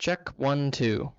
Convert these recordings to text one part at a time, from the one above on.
Check 1, 2.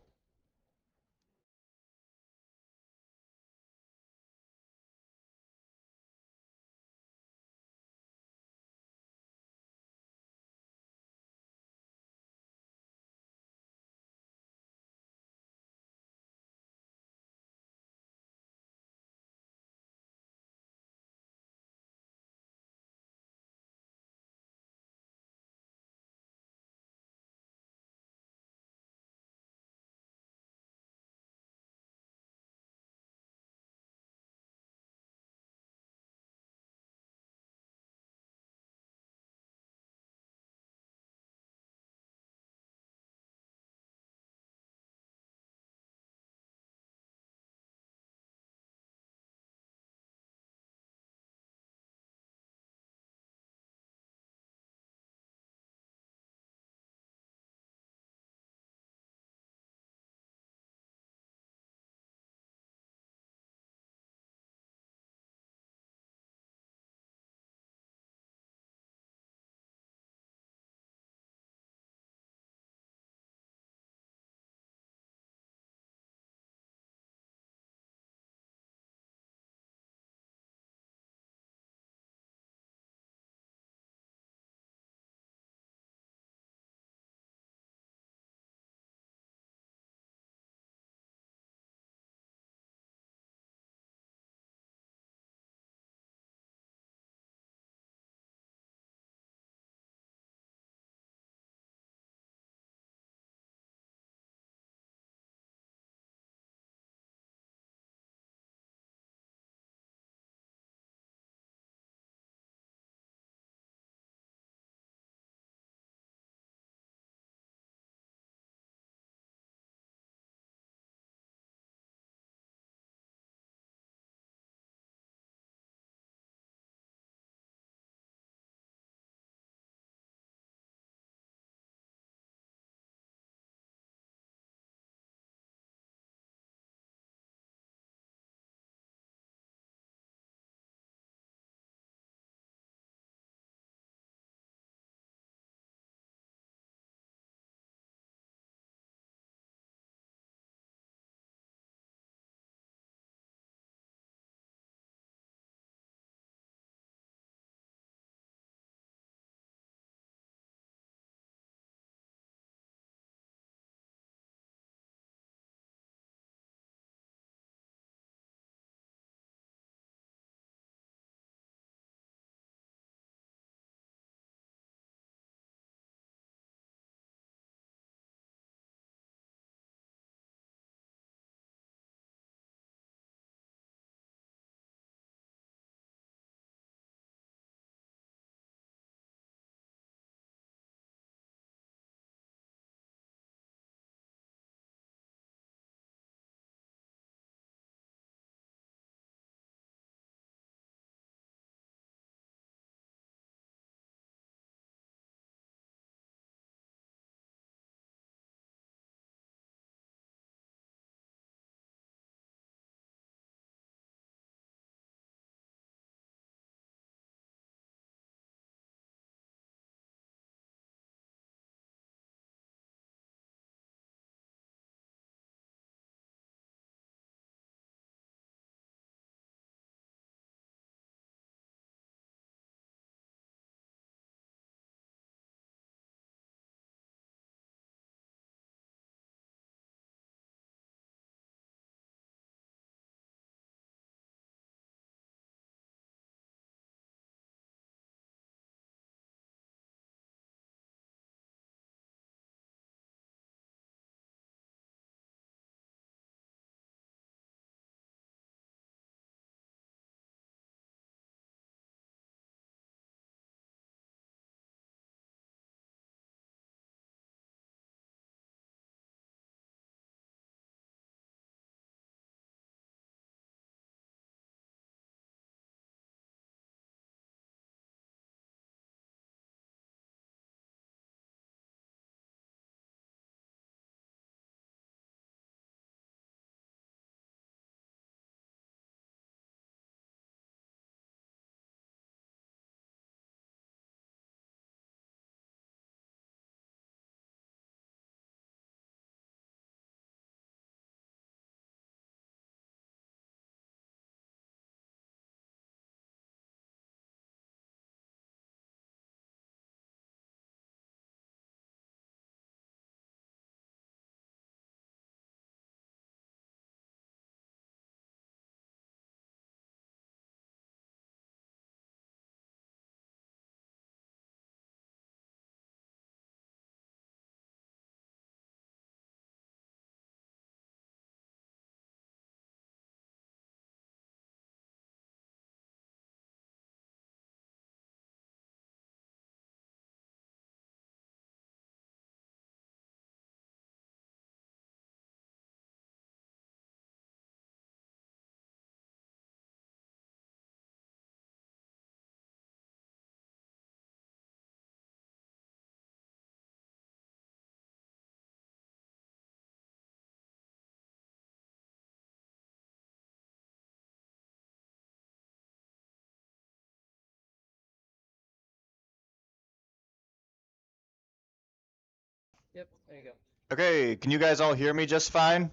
Yep, there you go. Okay, can you guys all hear me just fine?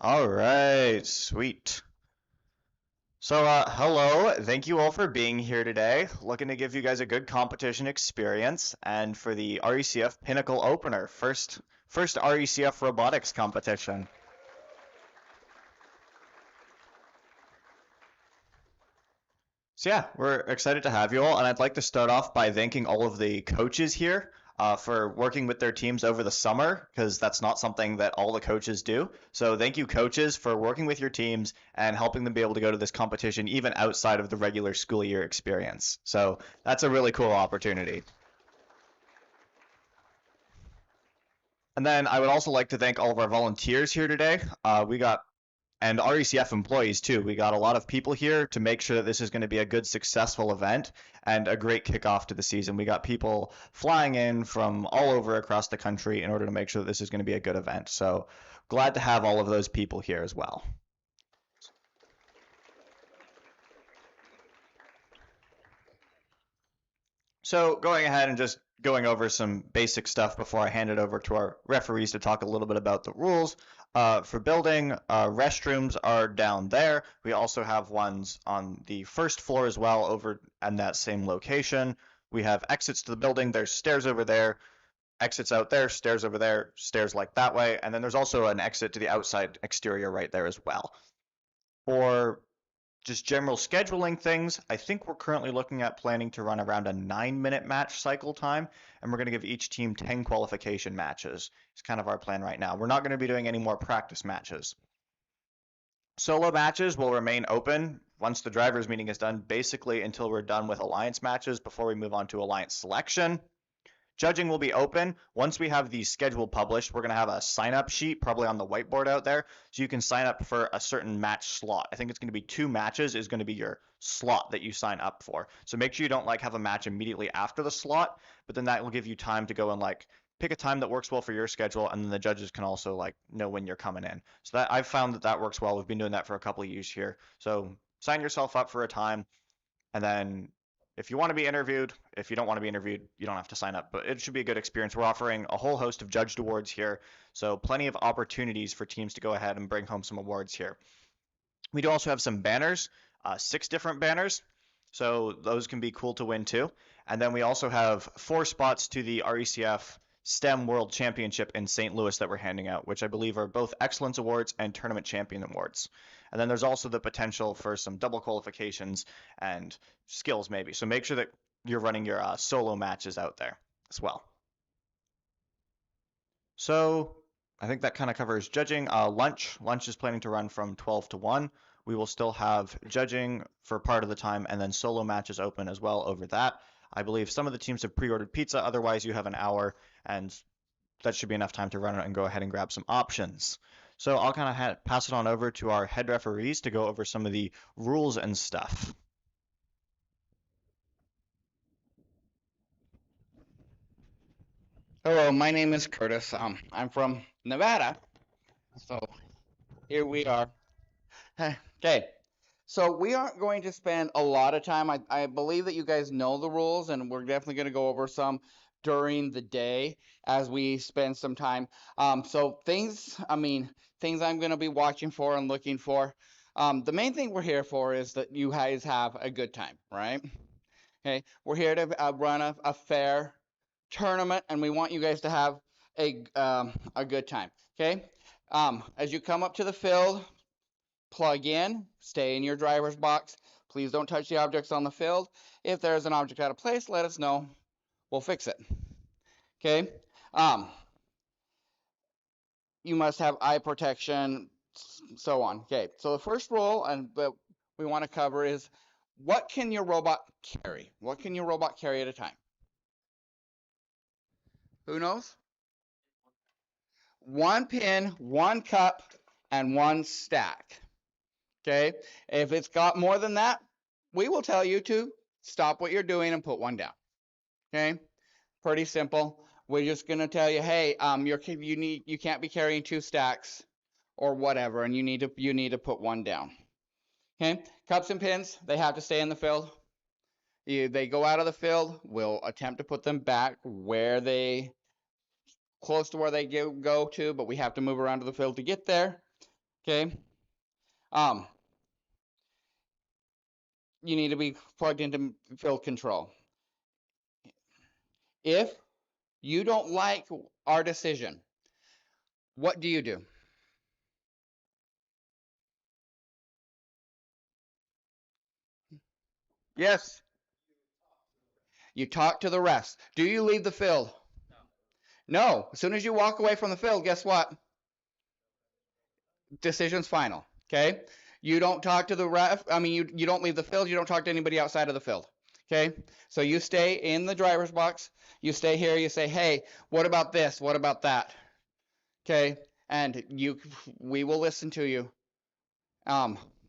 All right, sweet. So, hello. Thank you all for being here today. Looking to give you guys a good competition experience and for the RECF Pinnacle opener, first RECF robotics competition. So yeah, we're excited to have you all, and I'd like to start off by thanking all of the coaches here for working with their teams over the summer, because that's not something that all the coaches do. So thank you, coaches, for working with your teams and helping them be able to go to this competition even outside of the regular school year experience. So that's a really cool opportunity. And then I would also like to thank all of our volunteers here today. We got and RECF employees too. We got a lot of people here to make sure that this is going to be a good, successful event and a great kickoff to the season. We got people flying in from all over across the country in order to make sure that this is going to be a good event. So glad to have all of those people here as well. So going ahead and just going over some basic stuff before I hand it over to our referees to talk a little bit about the rules. For building, restrooms are down there. We also have ones on the first floor as well over in that same location. We have exits to the building. There's stairs over there, exits out there, stairs over there, stairs like that way. And then there's also an exit to the outside exterior right there as well. For just general scheduling things, I think we're currently looking at planning to run around a 9-minute match cycle time, and we're going to give each team 10 qualification matches. It's kind of our plan right now. We're not going to be doing any more practice matches. Solo matches will remain open once the drivers meeting is done, basically until we're done with alliance matches before we move on to alliance selection. Judging will be open. Once we have the schedule published, we're going to have a sign-up sheet probably on the whiteboard out there, so you can sign up for a certain match slot. I think it's going to be 2 matches is going to be your slot that you sign up for. So make sure you don't have a match immediately after the slot, but then that will give you time to go and pick a time that works well for your schedule, and then the judges can also know when you're coming in. So that I've found that works well. We've been doing that for a couple of years here. So sign yourself up for a time, and then if you want to be interviewed, if you don't want to be interviewed, you don't have to sign up. But it should be a good experience. We're offering a whole host of judged awards here, so plenty of opportunities for teams to go ahead and bring home some awards here. We do also have some banners, 6 different banners, so those can be cool to win too. And then we also have 4 spots to the RECF STEM World Championship in St. Louis that we're handing out, which I believe are both Excellence Awards and Tournament Champion Awards. And then there's also the potential for some double qualifications and skills maybe. So make sure that you're running your solo matches out there as well. So I think that kind of covers judging. Lunch is planning to run from 12 to 1. We will still have judging for part of the time and then solo matches open as well over that. I believe some of the teams have pre-ordered pizza. Otherwise, you have an hour, and that should be enough time to run it and go ahead and grab some options. So I'll kind of pass it on over to our head referees to go over some of the rules and stuff. Hello, my name is Curtis. I'm from Nevada, so here we are. Okay, so we aren't going to spend a lot of time. I believe that you guys know the rules, and we're definitely going to go over some during the day as we spend some time. So things I'm going to be watching for and looking for. The main thing we're here for is that you guys have a good time, right? Okay, we're here to run a fair tournament, and we want you guys to have a good time. Okay, as you come up to the field, plug in, stay in your driver's box. Please don't touch the objects on the field. If there's an object out of place, let us know. We'll fix it. Okay. You must have eye protection, so on. Okay. So the first rule and that we want to cover is what can your robot carry? What can your robot carry at a time? Who knows? 1 pin, 1 cup, and 1 stack. Okay, if it's got more than that, we will tell you to stop what you're doing and put 1 down. Okay, pretty simple. We're just gonna tell you, hey, you can't be carrying 2 stacks or whatever, and you need to put 1 down. Okay, cups and pins, they have to stay in the field. They go out of the field, we'll attempt to put them back where they close to where they go to, but we have to move around to the field to get there. Okay. You need to be plugged into field control. If you don't like our decision, what do you do? Yes. You talk to the refs. Do you leave the field? No. As soon as you walk away from the field, guess what? Decision's final. Okay. You don't talk to the ref. I mean, you don't leave the field. You don't talk to anybody outside of the field. Okay. So you stay in the driver's box. You stay here. You say, hey, what about this? What about that? Okay. And we will listen to you.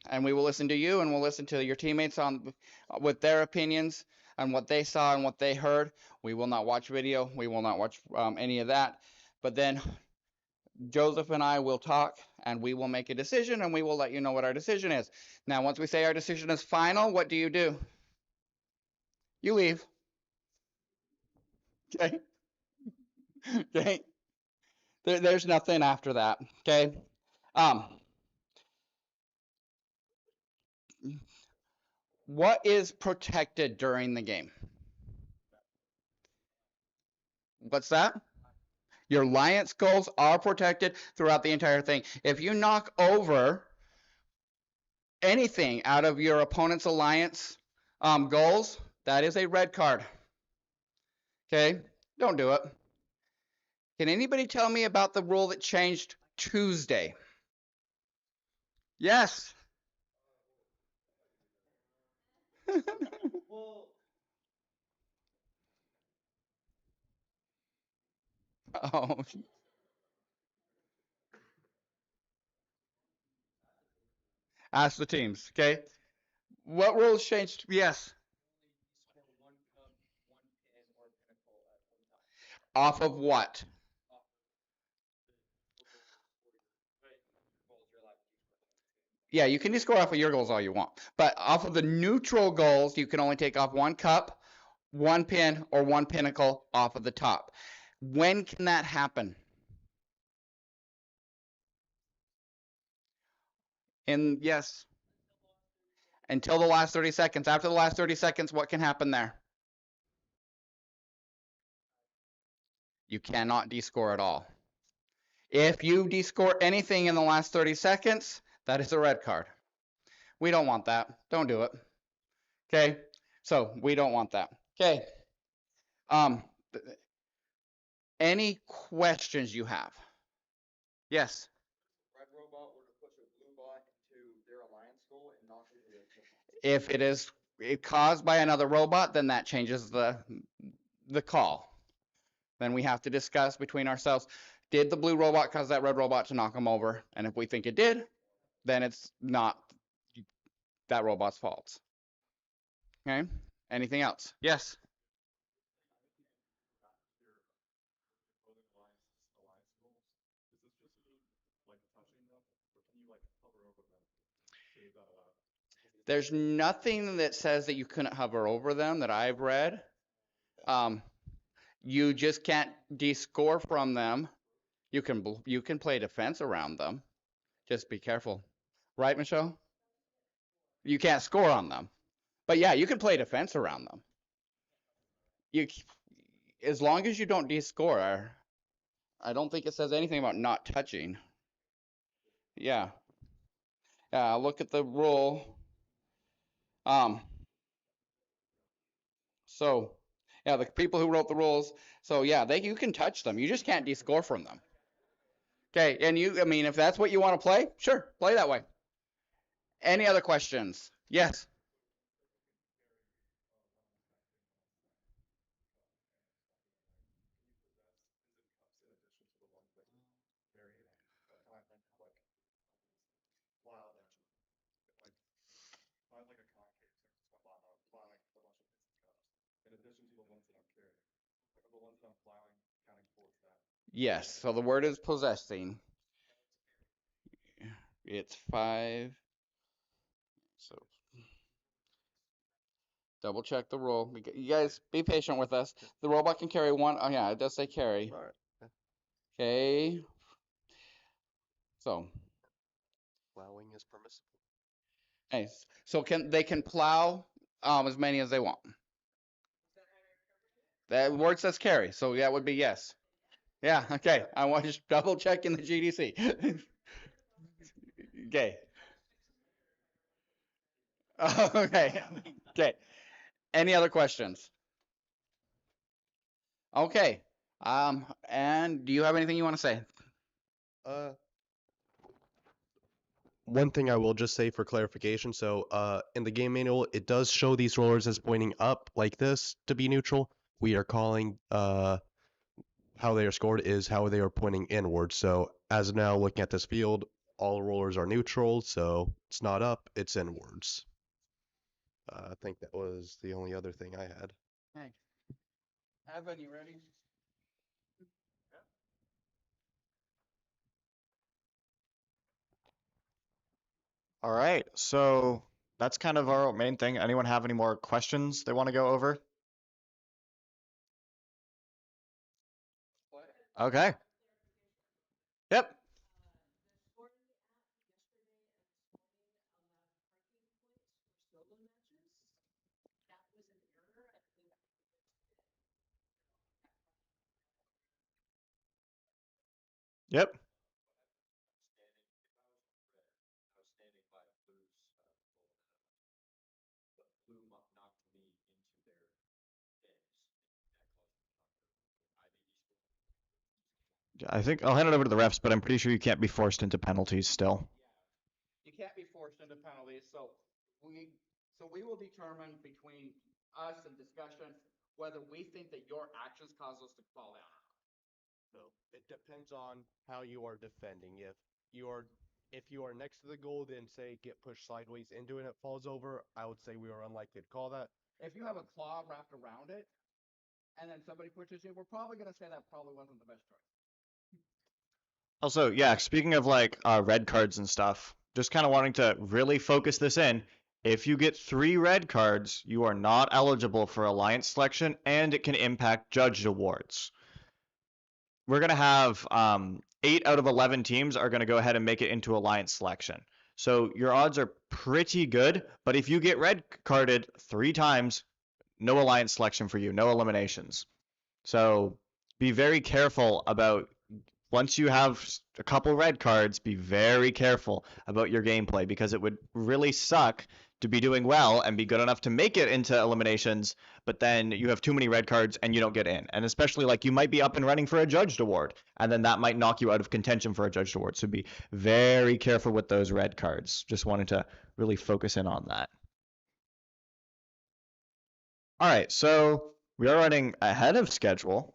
And we will listen to you, and we'll listen to your teammates with their opinions and what they saw and what they heard. We will not watch video. We will not watch any of that. But then Joseph and I will talk, and we will make a decision, and we will let you know what our decision is. Now, once we say our decision is final, what do? You leave. Okay. Okay. There's nothing after that. Okay. What is protected during the game? What's that? Your alliance goals are protected throughout the entire thing. If you knock over anything out of your opponent's alliance goals, that is a red card. Okay? Don't do it. Can anybody tell me about the rule that changed Tuesday? Yes. Oh. Ask the teams. Okay. What rules changed? Yes. Off of what? Yeah, you can score off of your goals all you want, but off of the neutral goals, you can only take off one cup, one pin, or one pinnacle off of the top. When can that happen? Yes, until the last 30 seconds. After the last 30 seconds, what can happen there? You cannot descore at all. If you descore anything in the last 30 seconds, that is a red card. We don't want that. Don't do it. Okay, so we don't want that. Okay. Any questions you have? Yes. Red robot were to push a blue bot into their alliance goal and knock it into If it is caused by another robot, then that changes the call. Then we have to discuss between ourselves, did the blue robot cause that red robot to knock them over? And if we think it did, then it's not that robot's fault. Okay? Anything else? Yes. There's nothing that says that you couldn't hover over them that I've read. You just can't descore from them. You can play defense around them. Just be careful. Right, Michelle? You can't score on them. But yeah, you can play defense around them. As long as you don't descore, I don't think it says anything about not touching. Yeah. Yeah, look at the rule. So yeah, the people who wrote the rules. So yeah, you can touch them. You just can't descore from them. Okay, and I mean, if that's what you want to play, sure, play that way. Any other questions? Yes. Yes, so the word is possessing. It's 5. So double check the rule. You guys be patient with us. The robot can carry one. Oh yeah, it does say carry. Okay. So, Plowing is permissible. nice. So they can plow as many as they want. That word says carry, so that would be yes. Yeah, okay. I want to just double check in the GDC. Okay. Okay. Okay. Any other questions? Okay. And do you have anything you want to say? One thing I will just say for clarification, so in the game manual, it does show these rollers as pointing up like this to be neutral. We are calling how they are scored is how they are pointing inward. So as of now, looking at this field, all rollers are neutral, so it's not up, it's inwards. I think that was the only other thing I had. Hey. Evan, you ready? All right, so that's kind of our main thing. Anyone have any more questions they want to go over? Okay. Yep. Yep. I think I'll hand it over to the refs, but I'm pretty sure you can't be forced into penalties still. You can't be forced into penalties, so we will determine between us and discussion whether we think that your actions cause us to fall down. So it depends on how you are defending. If you are next to the goal, then say get pushed sideways into it and it falls over, I would say we are unlikely to call that. If you have a claw wrapped around it, and then somebody pushes you, we're probably gonna say that probably wasn't the best choice. Also, yeah, speaking of like red cards and stuff, just kind of wanting to really focus this in. If you get 3 red cards, you are not eligible for alliance selection, and it can impact judged awards. We're going to have 8 out of 11 teams are going to go ahead and make it into alliance selection. So your odds are pretty good, but if you get red carded 3 times, no alliance selection for you, no eliminations. So be very careful about, once you have a couple red cards, be very careful about your gameplay, because it would really suck to be doing well and be good enough to make it into eliminations, but then you have too many red cards and you don't get in. And especially like you might be up and running for a judged award, and then that might knock you out of contention for a judged award. So be very careful with those red cards. Just wanted to really focus in on that. All right, so we are running ahead of schedule.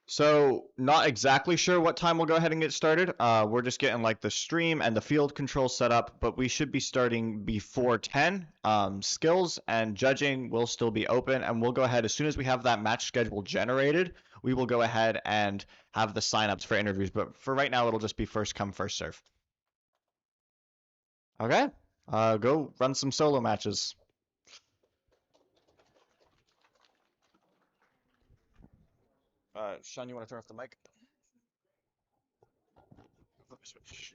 So not exactly sure what time we'll go ahead and get started. We're just getting like the stream and the field control set up, but we should be starting before 10. Skills and judging will still be open, and we'll go ahead as soon as we have that match schedule generated. We will go ahead and have the signups for interviews, but for right now, it'll just be first come, first serve. Okay, go run some solo matches. Sean, you want to turn off the mic? Flip a switch.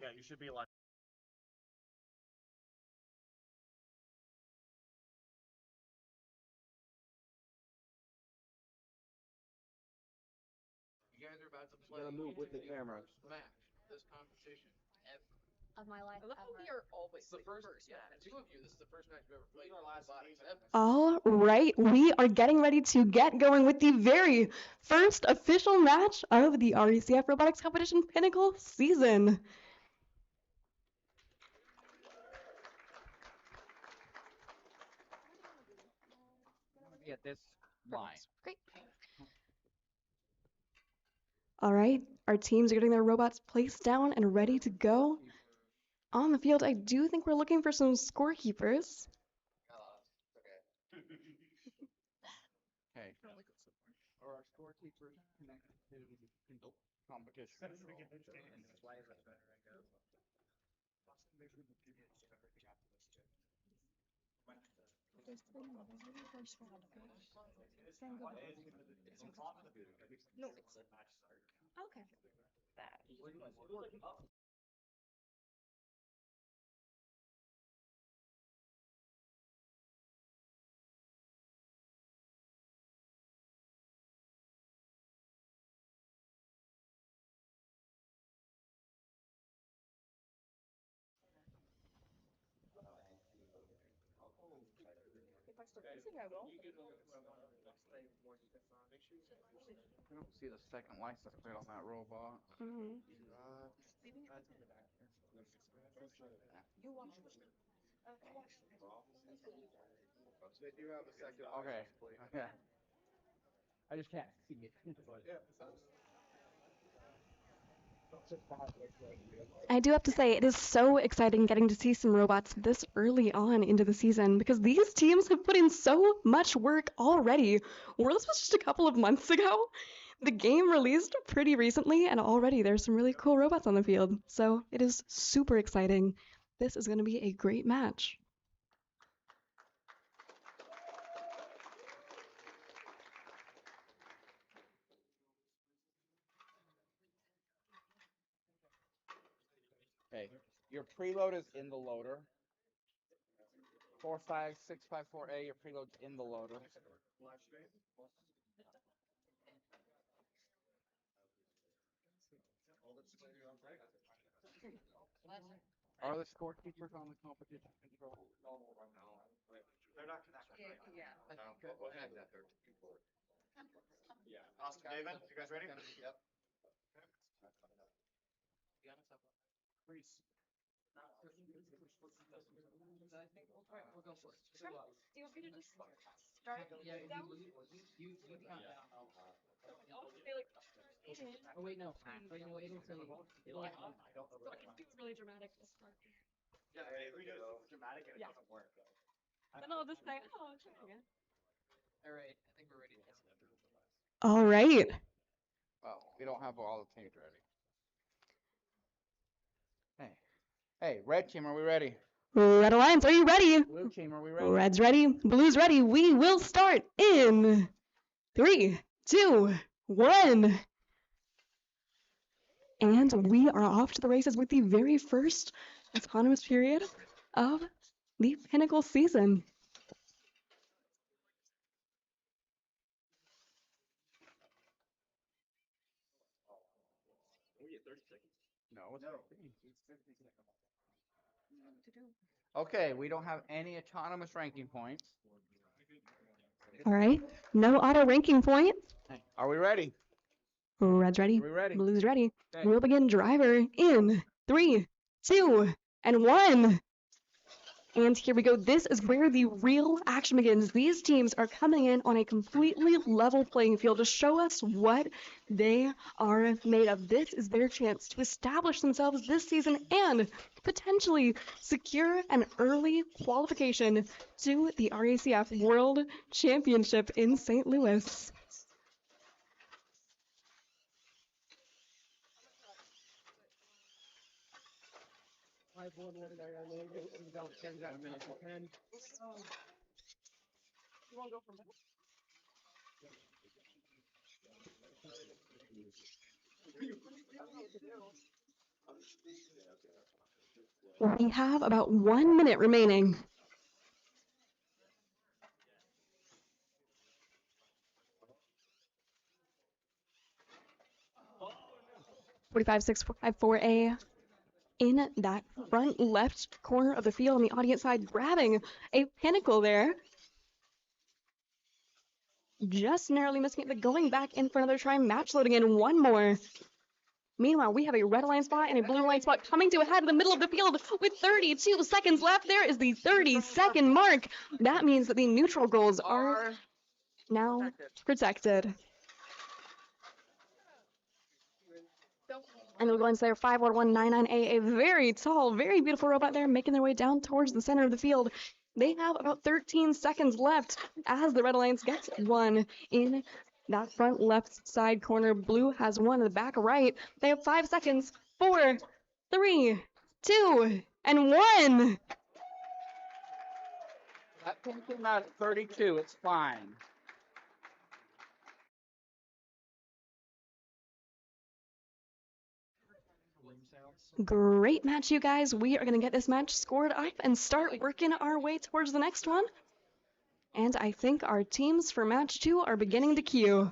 Yeah, you should be alive. You guys are about to play. Gotta move with the camera. Match this competition ever. Of my life. I love how we are always It's the first. yeah. Two of you. This is the first match you've ever played. Robotics ever. All right, we are getting ready to get going with the very first official match of the RECF Robotics Competition Pinnacle season. Get this line. Great. All right, our teams are getting their robots placed down and ready to go. On the field, I do think we're looking for some scorekeepers. Okay. Are our scorekeepers connected to the competition? No, it's okay. If I start missing, I will. I don't see the second license plate on that robot. You watch. They do have a second. Okay. Okay. I just can't see it. I do have to say, it is so exciting getting to see some robots this early on into the season because these teams have put in so much work already. Worlds was just a couple of months ago. The game released pretty recently, and already there's some really cool robots on the field. So it is super exciting. This is going to be a great match. Okay. Your preload is in the loader. 45654A, your preload's in the loader. Are the scorekeepers on the competition control? They're not connected. Yeah. Go ahead. Austin, David, you guys ready? Yep. We'll go for it. Do you want me to just start? Yeah, down? you count down. I'll just say like, Oh wait, no. Wait, no, it'll tell you. It'll so it feels really dramatic to start. Yeah, if we do this dramatic and it doesn't work. Then I'll just say, oh, I'm trying again. All right, I think we're ready to test it. All right. Oh, we don't have all the teams ready. Hey. Hey, red team, are we ready? Red Alliance, are you ready? Blue team, are we ready? Red's ready. Blue's ready. We will start in 3, 2, 1. And we are off to the races with the very first autonomous period of the Pinnacle season. No, it's 15. Okay, we don't have any autonomous ranking points. All right. No auto ranking point. Are we ready? Red's ready. Are we ready? Blue's ready. Okay. We'll begin driver in 3, 2, and 1. And here we go. This is where the real action begins. These teams are coming in on a completely level playing field to show us what they are made of. This is their chance to establish themselves this season and potentially secure an early qualification to the RECF World Championship in St. Louis. You want to go from there? We have about 1 minute remaining. 45-654A in that front left corner of the field on the audience side, grabbing a Pinnacle there. Just narrowly missing it, but going back in for another try, match loading in one more. Meanwhile, we have a red line spot and a blue line spot coming to a head in the middle of the field with 32 seconds left. There is the 30-second mark. That means that the neutral goals are now protected. And the ones there, 51199A, a very tall, very beautiful robot there, making their way down towards the center of the field. They have about 13 seconds left as the Red Alliance gets one in that front left side corner. Blue has one in the back right. They have 5 seconds. 4, 3, 2, and 1. That pin came out at 32. It's fine. Great match, you guys. We are going to get this match scored up and start working our way towards the next one. And I think our teams for match 2 are beginning to queue.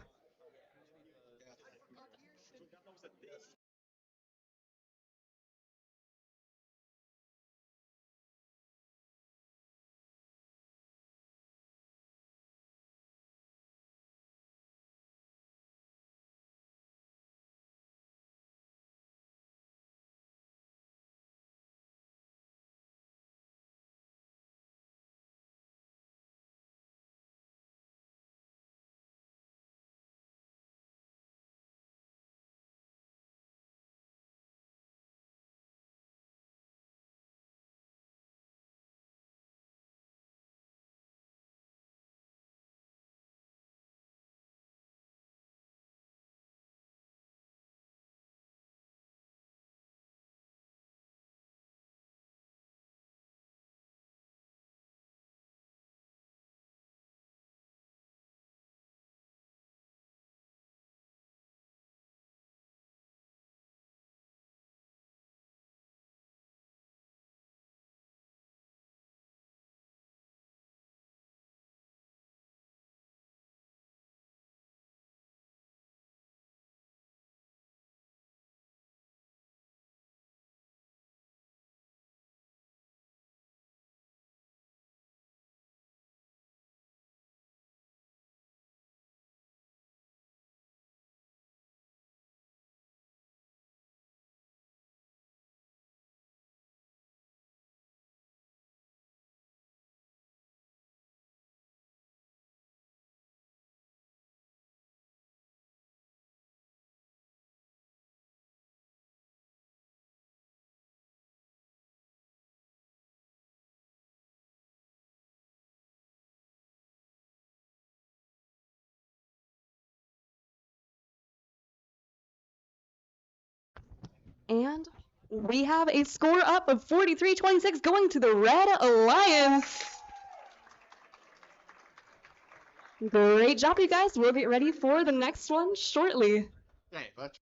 And we have a score up of 43-26 going to the Red Alliance. Great job, you guys. We'll get ready for the next one shortly. Okay, let's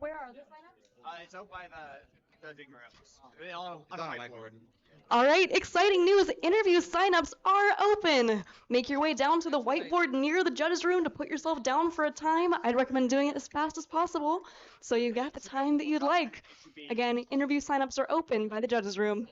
Where are the signups? It's out by the judging rooms. On my whiteboard. board. All right, exciting news. Interview signups are open. Make your way down to the whiteboard near the judge's room to put yourself down for a time. I'd recommend doing it as fast as possible so you get the time that you'd like. Again, interview signups are open by the judge's room.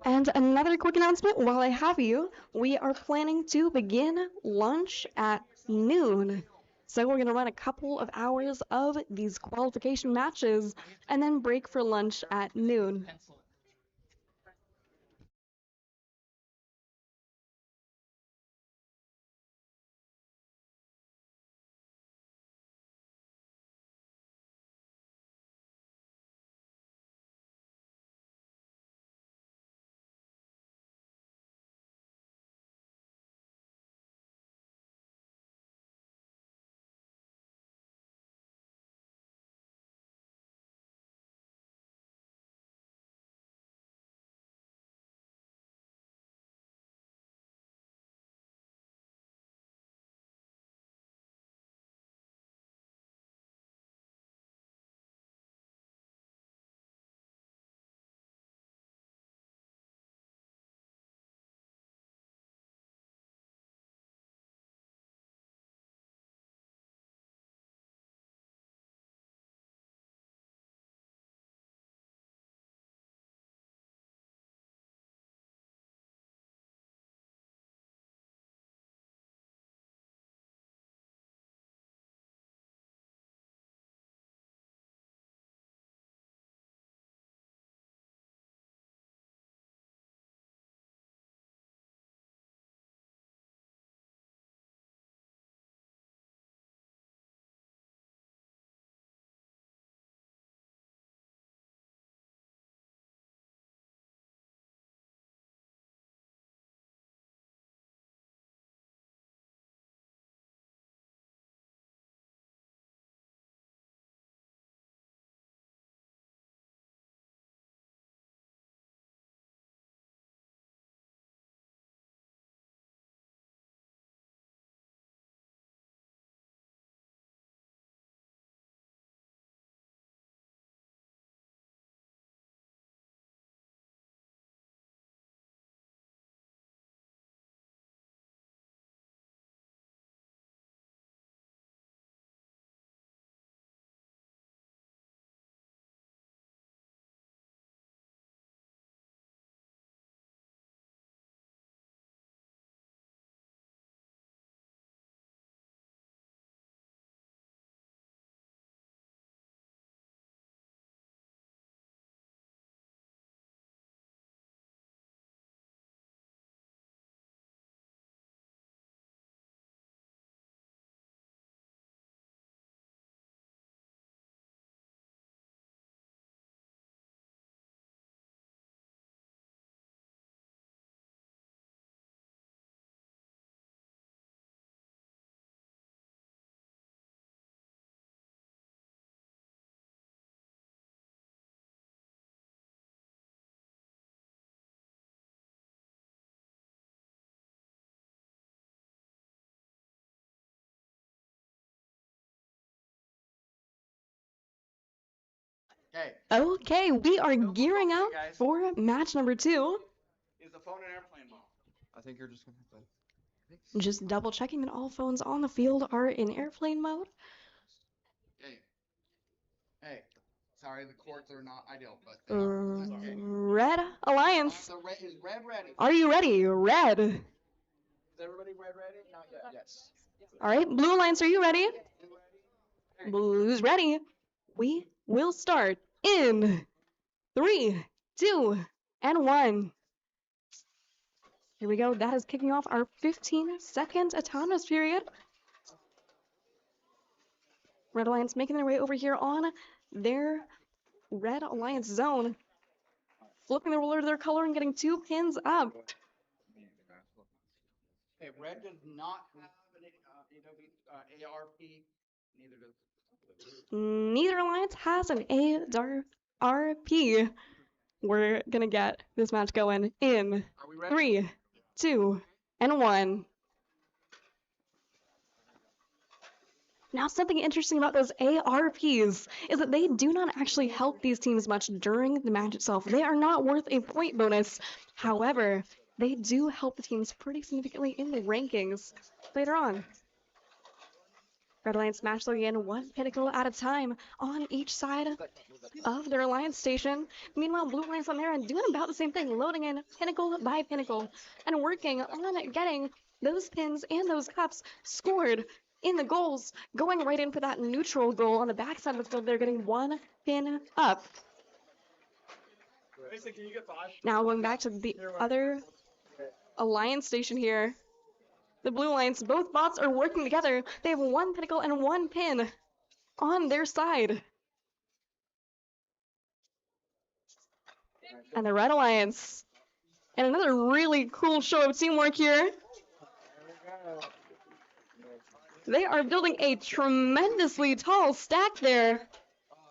And another quick announcement while I have you, we are planning to begin lunch at noon. So we're going to run a couple of hours of these qualification matches and then break for lunch at noon. Pencil. Okay. Okay, we are gearing up guys. for match number 2. Is the phone in airplane mode? I think you're just gonna have to. Just double checking that all phones on the field are in airplane mode. Hey. Hey. Sorry, the cords are not ideal, but they are. Okay. Red Alliance, Is red ready? are you ready? Red. Is everybody ready? Not yet. Yes. All right, Blue Alliance, are you ready? Blue's ready. We will start in 3, 2, and 1. Here we go. That is kicking off our 15-second autonomous period. Red Alliance making their way over here on their Red Alliance zone. Flipping the ruler to their color and getting 2 pins up. Okay, red does not have an ARP. Neither does. Neither alliance has an ARP. We're gonna get this match going in Are we ready? 3, 2, and 1. Now, something interesting about those ARPs is that they do not actually help these teams much during the match itself. They are not worth a point bonus. However, they do help the teams pretty significantly in the rankings later on. Red Alliance match again, 1 Pinnacle at a time on each side of their alliance station. Meanwhile, Blue Alliance on there and doing about the same thing, loading in Pinnacle by Pinnacle and working on getting those pins and those cups scored in the goals, going right in for that neutral goal on the backside of the field. They're getting 1 pin up. Now going back to the other alliance station here. The Blue Alliance, both bots are working together. They have 1 Pinnacle and 1 pin on their side. And the Red Alliance. And another really cool show of teamwork here. They are building a tremendously tall stack there.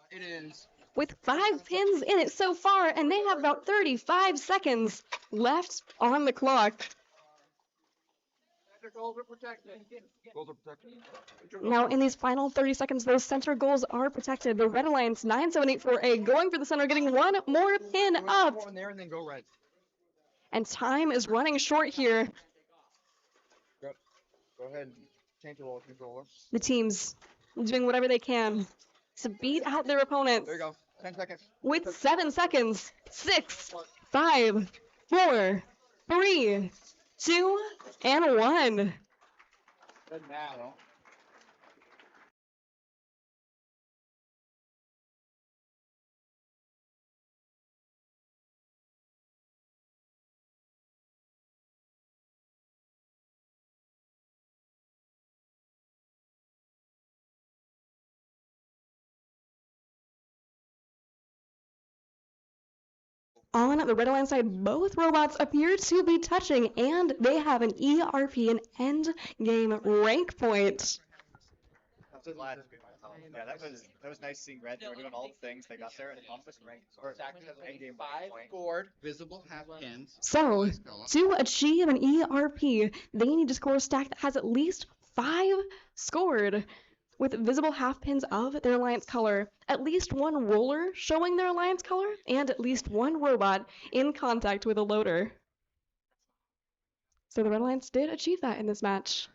It is. With 5 pins in it so far, and they have about 35 seconds left on the clock. Goals are protected. Goals are protected. Now, in these final 30 seconds, those center goals are protected. The Red Alliance 9784A going for the center, getting 1 more pin up. Go in there and then go red. And time is running short here. Go ahead and change the wall controller. The teams doing whatever they can to beat out their opponents. There you go. 10 seconds. With 7 seconds. 6, 5, 4, 3, 2, and 1. Good now. On the Red Alliance side, both robots appear to be touching, and they have an ERP, an end game rank point. Yeah, that was nice seeing Red. They were doing all the things. They got there and accomplished rank or endgame 5 point. scored. Visible half pins. So, to achieve an ERP, they need to score a stack that has at least 5 scored, with visible half pins of their alliance color, at least 1 roller showing their alliance color, and at least 1 robot in contact with a loader. So the Red Alliance did achieve that in this match.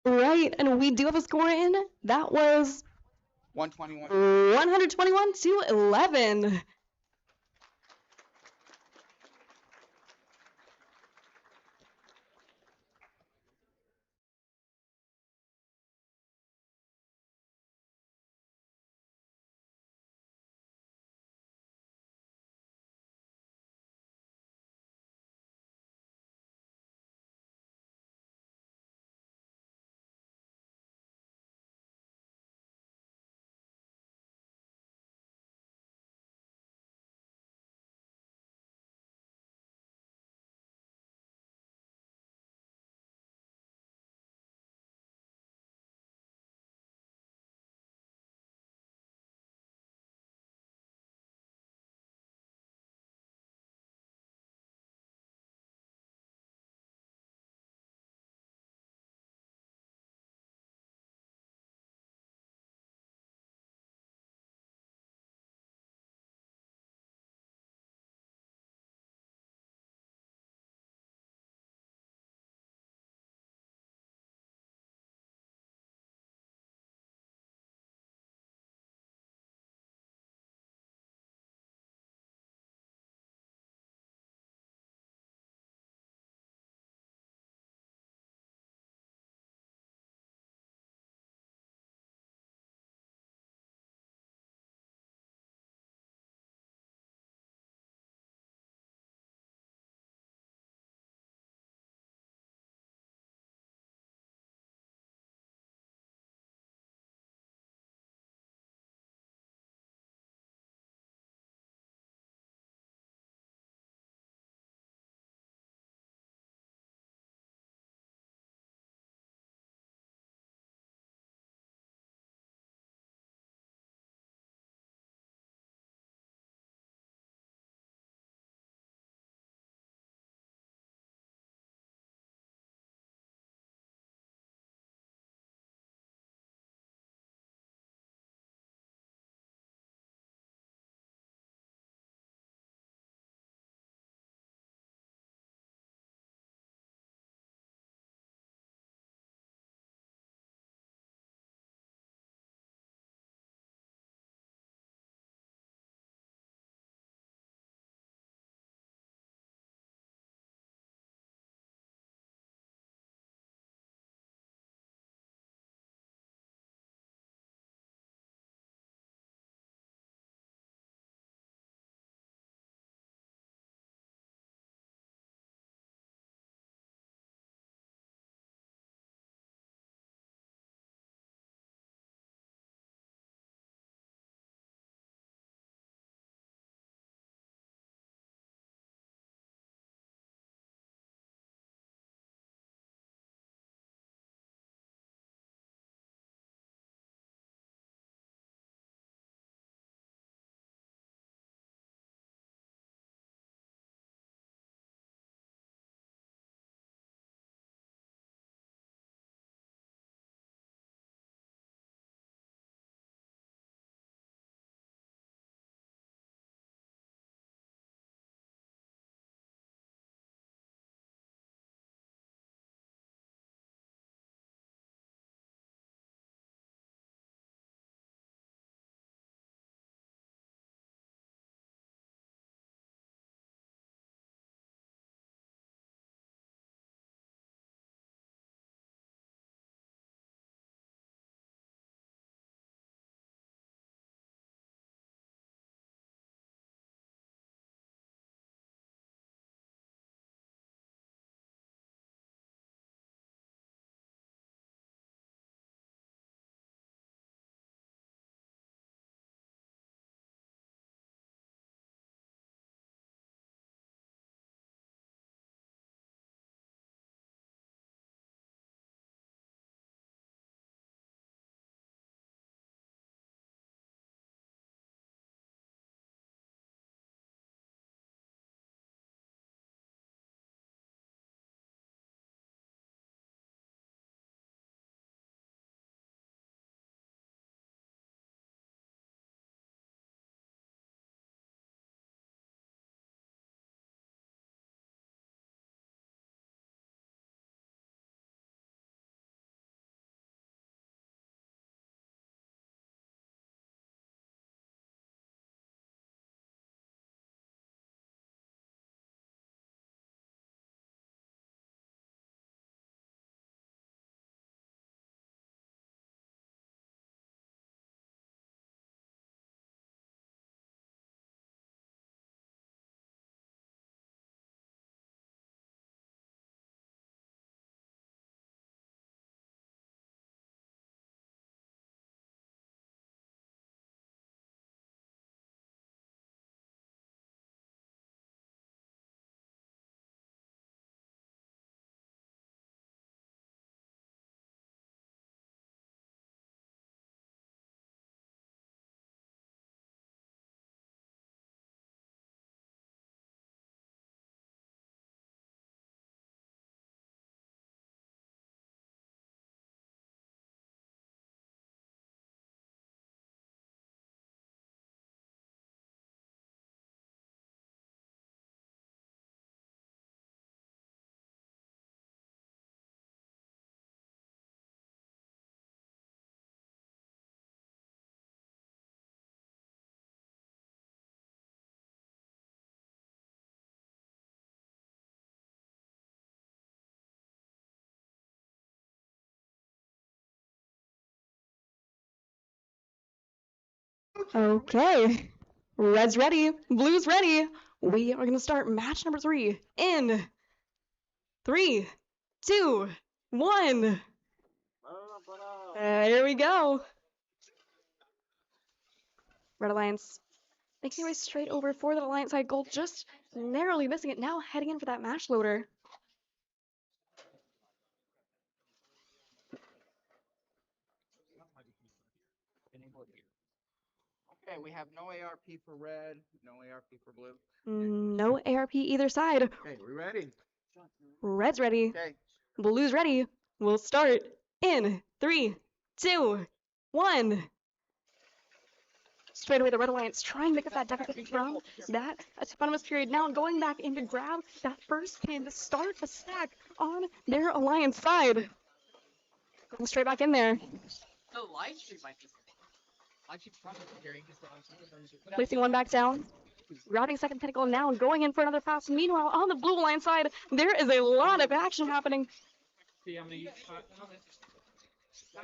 Right, and we do have a score in. That was 121. 121 to 11. Okay. Red's ready. Blue's ready. We are going to start match number 3 in 3, 2, 1. Here we go. Red Alliance making their way straight over for the Alliance side. Gold just narrowly missing it. Now heading in for that match loader. Okay, we have no ARP for red, no ARP for blue. No ARP either side. Okay, we ready? Red's ready. Okay. Blue's ready. We'll start in 3, 2, 1. Straight away, the Red Alliance trying to make up that deficit from that autonomous period. Now going back in to grab that first pin to start the stack on their Alliance side. Going straight back in there. The live stream might be. Live stream probably carrying this down. Placing one back down. Grabbing second Pinnacle now and going in for another pass. Meanwhile, on the Blue Alliance side, there is a lot of action happening. See, I'm gonna use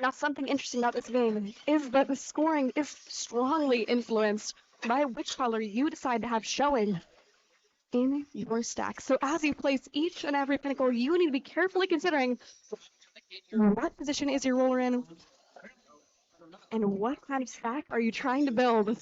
Now, something interesting about this game is that the scoring is strongly influenced by which color you decide to have showing in your stack. So as you place each and every Pinnacle, you need to be carefully considering what position is your roller in and what kind of stack are you trying to build.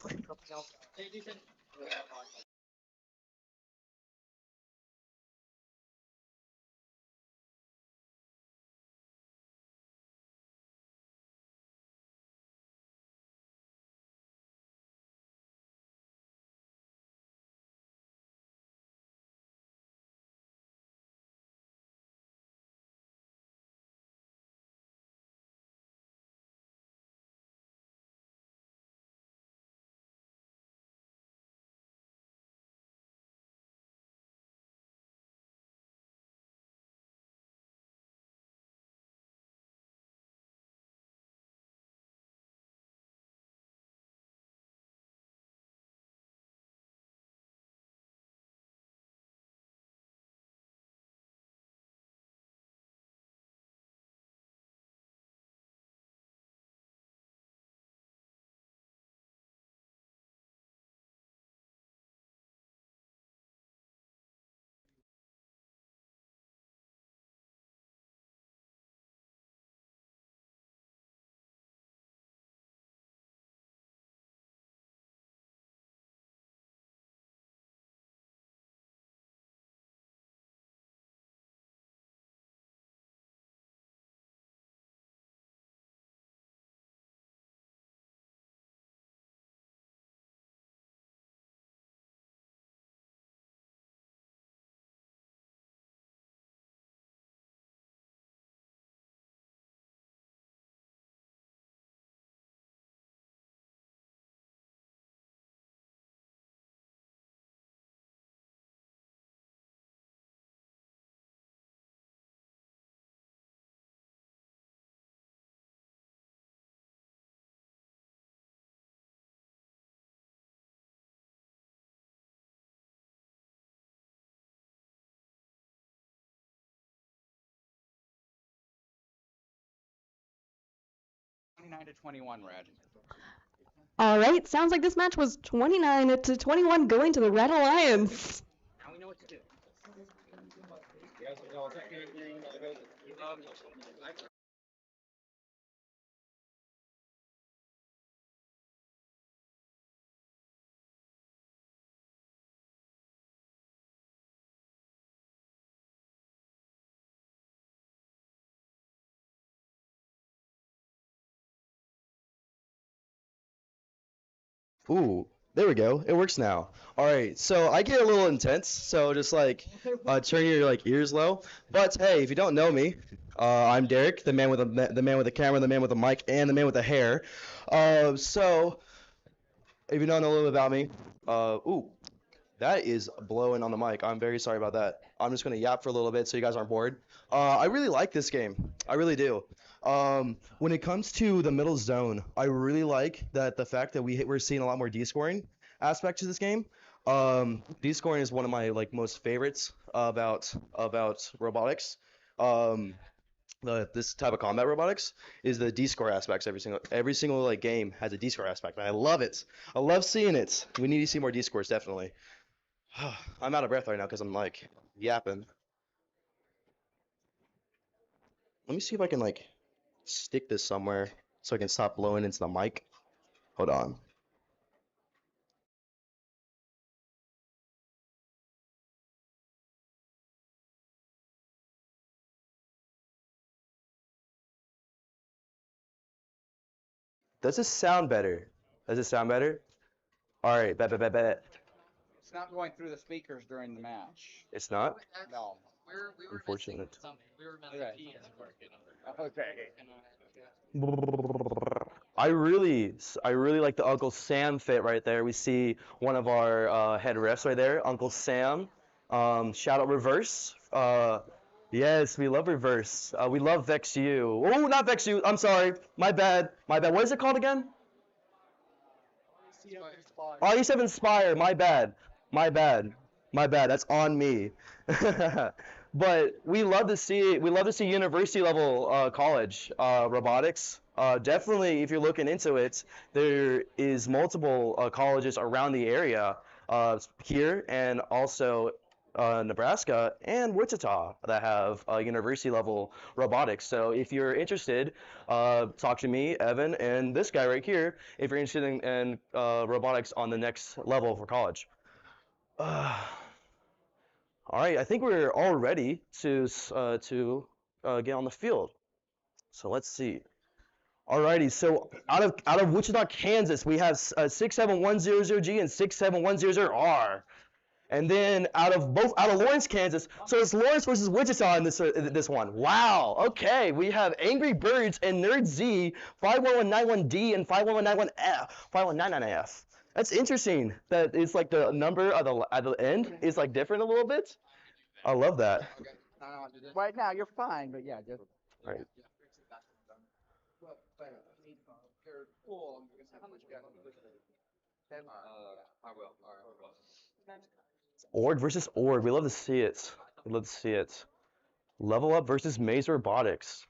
To 21 red. All right, sounds like this match was 29-21 going to the Red Alliance. Now we know what to do. Ooh, there we go. It works now. All right, so I get a little intense, so just like turn your like ears low. But hey, if you don't know me, I'm Derek, the man with the camera, the man with the mic, and the man with the hair. So if you don't know a little bit about me, ooh, that is blowing on the mic. I'm very sorry about that. I'm just gonna yap for a little bit so you guys aren't bored. I really like this game. I really do. When it comes to the middle zone, I really like that the fact that we're seeing a lot more D-scoring aspect to this game. D-scoring is one of my like most favorites about robotics. this type of combat robotics is the D-score aspects. Every single like game has a D-score aspect, and I love it. I love seeing it. We need to see more D-scores, definitely. I'm out of breath right now because I'm like yapping. Let me see if I can like stick this somewhere so I can stop blowing into the mic. Hold on. Does this sound better? Does it sound better? All right, bet. It's not going through the speakers during the match. It's not? No. We were Unfortunate. missing something. We were missing Okay. keys working. Okay. I really like the Uncle Sam fit right there. We see one of our head refs right there, Uncle Sam. Shout out Reverse. Yes, we love Reverse. We love Vex U. Oh, not Vex U. I'm sorry. My bad. What is it called again? RE7 Spire. My bad. That's on me. But we love to see university level college robotics. Definitely, if you're looking into it, there is multiple colleges around the area here and also Nebraska and Wichita that have university level robotics. So if you're interested, talk to me, Evan, and this guy right here if you're interested in robotics on the next level for college. All right, I think we're all ready to get on the field. So let's see. Alrighty, so out of Wichita, Kansas, we have 67100G and 67100R. And then out of Lawrence, Kansas, so it's Lawrence versus Wichita in this one. Wow. Okay, we have Angry Birds and Nerd Z, 51191D and 51199F. That's interesting. That it's like the number at the end is like different a little bit. I love that. Right now, you're fine, but yeah, just. All right. Org versus Org. We love to see it. Level Up versus Maze Robotics.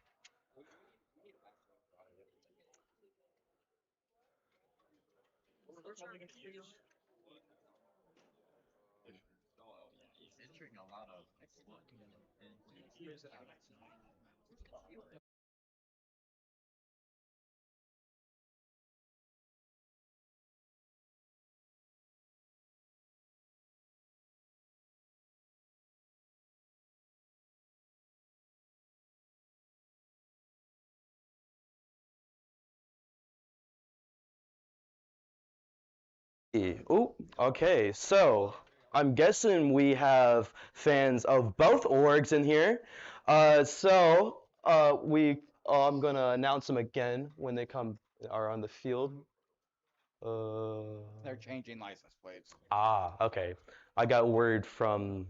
Oh, okay. So I'm guessing we have fans of both orgs in here. I'm gonna announce them again when they are on the field. They're changing license plates. Okay. I got word from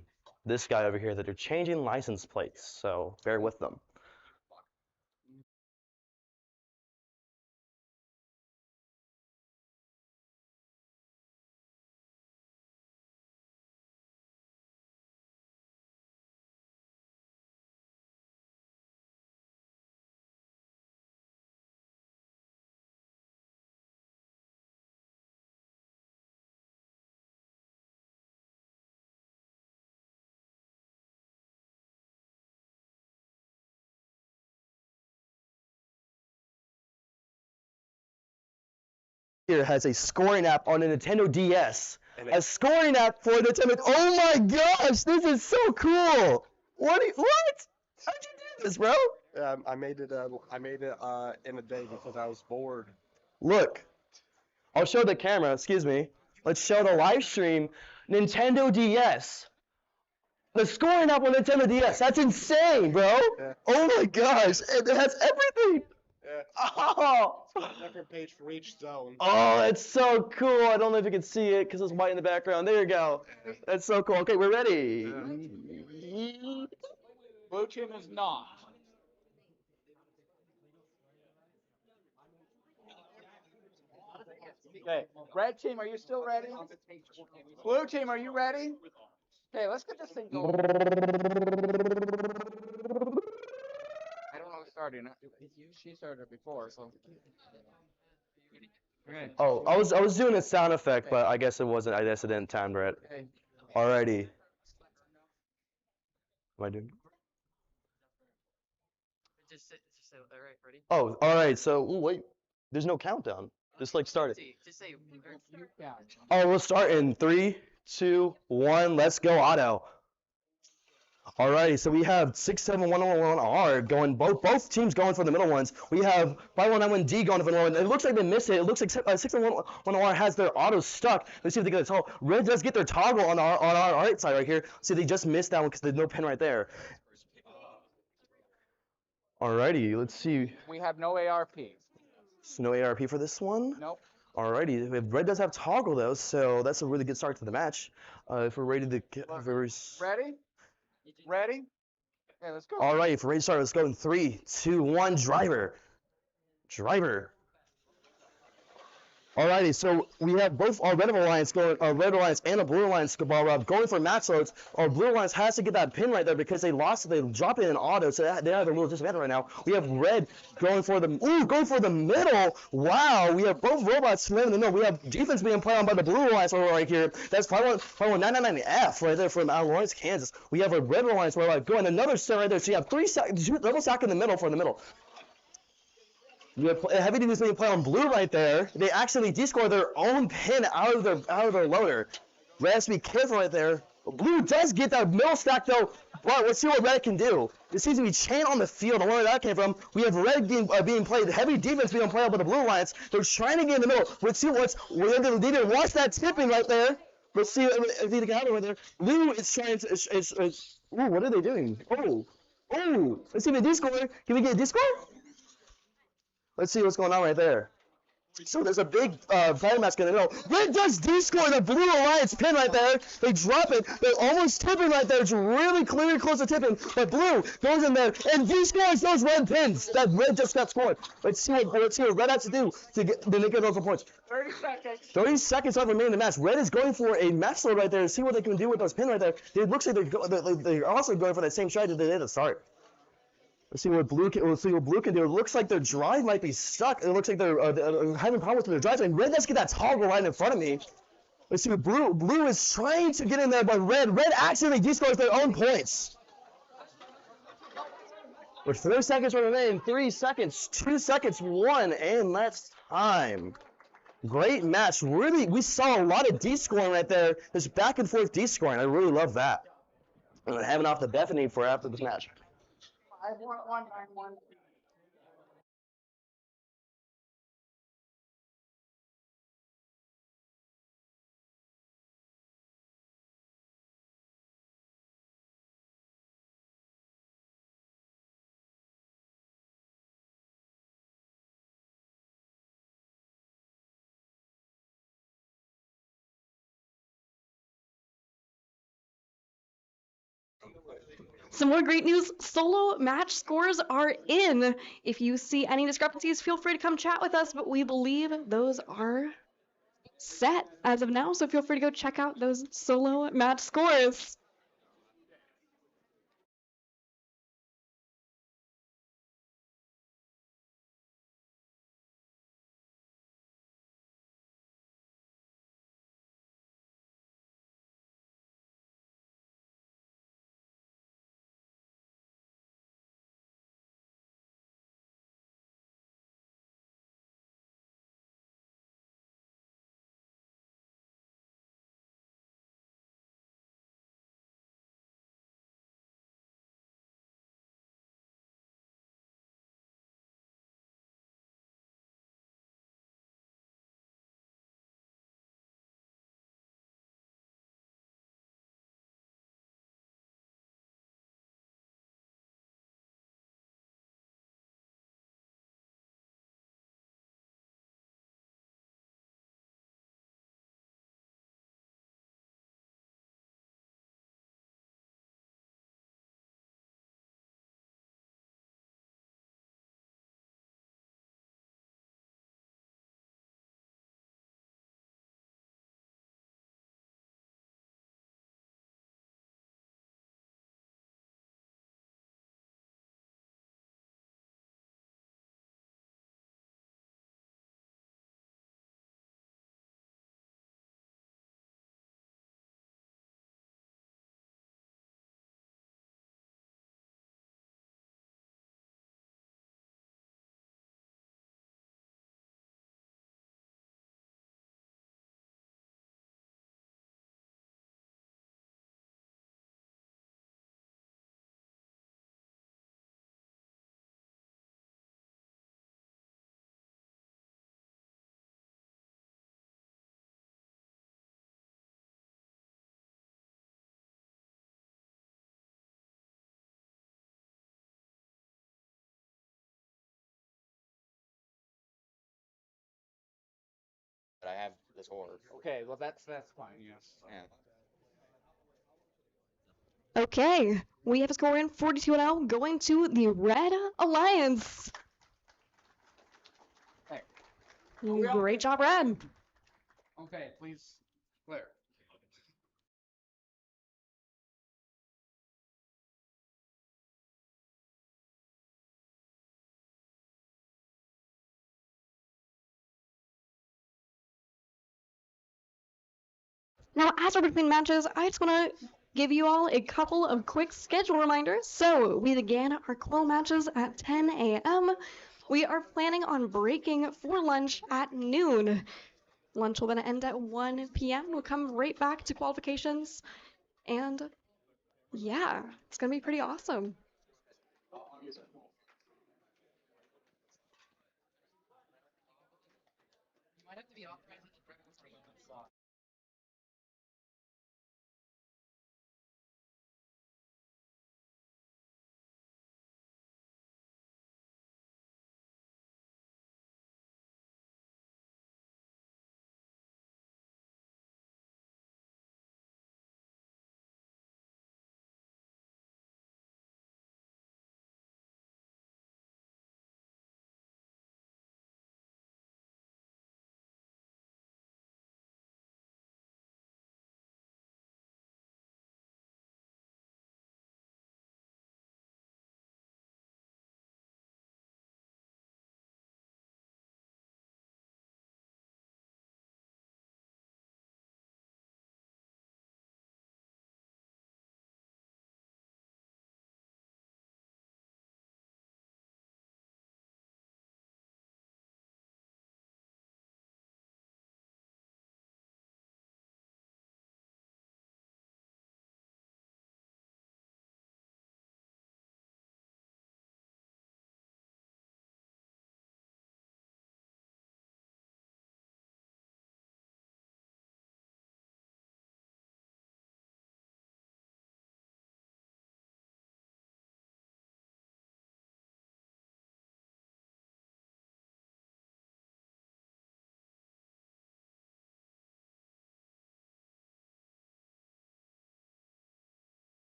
this guy over here that they're changing license plates, so bear with them. Here has a scoring app on a Nintendo DS. A scoring app for Nintendo. Oh my gosh, this is so cool! What? How'd you do this, bro? I made it in a day because I was bored. Look, I'll show the camera. Excuse me. Let's show the live stream. Nintendo DS. The scoring app on Nintendo DS. That's insane, bro. Yeah. Oh my gosh, it has everything. Yeah. Oh. Different page for each zone. Oh, that's so cool. I don't know if you can see it because it's white in the background. There you go. That's so cool. Okay, we're ready. Blue team is not. Okay, red team, are you still ready? Blue team, are you ready? Okay, let's get this thing going. I don't know starting it. She started before, so. Okay. Oh, I was doing a sound effect, but I guess it wasn't. I guess it didn't time right. Okay. Alrighty. Am I doing? Just say, all right, ready? Oh, all right. So, ooh, wait. There's no countdown. Just like start it. Just say. Oh, we'll start in 3, 2, 1. Let's go, Otto. Alrighty, so we have 67111R going, both teams going for the middle ones. We have 5191D going for the middle one. It looks like they missed it. It looks like 67111R has their auto stuck. Let's see if they get a toggle. Red does get their toggle on our right side right here. See, they just missed that one because there's no pin right there. Alrighty, let's see. We have no ARP. So no ARP for this one. Nope. Alrighty, Red does have toggle though, so that's a really good start to the match. If we're ready to get Ready? Ready? Okay, let's go. All right, if we're ready to start, let's go in 3, 2, 1. Driver. Alrighty, so we have both our Red Alliance going, our Red Alliance and a Blue Alliance going for match loads. Our Blue Alliance has to get that pin right there because they lost it. They dropped it in auto, so they have a little disadvantage right now. We have Red going for the middle. Wow, we have both robots slamming the middle. We have defense being played on by the Blue Alliance right here. That's 51999F right there from Lawrence, Kansas. We have a Red Alliance robot going another set right there. So you have double stack in the middle for the middle. We have heavy duties being played on blue right there. They actually descore their own pin out of their loader. Red has to be careful right there. Blue does get that middle stack though. But let's see what Red can do. It seems to be chain on the field. I wonder where that came from. We have Red being played, heavy defense being played by the Blue Alliance. They're trying to get in the middle. Let's see they didn't watch that tipping right there. Let's see if they can have it right there. Blue is trying to. Ooh, what are they doing? Oh. Let's see if they descore. Can we get a descore? Let's see what's going on right there. So there's a big fire mask in the middle. Red does descore the Blue Alliance pin right there. They drop it. They're almost tipping right there. It's really clearly close to tipping. But Blue goes in there and descores those red pins that Red just got scored. Let's see what Red has to do to get those points. 30 seconds. 30 seconds left remaining in the match. Red is going for a match load right there to see what they can do with those pins right there. It looks like they're also going for that same strategy they did at the start. Let's see what Blue can do. It looks like their drive might be stuck. It looks like they're having problems with their drive. And Red, let's get that toggle right in front of me. Let's see what Blue is trying to get in there, but Red accidentally descores their own points. With 4 seconds remaining, 3 seconds, 2 seconds, 1, and that's time. Great match. Really, we saw a lot of descoring right there. This back and forth descoring. I really love that. I'm having off the Bethany for after this match. 51191. Some more great news. Solo match scores are in. If you see any discrepancies, feel free to come chat with us, but we believe those are set as of now, so feel free to go check out those solo match scores. I have the score. Okay, well that's fine. Yes. Yeah. Okay, we have a score in 42-0 going to the Red Alliance. Hey. Great job, Red. Okay, please clear. Now, as we're between matches, I just want to give you all a couple of quick schedule reminders. So, we began our qual matches at 10 a.m. We are planning on breaking for lunch at noon. Lunch will then end at 1 p.m. We'll come right back to qualifications. And yeah, it's going to be pretty awesome. You might have to be authorized to breakfast for lunch.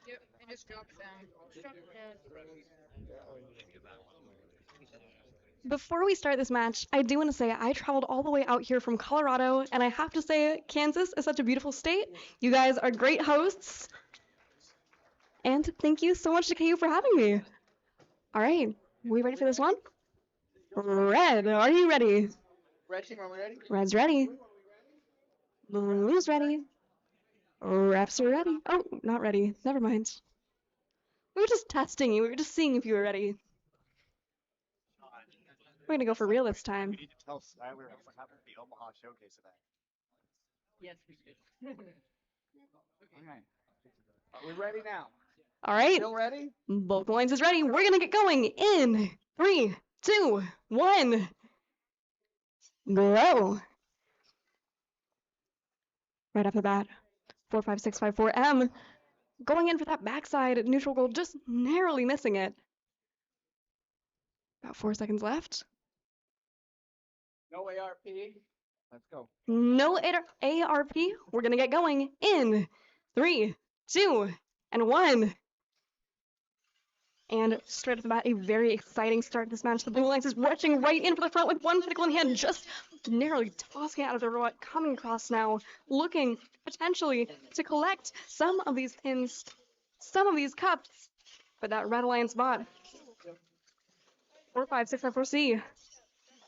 Yep, and just drop it down. Drop it down. Before we start this match, I do want to say I traveled all the way out here from Colorado, and I have to say, Kansas is such a beautiful state. You guys are great hosts. And thank you so much to KU for having me. All right, we ready for this one? Red, are you ready? Red team, are we ready? Red's ready. Blue's ready. Refs are ready. Oh, not ready. Never mind. We were just testing you. We were just seeing if you were ready. We're gonna go for real this time. We need to tell Skylar what happened at the Omaha showcase event. Yes, we should. Okay. Are we ready now? All right. Still ready? Both lines is ready. We're gonna get going in 3, 2, 1. Go. Right off the bat, 45654M. Going in for that backside neutral goal, just narrowly missing it. About 4 seconds left. No ARP. Let's go. No ARP. We're gonna get going in 3, 2, and 1. And straight off the bat, a very exciting start to this match. The Blue Alliance is rushing right in for the front with one Pinnacle in hand, just narrowly tossing it out of the robot, coming across now, looking potentially to collect some of these pins, some of these cups. But that Red Alliance bot, 45654C,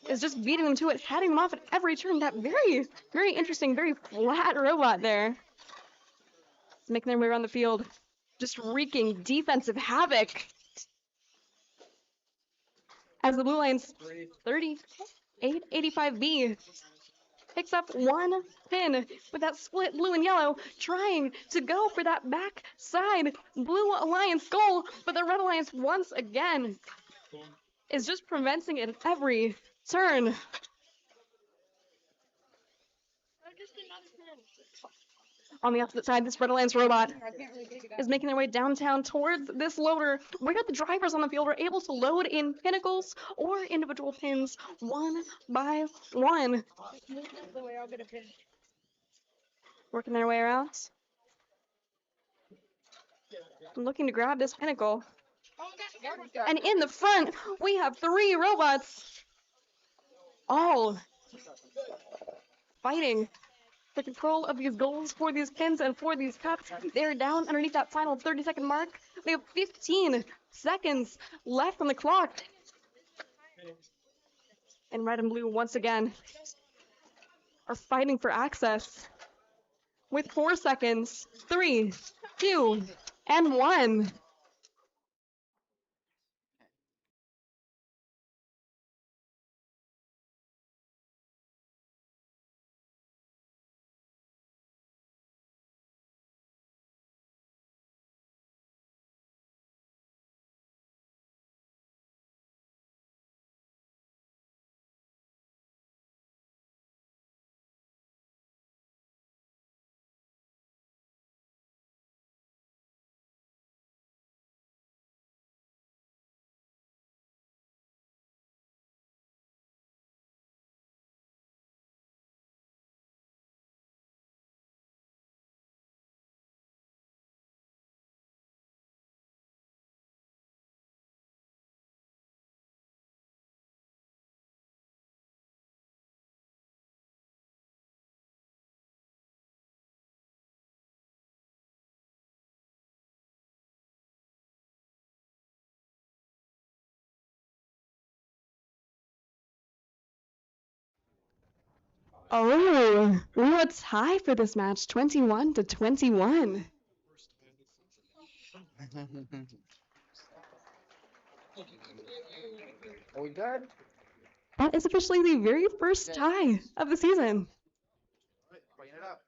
is just beating them to it, heading them off at every turn. That very, very interesting, very flat robot there. It's making their way around the field, just wreaking defensive havoc. As the Blue Alliance 3885B picks up one pin with that split blue and yellow, trying to go for that backside Blue Alliance goal, but the Red Alliance once again is just preventing it at every turn. On the opposite side, this Red Alliance robot is making their way downtown towards this loader, where the drivers on the field are able to load in pinnacles or individual pins one by one. Working their way around. Looking to grab this pinnacle. And in the front, we have three robots, all fighting for control of these goals, for these pins, and for these cups. They're down underneath that final 30-second mark. We have 15 seconds left on the clock. And red and blue, once again, are fighting for access. With 4 seconds, 3, 2, and 1. Oh, we have a tie for this match, 21-21. Are we good? That is officially the very first tie of the season. Bring it up.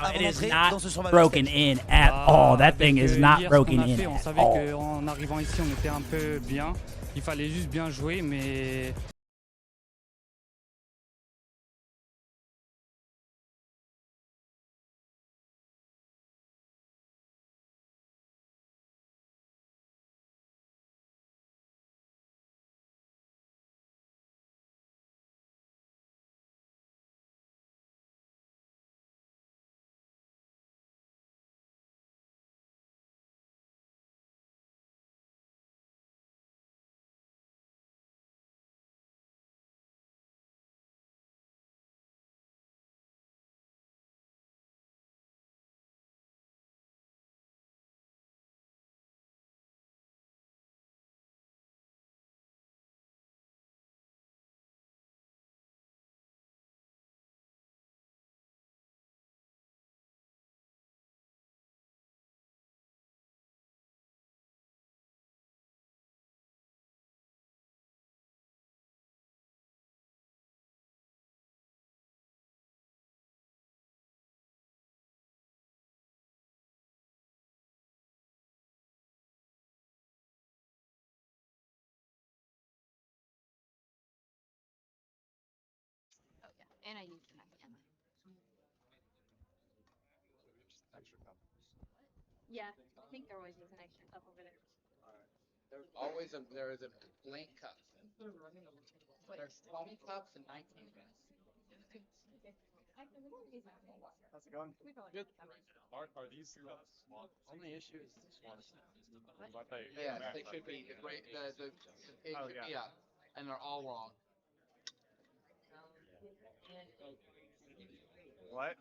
Now, it avant is d'entrer not dans ce survival broken stage. in at all. That thing is not broken in On at savait all. qu'en arrivant ici, on était un peu bien. Il fallait juste bien jouer, mais And I used an idea. Yeah, I think there always is an extra cup over there. There's always there is a blank cup. There's 20 cups and 19 minutes. How's it going? Good. Are these cups small? Only issue is this one. Yes, they should be. Yeah, and they're all wrong. What?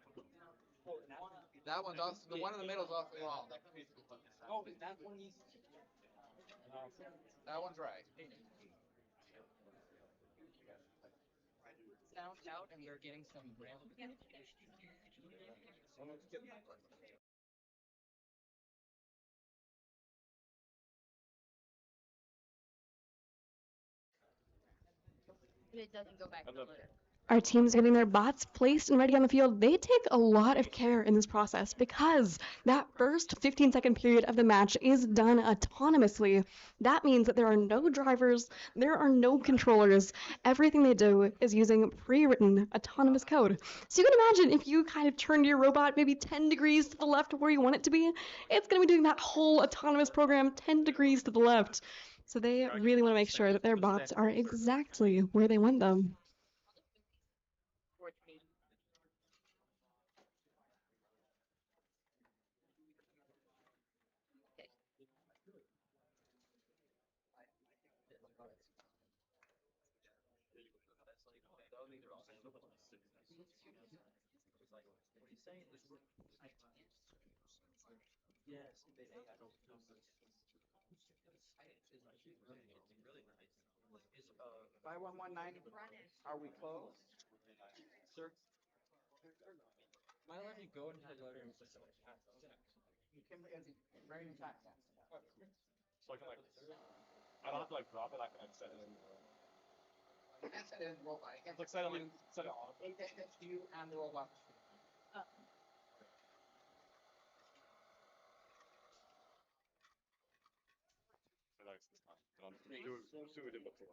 That one's also, the one in the middle is also wrong. Oh, that one is. That one's right. Sound out, and we're getting some random. But it doesn't go back to the litter. Our teams getting their bots placed and ready on the field, they take a lot of care in this process because that first 15-second period of the match is done autonomously. That means that there are no drivers, there are no controllers. Everything they do is using pre-written autonomous code. So you can imagine if you kind of turned your robot maybe 10 degrees to the left of where you want it to be, it's going to be doing that whole autonomous program 10 degrees to the left. So they really want to make sure that their bots are exactly where they want them. Yes. 5119, are we close? Sir. Am I allowed to go into the letter and say something? You can bring it back. So I can I don't have to drop it. I can set it in. You can't set it in the robot. You can't Set it on. It's you and the robot.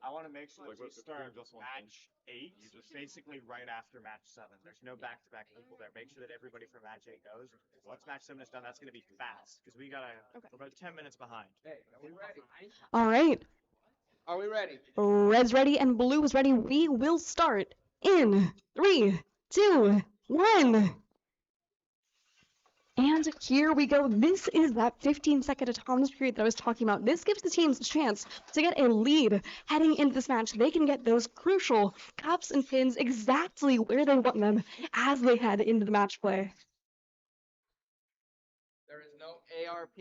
I want to make sure that we start match 8, basically right after match 7. There's no back-to-back people there. Make sure that everybody from match 8 goes. Once match 7 is done, that's going to be fast because we're about 10 minutes behind. Hey, are we ready? All right. Are we ready? Red's ready and blue is ready. We will start in 3, 2, 1. And here we go. This is that 15-second autonomous period that I was talking about. This gives the teams a chance to get a lead heading into this match. They can get those crucial cups and pins exactly where they want them as they head into the match play. There is no ARP.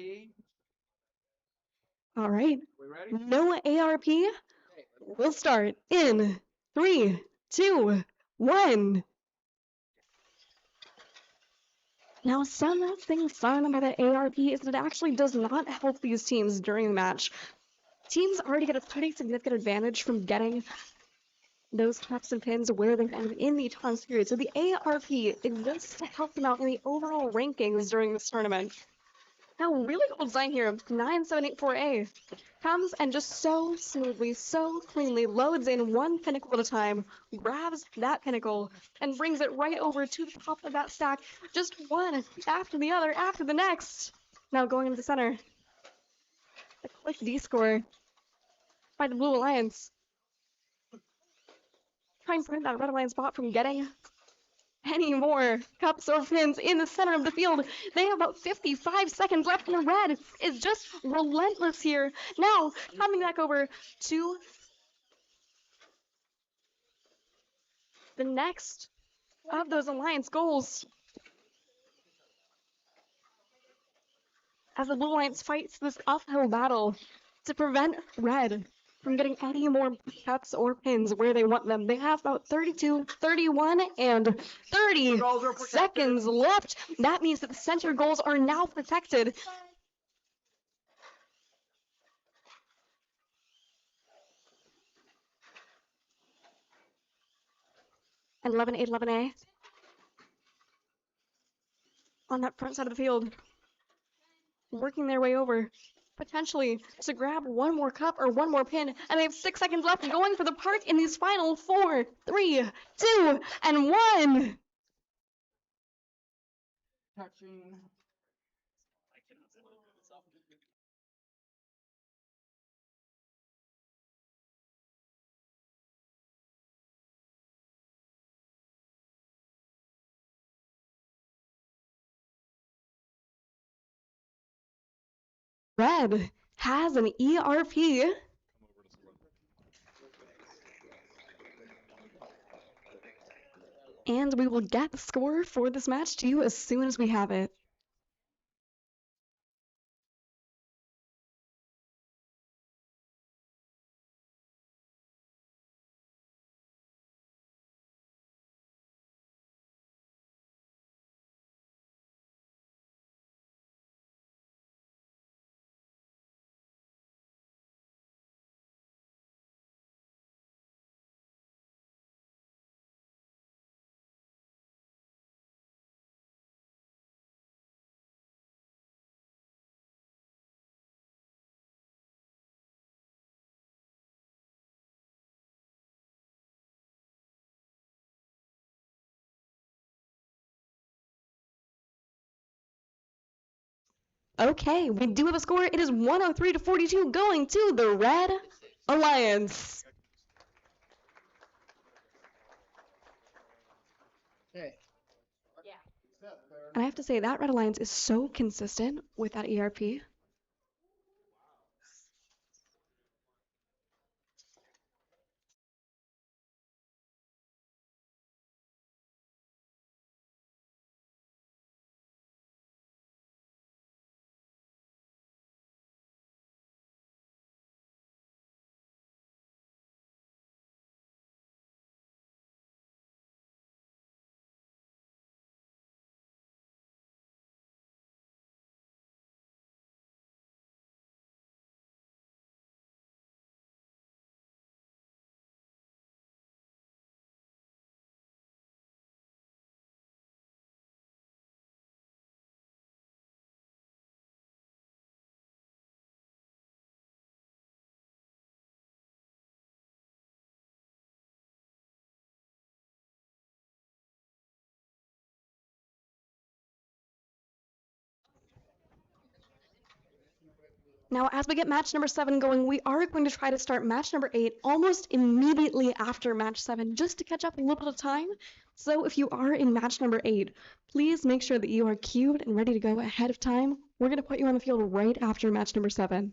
All right. We ready? No ARP. We'll start in 3, 2, 1. Now, something fun about the ARP is that it actually does not help these teams during the match. Teams already get a pretty significant advantage from getting those cups and pins where they end in the tournament period. So the ARP exists to help them out in the overall rankings during this tournament. Now, really cool design here. 9784A comes and just so smoothly, so cleanly loads in one pinnacle at a time, grabs that pinnacle, and brings it right over to the top of that stack, just one after the other, after the next. Now going into the center. A quick D-score by the Blue Alliance. Try and prevent that Red Alliance bot from getting any more cups or pins in the center of the field. They have about 55 seconds left, and the red is just relentless here. Now, coming back over to the next of those alliance goals. As the Blue Alliance fights this uphill battle to prevent red from getting any more cups or pins where they want them. They have about 32, 31, and 30 seconds left. That means that the center goals are now protected. And 11A on that front side of the field, working their way over, potentially to grab one more cup or one more pin, and they have 6 seconds left, going for the park in these final 4, 3, 2, and 1. Touching. Red has an ERP. And we will get the score for this match to you as soon as we have it. Okay, we do have a score. It is 103-42 going to the Red Alliance. Okay. And I have to say, that Red Alliance is so consistent with that ERP. Now, as we get match number 7 going, we are going to try to start match number 8 almost immediately after match 7, just to catch up a little bit of time. So if you are in match number 8, please make sure that you are queued and ready to go ahead of time. We're going to put you on the field right after match number 7.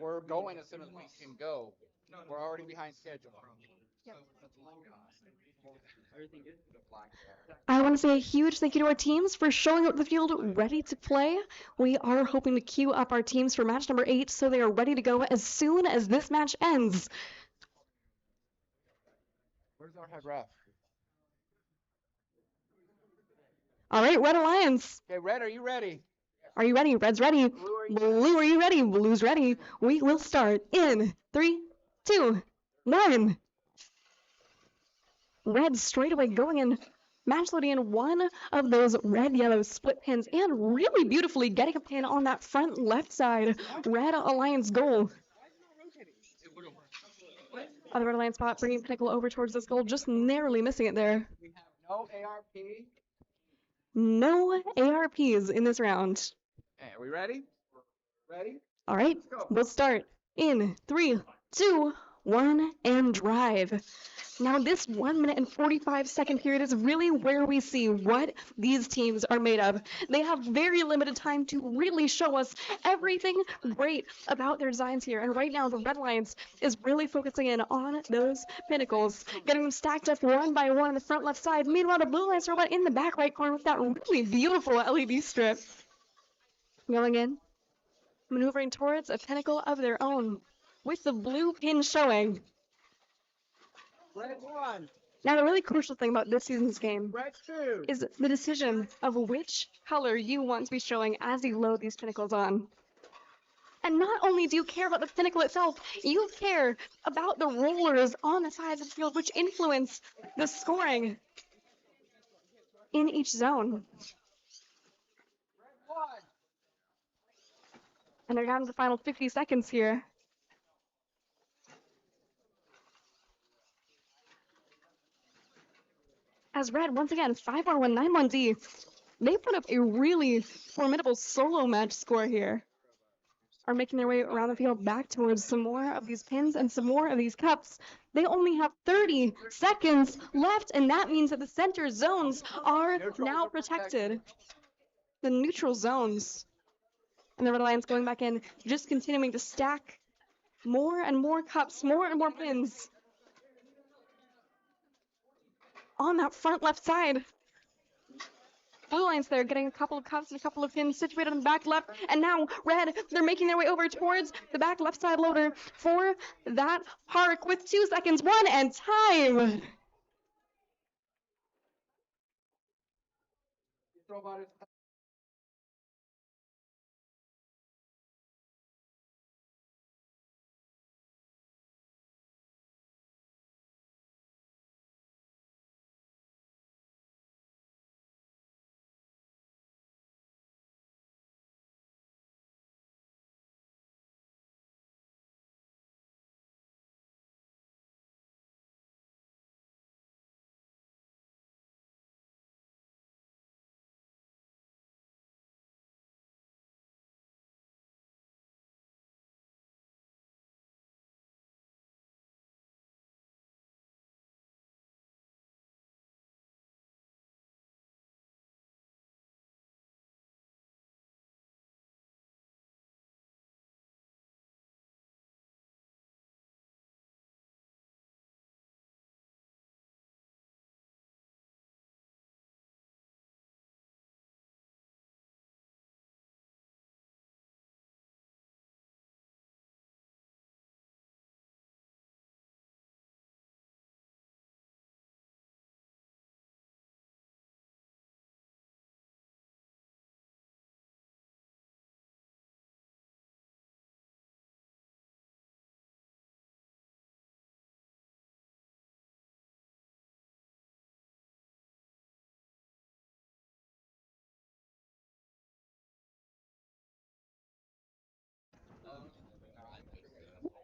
We're going as soon as we can go. We're already behind schedule. I want to say a huge thank you to our teams for showing up the field ready to play. We are hoping to queue up our teams for match number 8 so they are ready to go as soon as this match ends. Where's our head ref? All right, Red Alliance. Okay, Red, are you ready? Are you ready? Red's ready. Blue, are you ready? Blue's ready. We will start in 3, 2, 1. Red straight away going in, match loading in one of those red-yellow split pins and really beautifully getting a pin on that front left side. Red Alliance goal. Other Red Alliance spot bringing Pinnacle over towards this goal, just narrowly missing it there. We have no ARP. No ARPs in this round. Okay, are we ready? Ready? All right, we'll start in 3, 2, 1, and drive. Now this 1 minute and 45-second period is really where we see what these teams are made of. They have very limited time to really show us everything great about their designs here. And right now the Red Alliance is really focusing in on those pinnacles, getting them stacked up one by one on the front left side. Meanwhile, the Blue Alliance robot in the back right corner with that really beautiful LED strip. Going in, maneuvering towards a pinnacle of their own, with the blue pin showing. Red 1. Now, the really crucial thing about this season's game Red 2. is the decision of which color you want to be showing as you load these pinnacles on. And not only do you care about the pinnacle itself, you care about the rollers on the sides of the field, which influence the scoring in each zone. And they're down to the final 50 seconds here. As Red, once again, 5-1-1-9-1-D, they put up a really formidable solo match score here. Are making their way around the field back towards some more of these pins and some more of these cups. They only have 30 seconds left, and that means that the center zones are now protected. The neutral zones. And the Red Alliance going back in, just continuing to stack more and more cups, more and more pins on that front left side. Blue Alliance there getting a couple of cups and a couple of pins situated on the back left. And now Red, they're making their way over towards the back left side loader for that park with 2 seconds, 1, and time.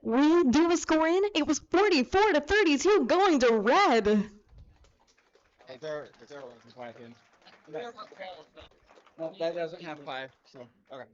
We do a score in. It was 44-32 going to Red. Hey, there wasn't 5 in. No, that doesn't have 5, so, okay.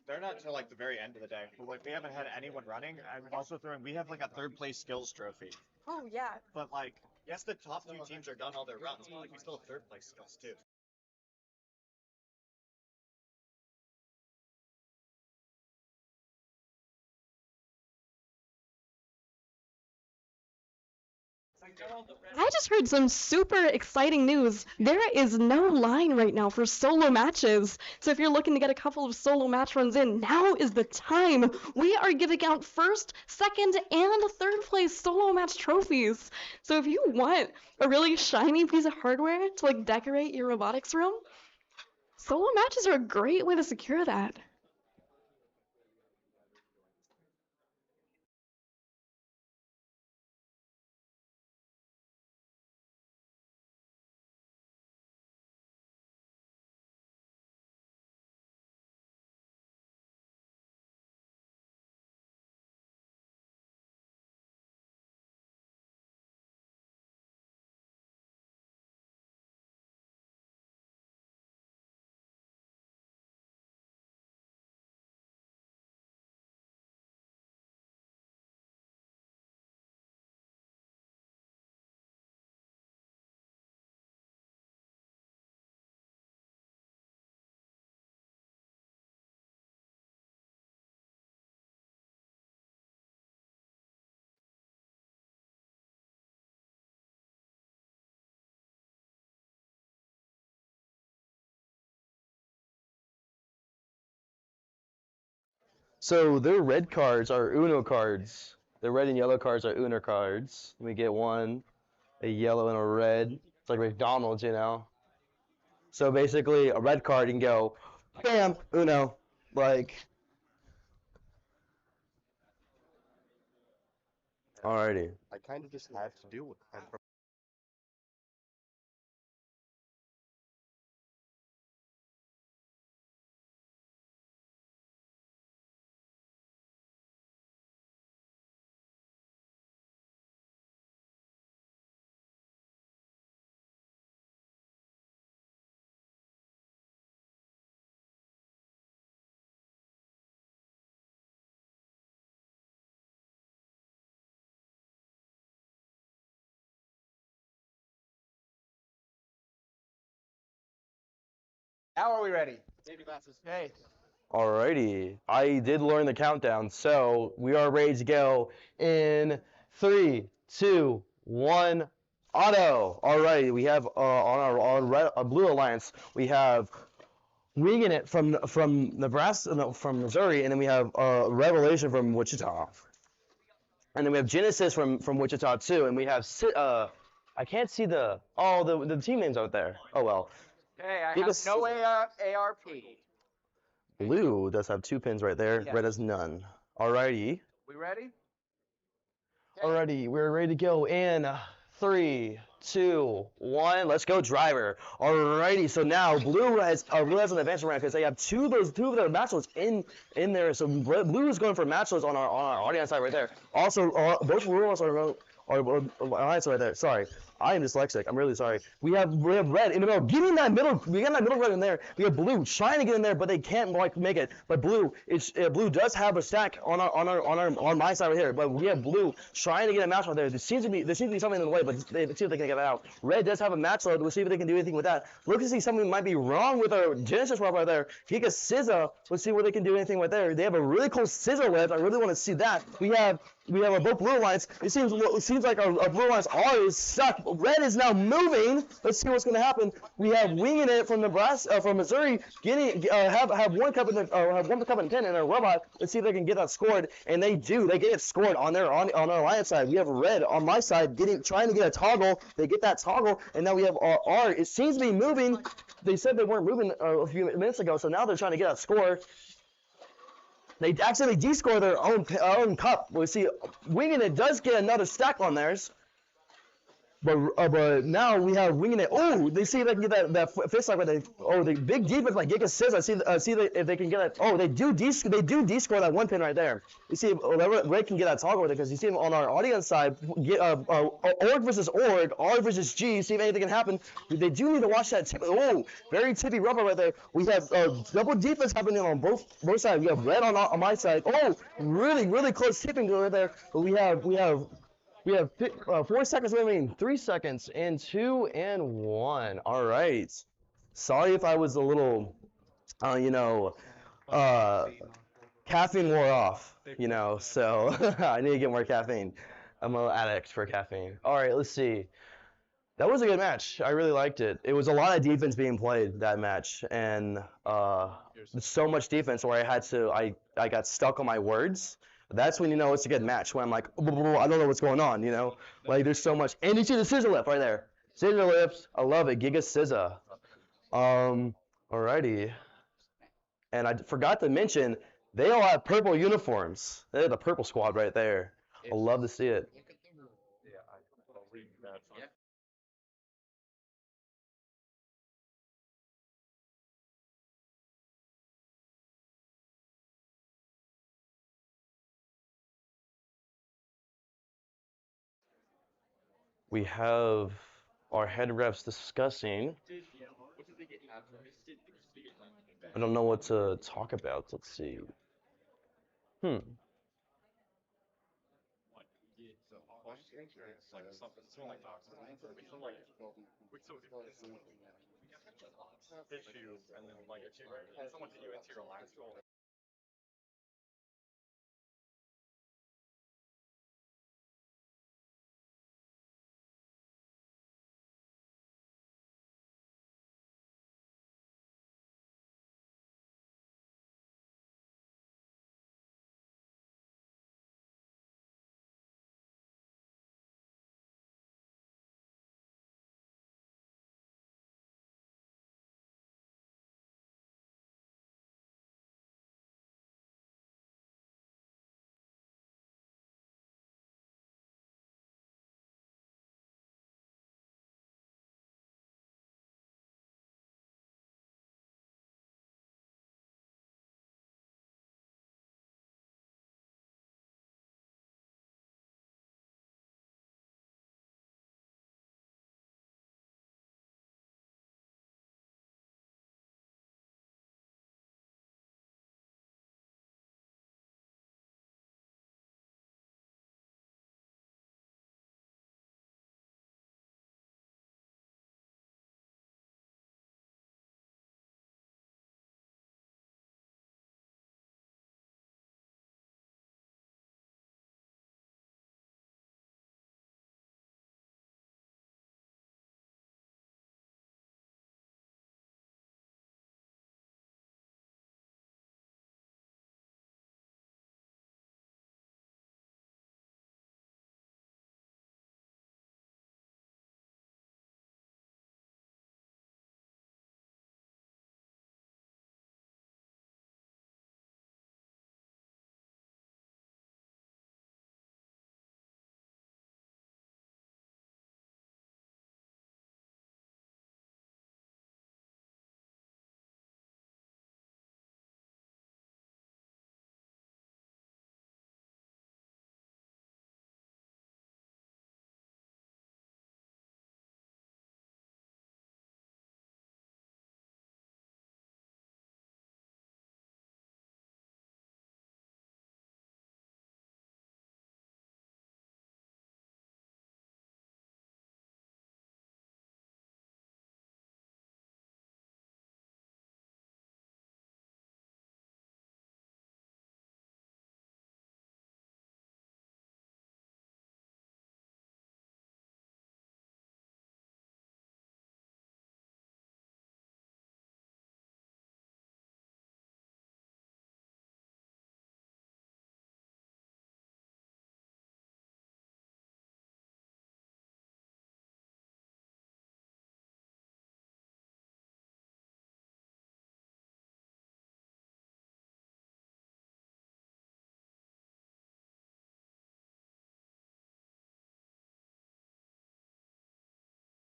They're not till like the very end of the day. But like we haven't had anyone running. I'm also throwing. We have like a third place skills trophy. Oh yeah. But like, yes, the top two teams are done all their runs, but like we still have third place skills too. I just heard some super exciting news. There is no line right now for solo matches. So if you're looking to get a couple of solo match runs in, now is the time. We are giving out first, second, and third place solo match trophies. So if you want a really shiny piece of hardware to like decorate your robotics room, solo matches are a great way to secure that. So their red cards are Uno cards. The red and yellow cards are Uno cards. We get one, a yellow and a red. It's like McDonald's, you know. So basically, a red card you can go, bam, Uno, like. Alrighty. I kind of just have to deal with that. Now are we ready? Okay. Alrighty. I did learn the countdown, so we are ready to go in 3, 2, 1, auto. Alrighty, we have on our Blue Alliance, we have Winging It from Nebraska, no, from Missouri, and then we have Revelation from Wichita. And then we have Genesis from Wichita too, and we have I can't see the team names out there. Oh well. Okay, I have no ARP. Blue does have 2 pins right there. Yeah. Red has none. Alrighty. We ready? Alrighty, we're ready to go in 3, 2, 1. Let's go, driver. Alrighty, so now Blue has an advantage round because they have two of their matchlets in there. So Blue is going for matchlets on our audience side right there. Also, both rules are alliance right there. Sorry. I am dyslexic. I'm really sorry. We have red in the middle. Getting that middle. We got that middle red in there. We have blue trying to get in there, but they can't make it. But blue does have a stack on my side right here. But we have blue trying to get a match right there. There seems to be something in the way, but let's see if they can get that out. Red does have a match load. We'll see if they can do anything with that. Look to see something might be wrong with our Genesis swap right there. He got Scissor. Let's see where they can do anything right there. They have a really cool Scissor lift. I really want to see that. We have both blue lines. It seems like our blue lines are stuck. Red is now moving. Let's see what's going to happen. We have Winging It from Nebraska, from Missouri, have one cup in the pin in a robot. Let's see if they can get that scored, and they do. They get it scored on our alliance side. We have red on my side trying to get a toggle. They get that toggle, and now we have R. It seems to be moving. They said they weren't moving a few minutes ago, so now they're trying to get a score. They accidentally descore their own cup. We'll see. Winging It does get another stack on theirs. But now we have winging it. Oh, they see if they can get that fist like they. Oh, the big defense like Giga says. I see if they can get that. Oh, they do de-score that one pin right there. You see if Ray can get that toggle with it because you see him on our audience side. Org versus Org, R versus G. See if anything can happen. They do need to watch that tip. Oh, very tippy rubber right there. We have double defense happening on both sides. We have red on my side. Oh, really close tipping right there. But we have 4 seconds remaining. 3 seconds and 2 and 1. All right. Sorry if I was a little, caffeine wore off, so I need to get more caffeine. I'm an addict for caffeine. All right, let's see. That was a good match. I really liked it. It was a lot of defense being played that match, and so much defense where I got stuck on my words. That's when you know it's a good match. When I'm like, I don't know what's going on. Like there's so much. And you see the scissor lift right there. Scissor lifts. I love it. Giga Scissor. Alrighty. And I forgot to mention they all have purple uniforms. They're the purple squad right there. I love to see it. We have our head refs discussing. I don't know what to talk about. Let's see.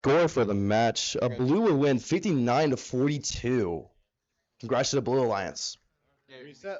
score for the match. Blue would win 59-42. Congrats to the Blue Alliance. Reset.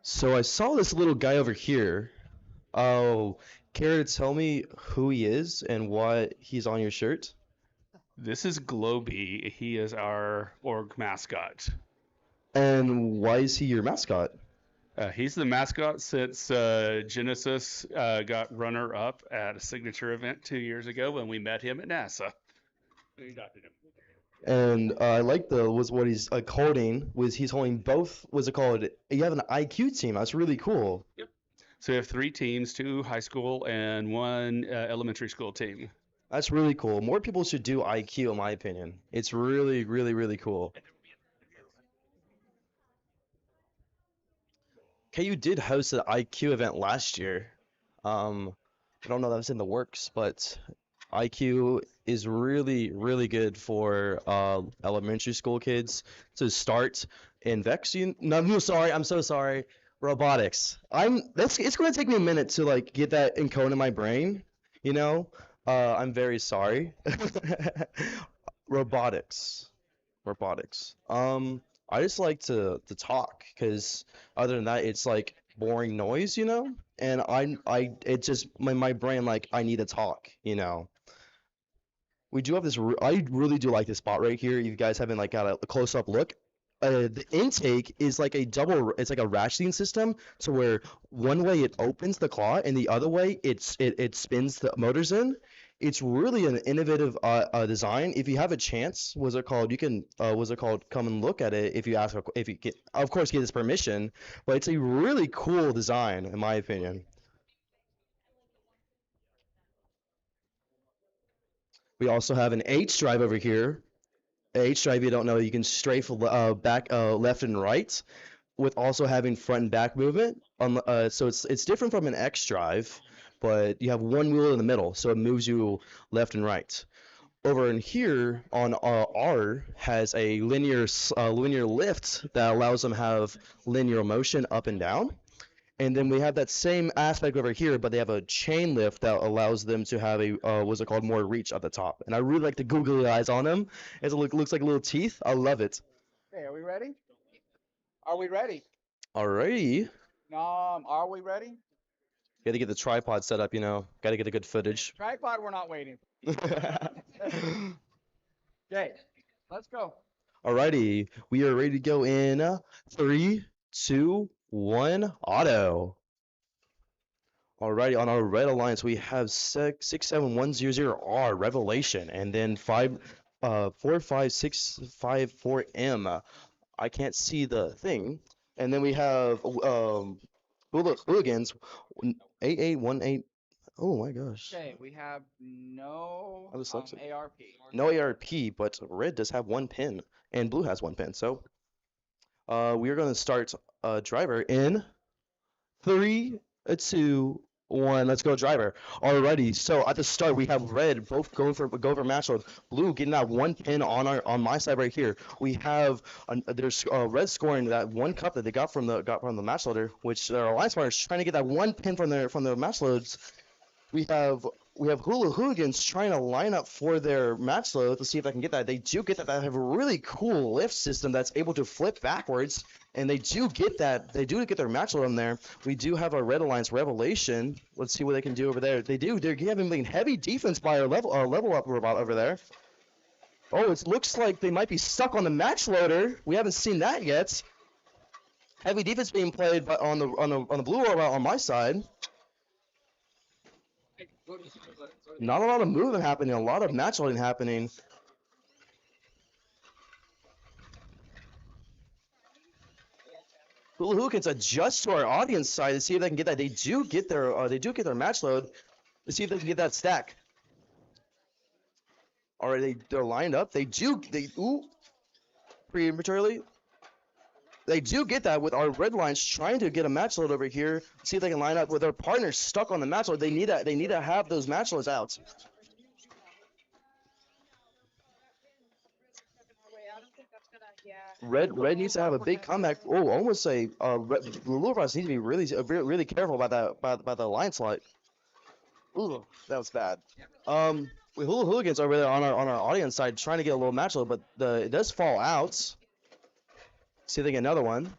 So I saw this little guy over here. Oh, care to tell me who he is and why he's on your shirt? This is Globy. He is our org mascot. And why is he your mascot? He's the mascot since Genesis got runner-up at a signature event 2 years ago when we met him at NASA. We adopted him. And I like what he's holding. He's holding both. What's it called? You have an IQ team. That's really cool. Yep. So we have 3 teams, 2 high school and 1 elementary school team. That's really cool. More people should do IQ, in my opinion. It's really, really, really cool. KU did host an IQ event last year. I don't know if that was in the works, but IQ is really, really good for elementary school kids to start in Vex. I'm so sorry. Robotics. It's going to take me a minute to like get that encode in my brain. I'm very sorry. Robotics. I just like to talk because other than that, it's like boring noise, and it's just my brain, like, I need to talk. We do have this. I really do like this spot right here. You guys haven't like got a close up look. The intake is like it's like a ratcheting system, so where one way it opens the claw and the other way it spins the motors in. It's really an innovative design. If you have a chance, you can come and look at it if you get, of course, get his permission. But it's a really cool design, in my opinion. We also have an H drive over here. H drive, you don't know, you can strafe back, left and right, with also having front and back movement. So it's different from an X drive, but you have one wheel in the middle, so it moves you left and right. Over in here on R has a linear lift that allows them to have linear motion up and down. And then we have that same aspect over here, but they have a chain lift that allows them to have a more reach at the top. And I really like the googly eyes on them. It looks like little teeth. I love it. Okay, are we ready? Are we ready? Alrighty. Are we ready? Got to get the tripod set up, Got to get a good footage. Tripod, we're not waiting. Okay, let's go. Alrighty, we are ready to go in 3, 2, 1, auto. Alrighty, on our red alliance, we have 67100R Revelation, and then 45654M. I can't see the thing. And then we have Hooligans 8818. Oh my gosh. Okay, we have no ARP. No ARP, but red does have 1 pin, and blue has 1 pin. So we are going to start driver in 3, 2, 1. Let's go, driver. Alrighty. So at the start, we have red both go for match load. Blue getting that 1 pin on my side right here. We have there's red scoring that 1 cup that they got from the match loader, which their alliance partners trying to get that 1 pin from their match loads. We have we have Hula Hooligans trying to line up for their match load to see if I can get that. They do get that. They have a really cool lift system that's able to flip backwards, and they do get that. They do get their match load on there. We do have our Red Alliance Revelation. Let's see what they can do over there. They do. They're having heavy defense by our level up robot over there. Oh, it looks like they might be stuck on the match loader. We haven't seen that yet. Heavy defense being played on the blue robot on my side. Not a lot of movement happening, a lot of match loading happening. Hula Hookins adjust to our audience side to see if they can get that. They do get their match load. Let's see if they can get that stack. All right, they're lined up. Ooh, prematurely. They do get that with our red lines trying to get a match load over here. See if they can line up with their partners stuck on the match load. They need to have those match loads out. Red needs to have a big comeback. Oh, almost the Lure Rods need to be really careful about that about the line slot. Ooh, that was bad. With Hula Hooligans over there on our audience side trying to get a little match load, but it does fall out. See if they get another one.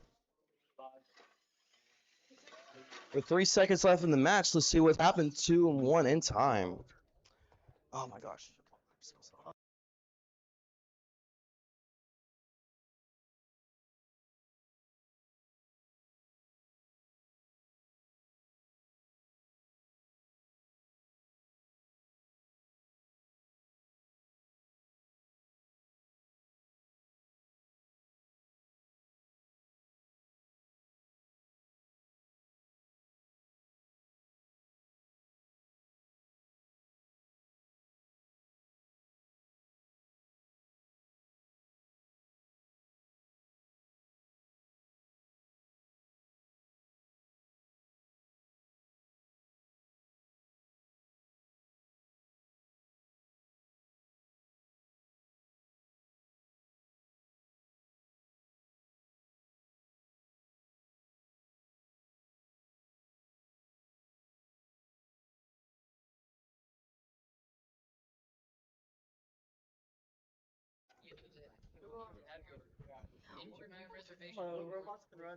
With 3 seconds left in the match, let's see what happened. 2-1 in time. Oh my gosh.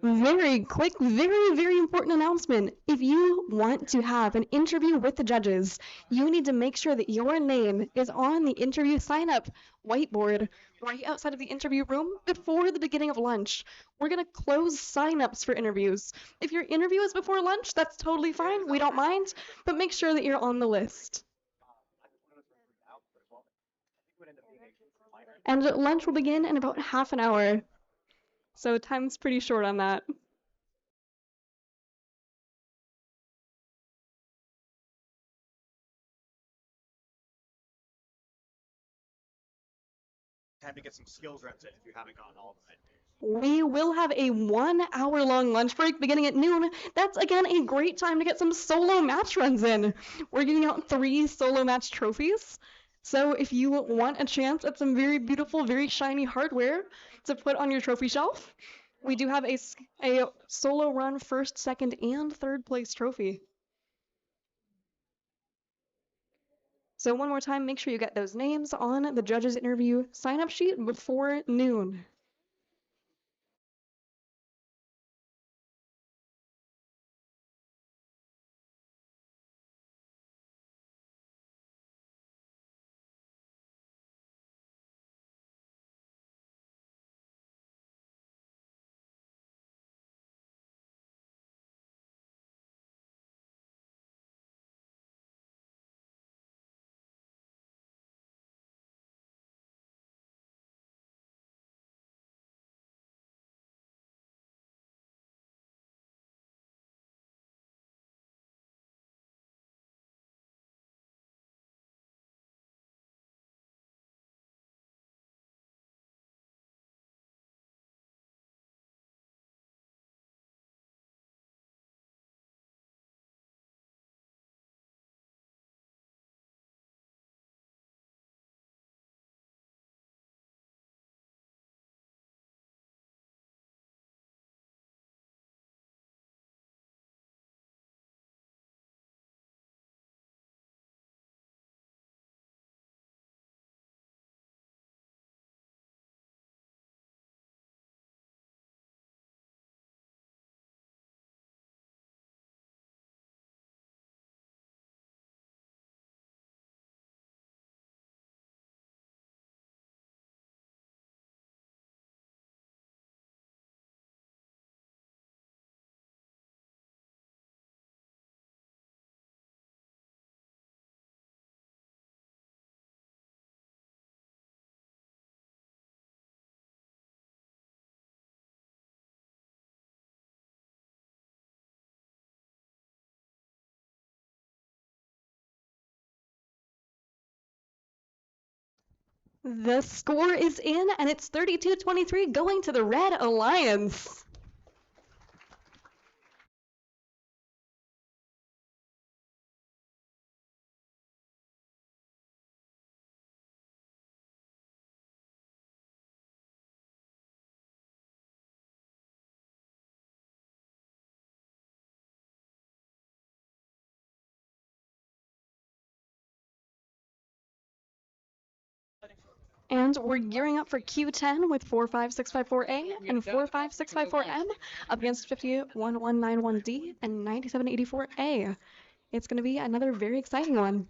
Very quick, very important announcement. If you want to have an interview with the judges, you need to make sure that your name is on the interview sign-up whiteboard right outside of the interview room before the beginning of lunch. We're going to close sign-ups for interviews. If your interview is before lunch, that's totally fine. We don't mind, but make sure that you're on the list. And lunch will begin in about half an hour. So time's pretty short on that. Time to get some skills reps in if you haven't gotten all of it. We will have a 1 hour long lunch break beginning at noon. That's again a great time to get some solo match runs in. We're giving out 3 solo match trophies. So if you want a chance at some very beautiful, very shiny hardware to put on your trophy shelf, we do have a solo run first, second, and third place trophy. So one more time, make sure you get those names on the judges interview sign-up sheet before noon. The score is in, and it's 32-23 going to the Red Alliance. And we're gearing up for Q10 with 45654A and 45654M up against 51191D and 9784A. It's going to be another very exciting one.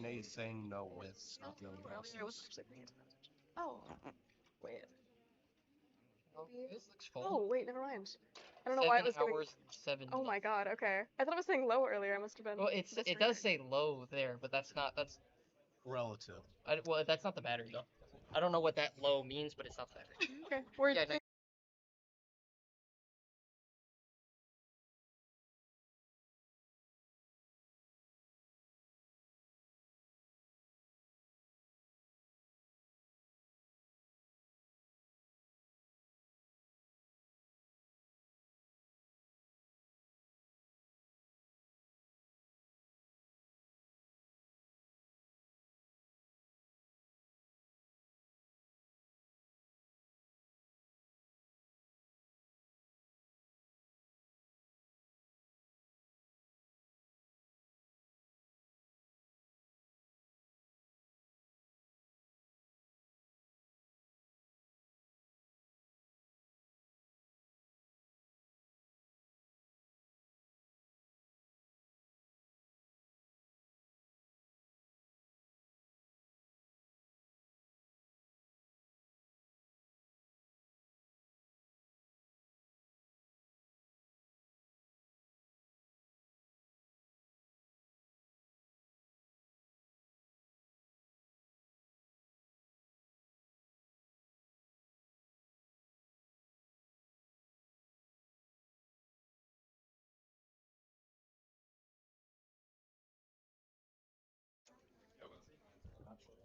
Nate saying no with not the only Oh, wait. This looks full. Oh, wait, never mind. I don't know why it was going. 7 hours, 7 Oh my minutes. god, okay. I thought it was saying low earlier. I must have been. Well, it does say low there, but that's relative. well, that's not the battery though. I don't know what that low means, but it's not the battery. Okay, we're. Yeah, no,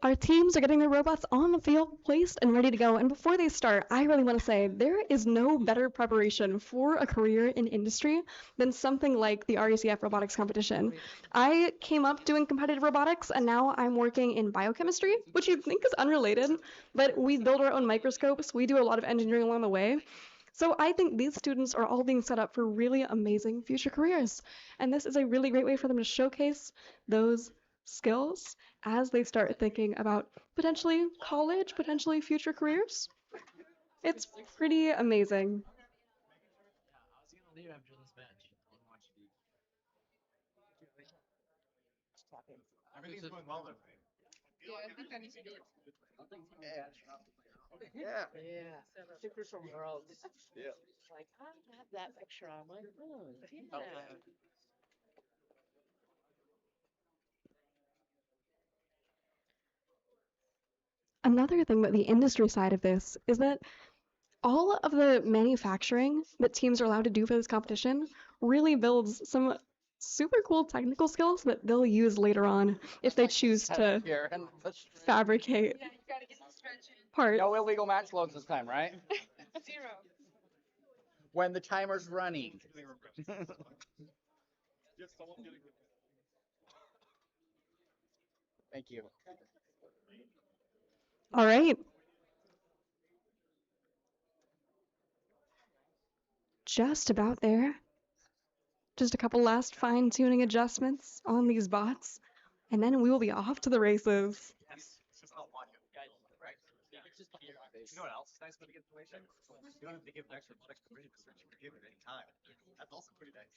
Our teams are getting their robots on the field, placed, and ready to go. And before they start, I really want to say there is no better preparation for a career in industry than something like the RECF robotics competition. I came up doing competitive robotics, and now I'm working in biochemistry, which you'd think is unrelated, but we build our own microscopes. We do a lot of engineering along the way. So I think these students are all being set up for really amazing future careers. And this is a really great way for them to showcase those skills as they start thinking about potentially college, potentially future careers. It's pretty amazing. I was gonna leave after this match. Everything's going well though. Yeah, I think I need to do it. Yeah. Yeah. Super from worlds. Yeah. Like, I have that picture on my phone. Oh. Another thing about the industry side of this is that all of the manufacturing that teams are allowed to do for this competition really builds some super cool technical skills that they'll use later on if they choose to Here, and let's fabricate parts. no illegal match loads this time, right? Zero. When the timer's running. Thank you. All right. Just about there. Just a couple last fine-tuning adjustments on these bots, and then we will be off to the races. Yes. It's just not one. Right. Yeah. You know what else is nice about the information? You don't have to give an extra provision to search your computer at any time. That's also pretty nice.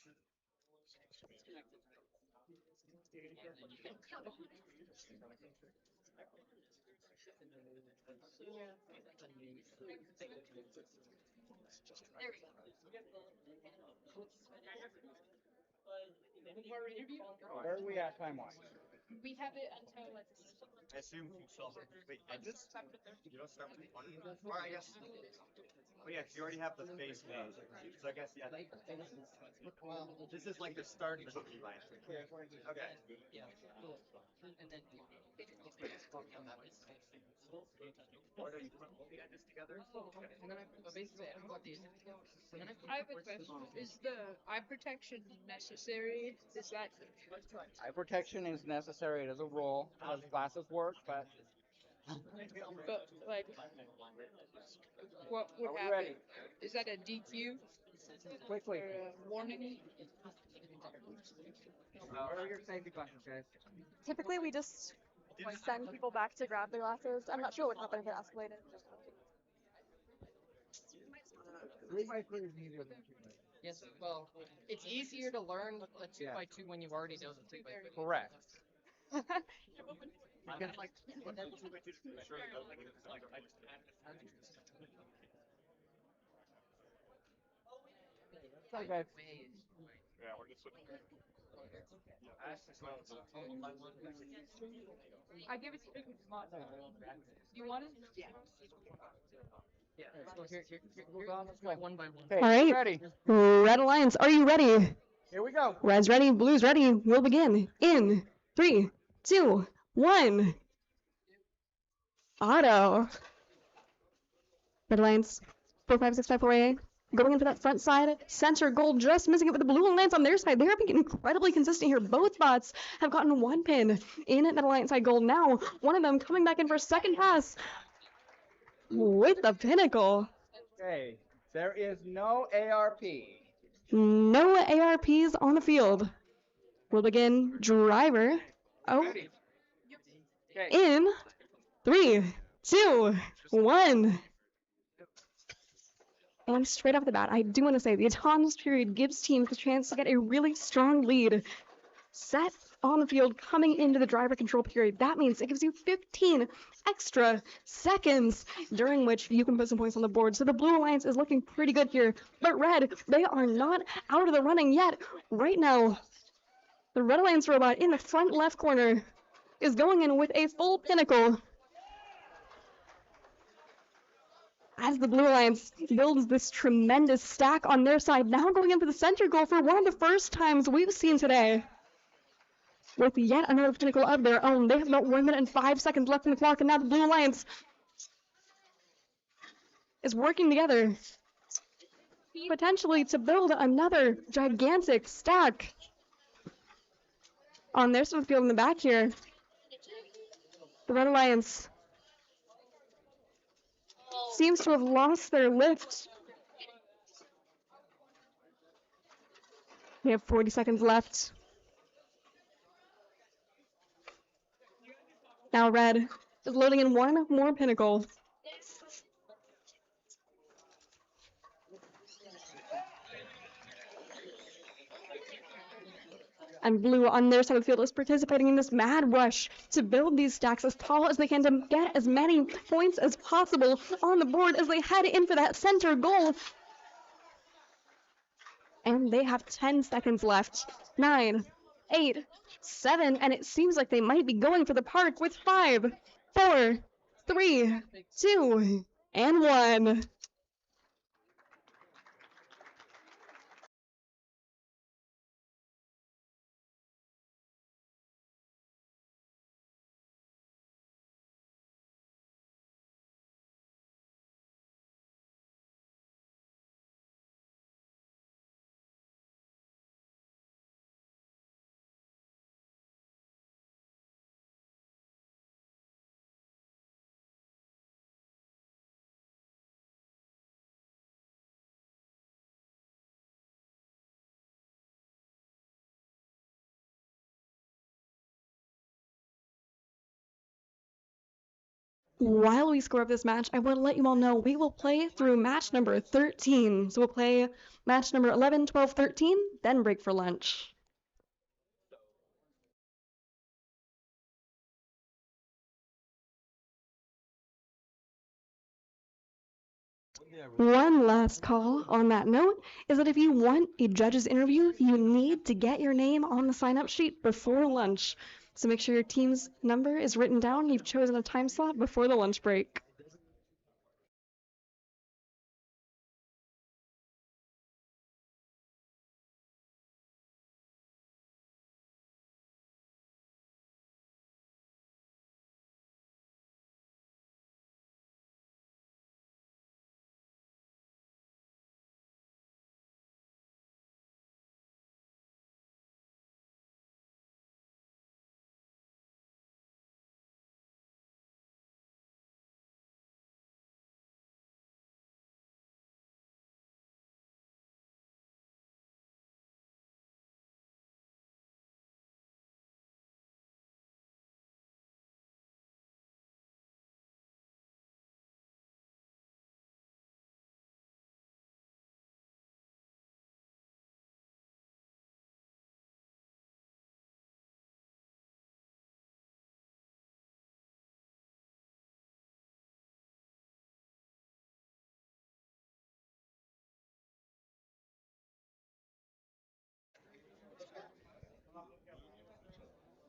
Where are we at time-wise? We have it until like. I assume you still wait, edges? You don't start with one? Or I guess. Oh yeah, 'cause you already have the face made. So I guess yeah. This is like the starting cookie line. Okay. What are you putting all the edges together? I have a question. Is the eye protection necessary? Is that Eye protection is necessary as a rule, as glasses work, but like what would are we happen? ready? Is that a DQ Quickly. or a warning? Where are your safety glasses, guys? Typically, we just send people back to grab their glasses. I'm not sure what happened if it escalated. 3x3 is easier than 2x3. Yes, well, it's easier to learn a 2x2 when you already know the 3x3. Correct. Sorry, guys. Yeah, we're just switching. I give it to you. You want it? Yeah. So here, let's go one by one. Okay, All right. ready? Red Alliance, are you ready? Here we go. Red's ready, blue's ready. We'll begin in 3, 2, 1. Auto. Red Alliance, 4, 5, 6, 5, 4, A. Going in for that front side, center goal, just missing it with the blue Alliance on their side. They're being incredibly consistent here. Both bots have gotten 1 pin in that Alliance side goal. Now, one of them coming back in for a second pass with the Pinnacle. Okay, there is no ARP. No ARPs on the field. We'll begin driver. Oh, Okay. in 3, 2, 1. And straight off the bat, I do want to say the autonomous period gives teams the chance to get a really strong lead set on the field coming into the driver control period. That means it gives you 15 extra seconds during which you can put some points on the board. So the Blue Alliance is looking pretty good here. But Red, they are not out of the running yet. Right now, the Red Alliance robot in the front left corner is going in with a full Pinnacle. As the Blue Alliance builds this tremendous stack on their side, now going in for the center goal for one of the first times we've seen today. With yet another Pinnacle of their own. They have about 1 minute and 5 seconds left in the clock, and now the Blue Alliance is working together, potentially to build another gigantic stack on their side of the field in the back here. The Red Alliance seems to have lost their lift. We have 40 seconds left. Now Red is loading in one more Pinnacle. And Blue on their side of the field is participating in this mad rush to build these stacks as tall as they can to get as many points as possible on the board as they head in for that center goal. And they have 10 seconds left. 9, 8, 7, and it seems like they might be going for the park with 5, 4, 3, 2, and 1. While we score up this match, I want to let you all know we will play through match number 13. So we'll play match number 11, 12, 13, then break for lunch. One last call on that note is that if you want a judge's interview, you need to get your name on the sign-up sheet before lunch. So make sure your team's number is written down. You've chosen a time slot before the lunch break.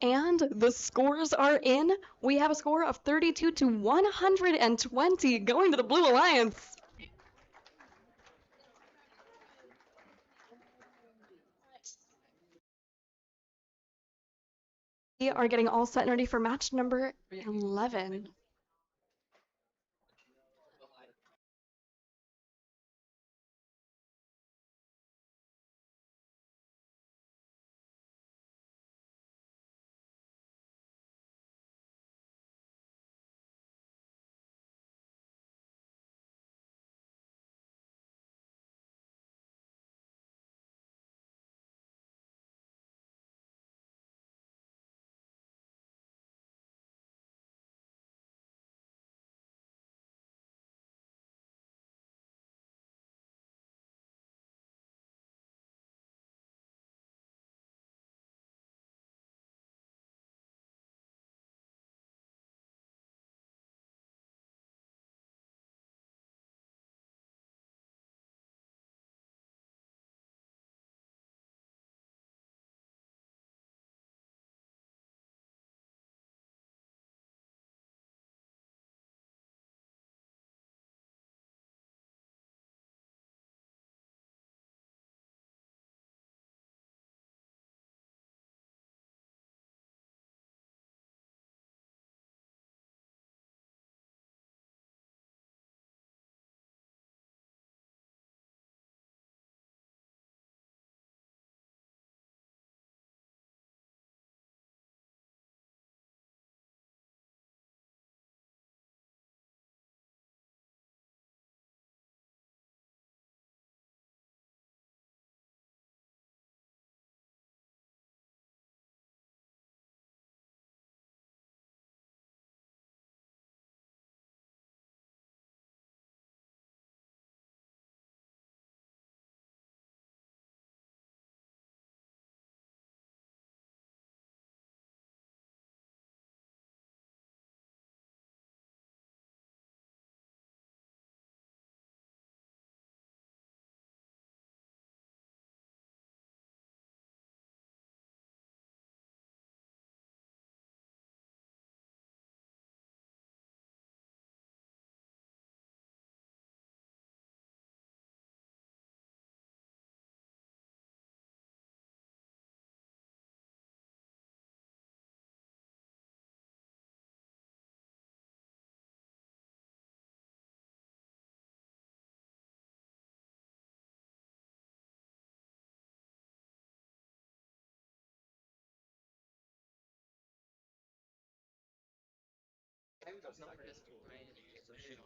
And the scores are in. We have a score of 32 to 120 going to the Blue Alliance. We are getting all set and ready for match number 11.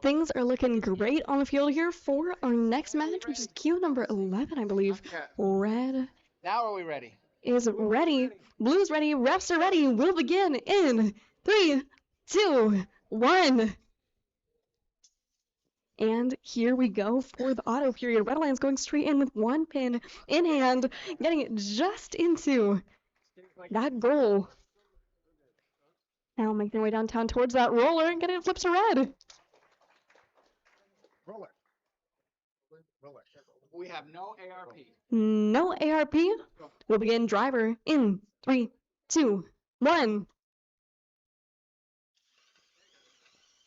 Things are looking great on the field here for our next match, which is queue number 11, I believe. Red Now are we ready? is ready. Blue's ready. Refs are ready. We'll begin in 3, 2, 1. And here we go for the auto period. Red Alliance going straight in with one pin in hand, getting it just into that goal. Now making their way downtown towards that roller and getting it flips to red. Roller. We have no ARP. No ARP. We'll begin driver in 3, 2, 1.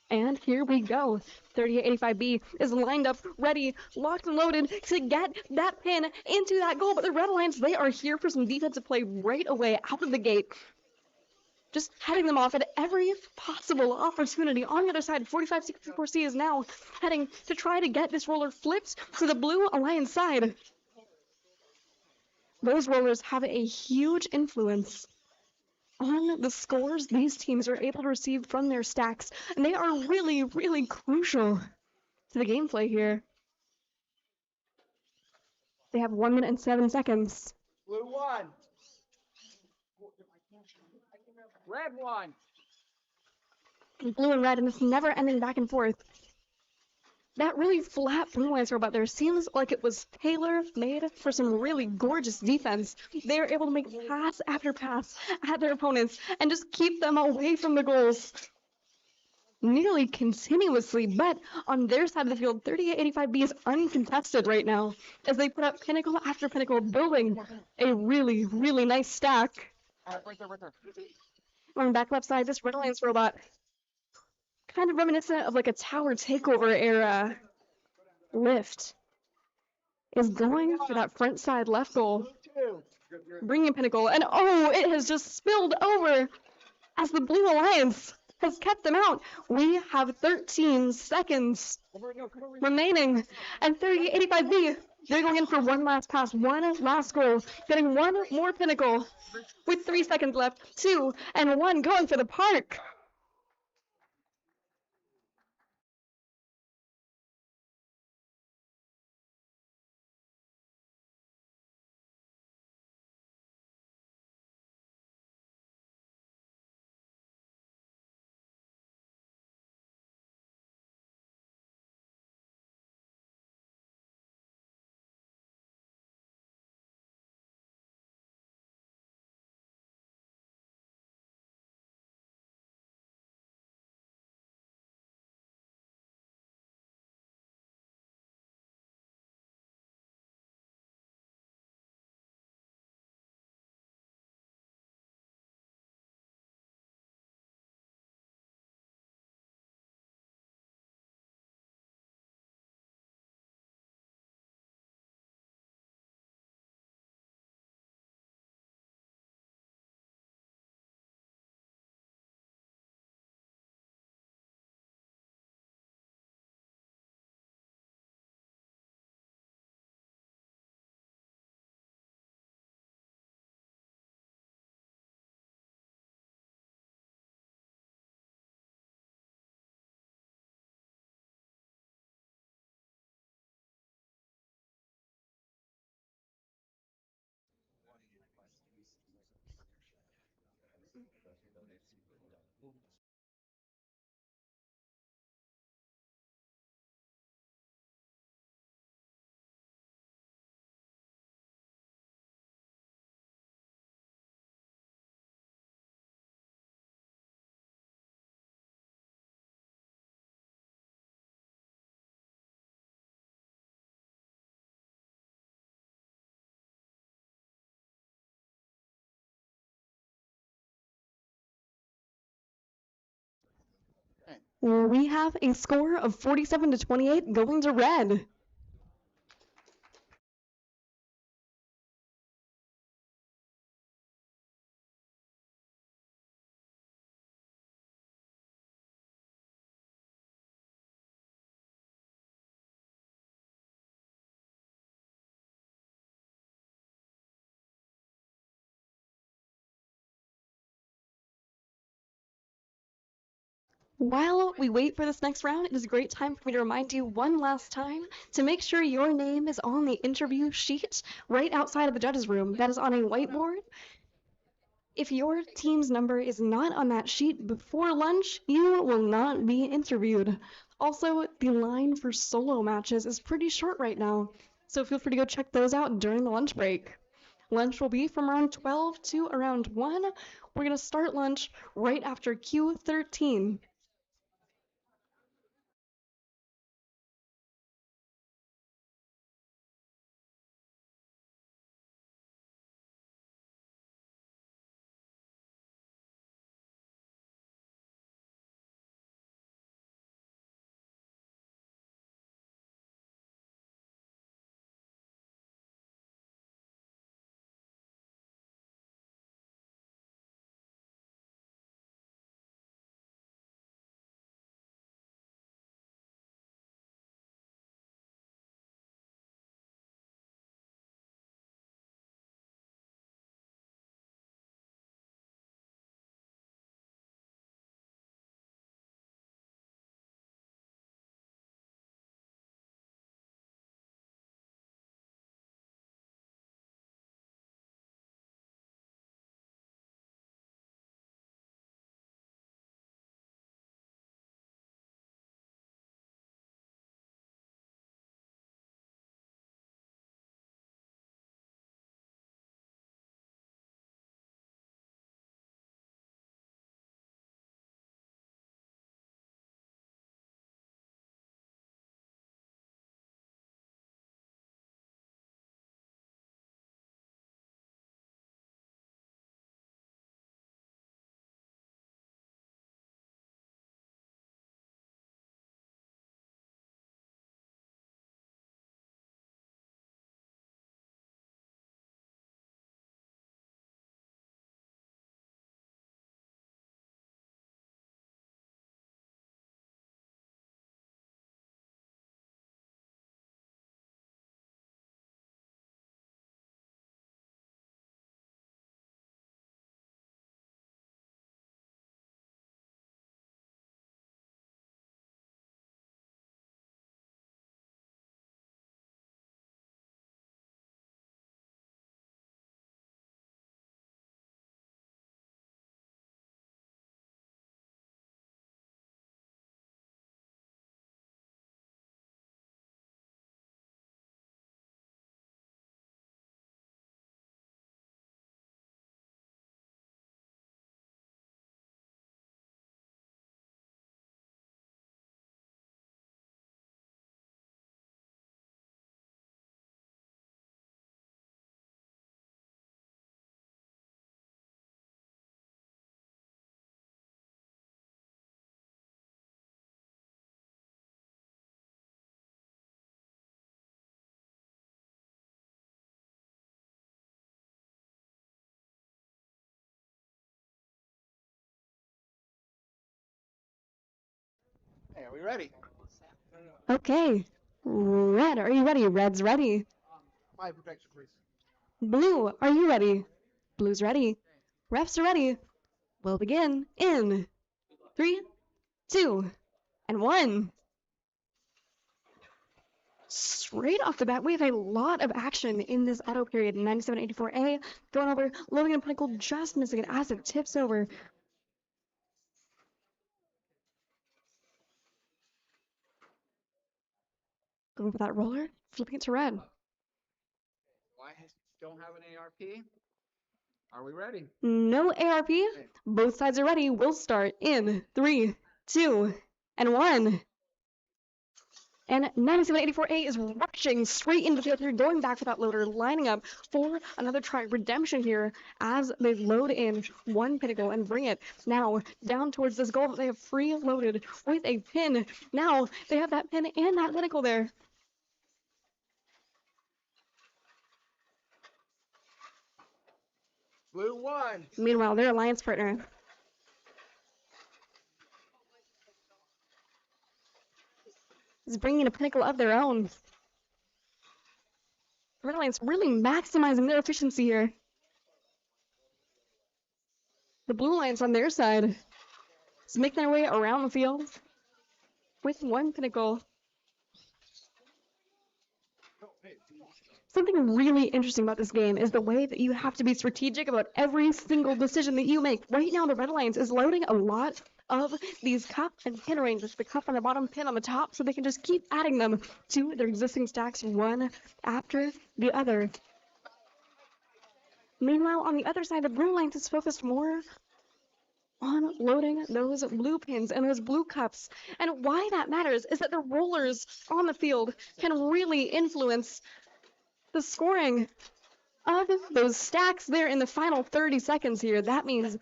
And here we go. 3885B is lined up, ready, locked and loaded to get that pin into that goal. But the Red Alliance, they are here for some defensive play right away out of the gate. Just heading them off at every possible opportunity. On the other side, 4564C is now heading to try to get this roller flipped to the Blue Alliance side. Those rollers have a huge influence on the scores these teams are able to receive from their stacks, and they are really, really crucial to the gameplay here. They have 1 minute and 7 seconds. Blue 1. Red 1. Blue and red, and this never-ending back and forth. That really flat Blue Alliance robot there seems like it was tailor-made for some really gorgeous defense. They are able to make pass after pass at their opponents and just keep them away from the goals nearly continuously. But on their side of the field, 3885B is uncontested right now as they put up pinnacle after pinnacle, building a really, really nice stack. Right there. On the back left side, this Red Alliance robot, kind of reminiscent of like a tower takeover era lift, is going for that front side left goal, bringing Pinnacle, and oh, it has just spilled over as the Blue Alliance has kept them out. We have 13 seconds remaining, and 3885B, they're going in for one last pass, one last goal, getting one more Pinnacle with 3 seconds left, 2 and 1, going for the park. We have a score of 47-28 going to red. While we wait for this next round, it is a great time for me to remind you one last time to make sure your name is on the interview sheet right outside of the judges' room. That is on a whiteboard. If your team's number is not on that sheet before lunch, you will not be interviewed. Also, the line for solo matches is pretty short right now, so feel free to go check those out during the lunch break. Lunch will be from around 12 to around 1. We're going to start lunch right after Q13. Hey, are we ready? Okay. Red, are you ready? Red's ready. My protection, please. Blue, are you ready? Blue's ready. Refs are ready. We'll begin in 3, 2, and 1. Straight off the bat, we have a lot of action in this auto period. 9784A going over, loading in Pinnacle, just missing it as it tips over. Going for that roller, flipping it to red. Why don't have an ARP? Are we ready? No ARP. Both sides are ready. We'll start in 3, 2, and 1. And 9784A is rushing straight into the field here, going back for that loader, lining up for another try. Redemption here as they load in one Pinnacle and bring it now down towards this goal that they have free-loaded with a pin. Now they have that pin and that Pinnacle there. Blue one. Meanwhile, their alliance partner is bringing a Pinnacle of their own. The Red Alliance really maximizing their efficiency here. The Blue Alliance on their side is making their way around the field with one Pinnacle. Something really interesting about this game is the way that you have to be strategic about every single decision that you make. Right now, the Red Alliance is loading a lot of these cup and pin arrangements, the cup on the bottom, pin on the top, so they can just keep adding them to their existing stacks one after the other. Meanwhile, on the other side, the Blue Alliance is focused more on loading those blue pins and those blue cups. And why that matters is that the rollers on the field can really influence the scoring of those stacks there in the final 30 seconds here. That means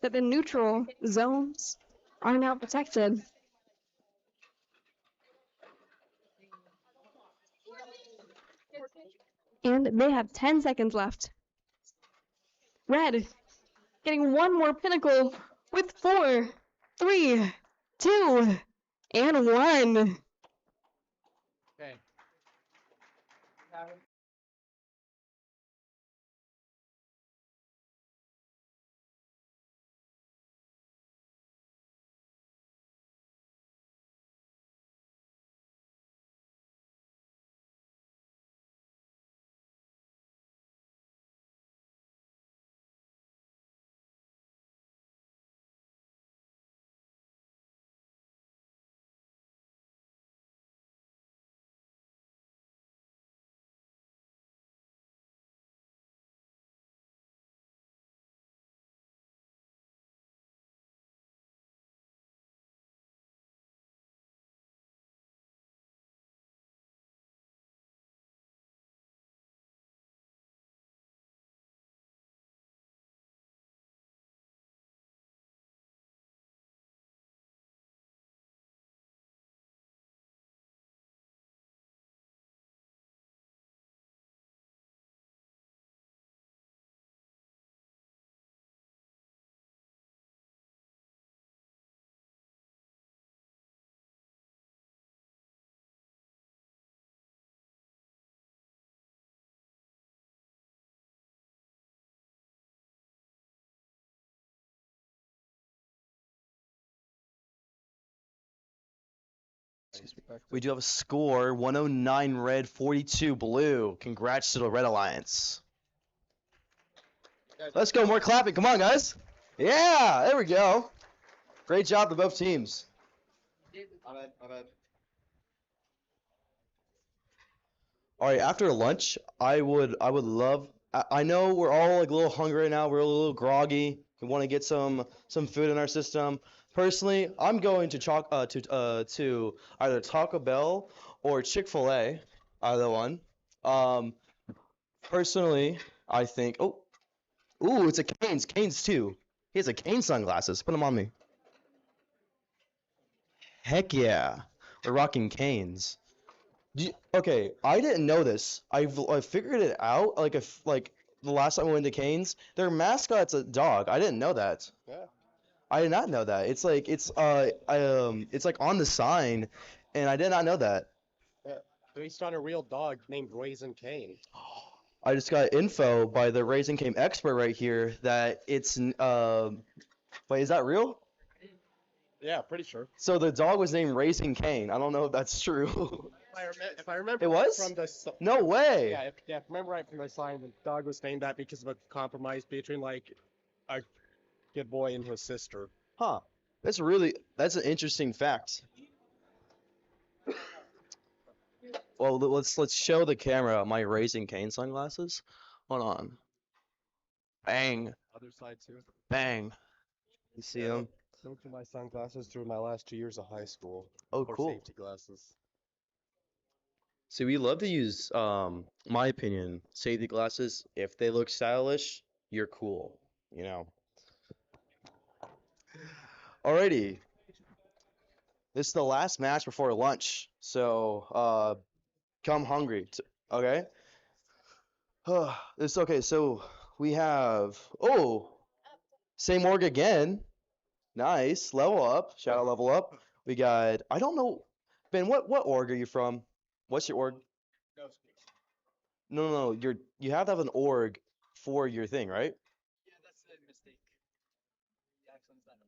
that the neutral zones are now protected. And they have 10 seconds left. Red getting one more Pinnacle with 4, 3, 2, and 1. Okay. We do have a score 109 red, 42 blue. Congrats to the Red Alliance. Let's go, more clapping. Come on, guys. Yeah, there we go. Great job to both teams. All right, after lunch, I would love. I know we're all like a little hungry right now. We're a little groggy. We want to get some food in our system. Personally, I'm going to either Taco Bell or Chick-fil-A, either one. Personally, I think. Oh, ooh, it's a Canes. Canes too. He has a Canes sunglasses. Put them on me. Heck yeah, we're rocking Canes. Okay, I didn't know this. I figured it out like the last time I went to Canes. Their mascot's a dog. I didn't know that. Yeah. I did not know that. It's like on the sign, and I did not know that. Based on a real dog named Raisin Cane. I just got info by the Raising Game expert right here that wait, is that real? Yeah, pretty sure. So the dog was named Raising Cane. I don't know if that's true. If I remember It was? from the No way. yeah, if I remember right from the sign, the dog was named that because of a compromise between like a good boy and his sister. Huh. That's an interesting fact. Well, let's show the camera my Raising Cane sunglasses. Hold on. Bang. Other side too. Bang. You see them? Those are my sunglasses through my last 2 years of high school. Oh, Or cool. safety glasses. See, we love to use, my opinion, safety glasses. If they look stylish, you're cool, you know. Alrighty. This is the last match before lunch, so come hungry. Okay. It's okay. So we have same org again. Nice. Level up. Shadow level up. We got. I don't know. Ben, what org are you from? What's your org? No. You have to have an org for your thing, right? Yeah, that's a mistake. The accent's not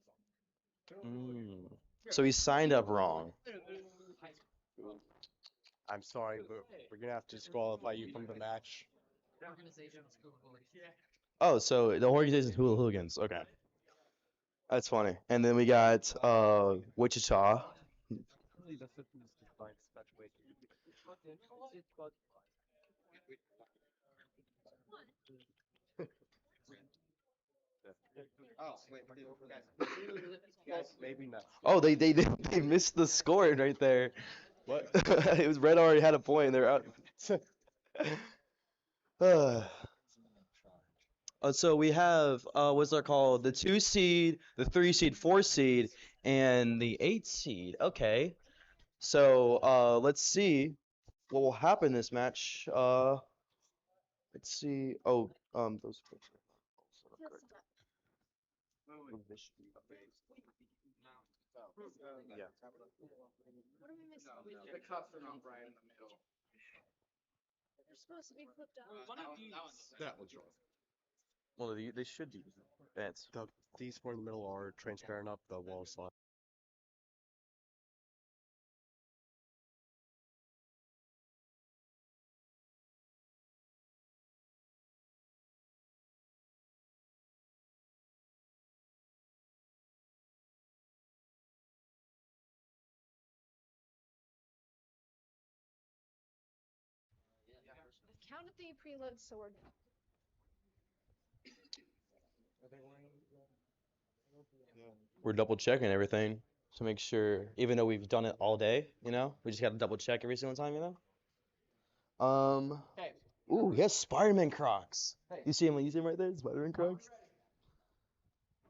involved. So he signed up wrong. I'm sorry, but we're gonna have to disqualify you from the match. Oh, so the organization's Hula Hooligans. Okay. That's funny. And then we got Wichita. The system is designed such a way Oh, wait, guys. maybe not. Oh, they missed the score right there. What? It was Red already had a point and they're out. So we have what's that called? The 2 seed, the 3 seed, 4 seed, and the 8 seed. Okay. So let's see what will happen this match. Let's see. Oh, those. Yeah. What are we missing? The cups are not right in the middle. They're supposed to be flipped out. That one's wrong. Well, they should be. That's. These four in the middle are transparent up the wall slot. Count the preload sword. We're double checking everything to make sure, even though we've done it all day, you know, we just got to double check every single time, you know. Okay. Ooh, he has Spider-Man Crocs. You see him right there, Spider-Man Crocs.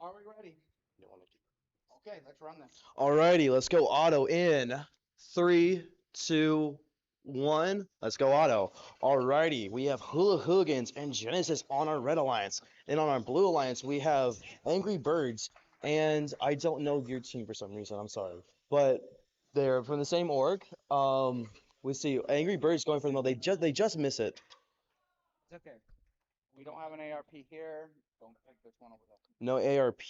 Are we ready? Okay, let's run this. Alrighty, let's go auto in 3, 2, 1. Let's go auto. Alrighty, we have Hula Hooligans and Genesis on our red alliance, and on our blue alliance we have Angry Birds. And I don't know your team for some reason. I'm sorry, but they're from the same org. We see Angry Birds going for the middle. They just miss it. It's okay. We don't have an ARP here. Don't pick this one over there. No ARP.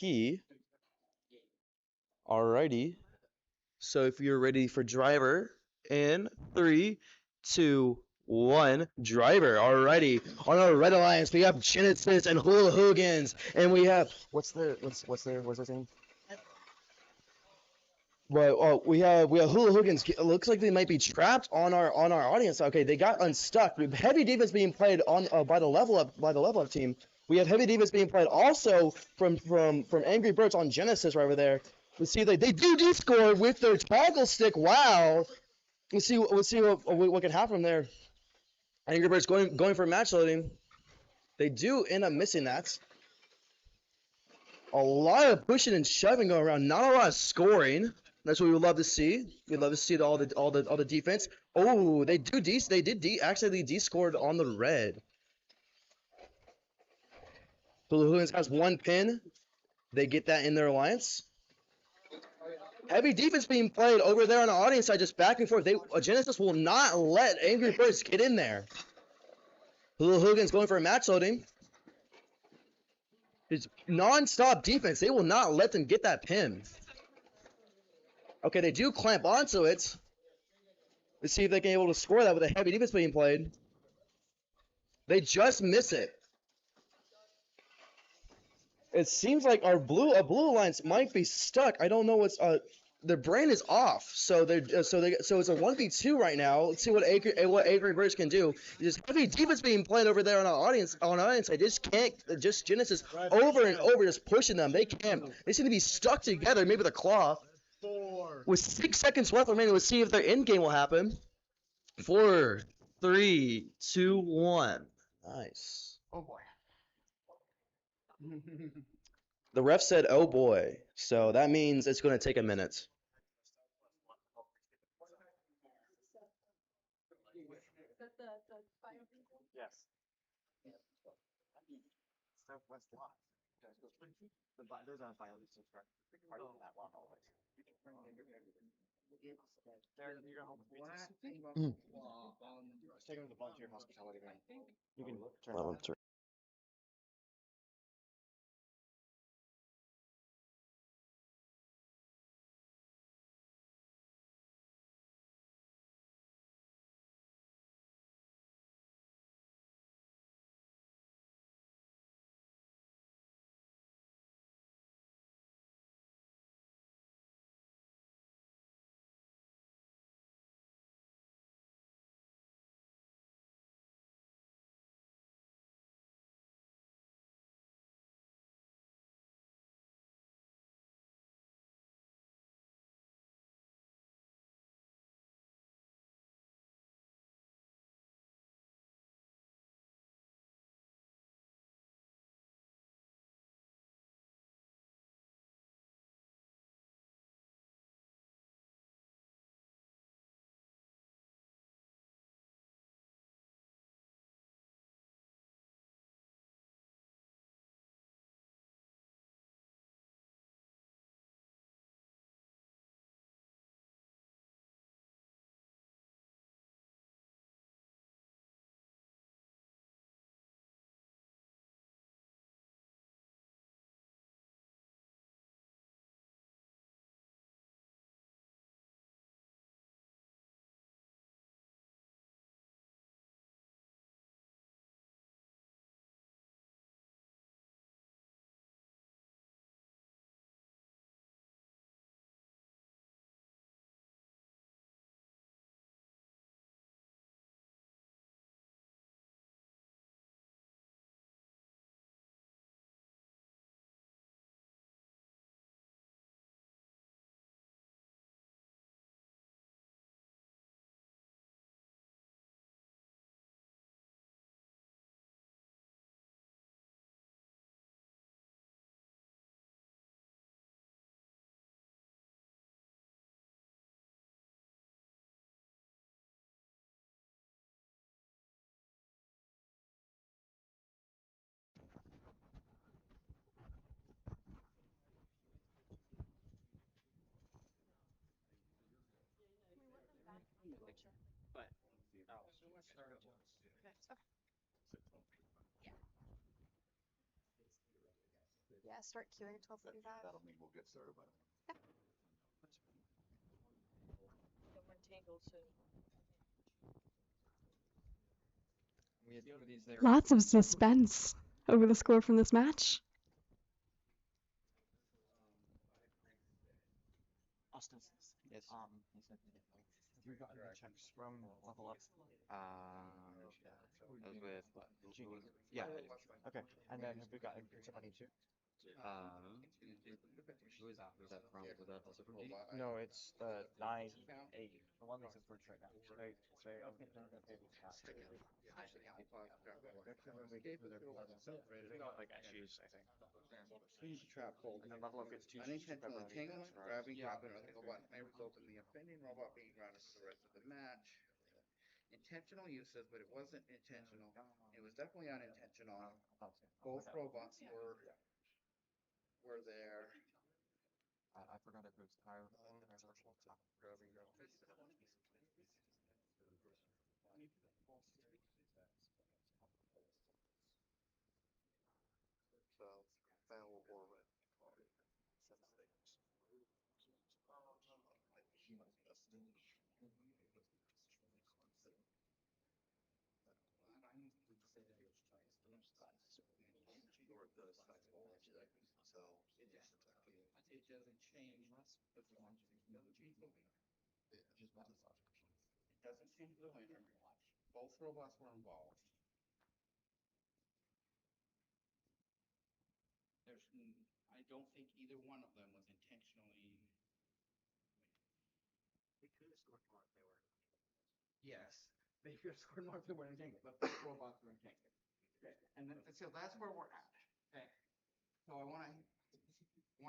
Alrighty. So if you're ready for driver, in 3, 2, 1, driver. Alrighty. On our red alliance, we have Genesis and Hula Hooligans, and we have what's their name? But we have Hula Hooligans. It looks like they might be trapped on our audience. Okay, they got unstuck. We have heavy defense being played on by the level up team. We have heavy defense being played also from Angry Birds on Genesis right over there. We see they do descore with their toggle stick. Wow. Let's see what can happen there. Angry Birds going for match loading. They do end up missing that. A lot of pushing and shoving going around. Not a lot of scoring. That's what we would love to see. We'd love to see all the defense. Oh, they actually descored on the red. Hula Hooligans has 1 pin. They get that in their alliance. Heavy defense being played over there on the audience side, just back and forth. Genesis will not let Angry Birds get in there. Hula Hooligan's going for a match loading. It's non-stop defense. They will not let them get that pin. Okay, they do clamp onto it. Let's see if they can be able to score that with a heavy defense being played. They just miss it. It seems like our blue alliance might be stuck. I don't know what's their brain is off. So it's a 1v2 right now. Let's see what Angry Birds can do. There's heavy defense being played over there on our audience. I just can't. Just Genesis over and over, just pushing them. They can't. They seem to be stuck together. Maybe the claw. With 6 seconds left remaining, let's see if their end game will happen. 4, 3, 2, 1. Nice. Oh boy. The ref said, "Oh boy," so that means it's going to take a minute. Yes. Southwest lot. Those aren't violations for part of that lot always. There, you're gonna hold the Take them to the volunteer hospitality room. You can turn it on. Yeah, start queuing at 12:45. That'll mean we'll get started by then. Lots of suspense over the score from this match. Austin. Yes. You got the checks from level up. That was with what? Yeah. Okay. And then have we gotten somebody too? Who is that? Who's that from? Was that also from D? No, it's the 9-8. The one that says Birch right now. They okay. Like Achieve, I think. Trap hold. And then level up gets 2 Unintentional entanglement, grabbing, Yeah. dropping, or robot may result in the offending robot being grounded for the rest of the match. Intentional uses, but it wasn't intentional. It was definitely unintentional. Both robots were were there. I forgot if it was higher. Wherever you go. So, fell or red. It doesn't change. It doesn't change the winner. Both robots were involved. I don't think either one of them was intentionally. They could have scored more if they were. Yes, they could have scored more if they were entangled, but both robots were entangled. Okay, and so that's where we're at. Okay, so I want to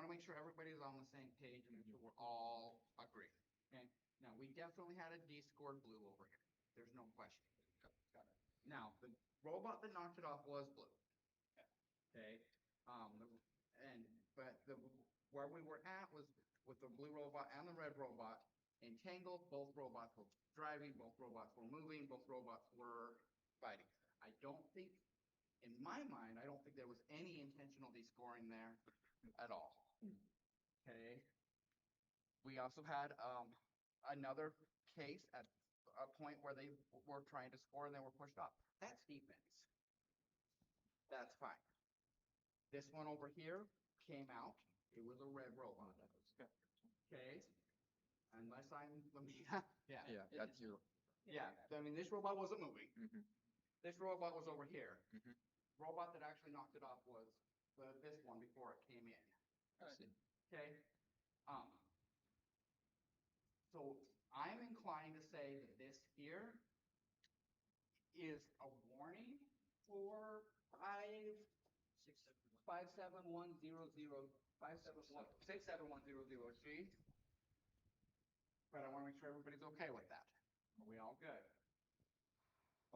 make sure everybody's on the same page and make sure we're all agreed. Okay, now we definitely had a D-scored blue over here. There's no question. Got it. Now the robot that knocked it off was blue. Okay, where we were at was with the blue robot and the red robot entangled. Both robots were driving. Both robots were moving. Both robots were fighting. I don't think, in my mind, I don't think there was any intentional descoring there at all. Okay. We also had another case at a point where they were trying to score and they were pushed off. That's defense. That's fine. This one over here came out. It was a red robot. Okay. Unless yeah. Yeah, that's you. Yeah. I mean, this robot wasn't moving. This robot was over here. Robot that actually knocked it off was this one before it came in. I see. Okay. So I'm inclined to say that this here is a warning for 67100G. But I want to make sure everybody's okay with that. Are we all good?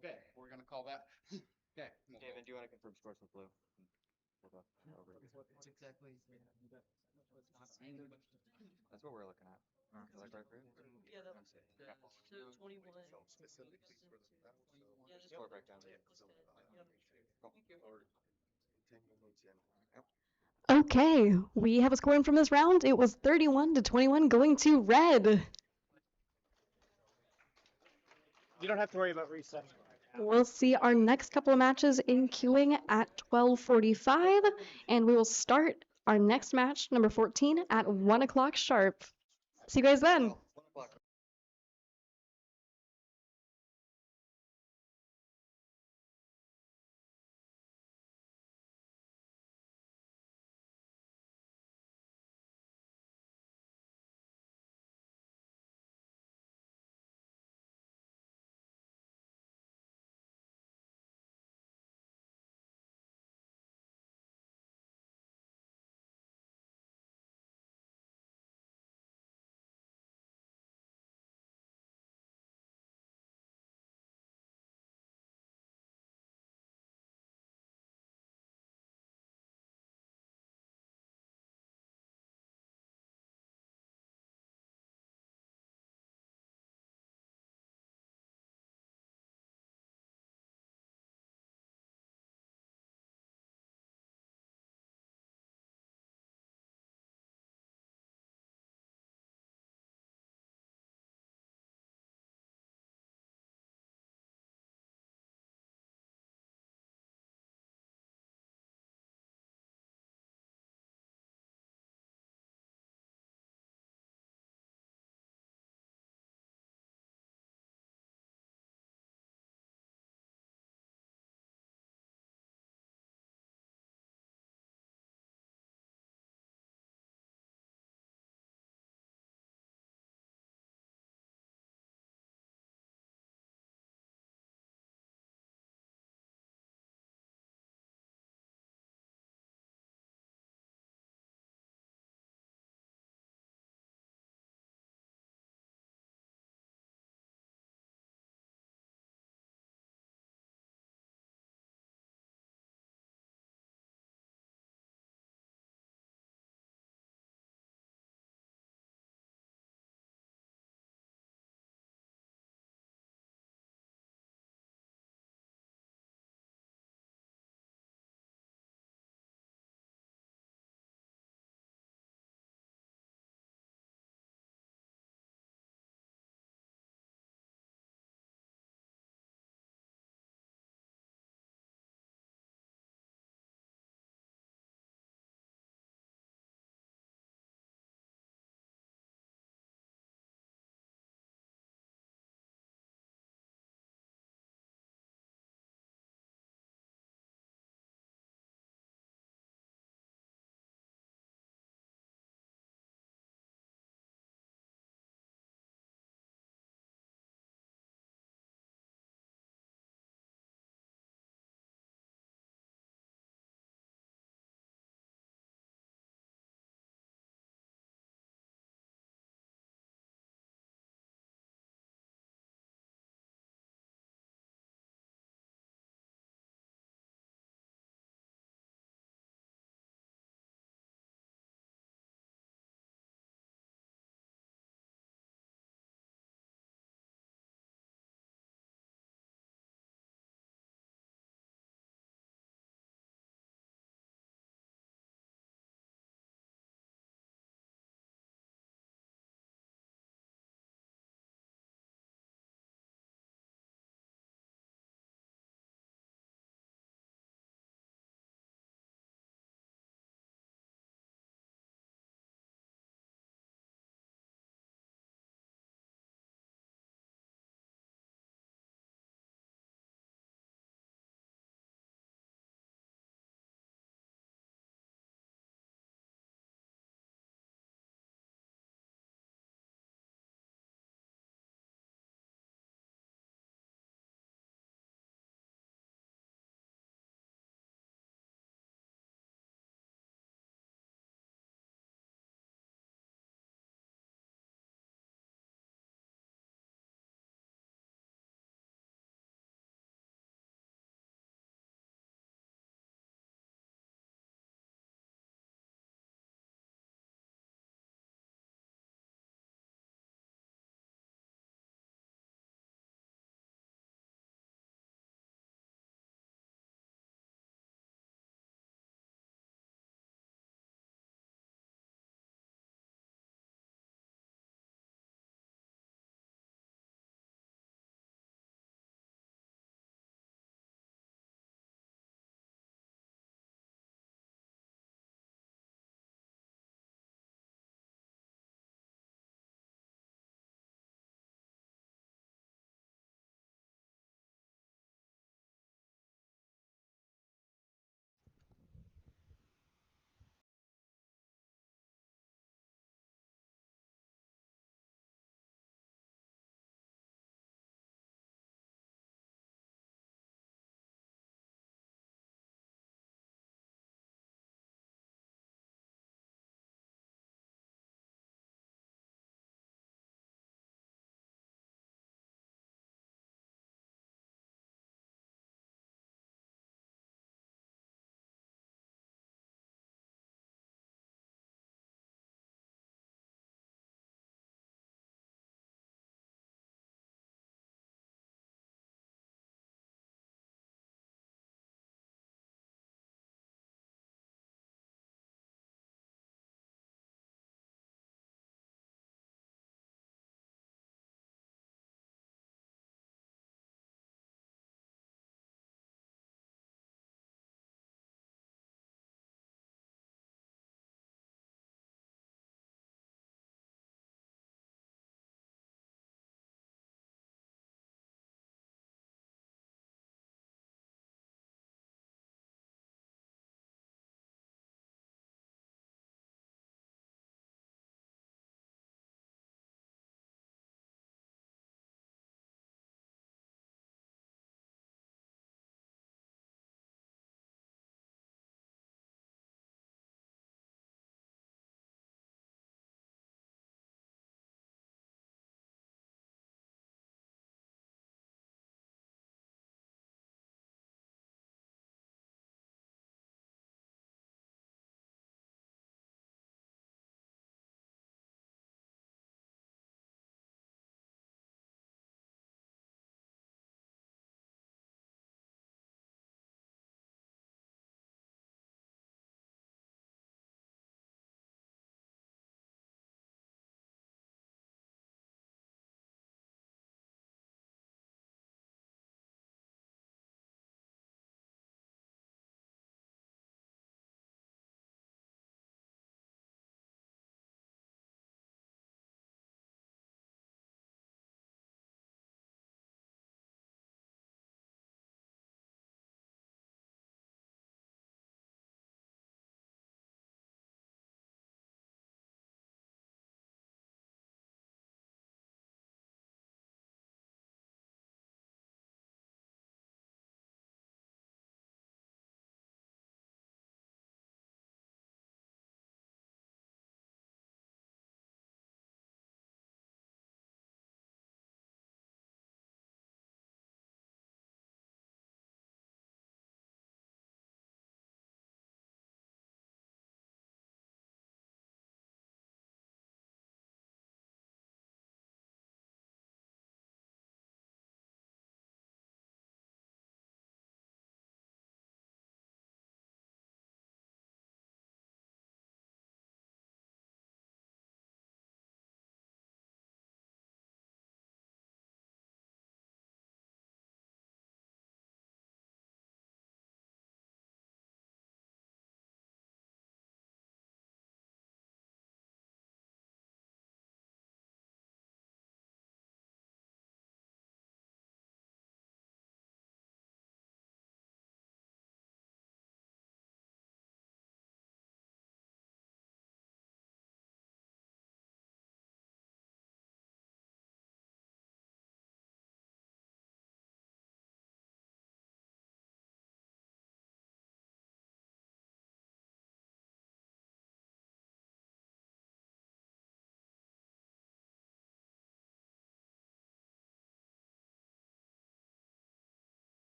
Okay, we're gonna call that. Okay. David, do you want to confirm scores with blue? It's exactly. That's what we're looking at. Is that right for you? Yeah, that was Yeah. 21. Specifically for the battle, so. Yeah, this Score one breakdown. was good. Yep. Thank you. Yep. Okay, we have a scoring from this round. It was 31-21 going to red. You don't have to worry about resetting. We'll see our next couple of matches in queuing at 12:45, and we will start our next match, number 14, at 1 o'clock sharp. See you guys then.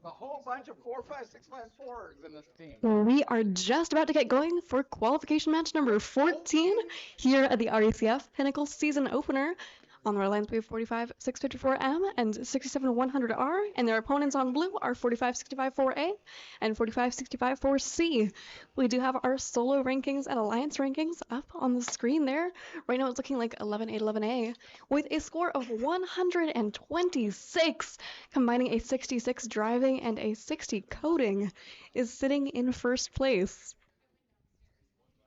A whole bunch of 4, 5, 6, 5, 4s in this team. We are just about to get going for qualification match number 14 here at the RECF Pinnacle season opener. On the red lines, we have 45-654M and 67-100R, and their opponents on blue are 45-65-4A and 45-65-4C. We do have our solo rankings and alliance rankings up on the screen there. Right now it's looking like 11-8, 11A, with a score of 126, combining a 66 driving and a 60 coding, is sitting in first place.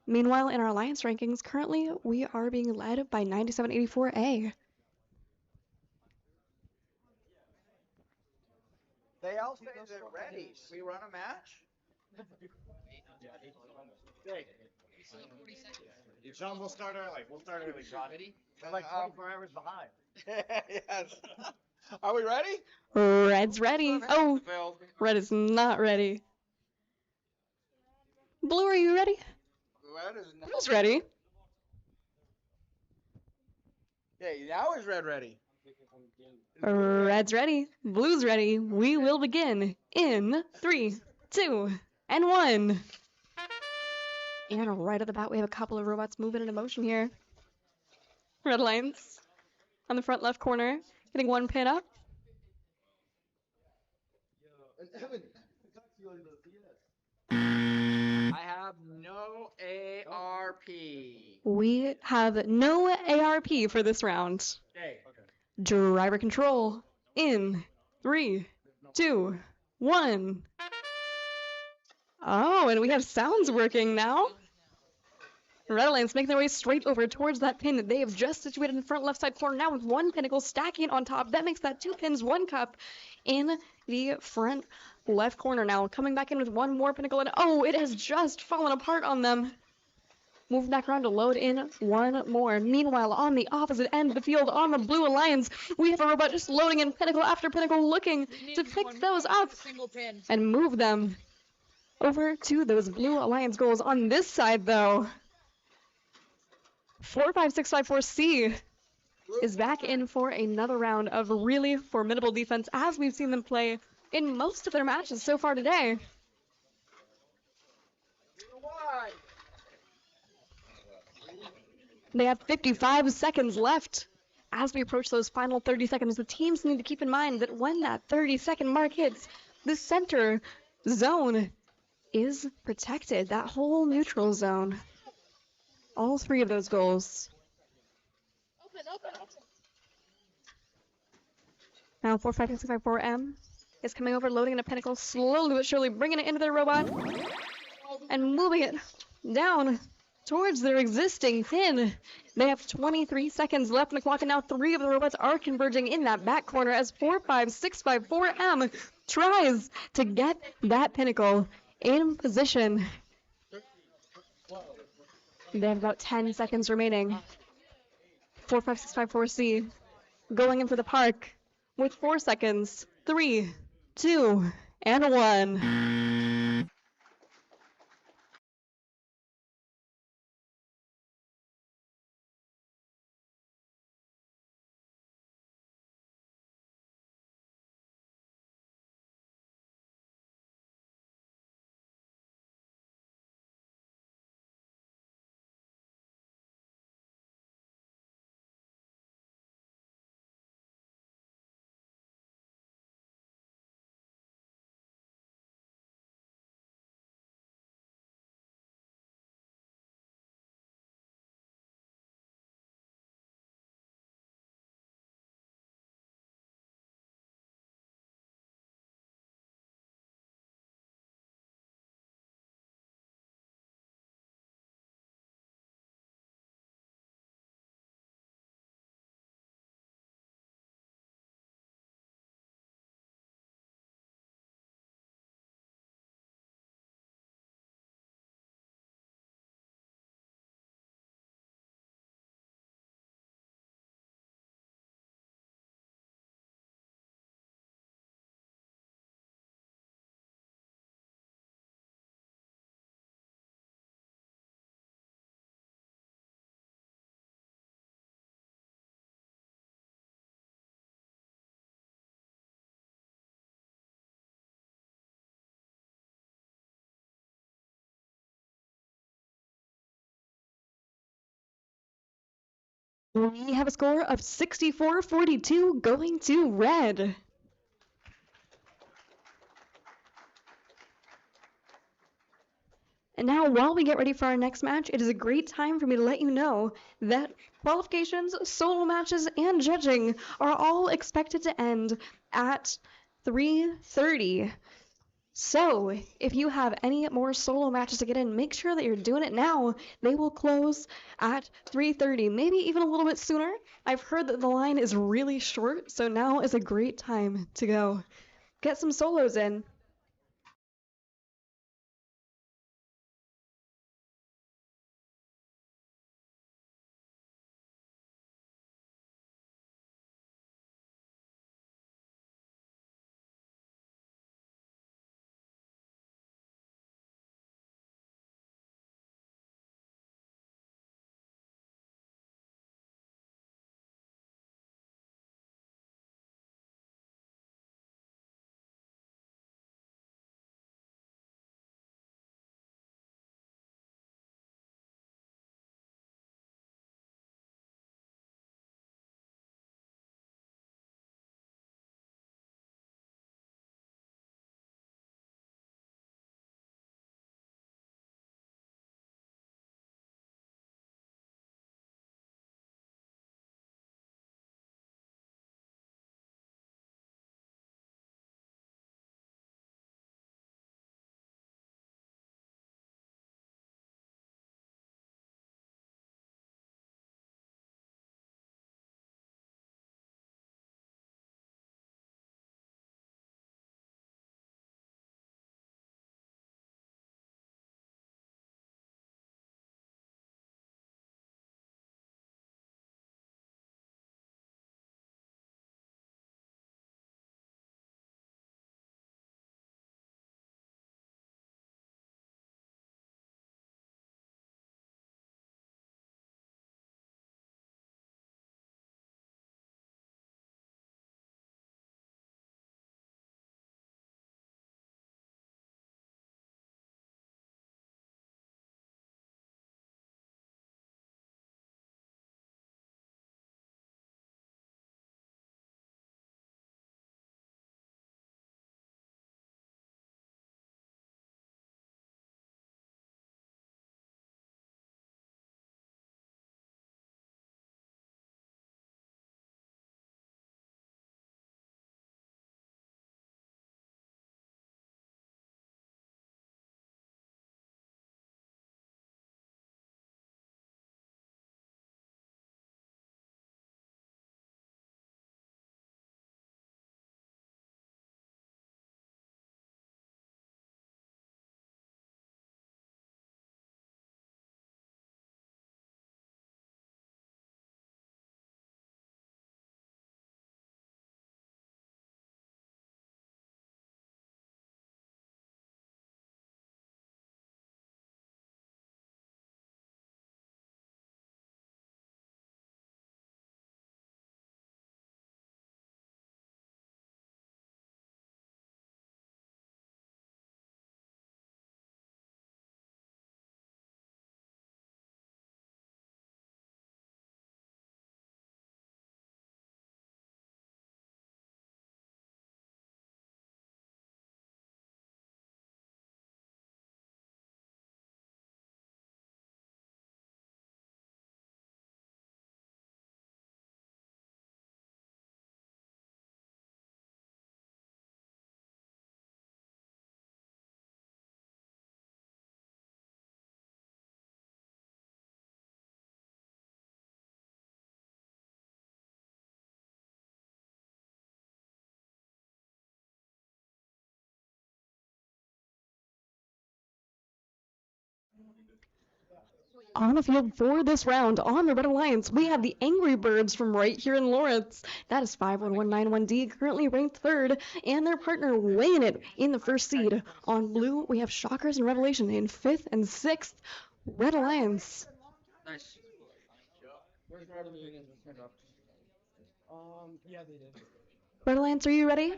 Meanwhile, in our alliance rankings, currently we are being led by 9784A. They all say they're ready. Should we run a match? Sean, we'll start early. We'll start early, Sean. We're like 24 hours behind. Yes. Are we ready? Red's ready. Oh, red is not ready. Blue, are you ready? Red is not. Blue's ready. Okay, now is red ready? Red's ready. Blue's ready. We will begin in 3, 2, and 1. And right at the bat, we have a couple of robots moving into motion here. Red lines on the front left corner, getting one pin up. I have no ARP. We have no ARP for this round. Okay. Driver control in 3, 2, 1. Oh, and we have sounds working now. Red Alliance making their way straight over towards that pin that they have just situated in the front left side corner now with one Pinnacle stacking on top. That makes that 2 pins, 1 cup in the front left corner now. Coming back in with one more Pinnacle, and oh, it has just fallen apart on them. Moving back around to load in one more. Meanwhile, on the opposite end of the field, on the Blue Alliance, we have a robot just loading in Pinnacle after Pinnacle, looking to pick those up and move them over to those Blue Alliance goals. On this side, though, 45654C is back in for another round of really formidable defense, as we've seen them play in most of their matches so far today. They have 55 seconds left. As we approach those final 30 seconds, the teams need to keep in mind that when that 30-second mark hits, the center zone is protected. That whole neutral zone. All 3 of those goals. Now 45654M is coming over, loading in a Pinnacle, slowly but surely bringing it into their robot and moving it down towards their existing pin. They have 23 seconds left in the clock, and now 3 of the robots are converging in that back corner as 45654M tries to get that Pinnacle in position. They have about 10 seconds remaining. 45654C going in for the park with 4 seconds. 3, 2, and 1. We have a score of 64-42 going to red. And now, while we get ready for our next match, it is a great time for me to let you know that qualifications, solo matches, and judging are all expected to end at 3:30. So, if you have any more solo matches to get in, make sure that you're doing it now. They will close at 3:30, maybe even a little bit sooner. I've heard that the line is really short, so now is a great time to go. Get some solos in. On the field for this round, on the Red Alliance, we have the Angry Birds from right here in Lawrence. That is 51191D, currently ranked third, and their partner weighing it in the first seed. On blue, we have Shockers and Revelation in fifth and sixth. Red Alliance. Nice. Where's Revelation? Yeah, they did. Red Alliance, are you ready?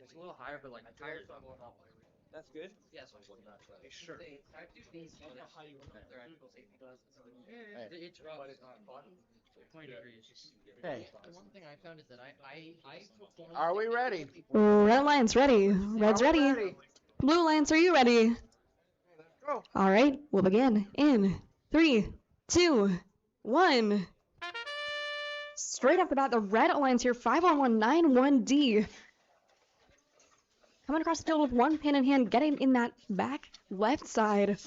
It's a little higher, but like tires are going up. That's good. Yes. Sure. It's rough. 20 degrees. Okay. The one thing I found is that I perform Are we ready? Red Alliance ready. Red's Are we ready. Blue Alliance, are you ready? Go. All right, we'll begin in 3, 2, 1. Straight off the bat, the Red Alliance here, 5-on-1, 9-1D. Coming across the field with one pin in hand, getting in that back left side.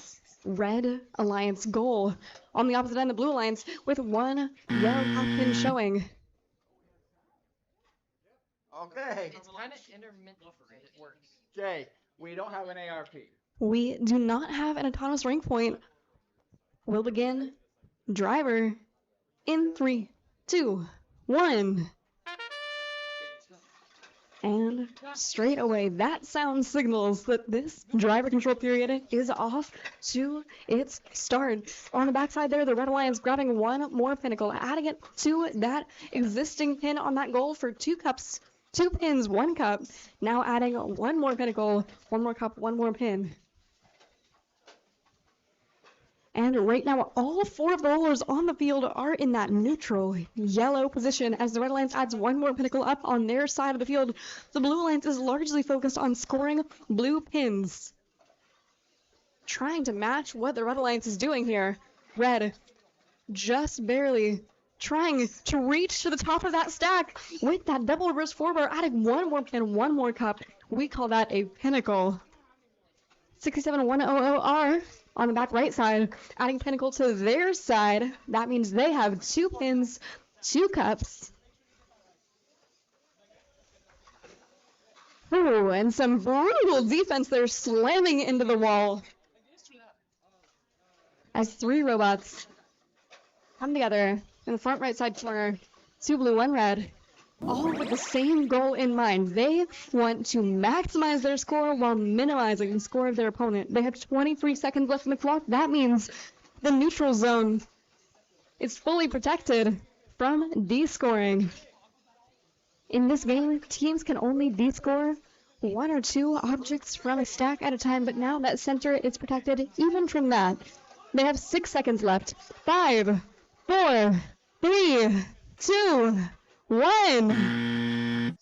Red Alliance goal. On the opposite end, the Blue Alliance with one yellow half pin showing. Okay. It's kind of intermittent. It works. Okay. We don't have an ARP. We do not have an autonomous rank point. We'll begin. Driver in 3, 2, 1. And straight away, that sound signals that this driver control period is off to its start. On the backside there, the Red Alliance grabbing one more Pinnacle, adding it to that existing pin on that goal for 2 cups, 2 pins, 1 cup. Now adding one more Pinnacle, 1 more cup, 1 more pin. And right now, all 4 of the rollers on the field are in that neutral yellow position as the Red Alliance adds one more Pinnacle up on their side of the field. The Blue Alliance is largely focused on scoring blue pins. Trying to match what the Red Alliance is doing here. Red, just barely trying to reach to the top of that stack with that double reverse 4-bar, adding one more pin, 1 more cup. We call that a Pinnacle. 67100R on the back right side, adding Pinnacle to their side. That means they have 2 pins, 2 cups. Ooh, and some brutal defense there, slamming into the wall. As 3 robots come together in the front right side corner. 2 blue, 1 red. All with the same goal in mind. They want to maximize their score while minimizing the score of their opponent. They have 23 seconds left in the clock. That means the neutral zone is fully protected from descoring. In this game, teams can only descore 1 or 2 objects from a stack at a time, but now that center is protected even from that. They have 6 seconds left. 5, 4, 3, 2, 1.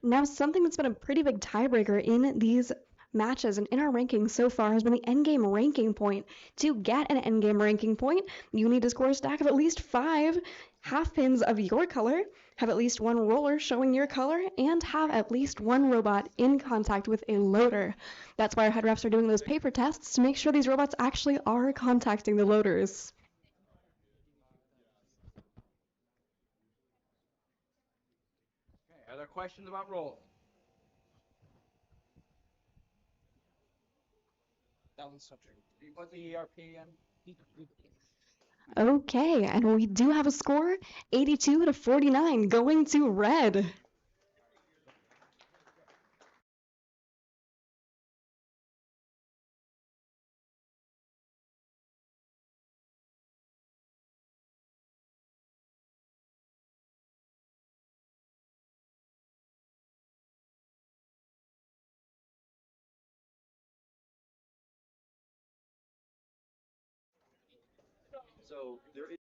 Now, something that's been a pretty big tiebreaker in these matches and in our rankings so far has been the endgame ranking point. To get an endgame ranking point, you need to score a stack of at least 5 half pins of your color, have at least 1 roller showing your color, and have at least 1 robot in contact with a loader. That's why our head refs are doing those paper tests to make sure these robots actually are contacting the loaders. Okay, are there questions about rolls? That one's subject. What's the ERP again? Okay, and we do have a score, 82-49, going to red. So there is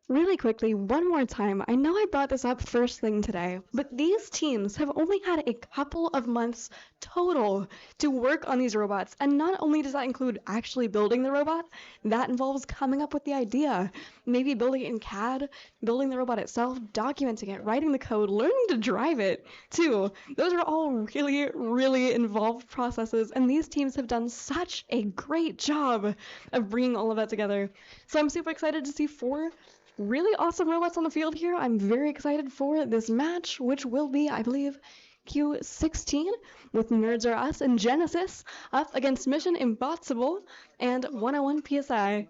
Really quickly, one more time. I know I brought this up first thing today, but these teams have only had a couple of months total to work on these robots. And not only does that include actually building the robot, that involves coming up with the idea, maybe building it in CAD, building the robot itself, documenting it, writing the code, learning to drive it too. Those are all really, really involved processes, and these teams have done such a great job of bringing all of that together. So I'm super excited to see 4 really awesome robots on the field here. I'm very excited for this match, which will be, I believe, Q16 with Nerds Are Us and Genesis up against Mission Impossible and 101 PSI.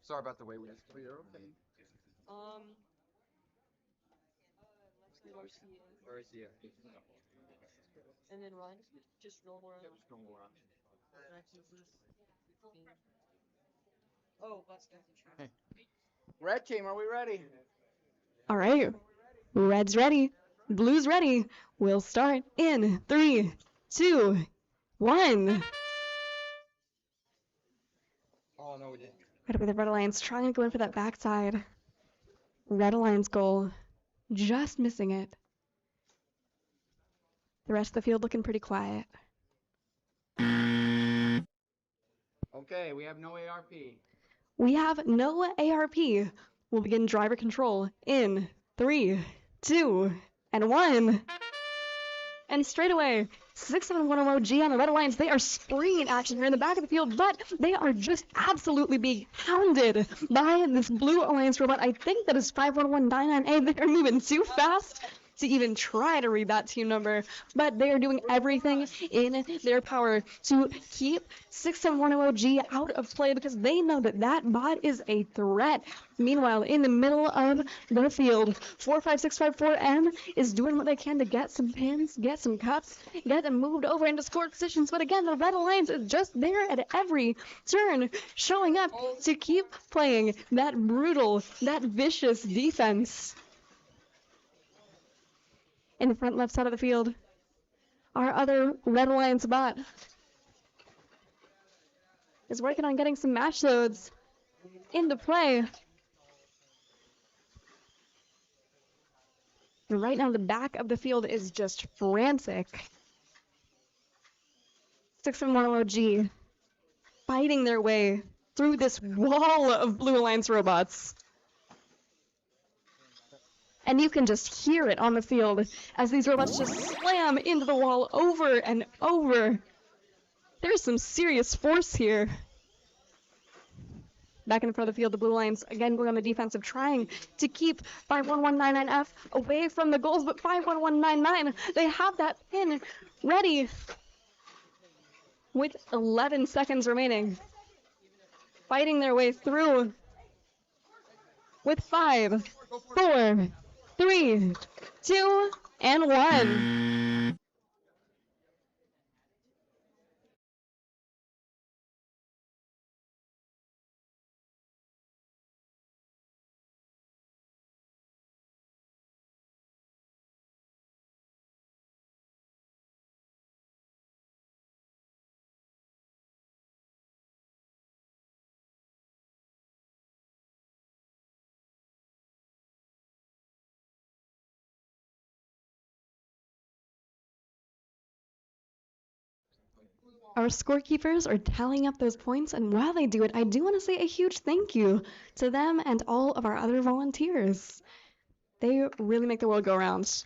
Sorry about the way we. You're okay. Garcia. And then run. Just roll around. Yep, just normal around. Oh, that's good. Red team, are we ready? All right, Red's ready, Blue's ready. We'll start in 3, 2, 1. Oh, no, we didn't. Right up with the Red Alliance, trying to go in for that backside. Red Alliance goal, just missing it. The rest of the field looking pretty quiet. Okay, we have no ARP. We have no ARP. We'll begin driver control in 3, 2, and 1. And straight away, 67110G on the Red Alliance. They are springing action here in the back of the field, but they are just absolutely being hounded by this Blue Alliance robot. I think that is 51199A. They are moving too fast to even try to read that team number, but they are doing everything in their power to keep 67110G out of play because they know that that bot is a threat. Meanwhile, in the middle of the field, 45654M is doing what they can to get some pins, get some cups, get them moved over into score positions. But again, the Red Alliance is just there at every turn, showing up to keep playing that brutal, that vicious defense. In the front left side of the field, our other Red Alliance bot is working on getting some match loads into play. And right now, the back of the field is just frantic. 67110G fighting their way through this wall of Blue Alliance robots. And you can just hear it on the field as these robots just slam into the wall over and over. There's some serious force here. back in front of the field. The Blue Lions again going on the defensive, trying to keep 51199F away from the goals, but 51199, they have that pin ready with 11 seconds remaining. Fighting their way through with 5, 4, 3, 2, and 1. Our scorekeepers are tallying up those points, and while they do it, I do want to say a huge thank you to them and all of our other volunteers. They really make the world go round.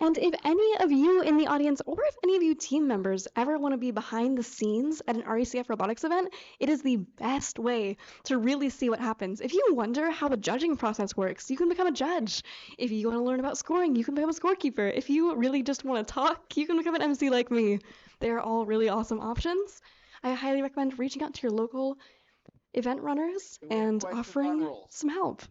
And if any of you in the audience, or if any of you team members ever want to be behind the scenes at an RECF robotics event, it is the best way to really see what happens. If you wonder how the judging process works, you can become a judge. If you want to learn about scoring, you can become a scorekeeper. If you really just want to talk, you can become an MC like me. They are all really awesome options. I highly recommend reaching out to your local event runners and offering some help.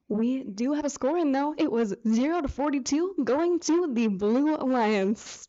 We do have a score in though. It was 0-42 going to the Blue Alliance.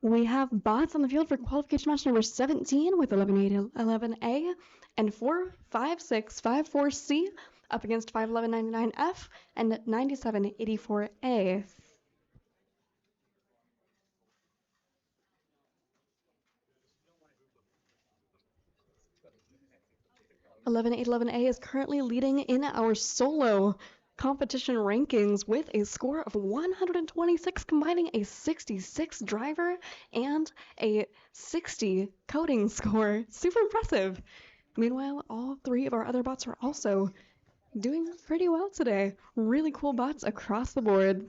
We have bots on the field for qualification match number 17 with 11A and 45654C up against 51199F and 9784A. 11A is currently leading in our solo competition rankings with a score of 126, combining a 66 driver and a 60 coding score. Super impressive. Meanwhile, all three of our other bots are also doing pretty well today. Really cool bots across the board.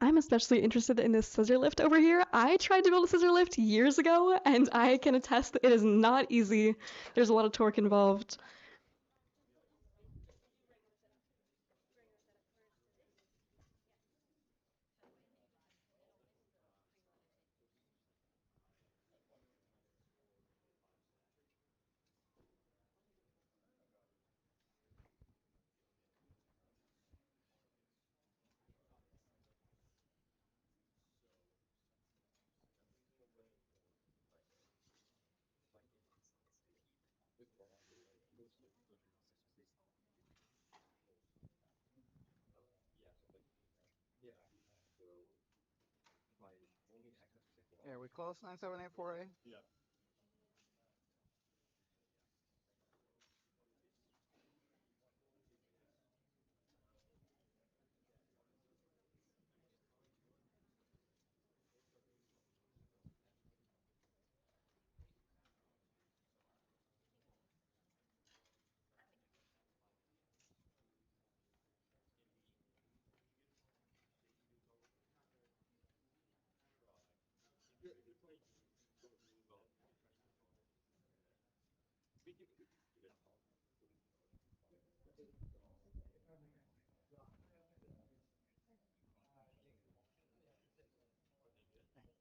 I'm especially interested in this scissor lift over here. I tried to build a scissor lift years ago, and I can attest that it is not easy. There's a lot of torque involved. Yeah, we close 9784A? Yeah.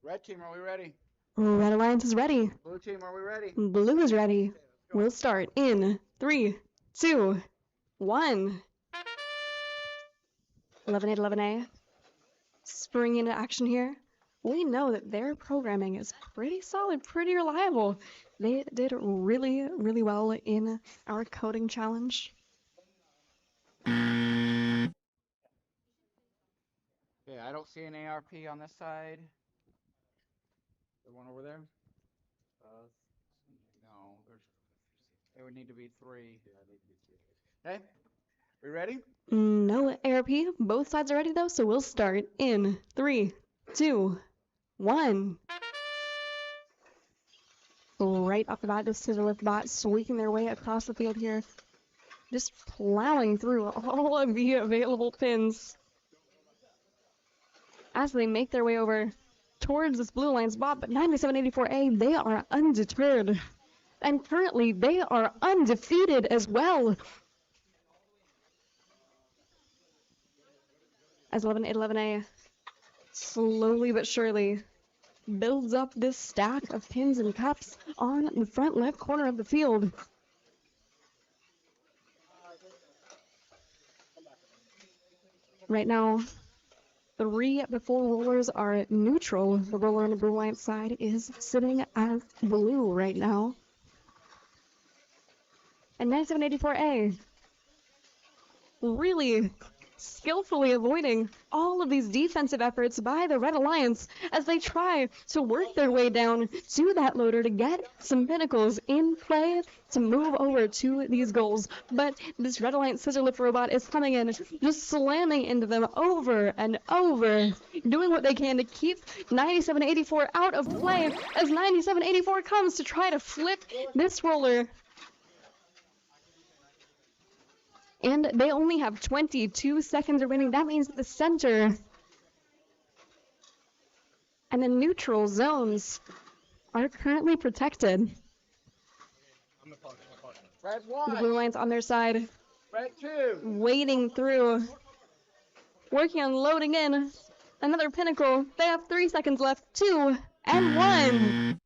Red team, are we ready? Red Alliance is ready. Blue team, are we ready? Blue is ready. We'll start in 3, 2, 1. 11A spring into action here. We know that their programming is pretty solid, pretty reliable. They did really, really well in our coding challenge. Okay, I don't see an ARP on this side. The one over there? No, there would need to be 3. Okay, we ready? No ARP. Both sides are ready though, so we'll start in 3, 2, 1. Right off the bat, the scissor lift bot sweeping their way across the field here. Just plowing through all of the available pins. As they make their way over towards this Blue Alliance bot, but 9784A, they are undeterred. And currently, they are undefeated as well. As 11A slowly but surely builds up this stack of pins and cups on the front left corner of the field. Right now, 3 of the 4 rollers are neutral. The roller on the Blue Alliance side is sitting as blue right now. And 9784A really skillfully avoiding all of these defensive efforts by the Red Alliance as they try to work their way down to that loader to get some pinnacles in play to move over to these goals. But this Red Alliance scissor lift robot is coming in, just slamming into them over and over, doing what they can to keep 9784 out of play as 9784 comes to try to flip this roller. And they only have 22 seconds remaining. That means that the center and the neutral zones are currently protected. Red The 1. Blue Alliance on their side, Red 2. wading through, working on loading in another pinnacle. They have 3 seconds left. 2 and 1.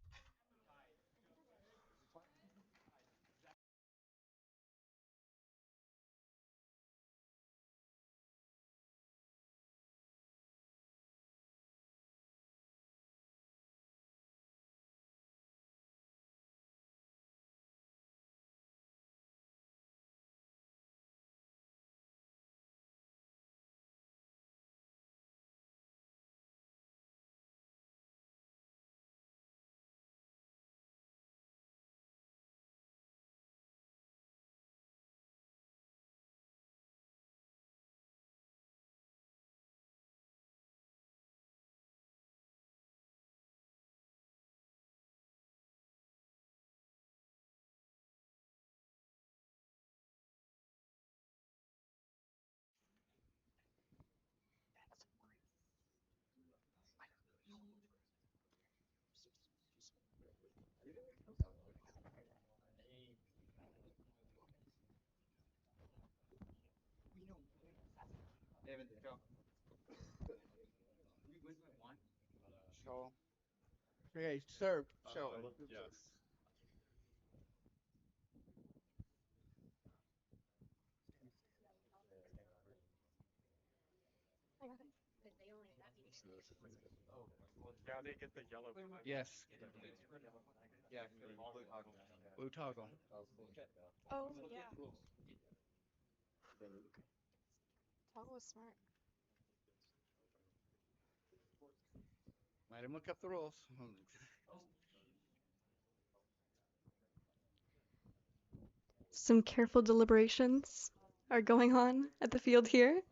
Show. Okay, serve. Show. Yes. I got it. Now they get the yellow. Yes. Yeah. Blue toggle. Oh, yeah. Toggle was smart. Let him look up the rules. Some careful deliberations are going on at the field here.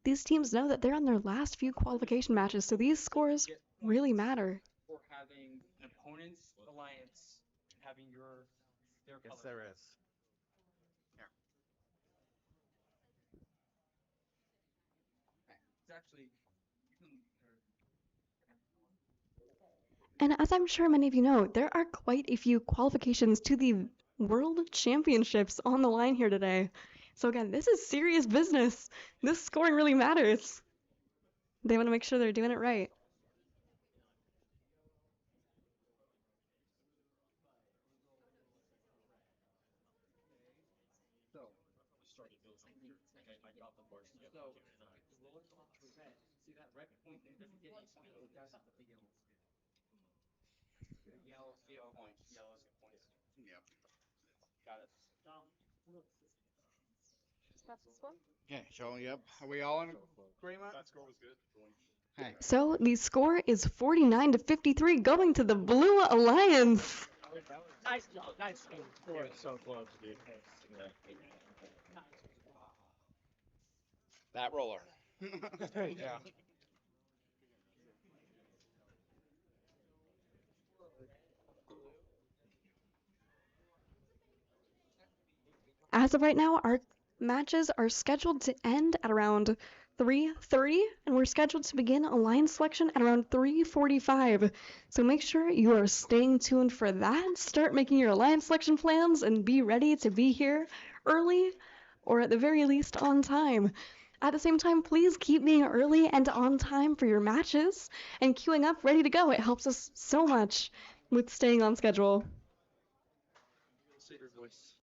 These teams know that they're on their last few qualification matches, so these scores really matter. For having an opponent's alliance, having their Yes, color. there is. Here. It's actually. And as I'm sure many of you know, there are quite a few qualifications to the World Championships on the line here today. So again, this is serious business. This scoring really matters. They want to make sure they're doing it right. So, started those. Okay, I got the board. So, if the roller ball is red, see that red point there doesn't get any point, it does with the yellow. Yellows get points. Yellows get points. Yep. Got it. That's the score? Okay, so yep. Are we all in agreement? That score was good. Hey. So the score is 49 to 53 going to the Blue Alliance. Nice job. Nice. So close, dude. That roller. Yeah. As of right now, our matches are scheduled to end at around 3:30, and we're scheduled to begin alliance selection at around 3:45. So make sure you are staying tuned for that. Start making your alliance selection plans and be ready to be here early or at the very least on time. At the same time, please keep being early and on time for your matches and queuing up ready to go. It helps us so much with staying on schedule. Save your voice.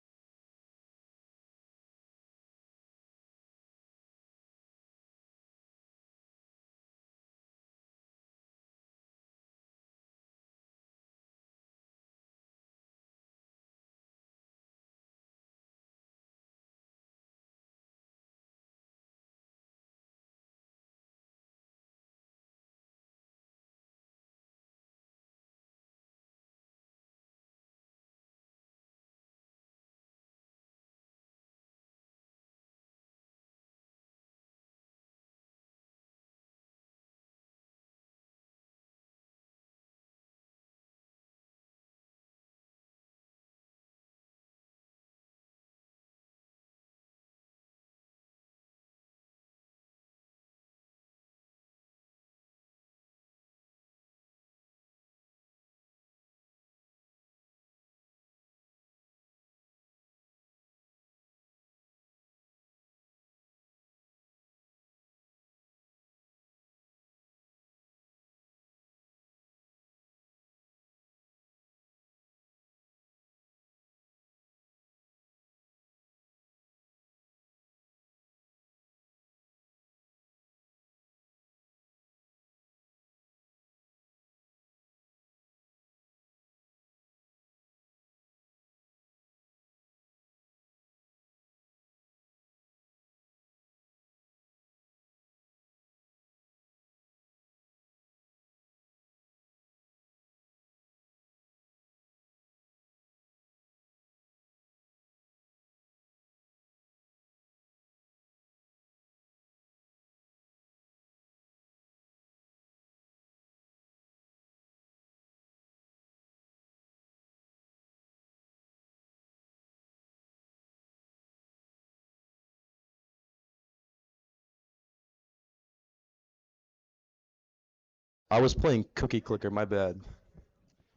I was playing Cookie Clicker, my bad.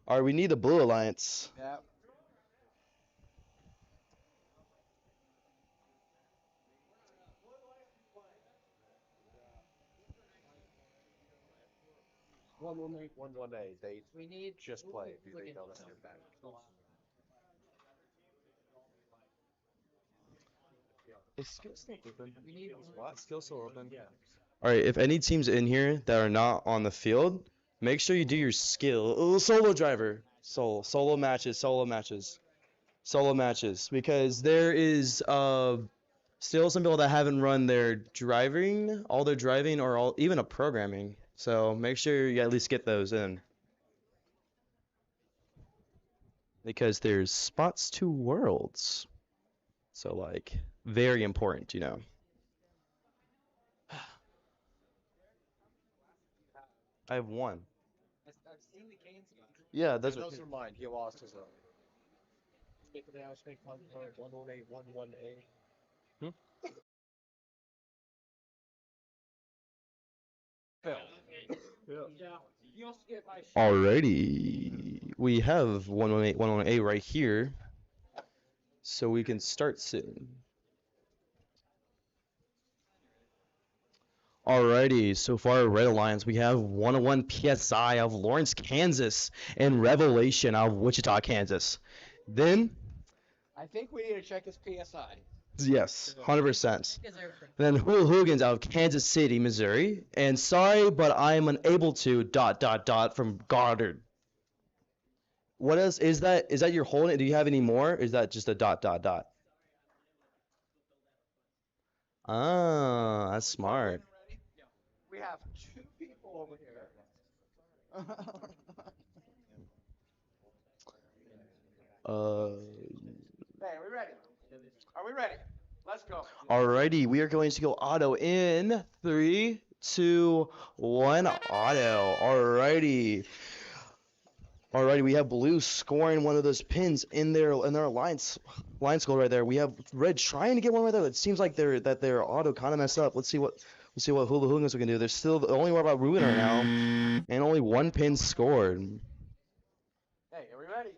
All right, we need the Blue Alliance. Yep. 1-1-A. They We need just play. Do they know that? Is skill still open? We need What? Skill still open? Yeah. All right, if any teams in here that are not on the field, make sure you do your solo driver, solo matches, because there is still some people that haven't run their driving, or even a programming. So make sure you at least get those in, because there's spots to worlds. So like very important, you know. I have one. I've seen the Canes. Yeah, that's Those are mine. He lost his own. I was making 1-1-A, 1-1-A. Alrighty, we have 1-1-A, 1-1-A right here, so we can start soon. Alrighty, so far Red Alliance, we have 101 PSI of Lawrence, Kansas, and Revelation of Wichita, Kansas. Then, I think we need to check his PSI. yes, 100%. Then Hooligans out of Kansas City, Missouri, and sorry, but I am unable to ... from Goddard. What else is that? Is that your whole name? Do you have any more? Or is that just a ... Ah, that's smart. We have 2 people over here. Hey, are we ready? Are we ready? Let's go. Alrighty, we are going to go auto in 3, 2, 1, auto. Alrighty. Alrighty, we have blue scoring one of those pins in their alliance goal right there. We have red trying to get one right there. It seems like their auto kind of messed up. Let's see what Hooligans we can do. They're still only worried about Ruin right now, and only one pin scored. Hey, are we ready?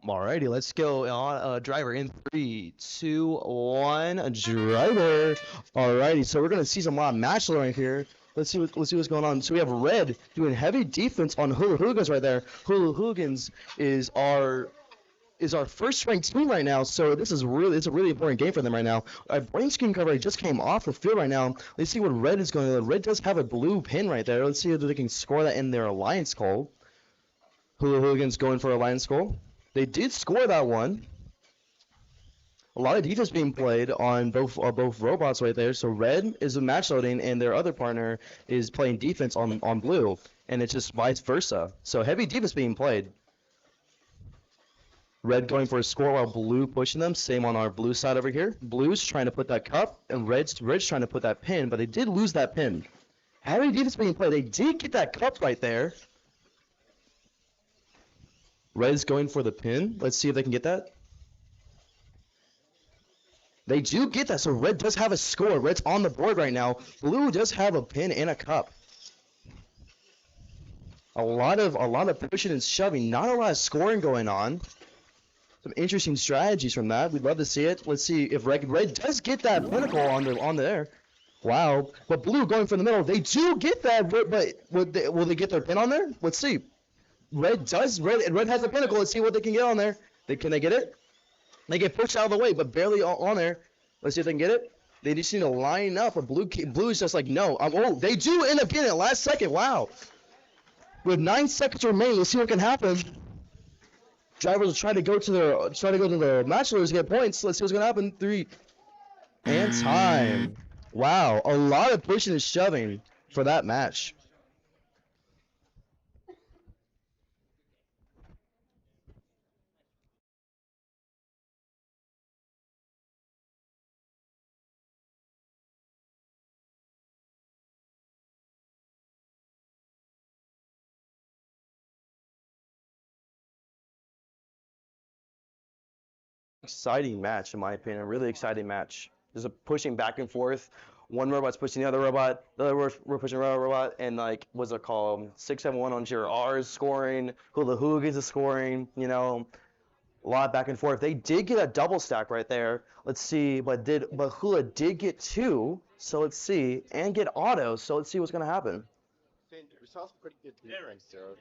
Alrighty, let's go. Driver in 3, 2, 1. Driver. Alrighty, so we're gonna see some lot of match right here. Let's see what's going on. So we have red doing heavy defense on Hooligans right there. Hooligans is our first ranked team right now, so it's a really important game for them right now. Brain screen cover just came off the field right now. Let's see what red is going to do. Red does have a blue pin right there. Let's see if they can score that in their alliance goal. Hooligans going for alliance goal. They did score that one. A lot of defense being played on both robots right there. So red is match loading, and their other partner is playing defense on blue, and it's just vice versa. So heavy defense being played. Red going for a score while blue pushing them. Same on our blue side over here. Blue's trying to put that cup, and red's trying to put that pin, but they did lose that pin. Heavy defense being played. They did get that cup right there. Red's going for the pin. Let's see if they can get that. They do get that, so red does have a score. Red's on the board right now. Blue does have a pin and a cup. A lot of pushing and shoving. Not a lot of scoring going on. Some interesting strategies from that. We'd love to see it. Let's see if red does get that Pinnacle on there. Wow. But blue going for the middle. They do get that, but will they get their pin on there? Let's see. Red has a Pinnacle. Let's see what they can get on there. Can they get it? They get pushed out of the way, but barely on there. Let's see if they can get it. They just need to line up. But blue is just like, no. Oh, they do end up getting it last second. Wow. With 9 seconds remaining, let's see what can happen. Drivers will try to go to the match leaders to get points. Let's see what's gonna happen. 3 and time. Wow, a lot of pushing and shoving for that match. Exciting match, in my opinion. Really exciting match. There's a pushing back and forth. One robot's pushing the other robot. The other we're pushing the other robot. And like, what's it called? 671 on GR's scoring. Hula Hooligans is scoring. You know, a lot back and forth. They did get a double stack right there. Let's see, but Hula did get 2. So let's see, and get auto. So let's see what's gonna happen. We saw some pretty good defense there.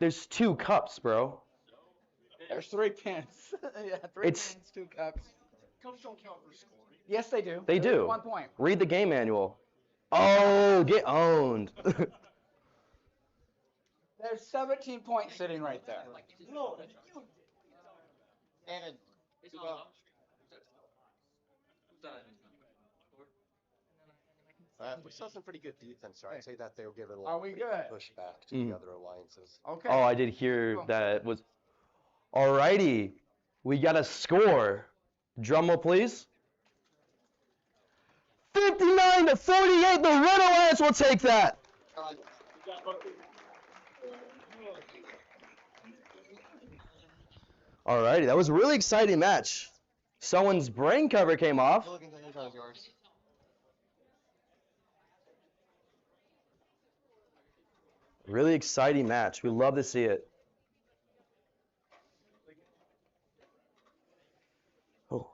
There's 2 cups, bro. There's 3 pins. Yeah, 3 It's- pins, 2 cups. Cups don't count for scoring. Yes, they do. They There's do. 1 point. Read the game manual. Oh, get owned. There's 17 points sitting right there. And We saw some pretty good defense, so I'd say that they'll give it a Are we good? push back to Mm. the other alliances. Okay. Oh, I did hear that it was. Alrighty. We got a score. Drum roll, please. 59 to 48. The Red Alliance will take that. Alrighty. That was a really exciting match. Someone's brain cover came off. Really exciting match. We love to see it. Oh.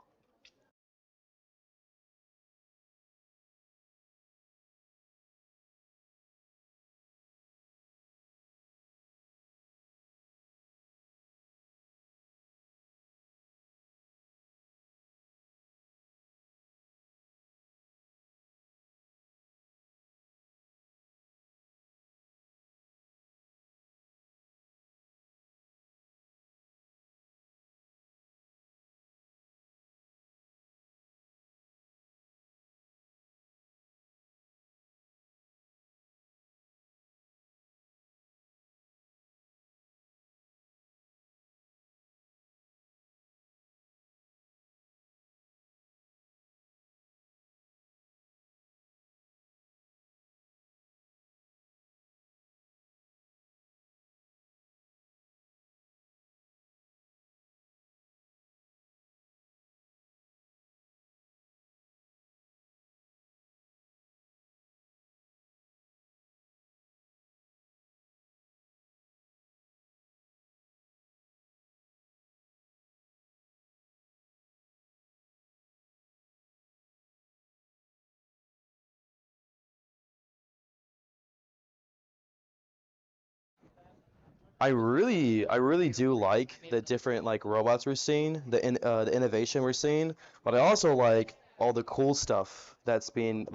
I really do like the different like robots we're seeing, the innovation we're seeing, but I also like all the cool stuff that's being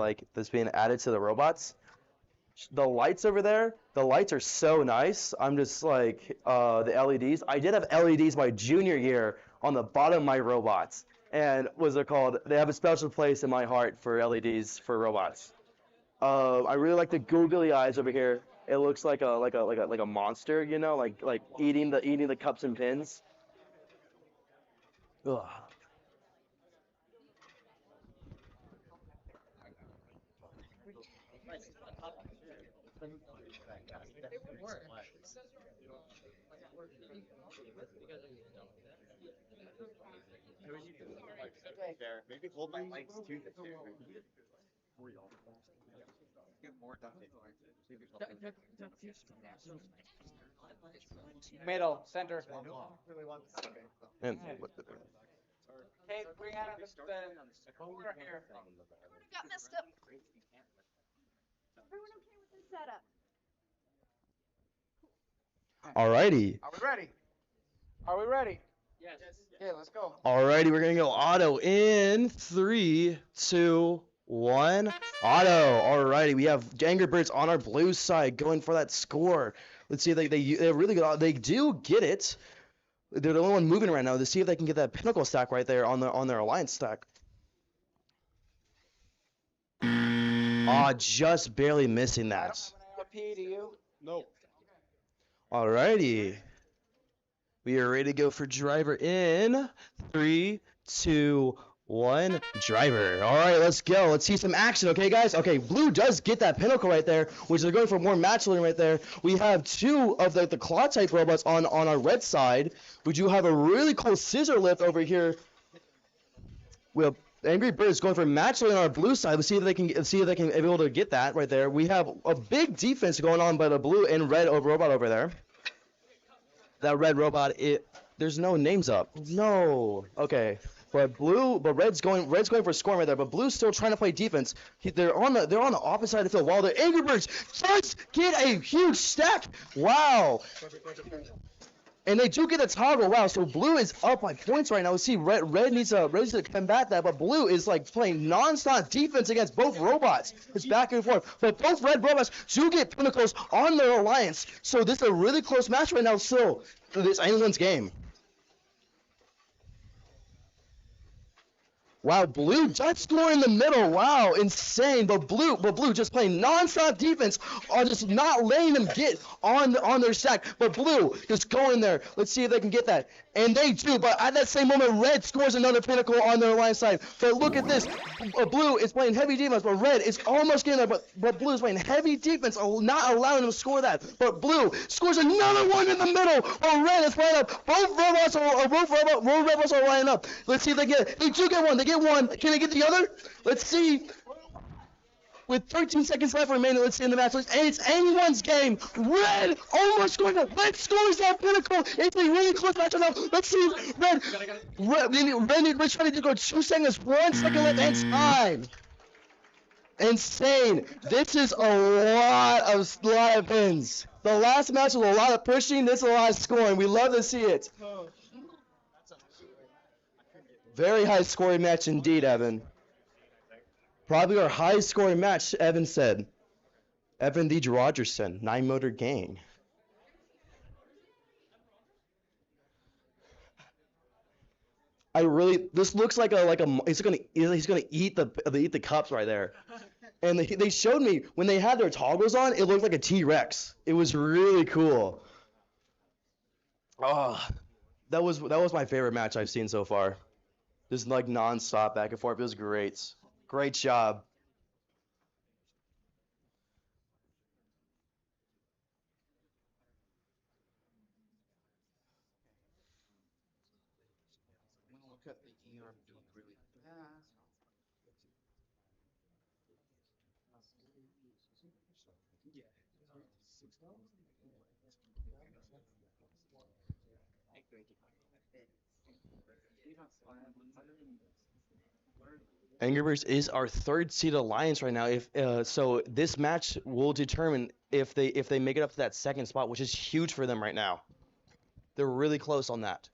added to the robots. The lights over there, the lights are so nice. I'm just like the LEDs. I did have LEDs my junior year on the bottom of my robots, and what's it called? They have a special place in my heart for LEDs for robots. I really like the googly eyes over here. It looks like a monster, you know, like eating the cups and pins. Ugh. There. Maybe hold my legs to the chair. Get more done. Middle, center. And Okay, bring out the corner here. Got messed up. Everyone okay with this setup? alrighty, Are we ready? Are we ready? Yes. Okay, let's go. alrighty, we're gonna go auto in 3, 2, 1. Auto. Alrighty, we have Angry Birds on our blue side going for that score. Let's see if they're really good. They do get it. They're the only one moving right now to see if they can get that Pinnacle stack right there on their alliance stack. Just barely missing that. LP to you? No. Alrighty. We are ready to go for driver in 3, 2, 1. Driver. Alright, let's go. Let's see some action, okay, guys? Okay, blue does get that Pinnacle right there, which is going for more match learning right there. We have 2 of the claw type robots on our red side. We do have a really cool scissor lift over here. We have Angry Birds going for match learning on our blue side. Let's see if they can be able to get that right there. We have a big defense going on by the blue and red robot over there. That red robot, there's no names up. No. Okay. But red's going for scoring right there. But blue's still trying to play defense. They're on the opposite side of the field. While the Angry Birds just get a huge stack. Wow. And they do get a toggle. Wow. So blue is up by points right now. We see red needs to combat that, but blue is like playing nonstop defense against both robots. It's back and forth. But both red robots do get Pinnacles on their alliance. So this is a really close match right now. Still, it's anyone's game. Wow, blue just score in the middle. Wow, insane. But blue just playing non-stop defense, just not letting them get on their stack. But blue just going there. Let's see if they can get that. And they do. But at that same moment, red scores another Pinnacle on their line side. But look at this. Blue is playing heavy defense, but red is almost getting there. But blue is playing heavy defense, not allowing them to score that. But blue scores another one in the middle. But red is playing up. Both robots are lining up. Let's see if they get it. They do get one. They get one. Can they get the other? Let's see. With 13 seconds left remaining, let's see in the match. And it's anyone's game. Red almost scores that. Red scores that Pinnacle. It's a really close match now. Let's see. Red trying to go 2 seconds. 1 second left and time. Insane. This is a lot of pins. The last match was a lot of pushing. This is a lot of scoring. We love to see it. Very high scoring match indeed, Evan. Probably our highest scoring match, Evan said. Evan D. Rogerson, 9-motor gang. This looks like he's gonna eat the cups right there. And they showed me when they had their toggles on, it looked like a T-Rex. It was really cool. Oh, that was my favorite match I've seen so far. Just like non-stop back and forth. It was great. Great job. I'm gonna look at the ERP really fast. Angry Birds is our third seed alliance right now. So this match will determine if they make it up to that second spot, which is huge for them right now. They're really close on that.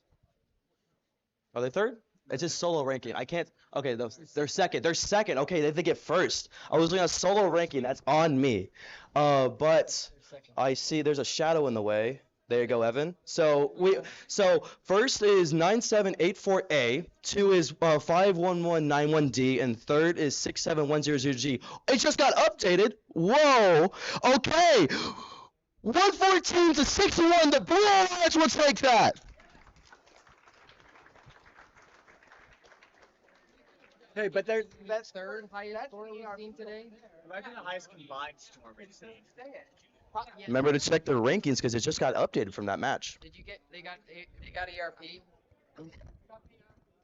Are they third? It's just solo ranking. I can't. Okay, they're second. They're second. Okay, they get first. I was looking at solo ranking. That's on me. But I see there's a shadow in the way. There you go, Evan. So first is 9784A, 2 is 51191D, and third is 67100G. It just got updated. Whoa. Okay. 114 to 61. The Blue Alliance will take that. Hey, but that's third highest scoring we've seen today. Imagine the highest combined storm we've seen. Yeah. Remember to check their rankings because it just got updated from that match. Did you get? They got ERP.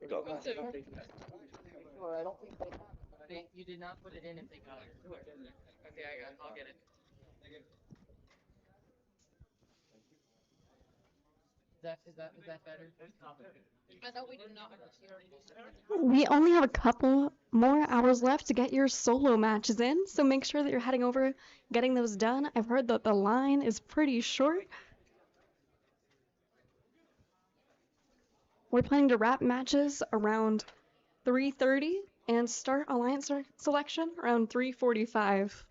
Go. I don't think they have. You did not put it in if they got it. Okay, I'll get it. Is that better? I thought we did not have a We only have a couple more hours left to get your solo matches in, so make sure that you're heading over, getting those done. I've heard that the line is pretty short. We're planning to wrap matches around 3:30 and start alliance selection around 3:45.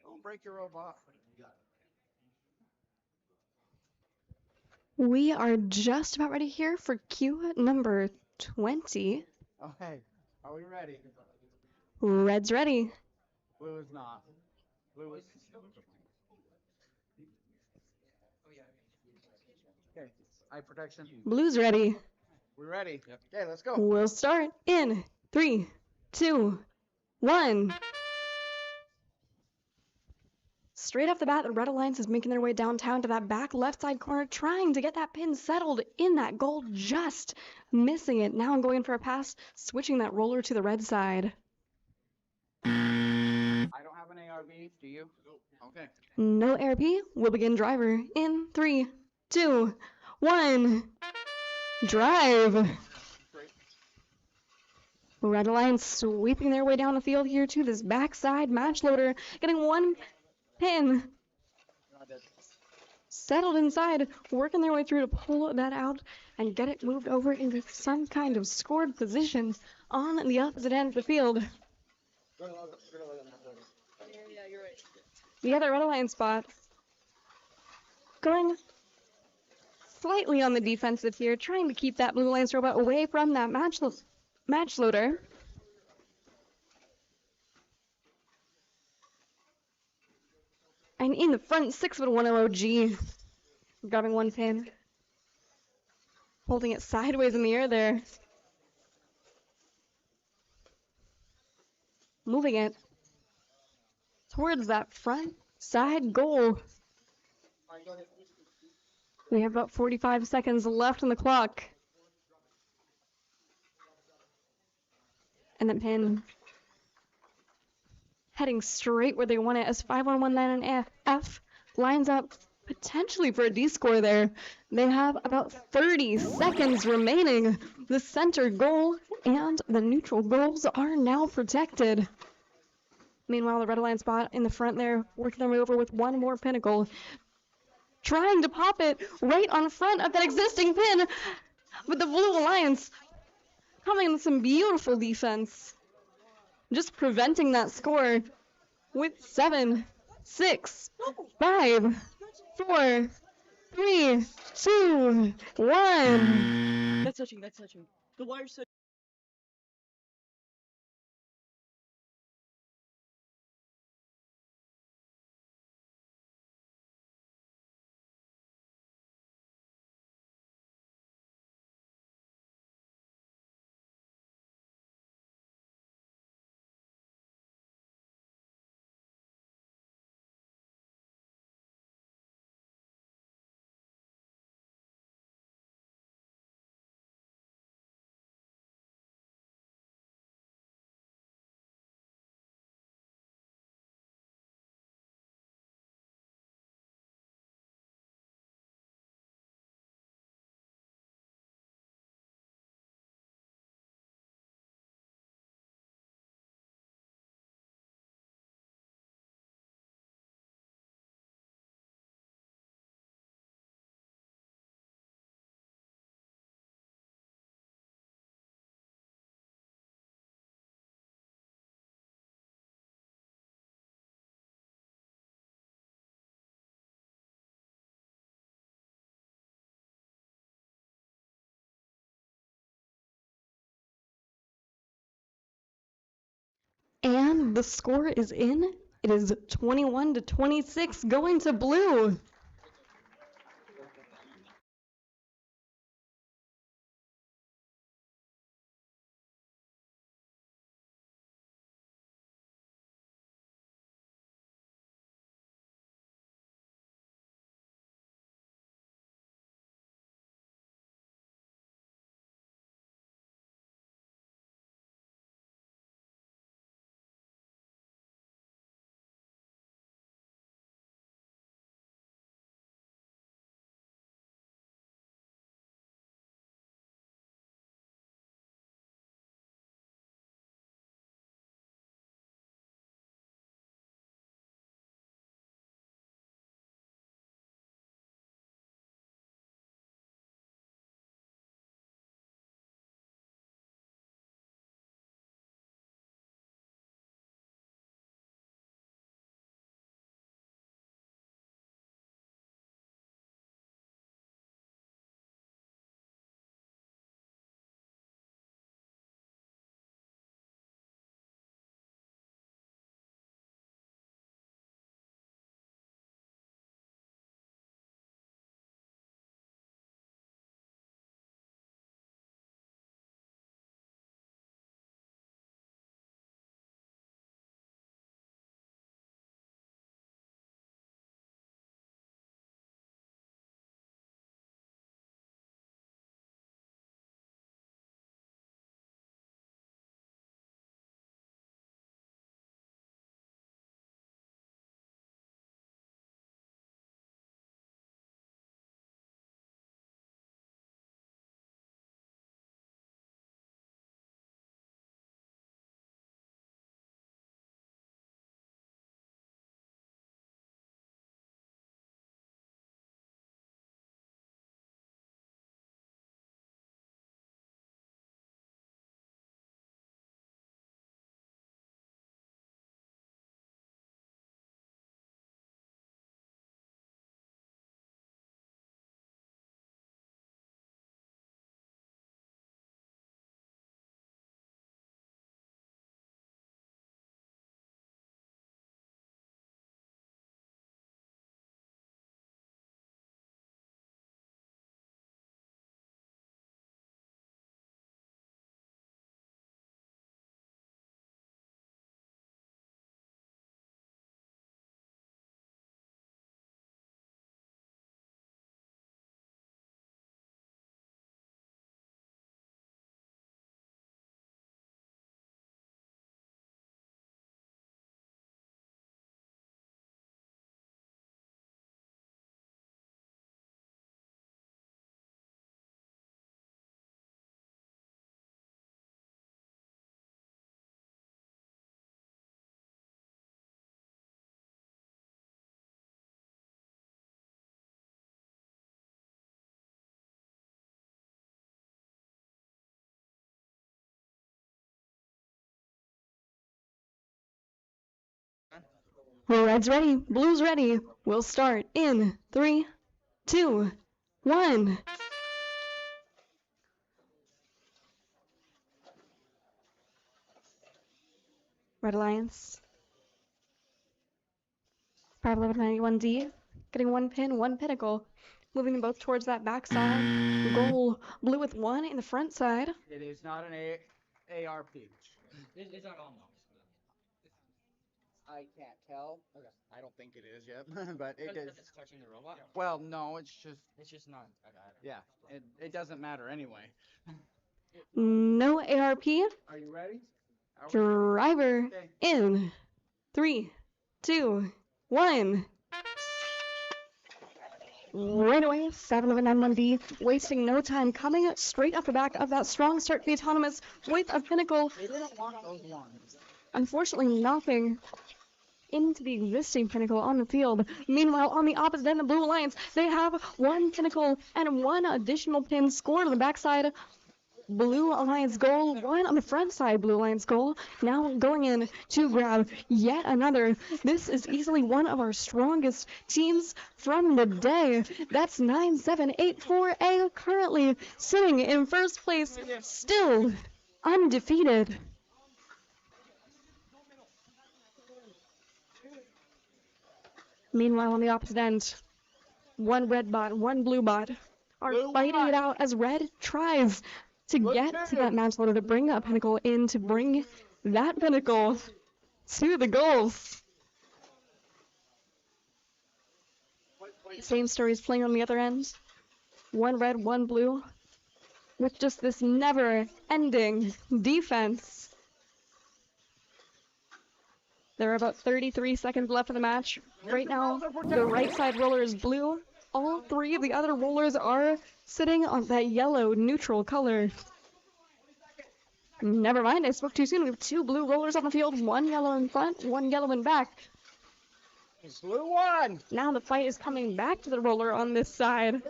Don't break your robot. We are just about ready here for cue number 20. Okay, are we ready? Red's ready. Blue is not. Blue is. Okay, eye protection. Blue's ready. We ready? Okay, let's go. We'll start in 3, 2, 1. Straight off the bat, the Red Alliance is making their way downtown to that back left side corner, trying to get that pin settled in that goal, just missing it. Now I'm going for a pass, switching that roller to the red side. I don't have an ARB. Do you? Okay. No ARP. We'll begin driver in 3, 2, 1. Drive. Red Alliance sweeping their way down the field here to this backside match loader, getting one pin settled inside, working their way through to pull that out and get it moved over into some kind of scored position on the opposite end of the field. Yeah, you're right. The other Red Alliance spot going slightly on the defensive here, trying to keep that Blue Alliance robot away from that match loader. And in the front, 6'1" LOG, grabbing one pin, holding it sideways in the air there, moving it towards that front side goal. We have about 45 seconds left on the clock. And the pin heading straight where they want it as 5119 and F lines up potentially for a D score there. They have about 30 seconds remaining. The center goal and the neutral goals are now protected. Meanwhile, the Red Alliance spot in the front there, working their way over with one more Pinnacle, trying to pop it right on front of that existing pin, but the Blue Alliance coming in with some beautiful defense, just preventing that score with 7, 6, 5, 4, 3, 2, 1. That's touching. The wire's touching. And the score is in. It is 21-26 going to Blue. Red's ready. Blue's ready. We'll start in 3, 2, 1. Red Alliance. 51191D. Getting 1 pin, 1 pinnacle. Moving them both towards that backside. Goal. Blue with 1 in the front side. It is not an ARP. It's not on though. I can't tell. Okay. I don't think it is yet, but it is. It's touching the robot. Well, no, it's just not. yeah. It doesn't matter anyway. No ARP. Are you ready? Driver Okay. in 3, 2, 1. Right away, 71191D, wasting no time, coming straight off the back of that strong start to the autonomous with a pinnacle. They didn't want those ones. Unfortunately, knocking into the existing pinnacle on the field. Meanwhile, on the opposite end, the Blue Alliance, they have 1 pinnacle and 1 additional pin scored on the backside. Blue Alliance goal, 1 on the front side, Blue Alliance goal. Now going in to grab yet another. This is easily one of our strongest teams from the day. That's 9784A, currently sitting in first place, still undefeated. Meanwhile, on the opposite end, 1 red bot, 1 blue bot are fighting it out as red tries to get to that match loader to bring that pinnacle in, to bring that pinnacle to the goals. Same story is playing on the other end. 1 red, 1 blue, with just this never-ending defense. There are about 33 seconds left in the match. Right now, the right side roller is blue. All 3 of the other rollers are sitting on that yellow neutral color. Never mind, I spoke too soon. We have 2 blue rollers on the field, 1 yellow in front, 1 yellow in back. Blue one! Now the fight is coming back to the roller on this side.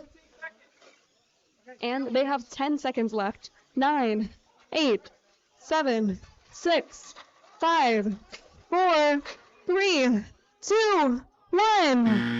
And they have 10 seconds left. 9, 8, 7, 6, 5, 4, 3, 2, 1.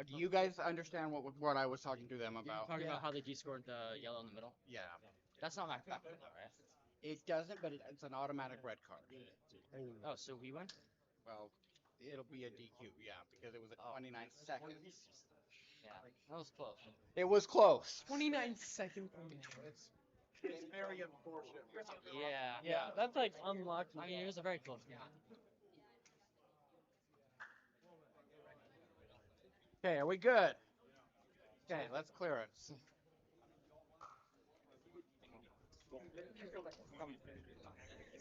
Do you guys understand what I was talking to them about? Talking about how the G scored the yellow in the middle. Yeah. That's not my fault, right? It doesn't, but it's an automatic red card. Oh, so we win? Well, it'll be a DQ, yeah, because it was at 29 seconds. Yeah, that was close. It was close. 29 seconds. It's very unfortunate. Yeah. Yeah, that's like unlucky. I mean, it was a very close game. Okay, are we good? Okay, let's clear it.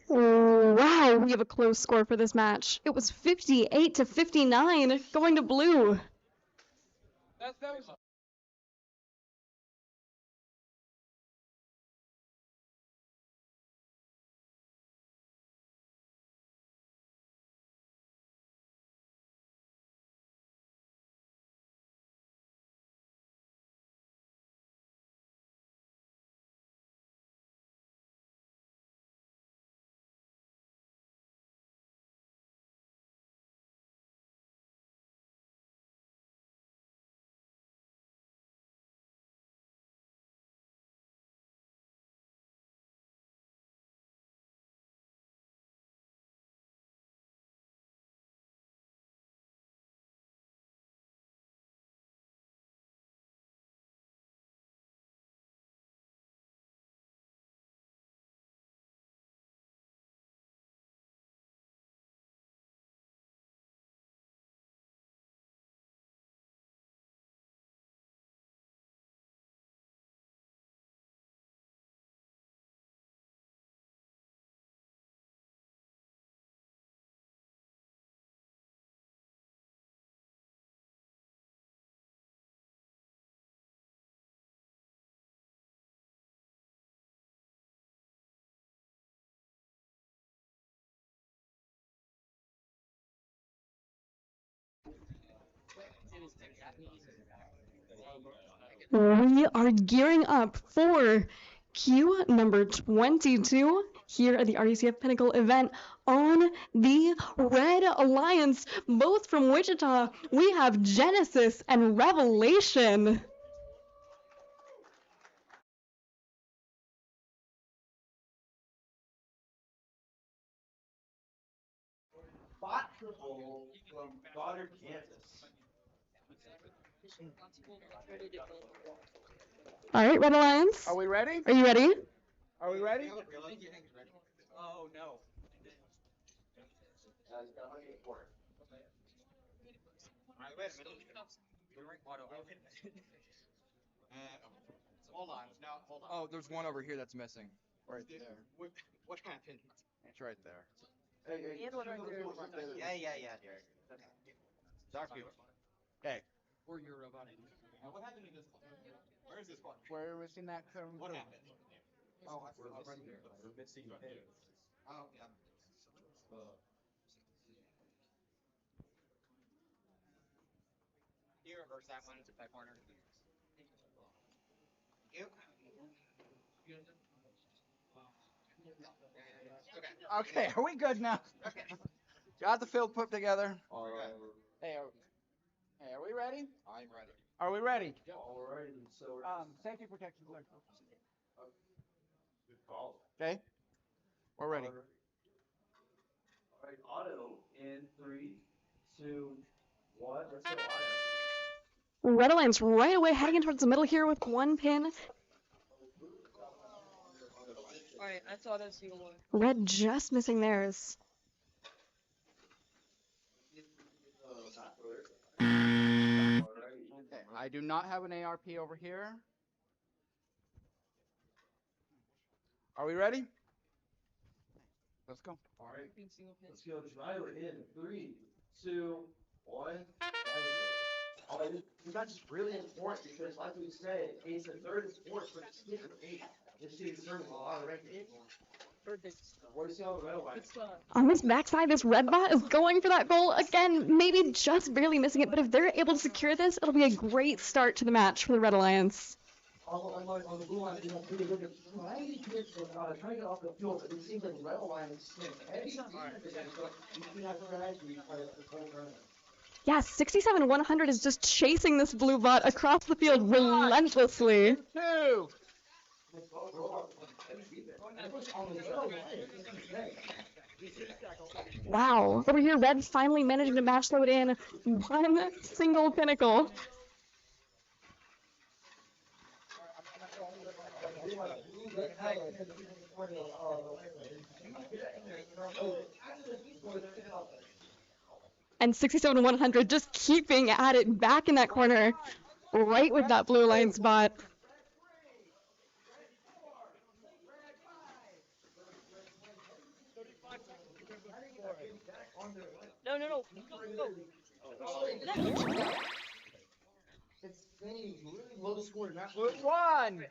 Wow, we have a close score for this match. It was 58 to 59 going to blue. That was We are gearing up for Q number 22 here at the RECF Pinnacle event on the Red Alliance. Both from Wichita, we have Genesis and Revelation. From Goddard, Kansas. All right, Red Alliance. Are we ready? Are you ready? Are we ready? Oh no. Hold on. No, hold on. Oh, there's one over here that's missing. Right there. What happened? It's right there. Yeah, Derek. Talk to you. Okay. Or your robot. What happened to this one? Where is this one? Where was in that? What happened? Oh, we're right here. We're missing pins. Oh, yeah. Can you reverse that one to back corner? Okay, are we good now? Okay. Got the field put together. Hey, Hey, are we ready? I'm ready. Are we ready? Alrighty, so Safety protection. good call. Okay. We're ready. Alright, auto in 3, 2, 1. Let's go auto. Red Alliance right away heading in towards the middle here with one pin. Alright, I thought I see one. Red just missing theirs. Okay, I do not have an ARP over here. Are we ready? Let's go. Alright, let's go driver in 3, 2, 1. That's really important because, like we said, it's the third and fourth, but it's different eight. This team's serving a lot of red eight. What is the red line? On this backside, this red bot is going for that goal again, maybe just barely missing it, but if they're able to secure this, it'll be a great start to the match for the Red Alliance. On the blue line, you know, really good. Trying to get off the field, but it seems like the red line is heavy. You have strategy for the whole tournament. Yeah, 67-100 is just chasing this blue bot across the field relentlessly. Two. Wow. Over here, red finally managing to match load in one single pinnacle. And 67-100 just keeping at it back in that corner, right with that blue line spot. No. It's really low scoring. One.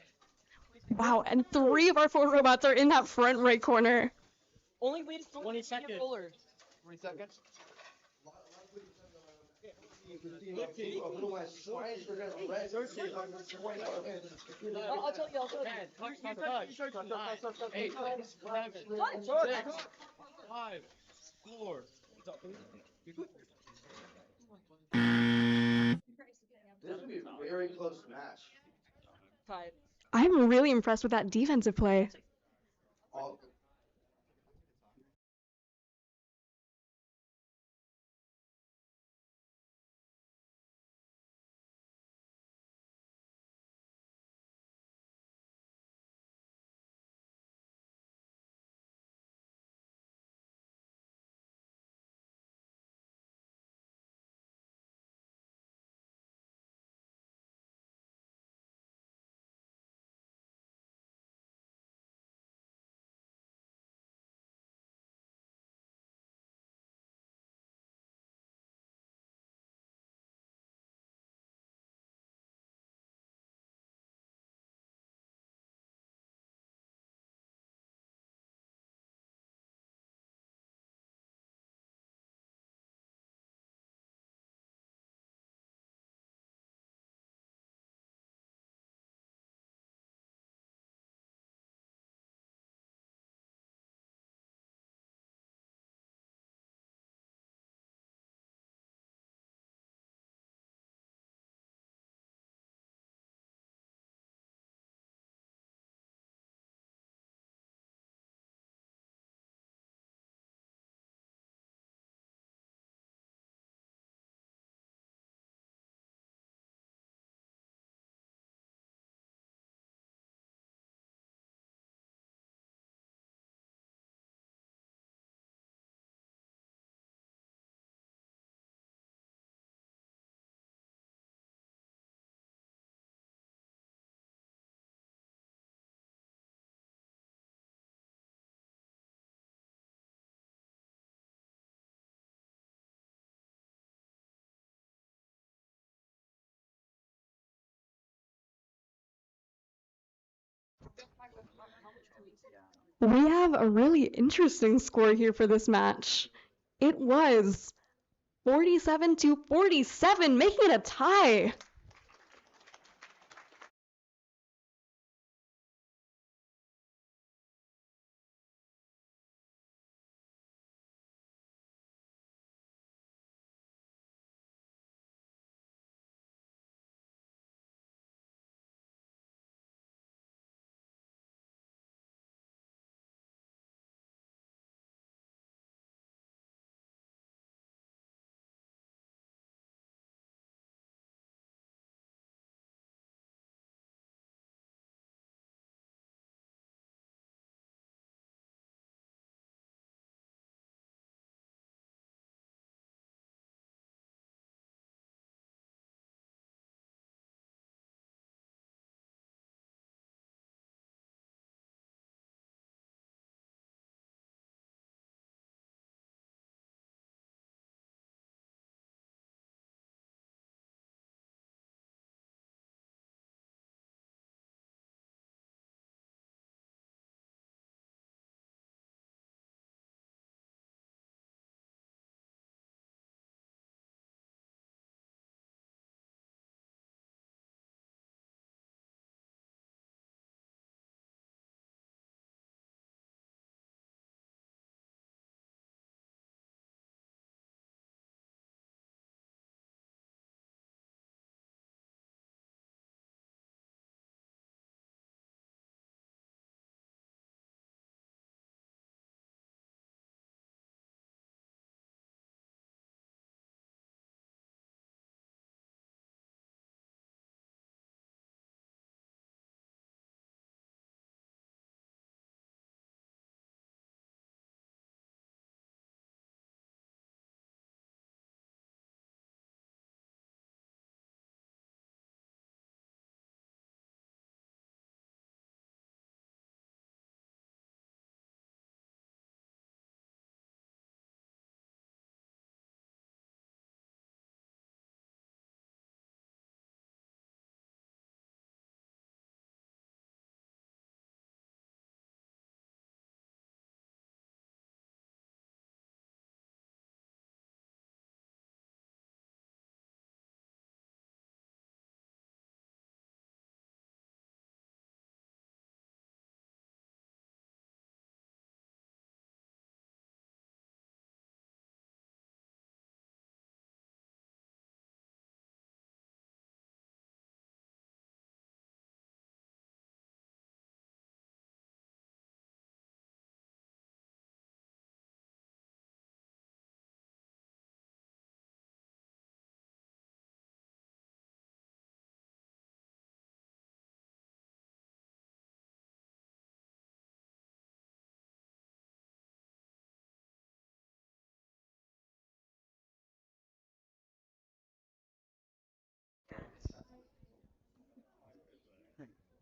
Wow, and 3 of our 4 robots are in that front right corner. Only wait 20 seconds. 20 seconds. I'll tell you. 10, 9, 8, 7, 6, 5, 4. This would be a very close match. I'm really impressed with that defensive play. We have a really interesting score here for this match. It was 47-47, making it a tie.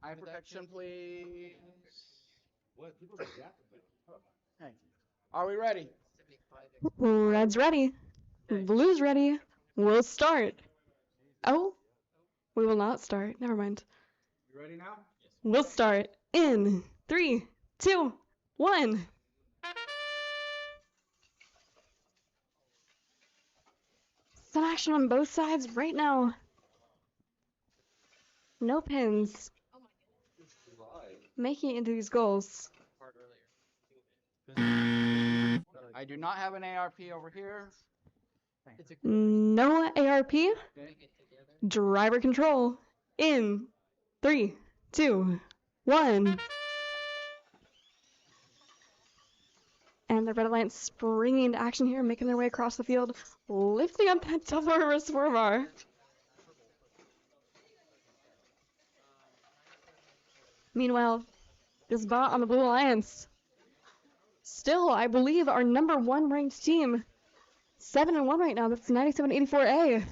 Eye protection, please. Okay. Are we ready? Red's ready. Blue's ready. We'll start. Oh, we will not start. Never mind. You ready now? We'll start in 3, 2, 1. Some action on both sides right now. No pins. Making it into these goals. I do not have an ARP over here. No ARP. Okay. Driver control. In 3, 2, 1. And the Red Alliance springing into action here, making their way across the field, lifting up that double reverse 4-bar. Meanwhile, this bot on the Blue Alliance, still, I believe, our number 1 ranked team. 7-1 right now. That's 9784A.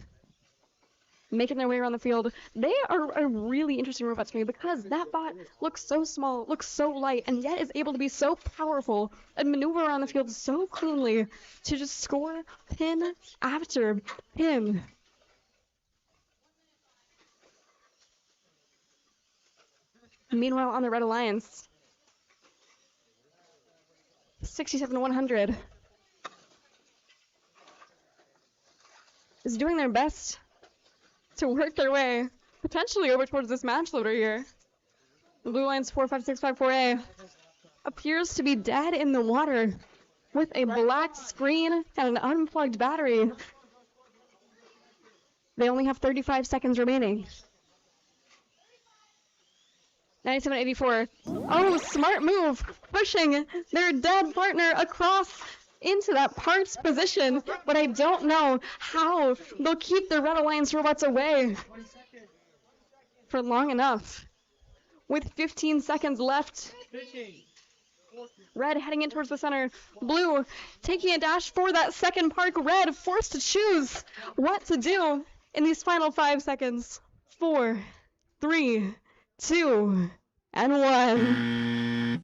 Making their way around the field. They are a really interesting robot to me because that bot looks so small, looks so light, and yet is able to be so powerful and maneuver around the field so cleanly to just score pin after pin. Meanwhile, on the Red Alliance, 67-100 is doing their best to work their way potentially over towards this match loader here. The Blue Alliance 45654A appears to be dead in the water with a black screen and an unplugged battery. They only have 35 seconds remaining. 9784. Oh, smart move. Pushing their dead partner across into that parked position, but I don't know how they'll keep the Red Alliance robots away for long enough. With 15 seconds left. Red heading in towards the center. Blue taking a dash for that second park. Red forced to choose what to do in these final 5 seconds. 4, 3, 2, and 1.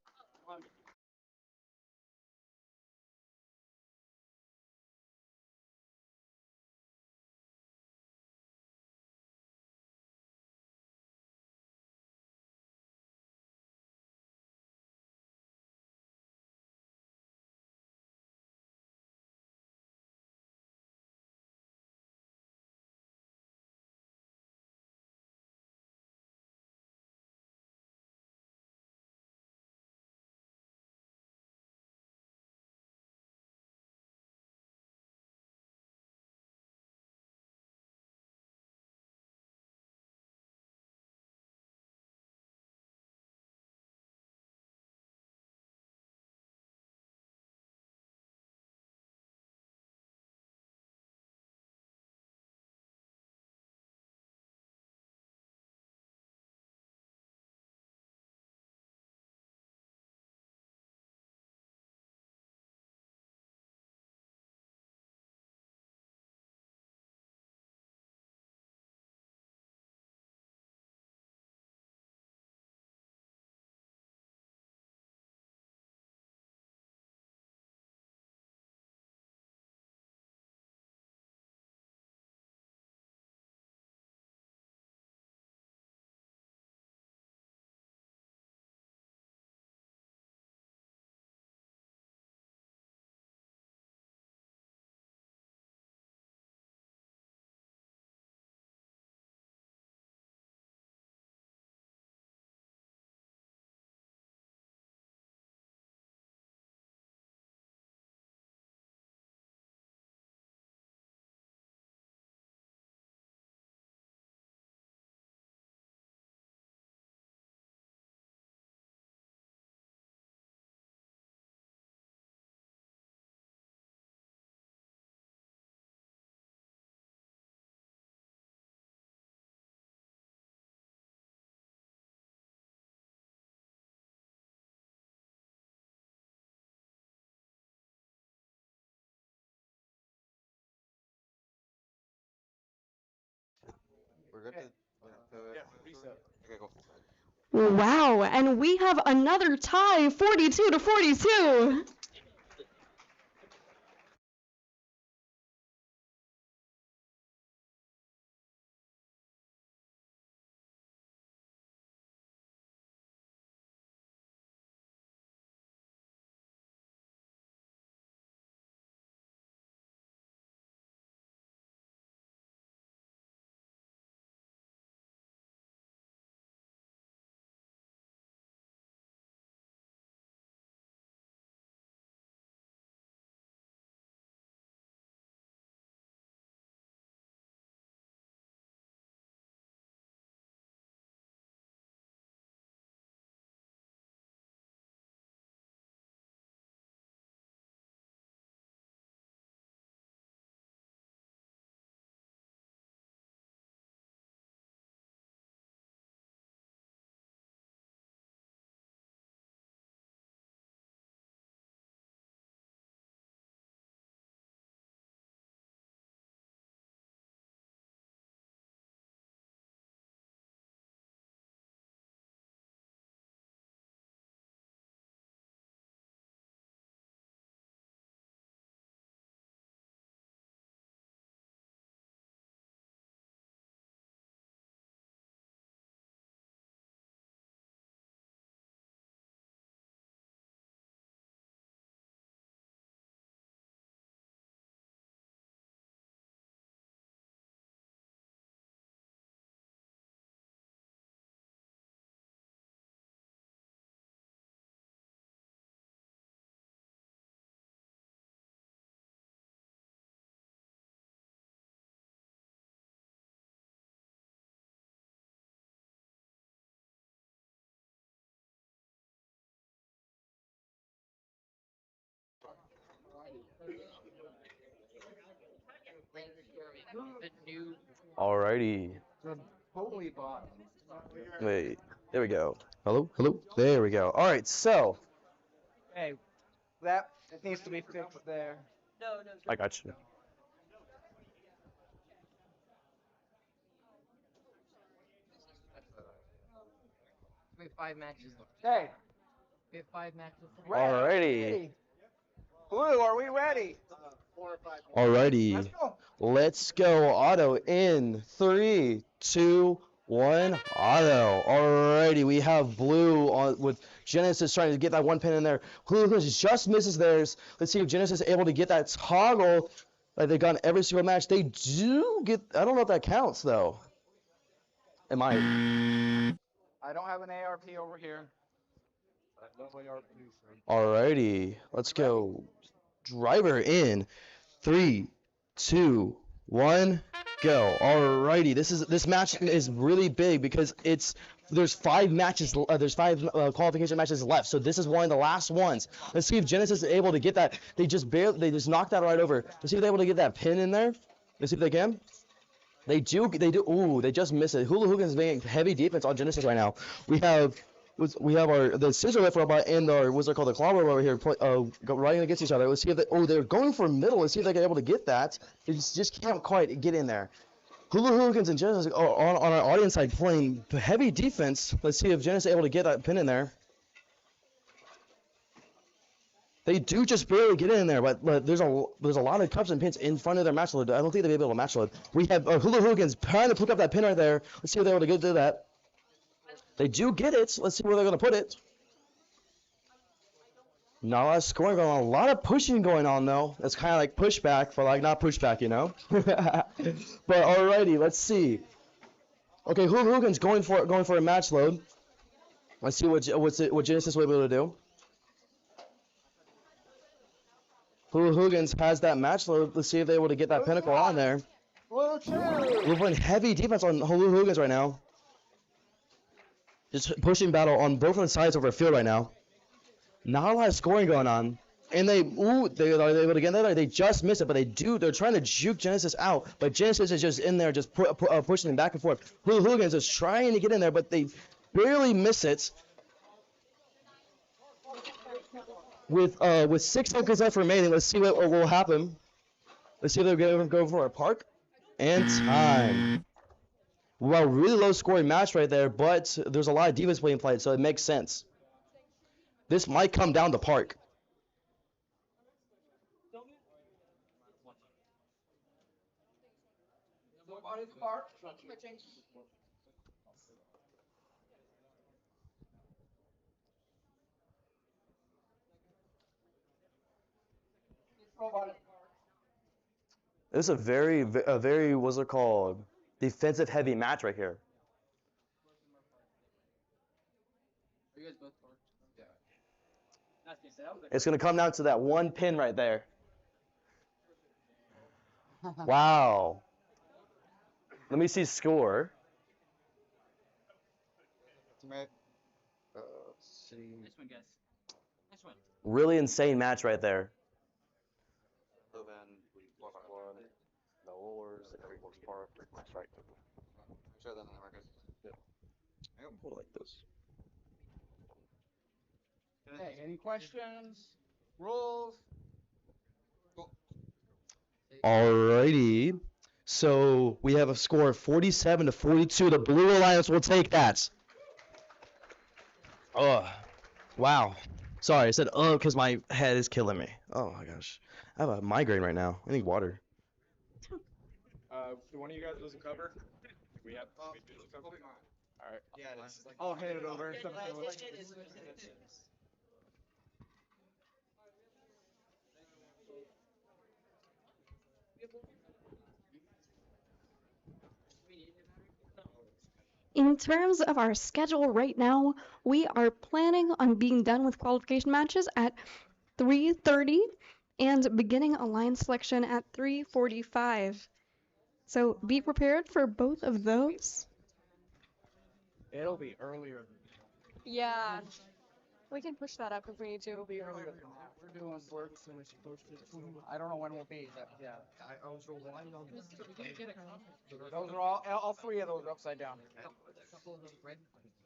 We're good to, Yeah, reset. okay, cool. Wow, and we have another tie, 42 to 42. Alrighty. Totally bought. Wait. There we go. Hello? Hello? There we go. Alright, so. Hey, that needs to be fixed there. I got you. We have 5 matches. Hey, We have 5 matches. Alrighty. Blue, are we ready? Alrighty. go. Let's go. Auto in 3, 2, 1. Auto. Alrighty. We have blue on with Genesis trying to get that one pin in there. Blue just misses theirs. Let's see if Genesis is able to get that toggle like they've gotten every single match. They do get. I don't know if that counts though. It might. I don't have an ARP over here. Alrighty. Let's go. Driver in 3, 2, 1, go. Alrighty, this match is really big because there's 5 matches, there's 5 qualification matches left, so this is one of the last ones. Let's see if Genesis is able to get that. They just knocked that right over. Let's see if they're able to get that pin in there. Let's see if they can. They do. Ooh, they just missed it. Hula Hogan's making heavy defense on Genesis right now. We have the scissor lift robot and our what's it called, the claw robot over here riding against each other. Let's see if they're going for middle. Let's see if they're able to get that. They just can't quite get in there. Hula Hoogans and Genesis are on our audience side playing heavy defense. Let's see if Genesis is able to get that pin in there. They do just barely get in there, but there's a lot of cups and pins in front of their match load. I don't think they'll be able to match load. We have Hula Hoogans trying to pick up that pin right there. Let's see if they're able to do that. They do get it. Let's see where they're going to put it. Not a lot of scoring going on. A lot of pushing going on, though. It's kind of like pushback, but like not pushback, you know? But alrighty, let's see. Okay, Hula Hogan's going for a match load. Let's see what Genesis will be able to do. Hula Hoogans has that match load. Let's see if they're able to get that Pinnacle on there. We're playing heavy defense on Hula Hoogans right now. Just pushing battle on both of the sides of our field right now. Not a lot of scoring going on. And are they able to get there? They just missed it, but they're trying to juke Genesis out. But Genesis is just in there, just pushing them back and forth. Hula Hoogans is trying to get in there, but they barely miss it. With 6 seconds left remaining, let's see what will happen. Let's see if they're going to go for a park. And time. Well, really low scoring match right there, but there's a lot of defense being played, so it makes sense. This might come down to Park. This is a very, what's it called? Defensive heavy match right here. It's going to come down to that one pin right there. Wow. Let me see score. Let's see. Nice one, guys. Nice one. Really insane match right there. So then we walk one, the rollers, everyone's parked. That's right. So then we're good. Yeah. I don't pull like this. Okay, any questions? Rules? Alrighty. So we have a score of 47 to 42. The Blue Alliance will take that. Oh, wow. Sorry, I said because my head is killing me. Oh my gosh. I have a migraine right now. I need water. Do one of you guys does a cover? We have. All right. Yeah, I'll hand it over. In terms of our schedule right now, we are planning on being done with qualification matches at 3:30 and beginning a line selection at 3:45. So be prepared for both of those. It'll be earlier. Yeah. We can push that up if we need to. It'll be earlier than that. We're doing work so much I don't know when we'll be, but yeah. Those are all three of those are upside down.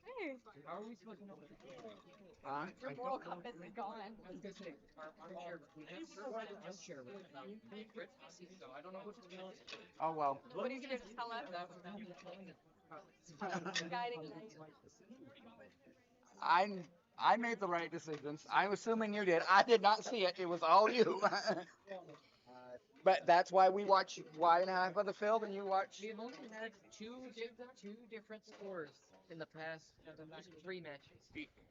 Hey. How are we supposed to know? Your World Cup isn't gone. I don't know what to tell us. Oh well. What are you gonna tell us? Guiding light. I made the right decisions. I'm assuming you did. I did not see it. It was all you. But that's why we watch Y.5 of the field and you watch. We've only had two different scores in the past 3 matches.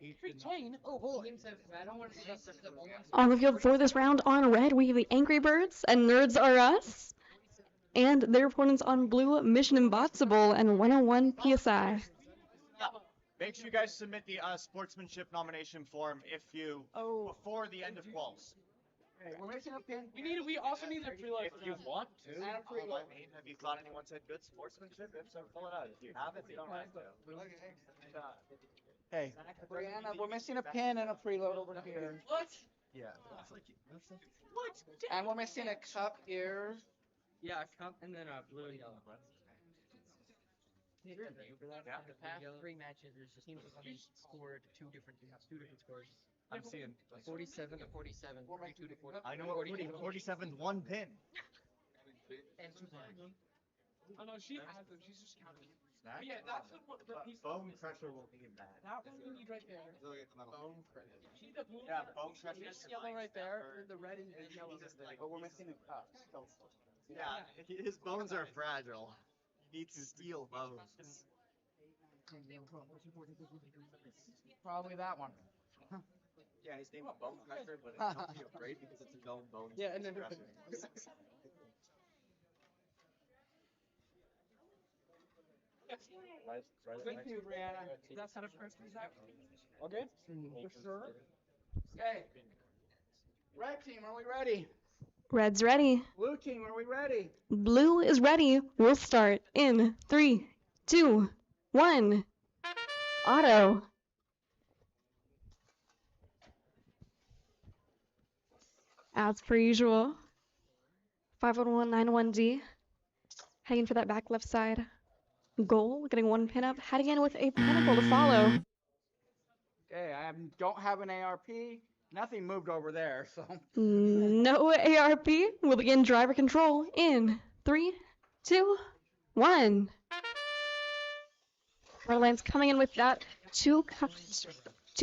Teams have, I don't want to say On the field for this round on red, we have the Angry Birds and Nerds Are Us. And their opponents on blue, Mission Impossible and 101 PSI. Make sure you guys submit the sportsmanship nomination form before the end of quals. Okay, we're making a pin. We also need a preload. If you want to, have you thought anyone said good sportsmanship? If so, pull it out. If you haven't, you don't have to. Hey, Brianna, we're missing a pin and a preload over here. What? Yeah. What? And we're missing a cup here. Yeah, a cup and then a blue and yellow. The past 3 matches, there's just teams have scored two different scores. I'm seeing 47 to 47, 42 to 40. I know what 47's one pin. And 2 points. Oh no, she has them. She's just counting. Snack? Yeah, that's the piece. Bone crusher will be bad. That one we need right there. Bone crusher. She's the blue. Yeah, bone crusher. This yellow right there. The red and yellow is there. But we're missing a cup. Yeah, his bones are fragile. He needs steel bones. Probably that one. Yeah, his name is Bone Crusher, but it's not great because it's a known bone. Yeah, and then Thank you, Brianna. Is that set up first? Is that? Okay. For sure. Okay. Red team, are we ready? Red's ready. Blue team, are we ready? Blue is ready. We'll start in 3, 2, 1. Auto. As per usual. 51191D. Heading for that back left side goal. Getting one pin up. Heading in with a Pinnacle to follow. Okay, I don't have an ARP. Nothing moved over there, so. No ARP. We'll begin driver control in 3, 2, 1. Red Alliance coming in with that two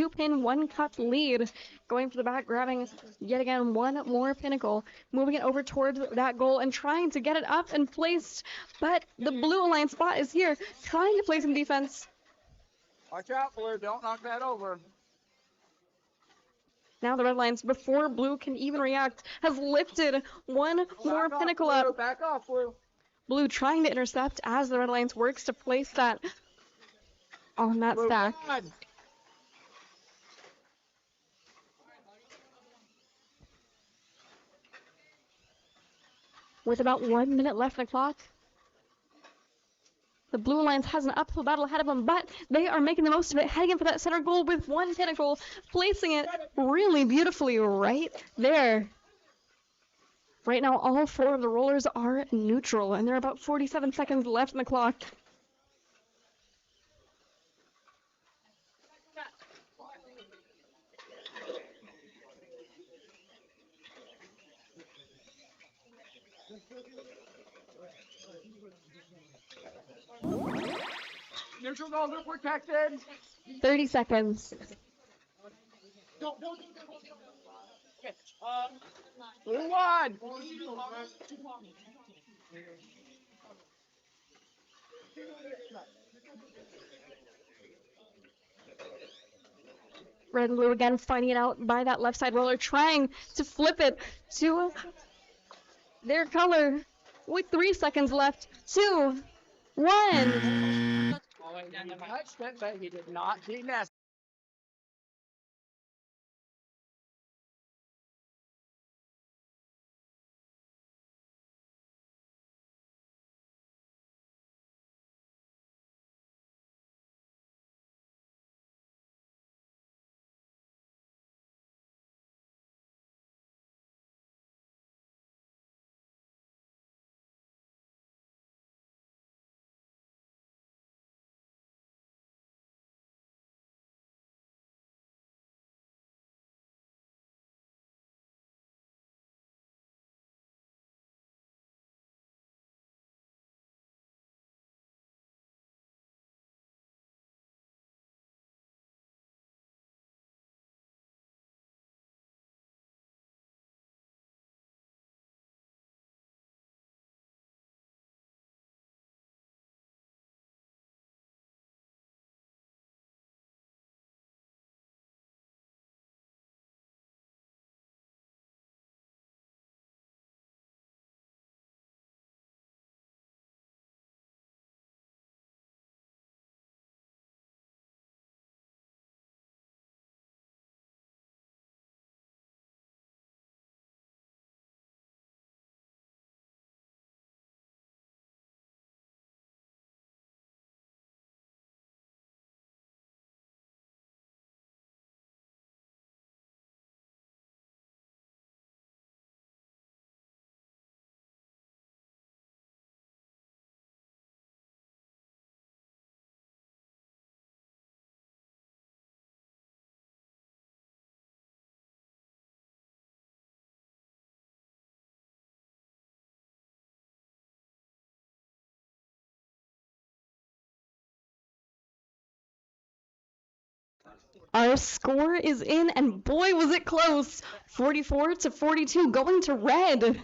pin, 1 cup lead. Going for the back, grabbing yet again one more Pinnacle. Moving it over towards that goal and trying to get it up and placed. But the Blue Alliance spot is here, trying to play some defense. Watch out, Blue. Don't knock that over. Now the Red Alliance, before Blue can even react, has lifted one more Pinnacle up. Back off, Blue. Blue trying to intercept as the Red Alliance works to place that on that stack. With about 1 minute left on the clock, the Blue Alliance has an uphill battle ahead of them, but they are making the most of it, heading in for that center goal with one Pinnacle, placing it really beautifully right there. Right now, all 4 of the rollers are neutral, and there are about 47 seconds left on the clock. Neutral goals are protected. 30 seconds. Blue one. Red and Blue again finding it out by that left side roller, trying to flip it to their color with 3 seconds left. 2, 1. But he did not finesse. Our score is in, and boy, was it close. 44-42, going to red.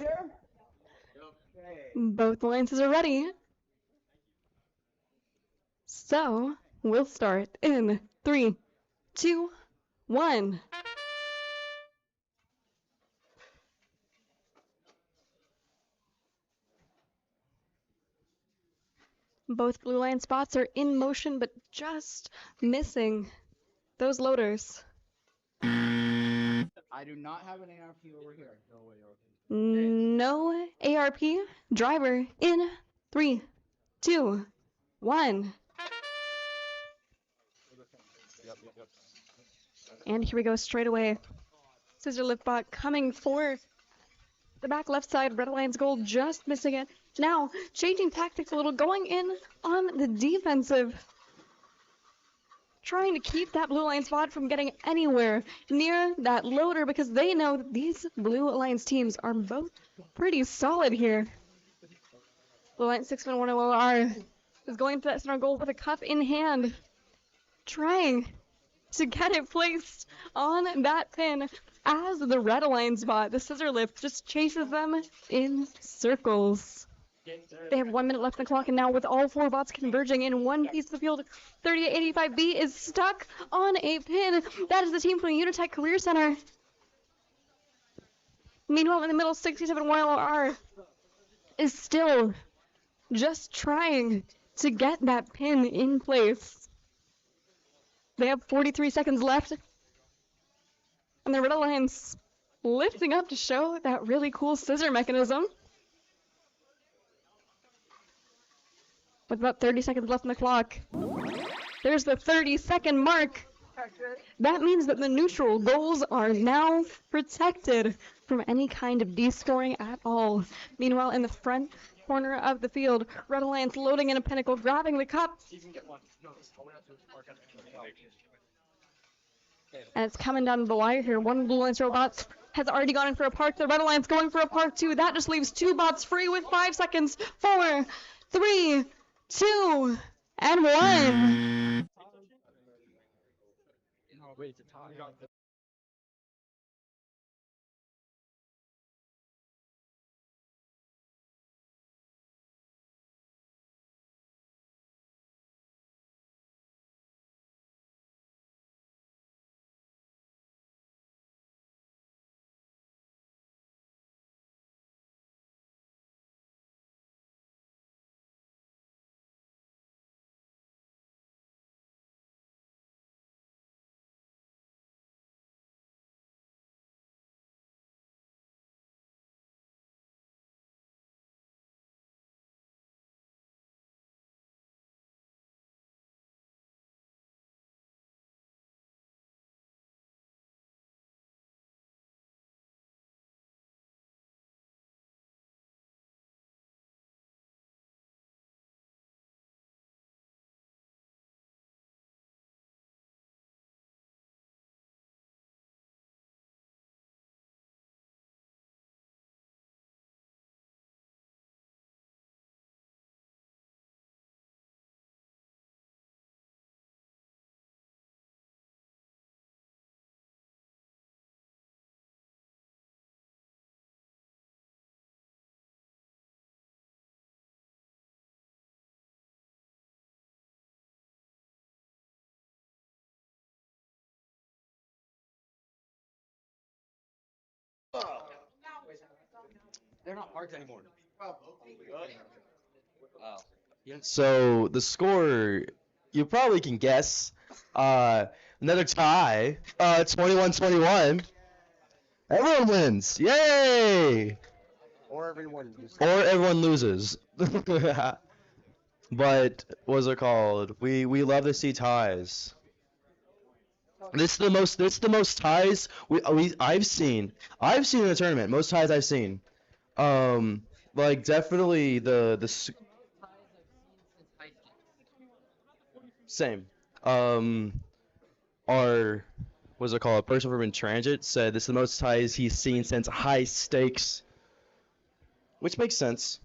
here? Both alliances are ready. So, we'll start in 3, 2, 1. Both blue line spots are in motion, but just missing those loaders. I do not have an ARP over here. No ARP. Driver in 3, 2, 1. And here we go straight away. Scissor lift bot coming for the back left side. Red Alliance goal just missing it. Now changing tactics a little, going in on the defensive. Trying to keep that blue alliance bot from getting anywhere near that loader because they know that these blue alliance teams are both pretty solid here. Blue alliance 6-1 OR is going to that center goal with a cup in hand, trying to get it placed on that pin as the red alliance bot, the scissor lift, just chases them in circles. They have 1 minute left on the clock, and now with all 4 bots converging in one piece of the field, 3885B is stuck on a pin. That is the team from the Unitech Career Center. Meanwhile, in the middle, 67 YLR is still just trying to get that pin in place. They have 43 seconds left, and the Red Alliance lifting up to show that really cool scissor mechanism. With about 30 seconds left on the clock. There's the 30-second mark. That means that the neutral goals are now protected from any kind of descoring at all. Meanwhile, in the front corner of the field, Red Alliance loading in a Pinnacle, grabbing the cup. And it's coming down to the wire here. One Blue Alliance robot has already gone in for a park. The Red Alliance going for a park too. That just leaves 2 bots free with 5 seconds. 4, 3, 2, and 1. They're not parked anymore. So the score, you probably can guess. Another tie. 21-21. Everyone wins. Yay! Or everyone loses. Or everyone loses. But what's it called? We love to see ties. This is the most ties I've seen. I've seen in a tournament. Most ties I've seen. Like definitely the same. Our what's it called? A person from Transit said this is the most ties he's seen since high stakes, which makes sense.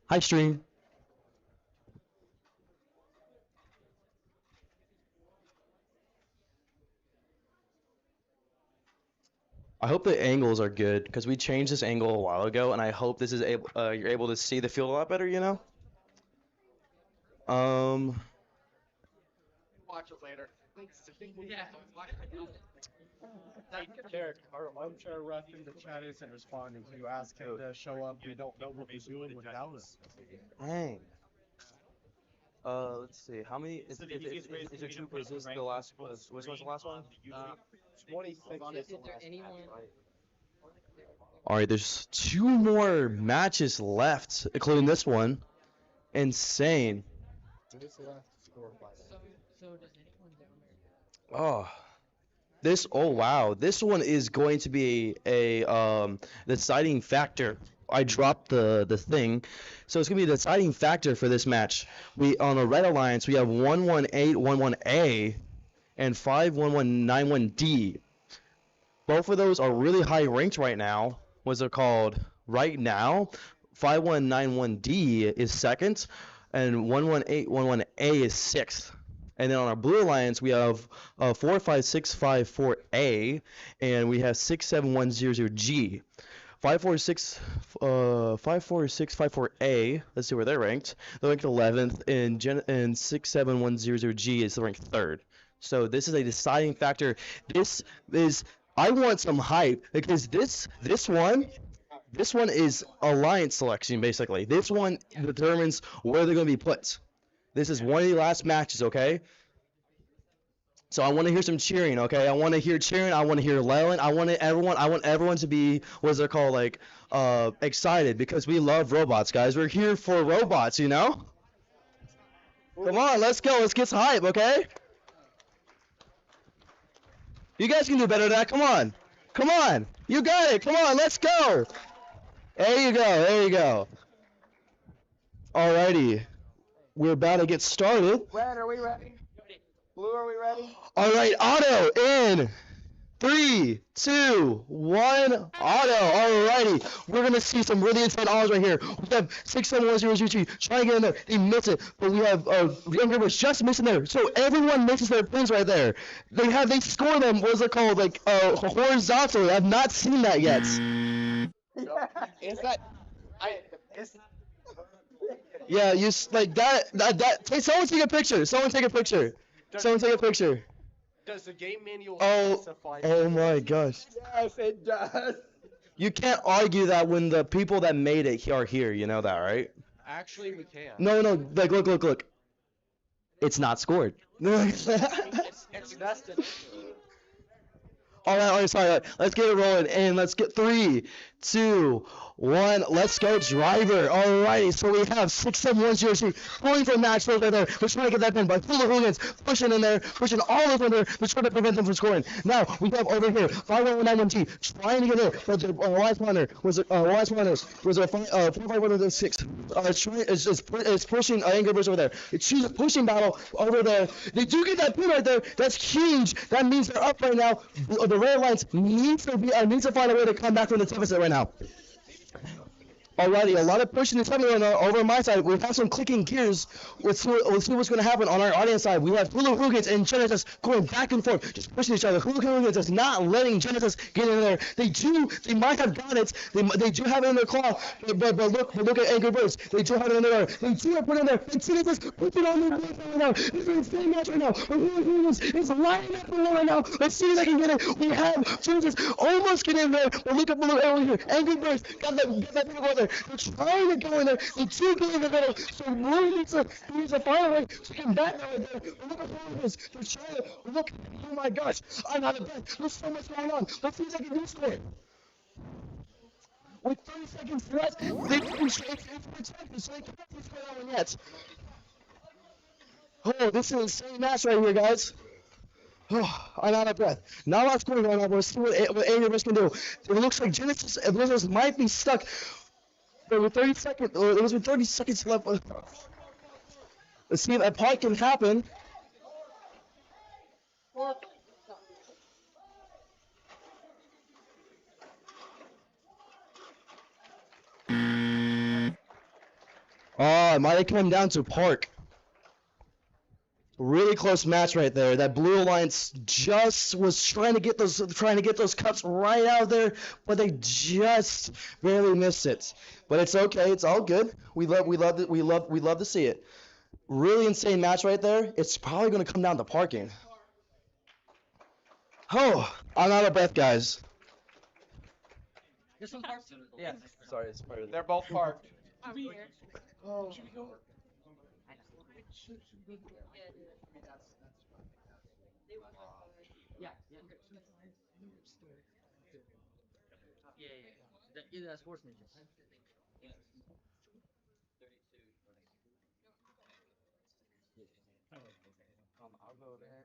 Hi, stream. I hope the angles are good because we changed this angle a while ago, and I hope this is able you're able to see the field a lot better. You know. Watch it later. Yeah. Derek, our armchair ref in the chat isn't responding. You ask him to show up. We don't know what he's doing without us. Dang. Let's see. How many? Is it two quizzes? The last was which was the last one? 26 is the last All right. There's 2 more matches left, including this one. Insane. So does anyone down there? Oh. Oh wow, this one is going to be a deciding factor. I dropped the thing, so it's gonna be a deciding factor for this match. We on the Red Alliance we have 11811A and 51191D. Both of those are really high ranked right now. What's it called? Right now, 5191D is second, and 11811A is sixth. And then on our Blue Alliance, we have 45654A, and we have 67100G. 54654A, let's see where they're ranked. They're ranked 11th, and 67100G is ranked 3rd. So this is a deciding factor. I want some hype, because this one is alliance selection, basically. This one determines where they're going to be put. This is one of the last matches, okay? So I want to hear some cheering, okay? I want to hear cheering. I want to hear yelling. I want everyone to be, what's it called, like, excited, because we love robots, guys. We're here for robots, you know? Come on, let's go. Let's get some hype, okay? You guys can do better than that. Come on. Come on. You got it. Come on, let's go. There you go. There you go. Alrighty. We're about to get started. Red, are we ready? Blue, are we ready? All right, auto in 3, 2, 1, auto. Alrighty, we're gonna see some really insane autos right here. We have 67100G trying to get in there. They miss it, but we have Younger was just missing there. So everyone misses their pins right there. They score them. What's it called? Like horizontally. I've not seen that yet. Is that? Yeah, like that. Hey, someone take a picture. Someone take a picture. Someone take a picture. Does the game manual specify? Oh my gosh. Yes, it does. You can't argue that when the people that made it are here. You know that, right? Actually, we can. No. Like, look. It's not scored. It's nested. All right, sorry. Let's get it rolling, and let's get 3, 2, 1. Let's go, driver. Alrighty, so we have 67100 pulling for match right there. We're trying to get that pin by full of hooligans, pushing in there, pushing all over there. We're trying to prevent them from scoring. Now we have over here 5191T trying to get there, but the last runner was a 4516. It's pushing Angry Birds over there. It's a pushing battle over there. They do get that pin right there. That's huge. That means they're up right now. The Red Alliance needs to find a way to come back from the deficit right now. Alrighty, a lot of pushing is happening over on my side. We have some clicking gears. Let's see what's going to happen on our audience side. We have Hula Hoogans and Genesis going back and forth, just pushing each other. Hula Hoogans is not letting Genesis get in there. They might have got it. They do have it in their claw. But look at Angry Birds. They do have it in there. They do have it in there. And Genesis put it on their right now. This is an insane match right now. But Hula Hoogans is lining up right now. Let's see if they can get it. We have Genesis almost getting in there. But look over here. Angry Birds got that people over there. They're trying to go in there. They do go in the middle. So Blue needs to find a way to come back over there. But look at this. They're trying to look. Oh my gosh. I'm out of breath. There's so much going on. Let's see if they can do score. With 30 seconds left, it's protected, so they can't score that one yet. Oh, this is an insane match right here, guys. Oh, I'm out of breath. Not a lot's going on. We'll see what Angry Birds can do. It looks like Genesis might be stuck. There were 30 seconds left. Let's see if that part can happen. Oh, it might have come down to Park. Really close match right there. That Blue Alliance just was trying to get those cuts right out of there, but they just barely missed it. But it's okay. It's all good. We love to see it. Really insane match right there. It's probably going to come down to parking. Oh, I'm out of breath, guys. This one's parked? Yeah. Sorry, it's part of They're both parked. I'm here. Oh. Yeah. Yeah, that's sportsmanship. I'll go there.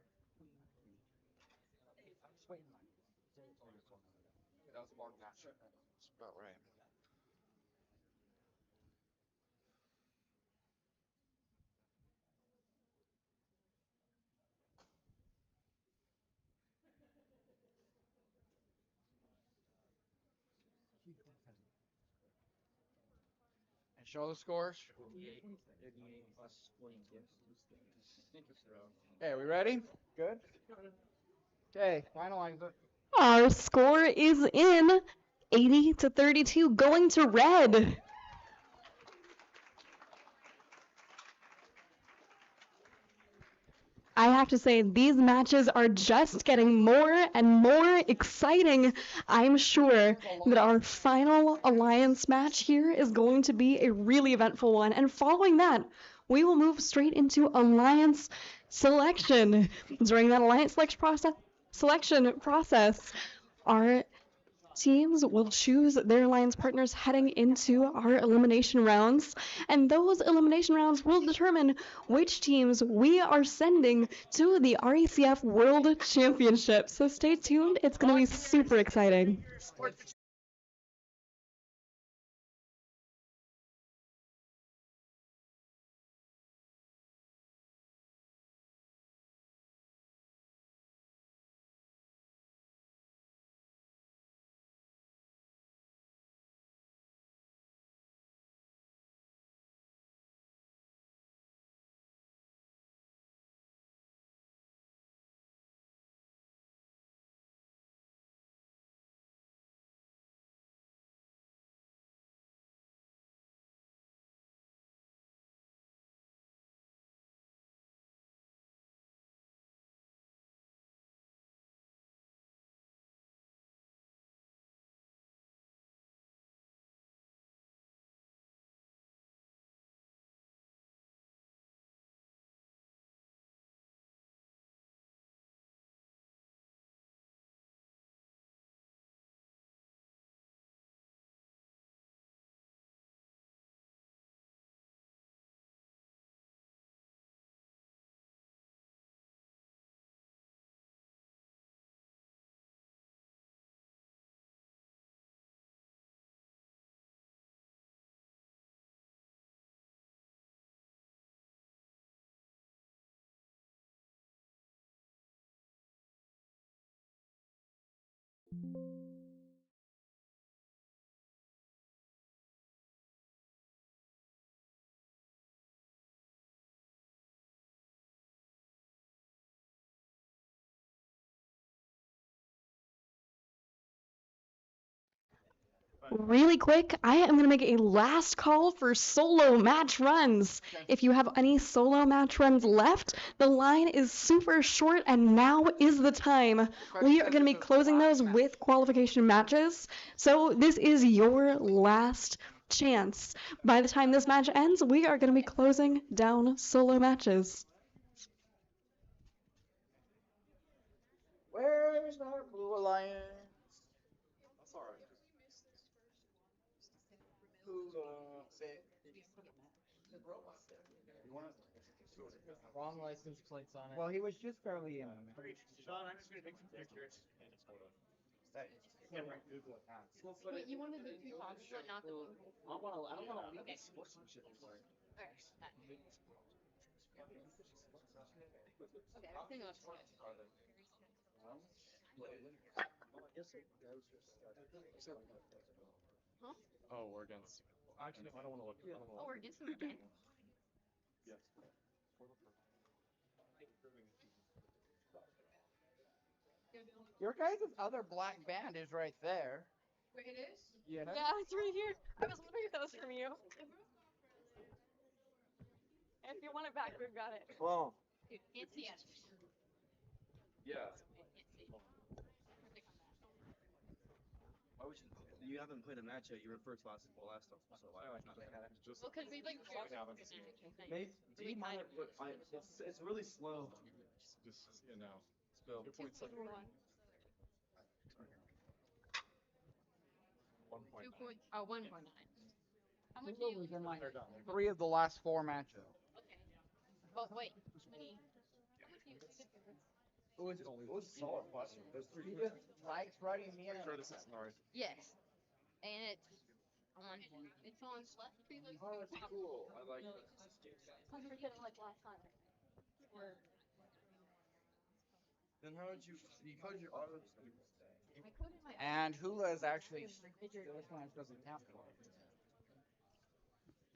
That was a long match. That's about right. And show the scores. Okay, we ready? Good. Okay, finalize it. Our score is in 80 to 32, going to red. I have to say, these matches are just getting more and more exciting. I'm sure that our final alliance match here is going to be a really eventful one. And following that, we will move straight into alliance selection. During that alliance selection process, our teams will choose their alliance partners heading into our elimination rounds, and those elimination rounds will determine which teams we are sending to the RECF World Championship. So stay tuned, it's going to be super exciting. Really quick, I am going to make a last call for solo match runs. If you have any solo match runs left, the line is super short and now is the time. We are going to be closing those with qualification matches. So this is your last chance. By the time this match ends, we are going to be closing down solo matches. Where's our Blue Alliance? That's alright. Wrong license plates on it. Well, he was just barely in. Sean, I'm just gonna take some pictures. Wait, you wanted the two tops, but not the one. I don't wanna leave this sportsmanship anymore. Okay, everything else. Huh? Oh, we're against. Actually, I don't want to look. Oh, we're against them again? Yes. Your guys' other black band is right there. Wait, it is? Yeah. Yeah, it's right here. I was wondering if that was from you. And if you want it back, we've got it. Well, It's yes. yeah. Why would you haven't played a match yet? You were first last time, so why not? Just Well, because we like Maybe we might, kind but it's really slow. just spill. 2.7. 1.9. 1.9. How much do you? In like 3 of the last 4 matches. Okay. But wait, how many? How much do you? It was a solid question. There's 3 He just likes writing me in. Yes. And it's on left previous. Oh, that's cool. I like that. I'm forgetting like last time. Then how did you code your auto? I coded my. And Hula is actually this one doesn't count.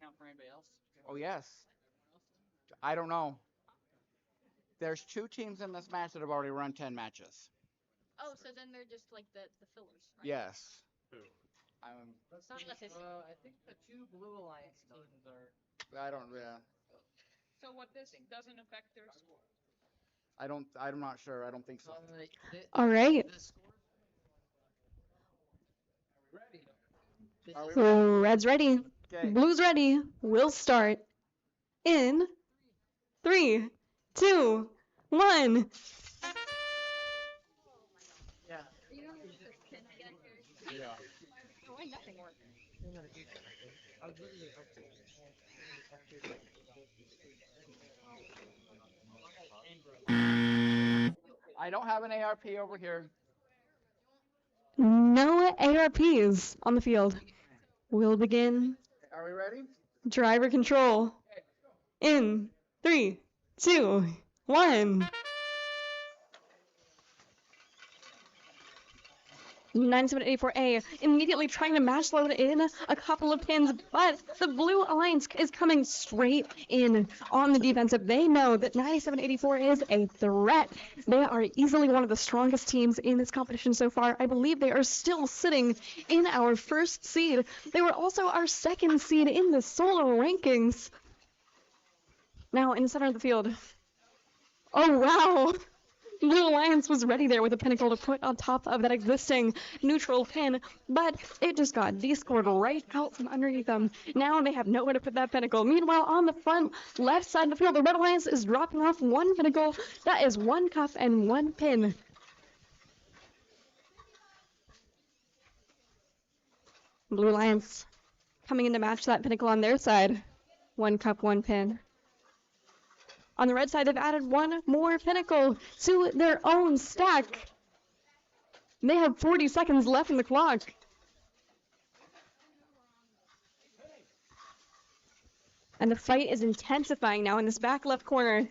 Count for anybody else? Oh yes. I don't know. There's 2 teams in this match that have already run 10 matches. Oh, so then they're just like the fillers, right? Yes. It's not necessary. I think the 2 Blue Alliance teams are. I don't. Yeah. So what this doesn't affect their score? I'm not sure. I don't think so. All right. Red's ready. Okay. Blue's ready. We'll start in 3, 2, 1. Yeah. Yeah. Why nothing works? I don't have an ARP over here. No ARPs on the field. We'll begin Are we ready? driver control in 3, 2, 1. 9784A immediately trying to match load in a couple of pins, but the Blue Alliance is coming straight in on the defensive. They know that 9784 is a threat. They are easily one of the strongest teams in this competition so far. I believe they are still sitting in our first seed. They were also our second seed in the solo rankings. Now in the center of the field. Oh, wow. Blue Alliance was ready there with a Pinnacle to put on top of that existing neutral pin, but it just got descored right out from underneath them. Now they have nowhere to put that Pinnacle. Meanwhile, on the front left side of the field, the Red Alliance is dropping off 1 Pinnacle. That is 1 cup and 1 pin. Blue Alliance coming in to match that Pinnacle on their side. 1 cup, 1 pin. On the red side, they've added 1 more Pinnacle to their own stack. They have 40 seconds left in the clock. And the fight is intensifying now in this back left corner.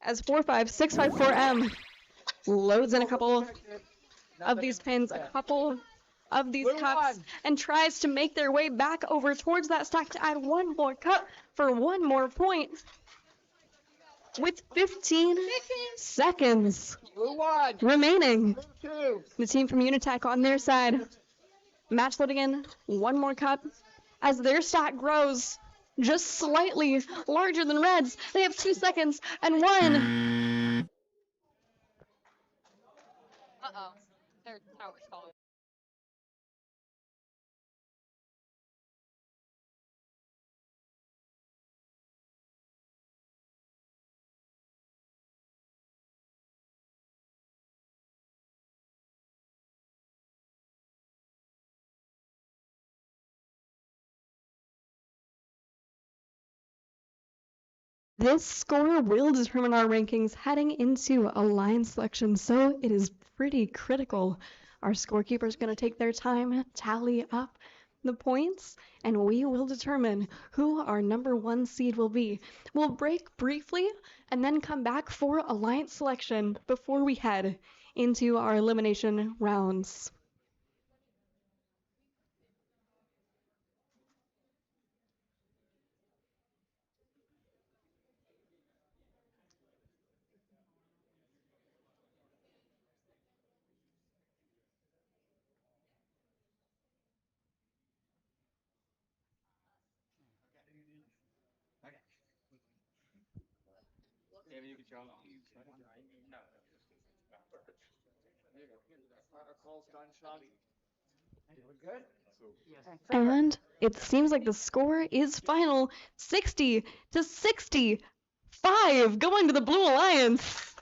As 45654M loads in a couple of these pins, a couple of these cups, and tries to make their way back over towards that stack to add 1 more cup for 1 more point. With 15 seconds remaining. The team from Unitech on their side. Match loading in 1 more cup. As their stack grows just slightly larger than Red's, they have 2 seconds and 1. Uh-oh. Their tower's falling. This score will determine our rankings heading into Alliance selection, so it is pretty critical. Our scorekeeper is going to take their time, tally up the points, and we will determine who our number 1 seed will be. We'll break briefly and then come back for Alliance selection before we head into our elimination rounds. you can draw. Our call's done, Sean. We're good? And it seems like the score is final 60 to 65 going to the Blue Alliance.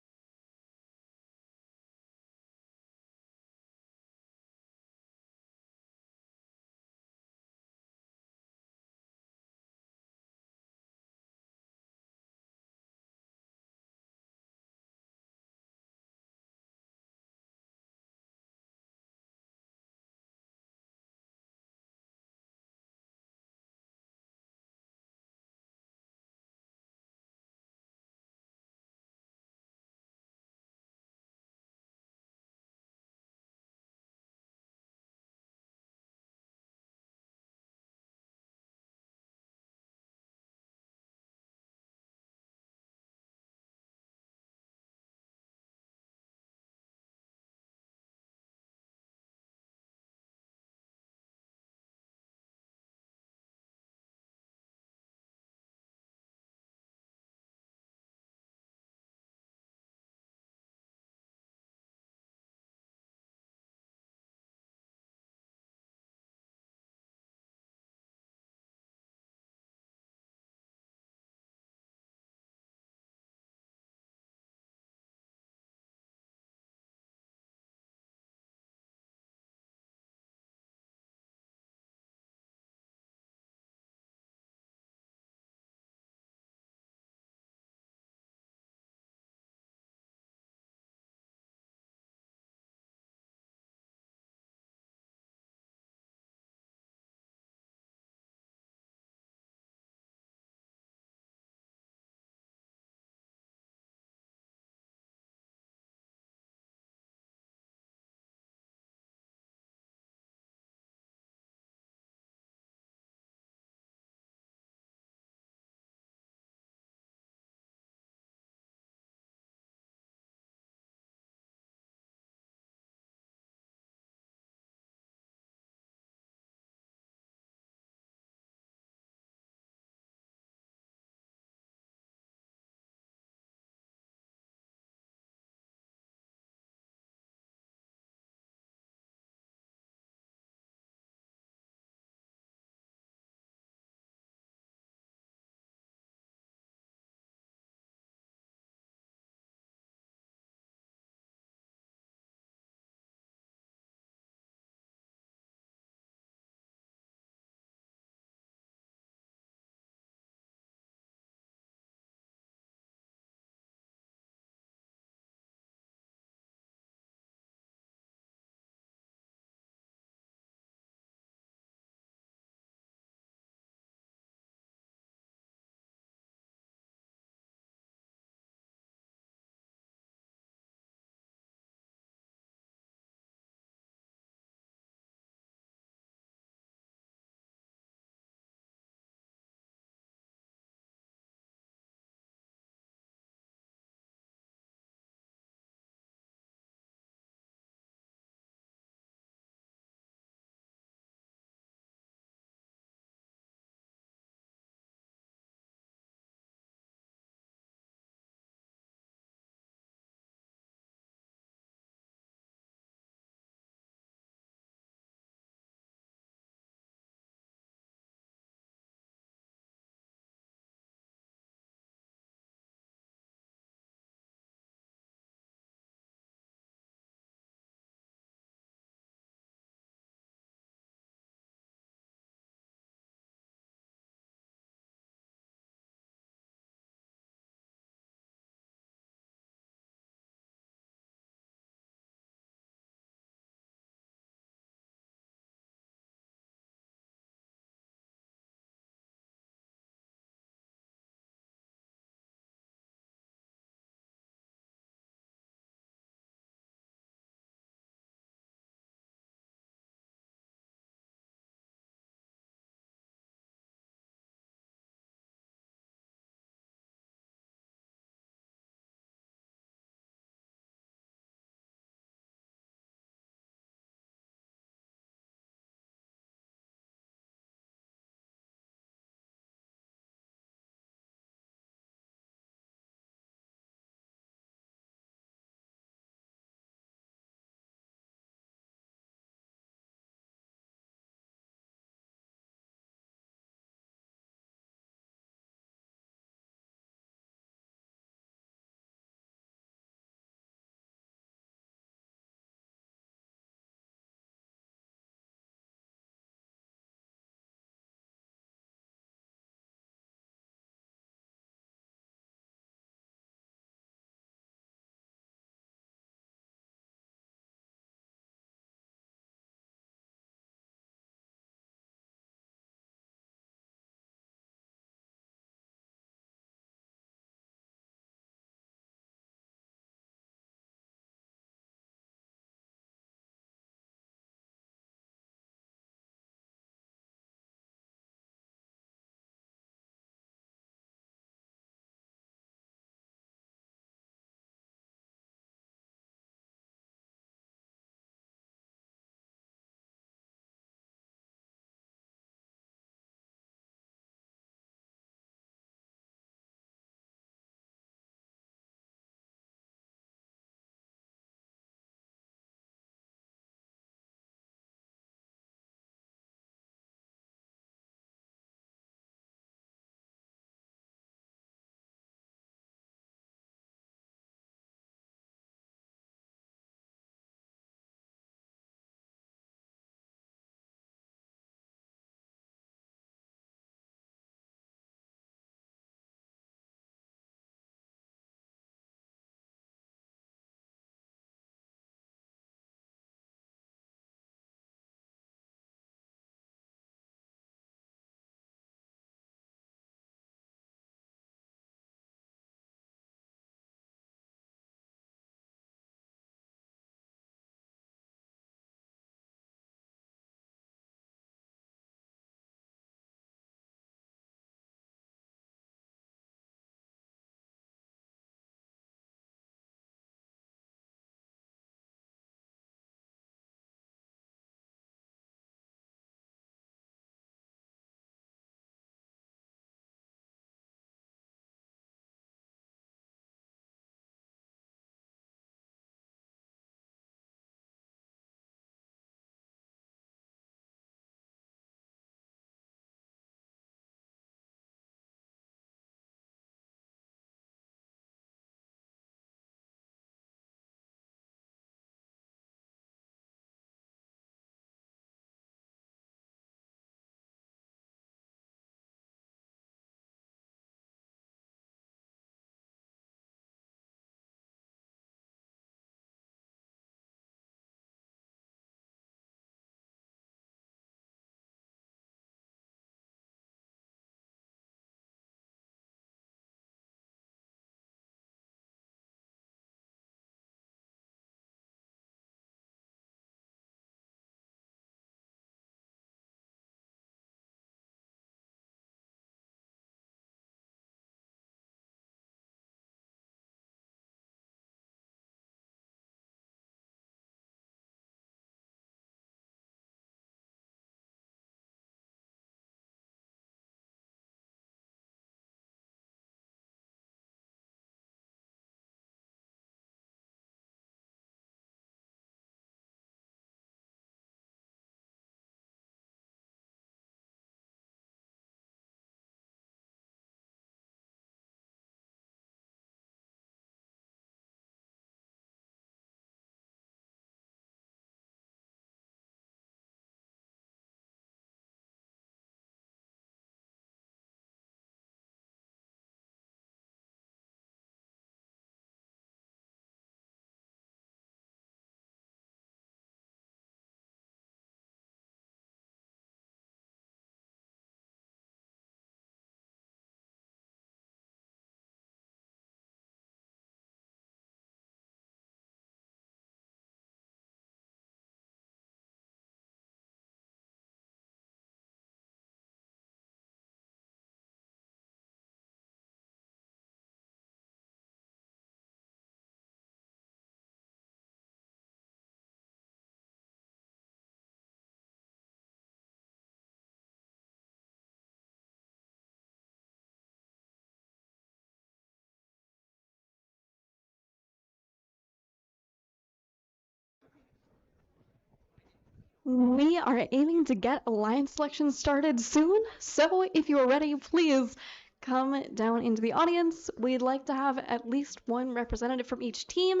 We are aiming to get alliance selection started soon, so if you are ready, please come down into the audience. We'd like to have at least one representative from each team.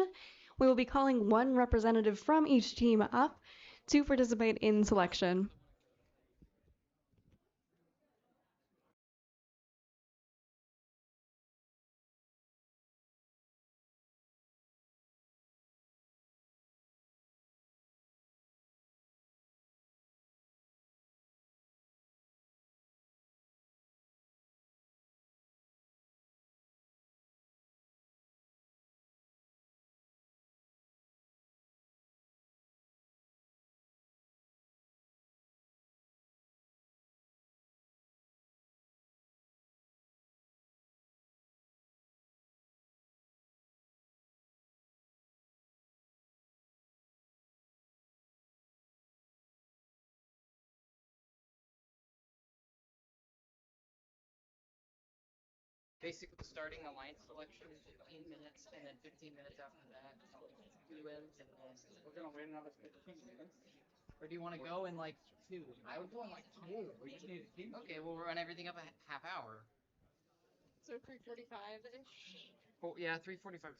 We will be calling one representative from each team up to participate in selection. Basically, starting alliance selection in 15 minutes, and then 15 minutes after that, wins, and then we're gonna wait another 15 minutes. Or do you want to go in like 2? I would go in like 2. We just need a team. Okay, we'll run everything up a half hour. So 3:45-ish. Oh yeah, 3:45.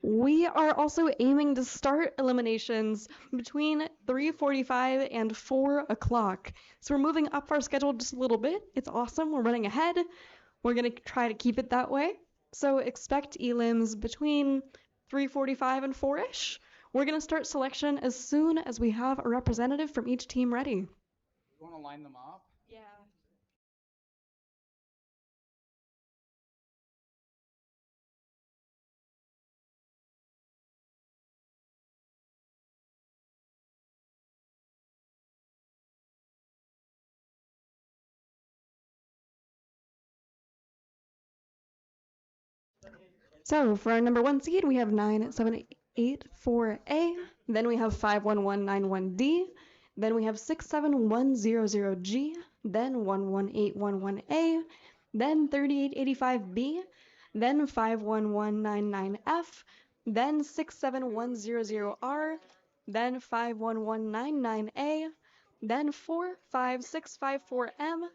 We are also aiming to start eliminations between 3:45 and 4 o'clock. So we're moving up our schedule just a little bit. It's awesome. We're running ahead. We're going to try to keep it that way. So expect elims between 3:45 and 4-ish. We're going to start selection as soon as we have a representative from each team ready. You want to line them up? Yeah. So for our number 1 seed, we have 9784A. Then we have 51191D. Then we have 67100G. Then 11811A. Then 3885B. Then 51199F. Then 67100R. Then 51199A. Then 45654M.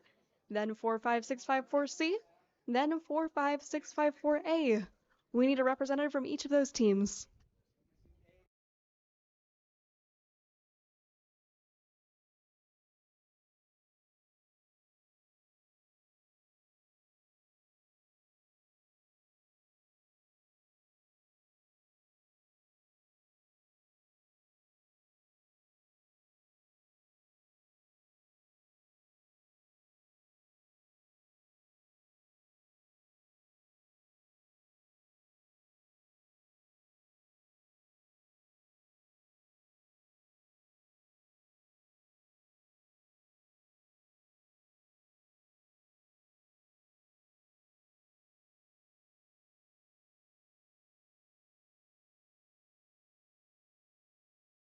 Then 45654C. Then 45654A. We need a representative from each of those teams.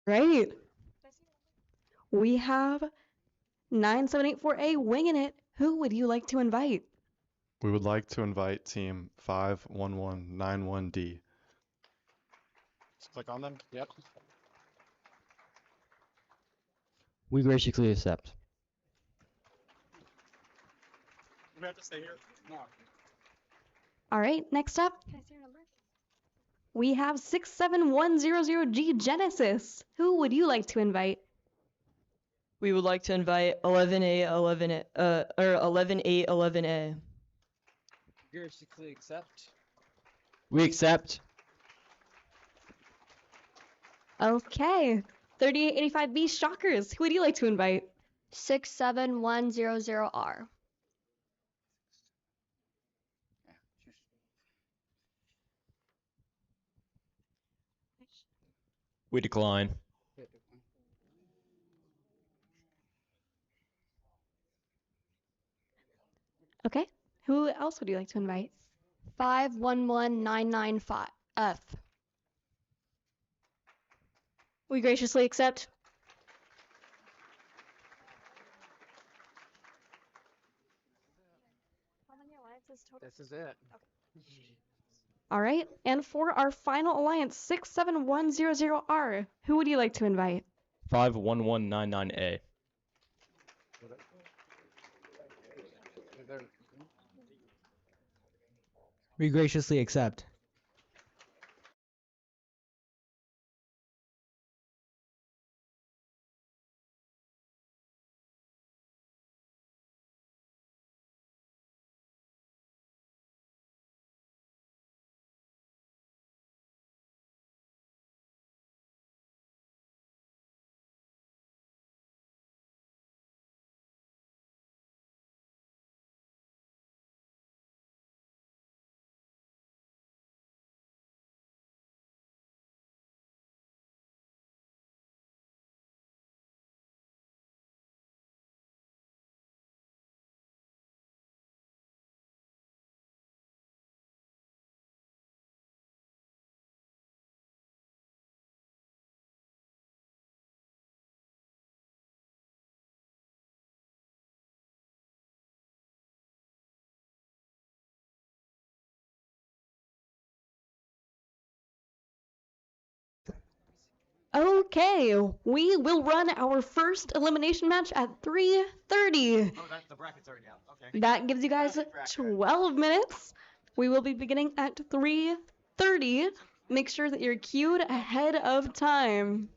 Great. We have 9784A winging it. Who would you like to invite? We would like to invite team 51191D. Just click on them. Yep. We graciously accept. We have to stay here. No. All right, next up. We have 67100G Genesis. Who would you like to invite? We would like to invite 11A. Graciously accept. We accept. Okay. 3885B Shockers. Who would you like to invite? 67100R. We decline. Okay. Who else would you like to invite? 511995F. We graciously accept. How many alliances total? This is it. All right. And for our final alliance, 67100R. Who would you like to invite? 51199A. We graciously accept. Okay, we will run our first elimination match at 3:30. Oh, the bracket's already out. Okay. That gives you guys 12 minutes. We will be beginning at 3:30. Make sure that you're queued ahead of time.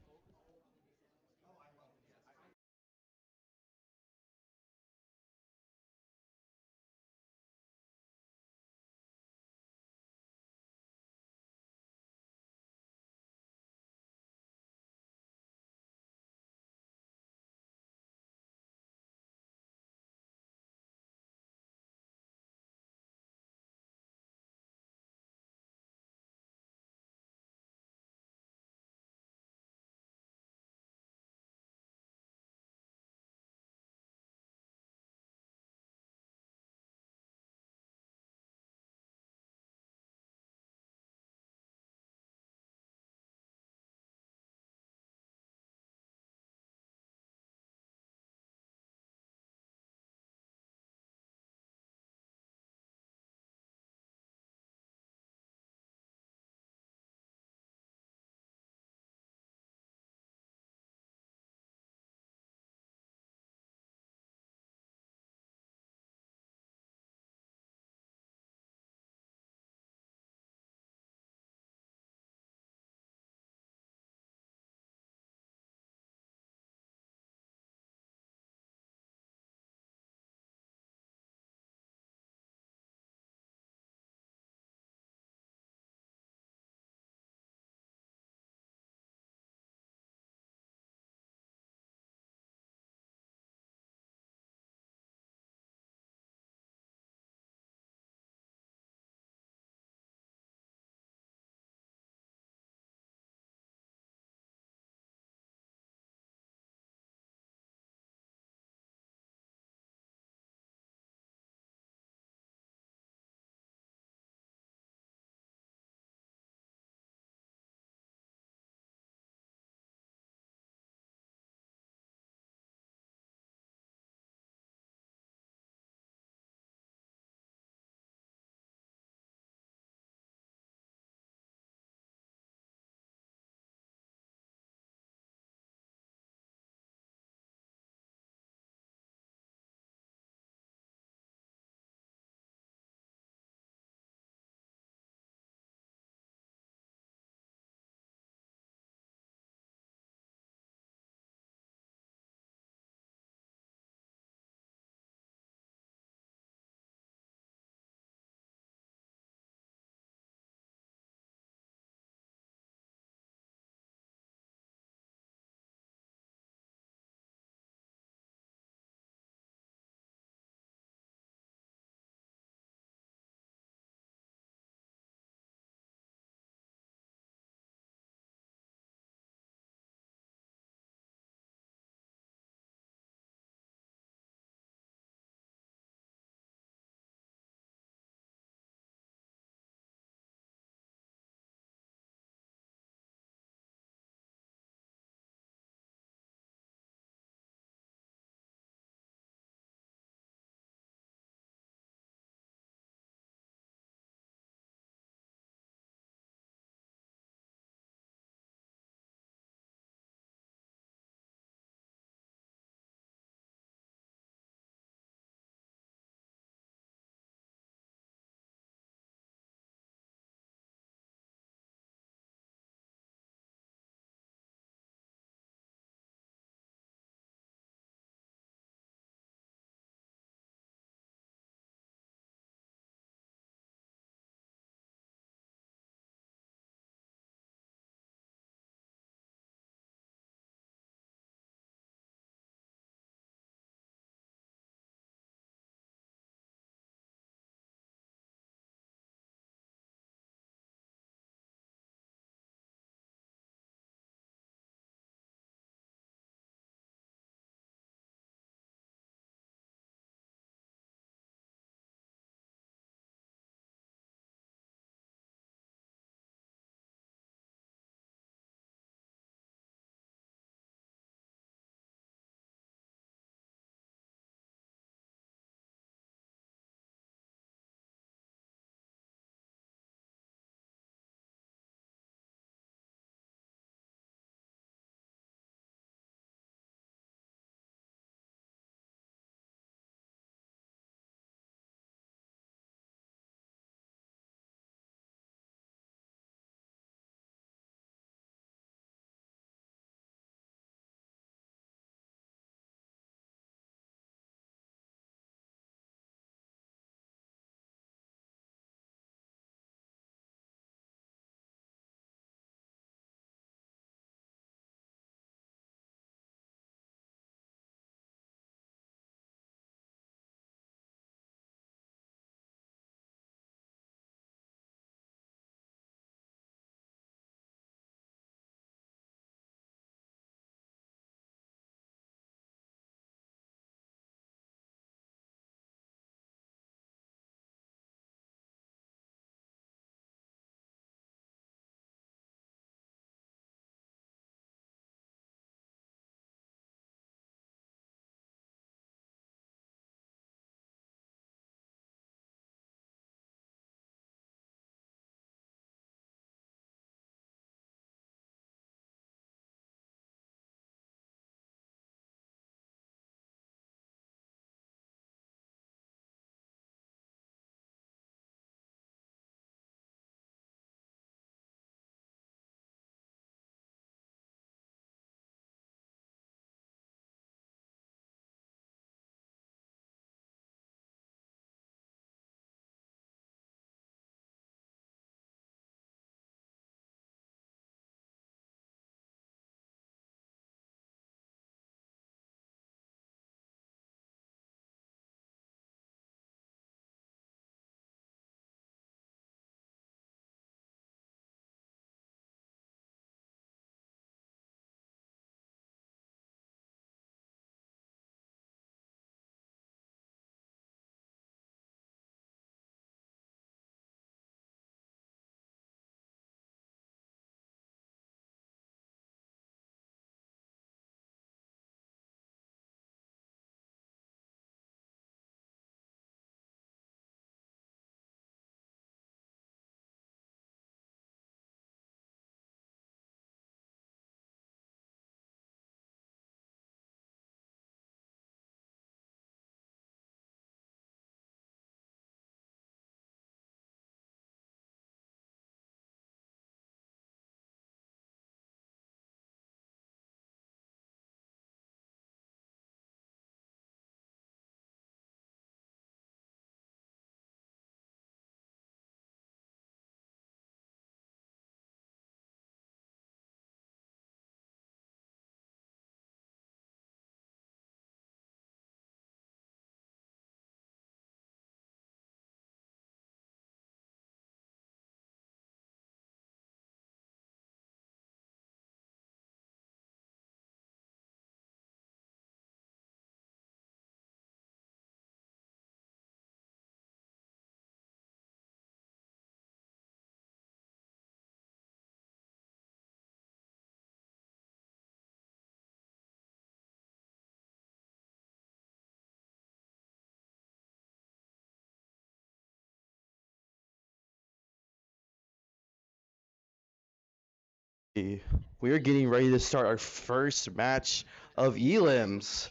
We are getting ready to start our first match of elims.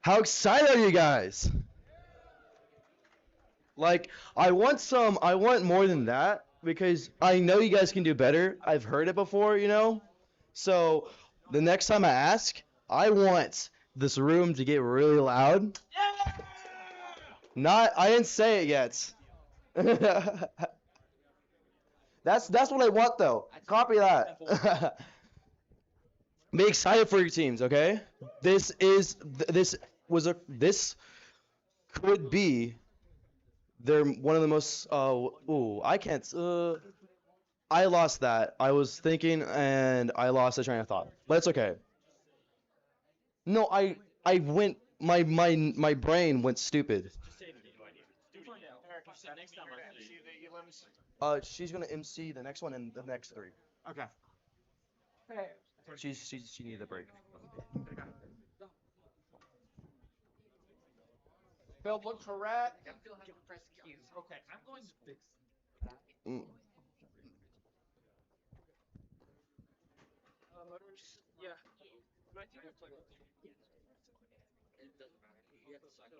How excited are you guys? Like, I want more than that because I know you guys can do better. I've heard it before, you know? So, the next time I ask, I want this room to get really loud. I didn't say it yet. That's what I want though. Copy that. Be excited for your teams, okay? This could be one of the most I lost that. I was thinking and I lost the train of thought. But it's okay. No, I went my brain went stupid. She's gonna MC the next one and the next 3. Okay. She needed a break. Phil, look correct. Okay, I'm going to fix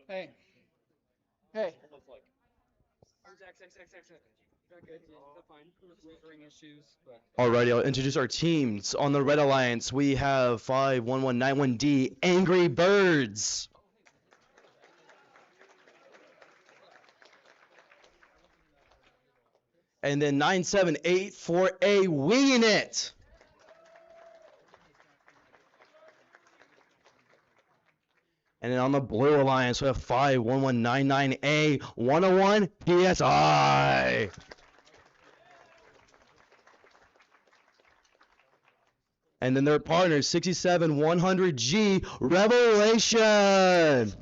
Hey. Hey. Alrighty, I'll introduce our teams. On the Red Alliance, we have 51191D Angry Birds. And then 9784A Winging It. And then on the Blue Alliance, we have 51199A 101 PSI. And then their partners, 67100G Revelation.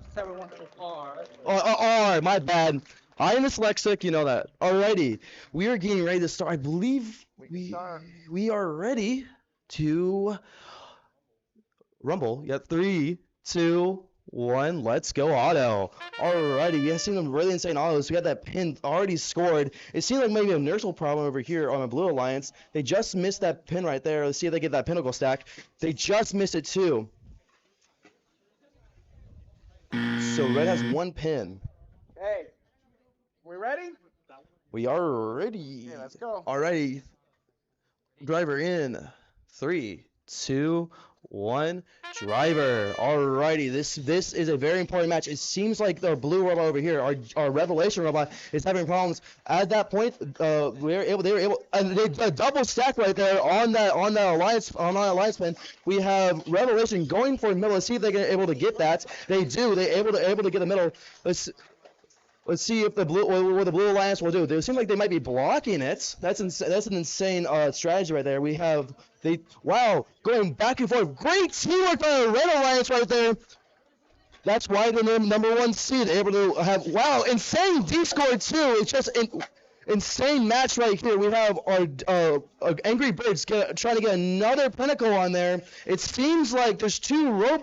R, my bad. I am dyslexic, you know that. Alrighty, we are getting ready to start. I believe we are ready to rumble. Yeah, 3, 2, 1. Let's go, auto. Alrighty, we have seen some really insane autos. We got that pin already scored. It seems like maybe a inertial problem over here on the Blue Alliance. They just missed that pin right there. Let's see if they get that Pinnacle stack. They just missed it too. So Red has 1 pin. Hey. We ready? We are ready. Okay, let's go. Alrighty. Driver in 3, 2, 1. Driver. Alrighty. This is a very important match. It seems like the blue robot over here, our Revelation robot, is having problems. At that point, they were able, and they double stack right there on that alliance pin. We have Revelation going for the middle. Let's see if they're able to get that. They do. They're able to get the middle. Let's see if what the Blue Alliance will do. They seem like they might be blocking it. That's an insane strategy right there. Wow, going back and forth. Great teamwork by the Red Alliance right there. That's why they're number 1 seed, able to have insane D score too. It's just an insane match right here. We have our Angry Birds trying to get another Pinnacle on there. It seems like there's 2 Red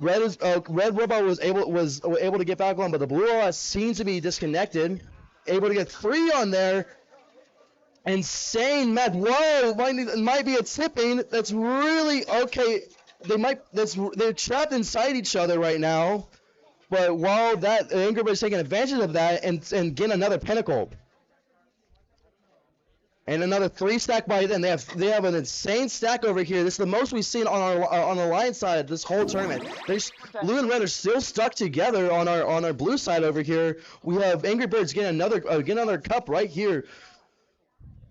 Robot was able to get back on, but the Blue Robot seems to be disconnected. Able to get 3 on there. Insane match. Whoa, might be a tipping. That's really okay. They're trapped inside each other right now. But while that Angry Bird is taking advantage of that and getting another Pinnacle. And another 3 stack by then. They have an insane stack over here. This is the most we've seen on the Lion side this whole tournament. Blue and red are still stuck together on our blue side over here. We have Angry Birds getting another cup right here.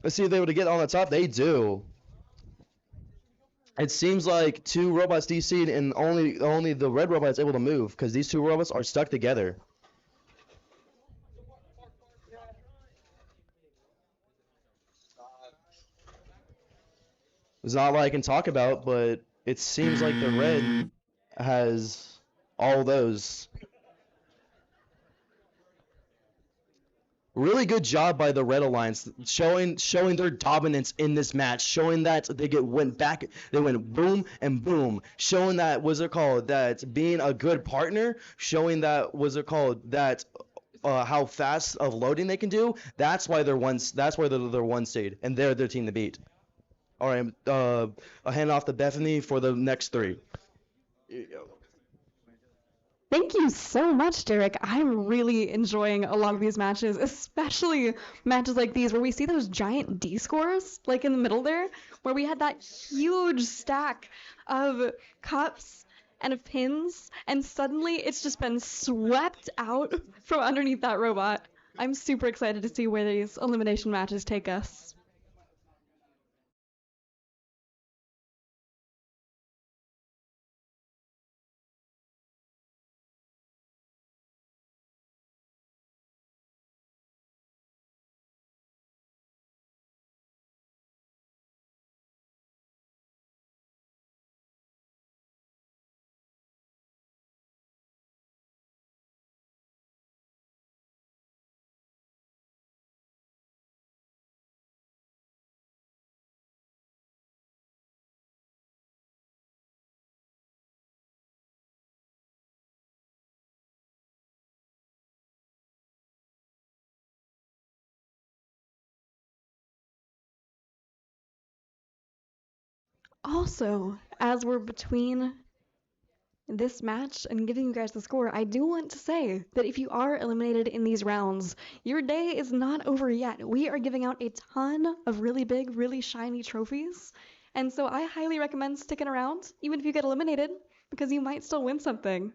Let's see if they're able to get on the top. They do. It seems like 2 robots DC'd and only the red robot is able to move because these 2 robots are stuck together. It's not what I can talk about, but it seems like the red has all those. Really good job by the Red Alliance, showing their dominance in this match, showing that they went boom and boom, showing that that being a good partner, showing that that how fast of loading they can do. That's why they're one seed, and they're their team to beat. All right, I'll hand off to Bethany for the next three. Here you go. Thank you so much, Derek. I'm really enjoying a lot of these matches, especially matches like these where we see those giant D scores, like in the middle there, where we had that huge stack of cups and of pins, and suddenly it's just been swept out from underneath that robot. I'm super excited to see where these elimination matches take us. Also, as we're between this match and giving you guys the score, I do want to say that if you are eliminated in these rounds, your day is not over yet. We are giving out a ton of really big, really shiny trophies. And so I highly recommend sticking around, even if you get eliminated, because you might still win something.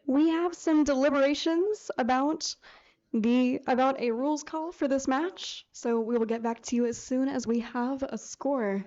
we have some deliberations about a rules call for this match. So we will get back to you as soon as we have a score.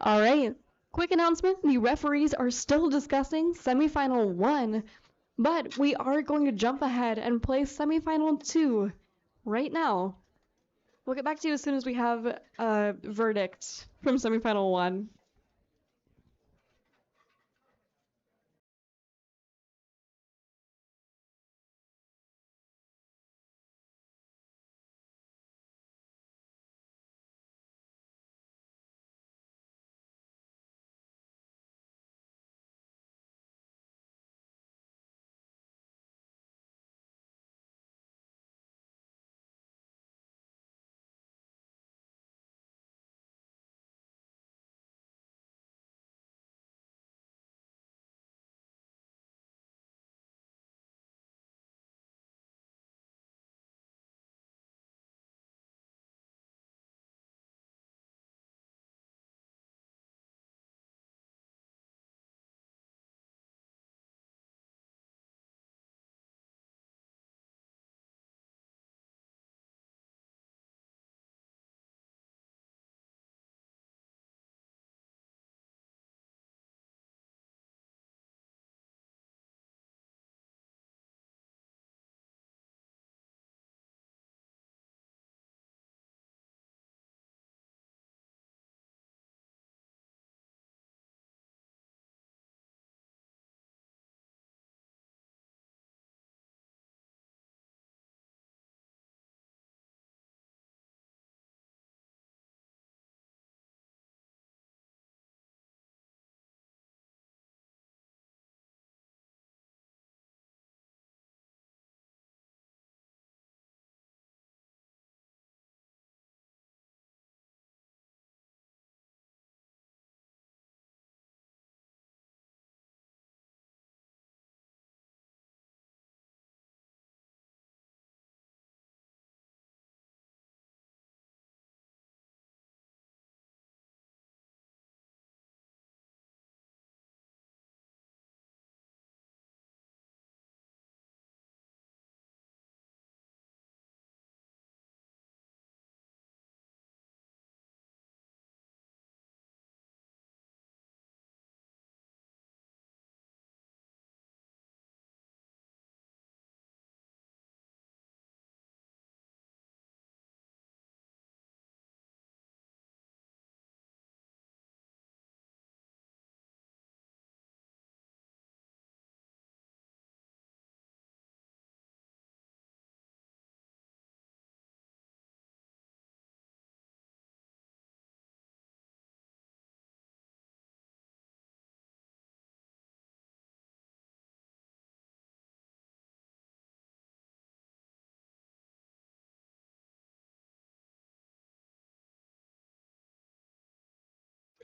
All right. Quick announcement. The referees are still discussing semifinal 1, but we are going to jump ahead and play semifinal 2 right now. We'll get back to you as soon as we have a verdict from semifinal 1.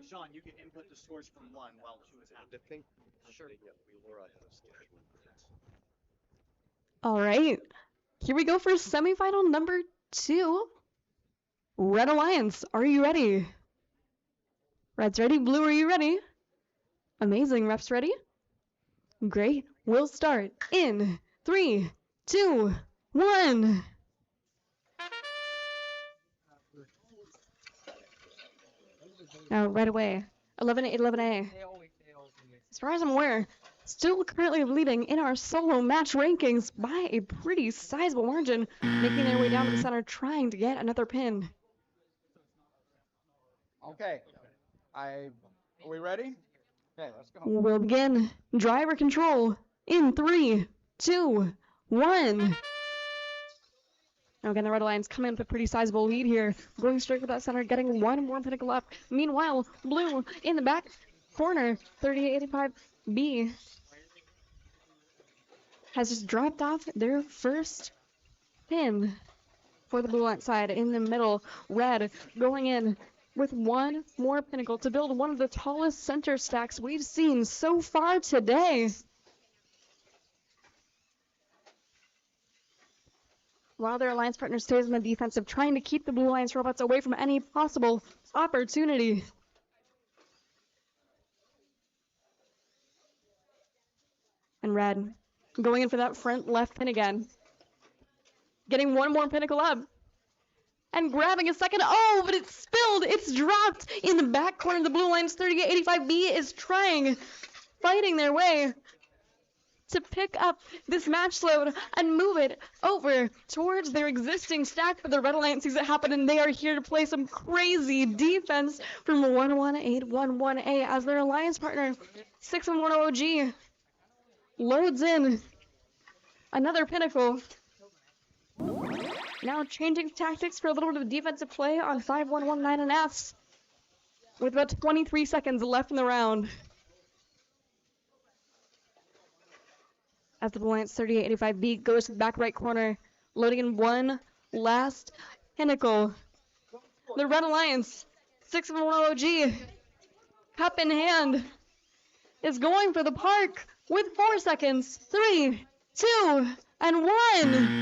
Sean, you can input the scores from 1 while 2 is happening. Sure. All right. Here we go for semifinal number 2. Red Alliance, are you ready? Red's ready. Blue, are you ready? Amazing. Refs ready? Great. We'll start in 3, 2, 1. Now, right away. 11A, 11A. As far as I'm aware, still currently leading in our solo match rankings by a pretty sizable margin, making their way down to the center, trying to get another pin. Okay. Are we ready? Okay, let's go. We'll begin driver control in 3, 2, 1. Now again, the Red Alliance coming up with a pretty sizable lead here, going straight for that center, getting one more Pinnacle up. Meanwhile, Blue in the back corner, 3885B, has just dropped off their first pin for the Blue Alliance side. In the middle, Red going in with one more Pinnacle to build one of the tallest center stacks we've seen so far today. While their alliance partner stays on the defensive, trying to keep the Blue Alliance robots away from any possible opportunity. And Red going in for that front left pin again. Getting one more Pinnacle up. and grabbing a second. Oh, but it's spilled. It's dropped in the back corner of the blue lines. 3885B is fighting their way to pick up this match load and move it over towards their existing stack. But the Red Alliance sees it happen, and they are here to play some crazy defense from 11811A as their alliance partner, 6110OG, loads in another Pinnacle. Now changing tactics for a little bit of defensive play on 5119 with about 23 seconds left in the round. As the Alliance 3885B goes to the back right corner, loading in one last Pinnacle. The Red Alliance, 6110OG, cup in hand, is going for the park with 4 seconds. 3, 2, and 1.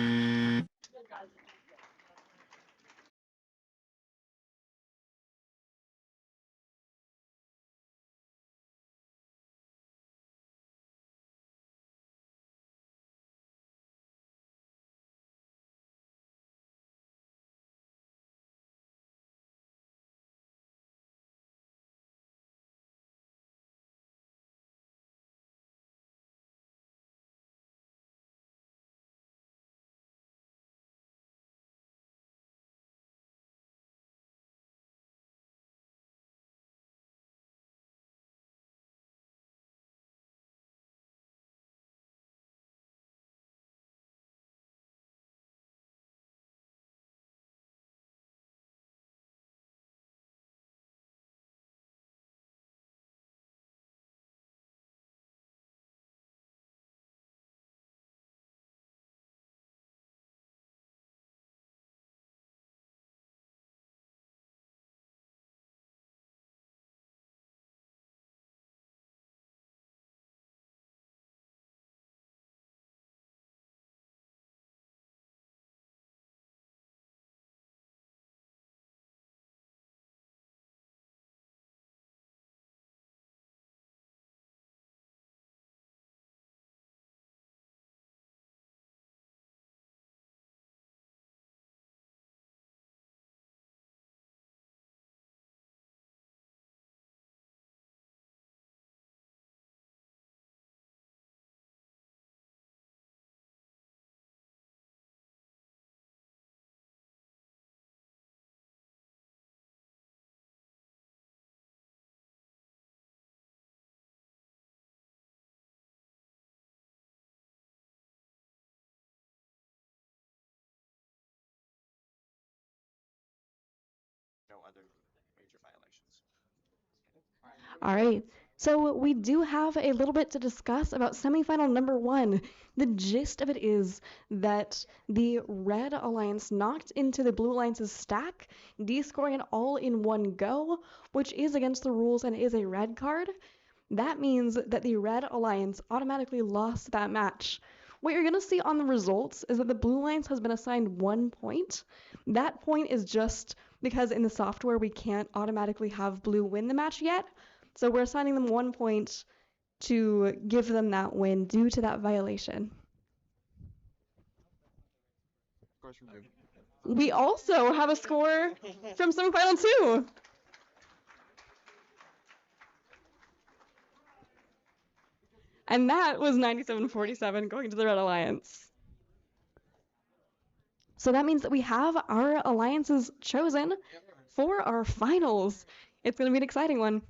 No other major violations. All right, so we do have a little bit to discuss about semifinal number 1. The gist of it is that the Red Alliance knocked into the Blue Alliance's stack, descoring it all in one go, which is against the rules and is a red card. That means that the Red Alliance automatically lost that match. What you're going to see on the results is that the Blue Alliance has been assigned 1 point. That point is just because in the software we can't automatically have Blue win the match yet. So we're assigning them 1 point to give them that win due to that violation. We also have a score from semifinal 2. And that was 97-47 going to the Red Alliance. So that means that we have our alliances chosen for our finals. It's going to be an exciting one.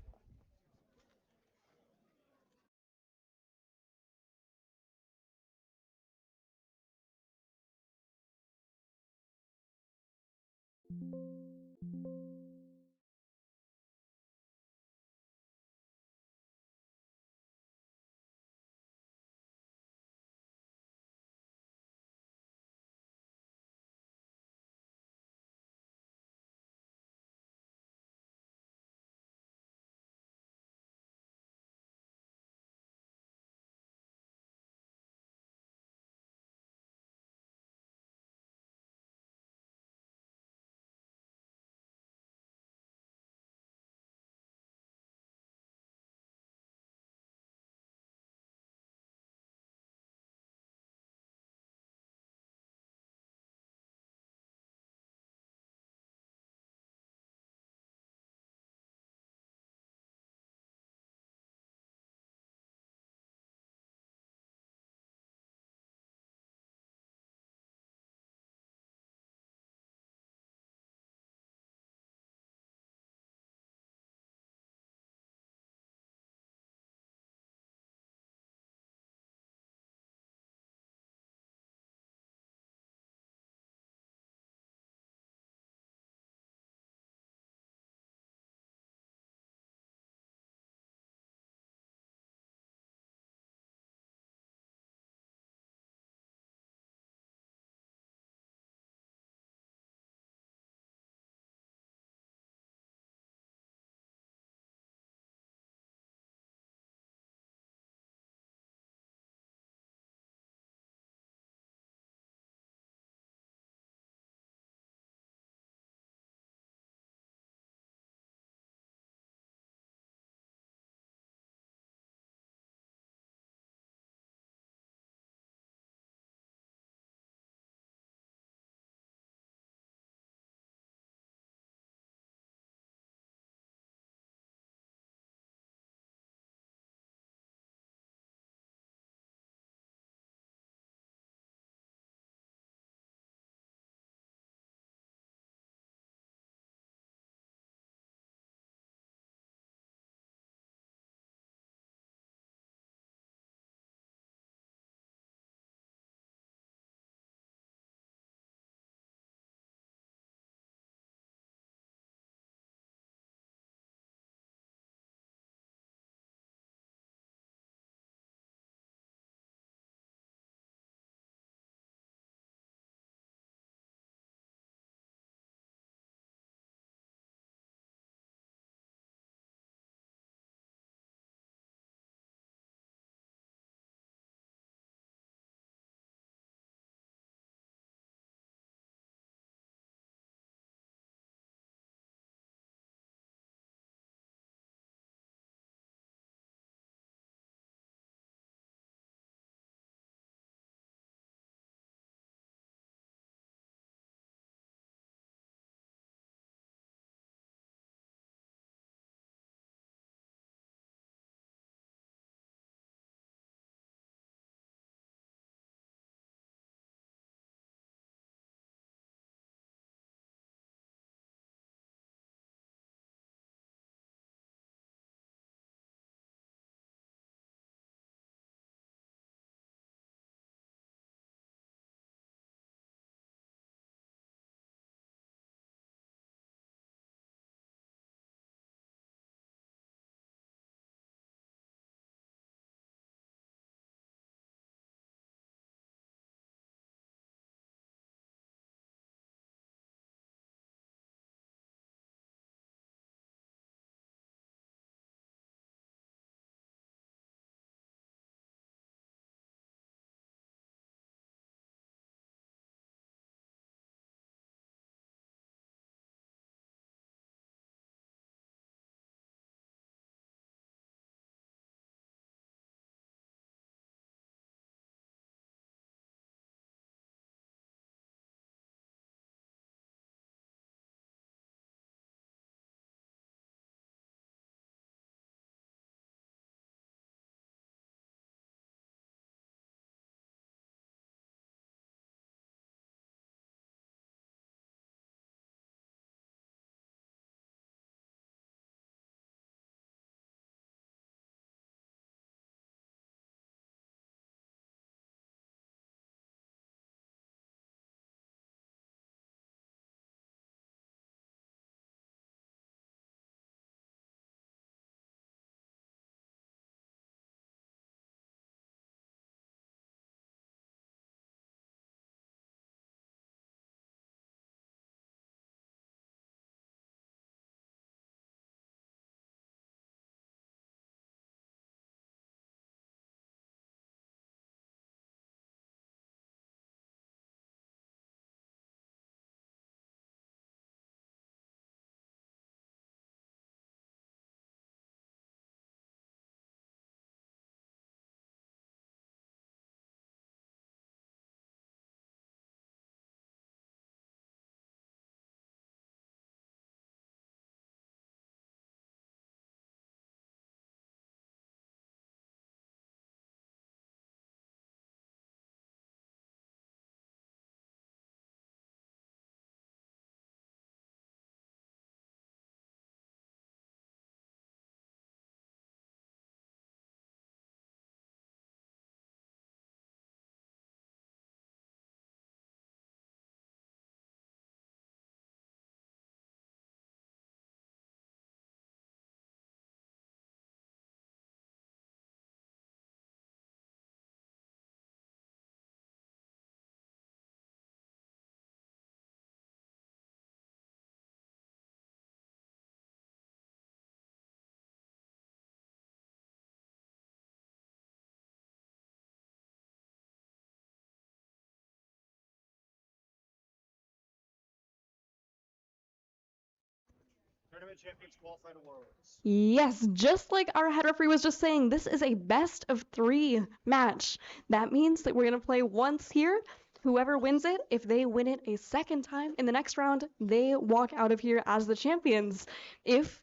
Tournament champions qualify to Worlds. Yes, just like our head referee was just saying, this is a best of 3 match. That means that we're going to play once here. Whoever wins it, if they win it a second time in the next round, they walk out of here as the champions. If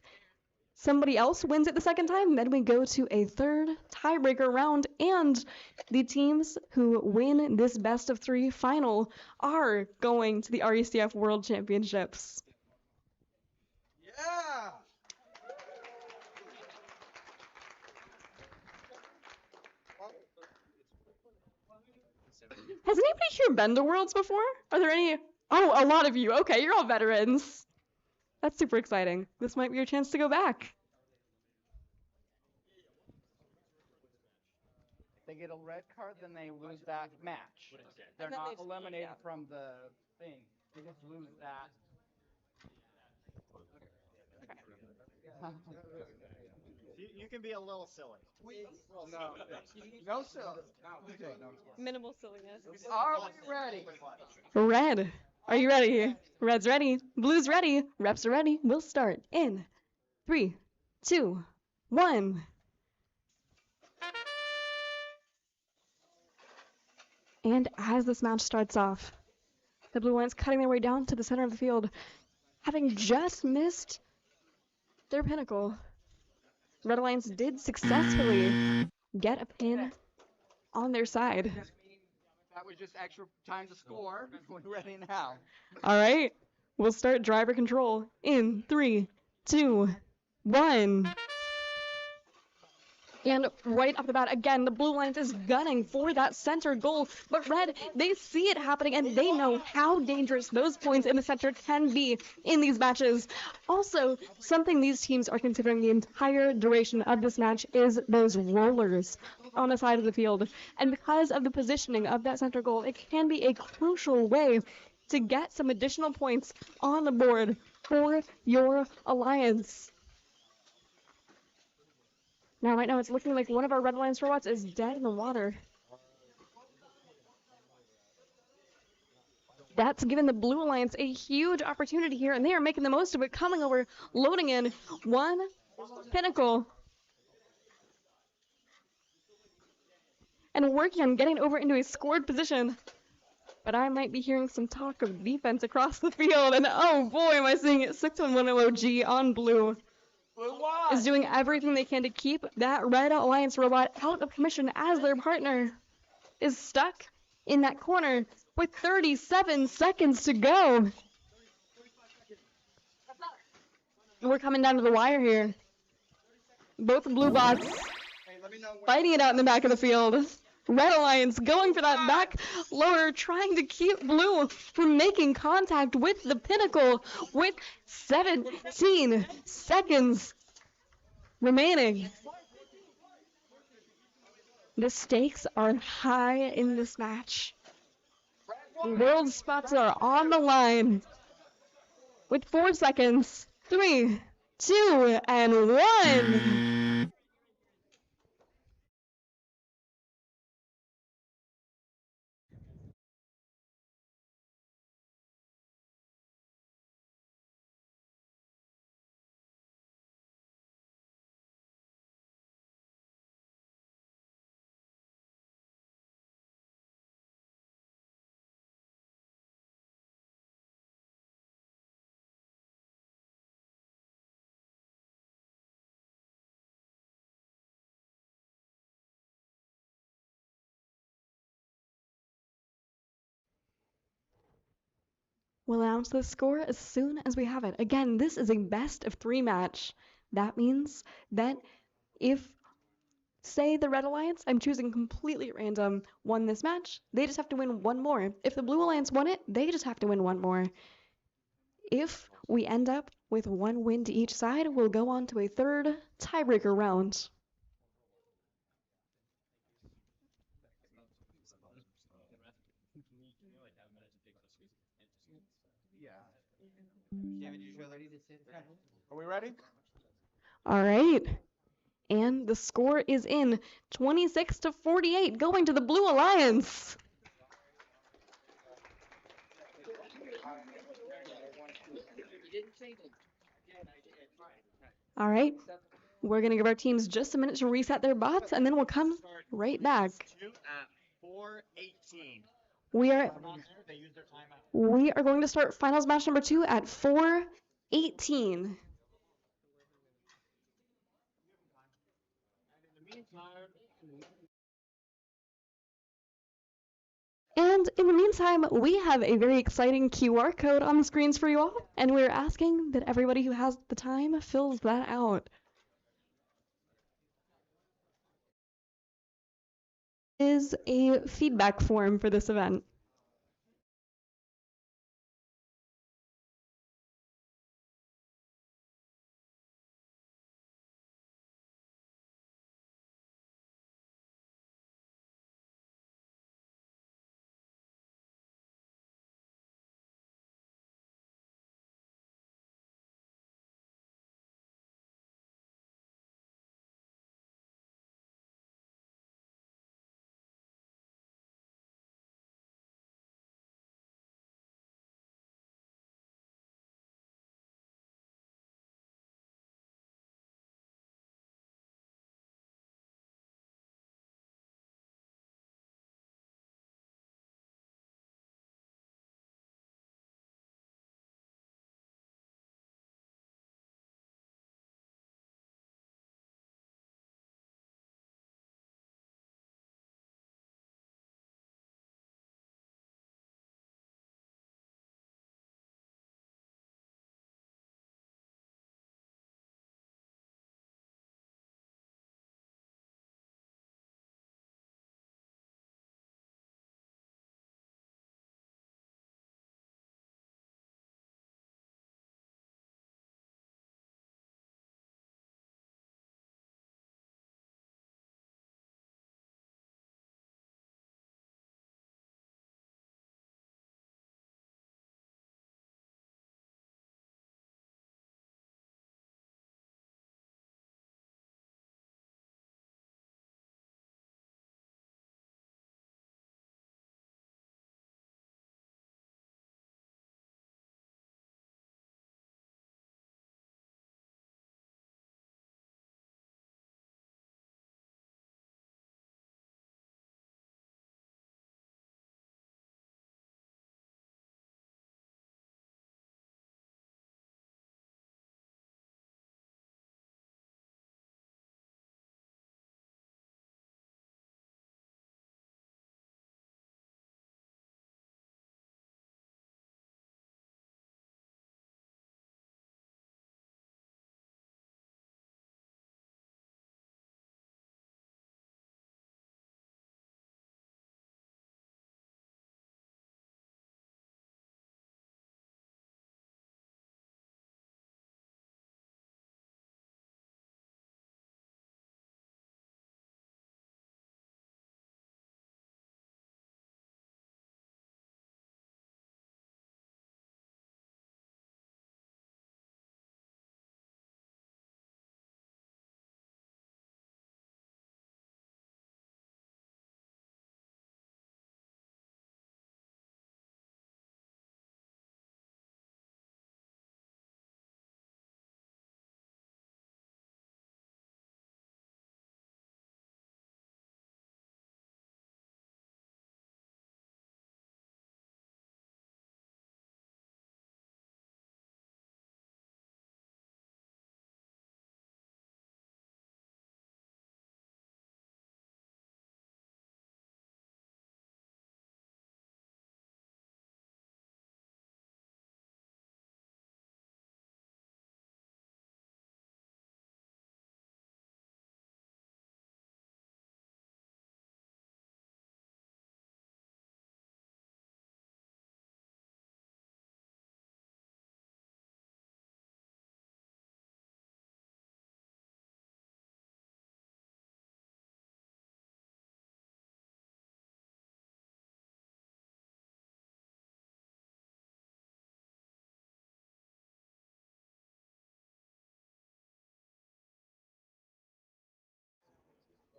somebody else wins it the second time, then we go to a third tiebreaker round, and the teams who win this best of 3 final are going to the RECF World Championships. Yeah. Has anybody here been to Worlds before? Are there any? Oh, a lot of you. Okay, you're all veterans. That's super exciting. This might be your chance to go back. If they get a red card, then they lose that match. They're not eliminated from the thing. They just lose that. You can be a little silly. No. No silly. Minimal silliness. Are we ready? Red, are you ready? Red's ready. Blue's ready. Reps are ready. We'll start in 3, 2, 1. And as this match starts off, the Blue Lions cutting their way down to the center of the field, having just missed their pinnacle. Red Lions did successfully get a pin on their side. That was just extra time to score. We're ready now. All right, we'll start driver control in 3, 2, 1. And right off the bat, again, the Blue Lions is gunning for that center goal. But Red, they see it happening, and they know how dangerous those points in the center can be in these matches. Also, something these teams are considering the entire duration of this match is those rollers on the side of the field. And because of the positioning of that center goal, it can be a crucial way to get some additional points on the board for your alliance. Now, right now, it's looking like one of our Red Lions robots is dead in the water. That's given the Blue Alliance a huge opportunity here, and they are making the most of it, coming over, loading in one Pinnacle, and working on getting over into a scored position. But I might be hearing some talk of defense across the field, and oh boy, am I seeing it. 611 OG on Blue is doing everything they can to keep that Red Alliance robot out of commission as their partner is stuck in that corner with 37 seconds to go. We're coming down to the wire here. Both Blue bots fighting it out in the back of the field. Red Alliance going for that back loader, trying to keep Blue from making contact with the Pinnacle with 17 seconds remaining. The stakes are high in this match. World spots are on the line with 4 seconds. 3, 2, and 1. We'll announce the score as soon as we have it. Again, this is a best of 3 match. That means that if, say, the Red Alliance, I'm choosing completely random, won this match, they just have to win one more. If the Blue Alliance won it, they just have to win one more. If we end up with 1 win to each side, we'll go on to a third tiebreaker round. Are we ready? All right. And the score is in 26-48, going to the Blue Alliance. All right. We're going to give our teams just a minute to reset their bots, and then we'll come right back. At 4:18. We are going to start finals match number 2 at 4:18. And in the meantime, we have a very exciting QR code on the screens for you all, and we're asking that everybody who has the time fills that out. Is a feedback form for this event.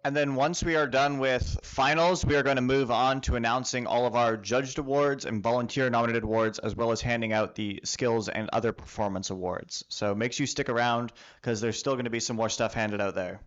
And then once we are done with finals, we are going to move on to announcing all of our judged awards and volunteer nominated awards, as well as handing out the skills and other performance awards. So make sure you stick around because there's still going to be some more stuff handed out there.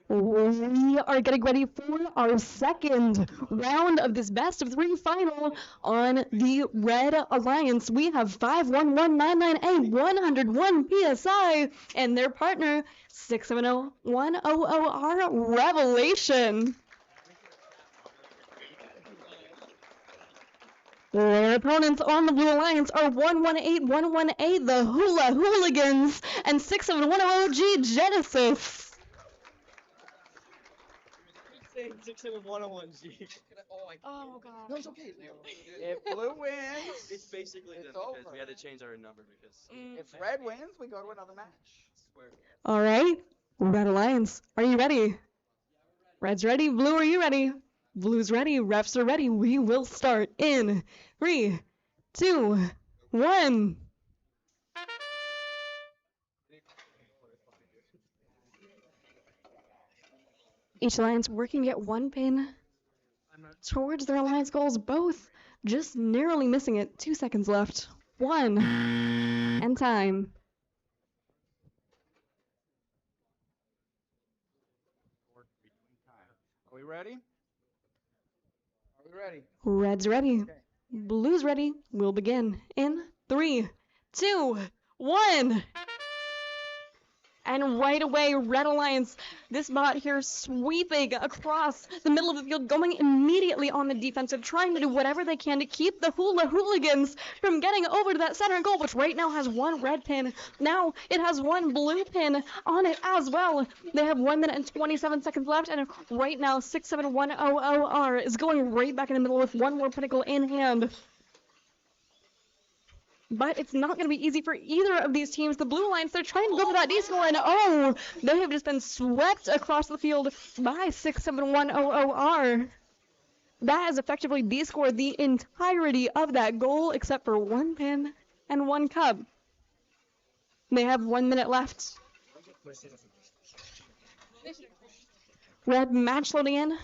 We are getting ready for our second round of this best of three final on the Red Alliance. We have 511998 101 PSI and their partner 670-100R Revelation. Their opponents on the Blue Alliance are 118118 the Hula Hooligans and 67100G Genesis. 67101G. Oh god. No, it's okay. If blue wins, It's basically it's them because over. we had to change our number because If red wins, we go to another match. All right, Red Alliance, are you ready? Red's ready. Blue, are you ready? Blue's ready. Refs are ready. We will start in 3, 2, 1. Each alliance working to get one pin towards their alliance goals, both just narrowly missing it. 2 seconds left. 1. And time. Are we ready? Are we ready? Red's ready. Okay. Blue's ready. We'll begin in 3, 2, 1. And right away, Red Alliance, this bot here sweeping across the middle of the field, going immediately on the defensive, trying to do whatever they can to keep the Hula Hooligans from getting over to that center goal, which right now has one red pin. Now it has one blue pin on it as well. They have 1 minute and 27 seconds left, and right now 67100R is going right back in the middle with one more Pinnacle in hand. But it's not going to be easy for either of these teams. The Blue Alliance, they're trying to go for that D-score, and oh, they have just been swept across the field by 67100R. That has effectively D-scored the entirety of that goal, except for one pin and one cup. They have 1 minute left. Red match loading in.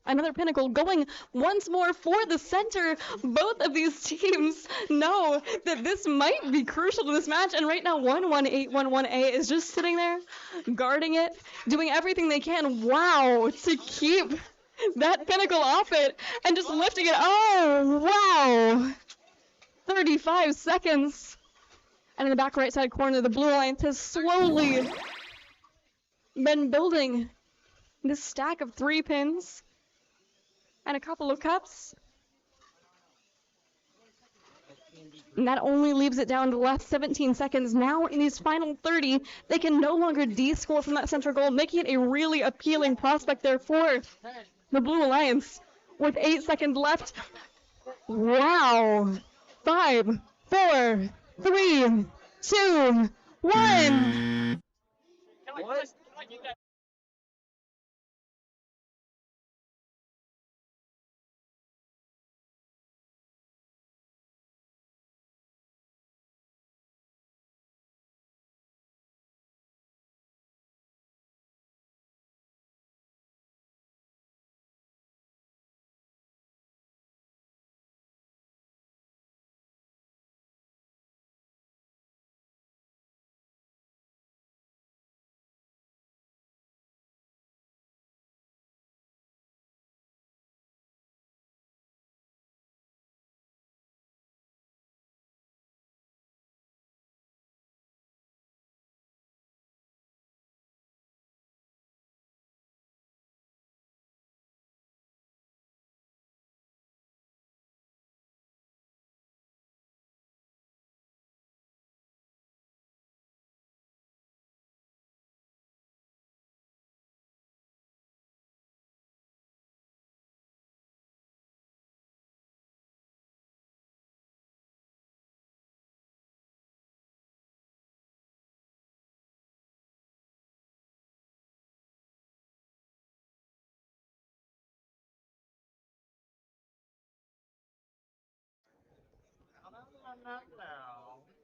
Another Pinnacle going once more for the center. Both of these teams know that this might be crucial to this match. And right now, 118118 is just sitting there, guarding it, doing everything they can. Wow, to keep that Pinnacle off it and just lifting it. Oh, wow. 35 seconds. And in the back right side corner, the Blue Alliance has slowly been building this stack of 3 pins and a couple of cups. And that only leaves it down to the last 17 seconds. Now in these final 30, they can no longer D-score from that center goal, making it a really appealing prospect there for the Blue Alliance. With 8 seconds left. Wow. 5, 4, 3, 2, 1. What?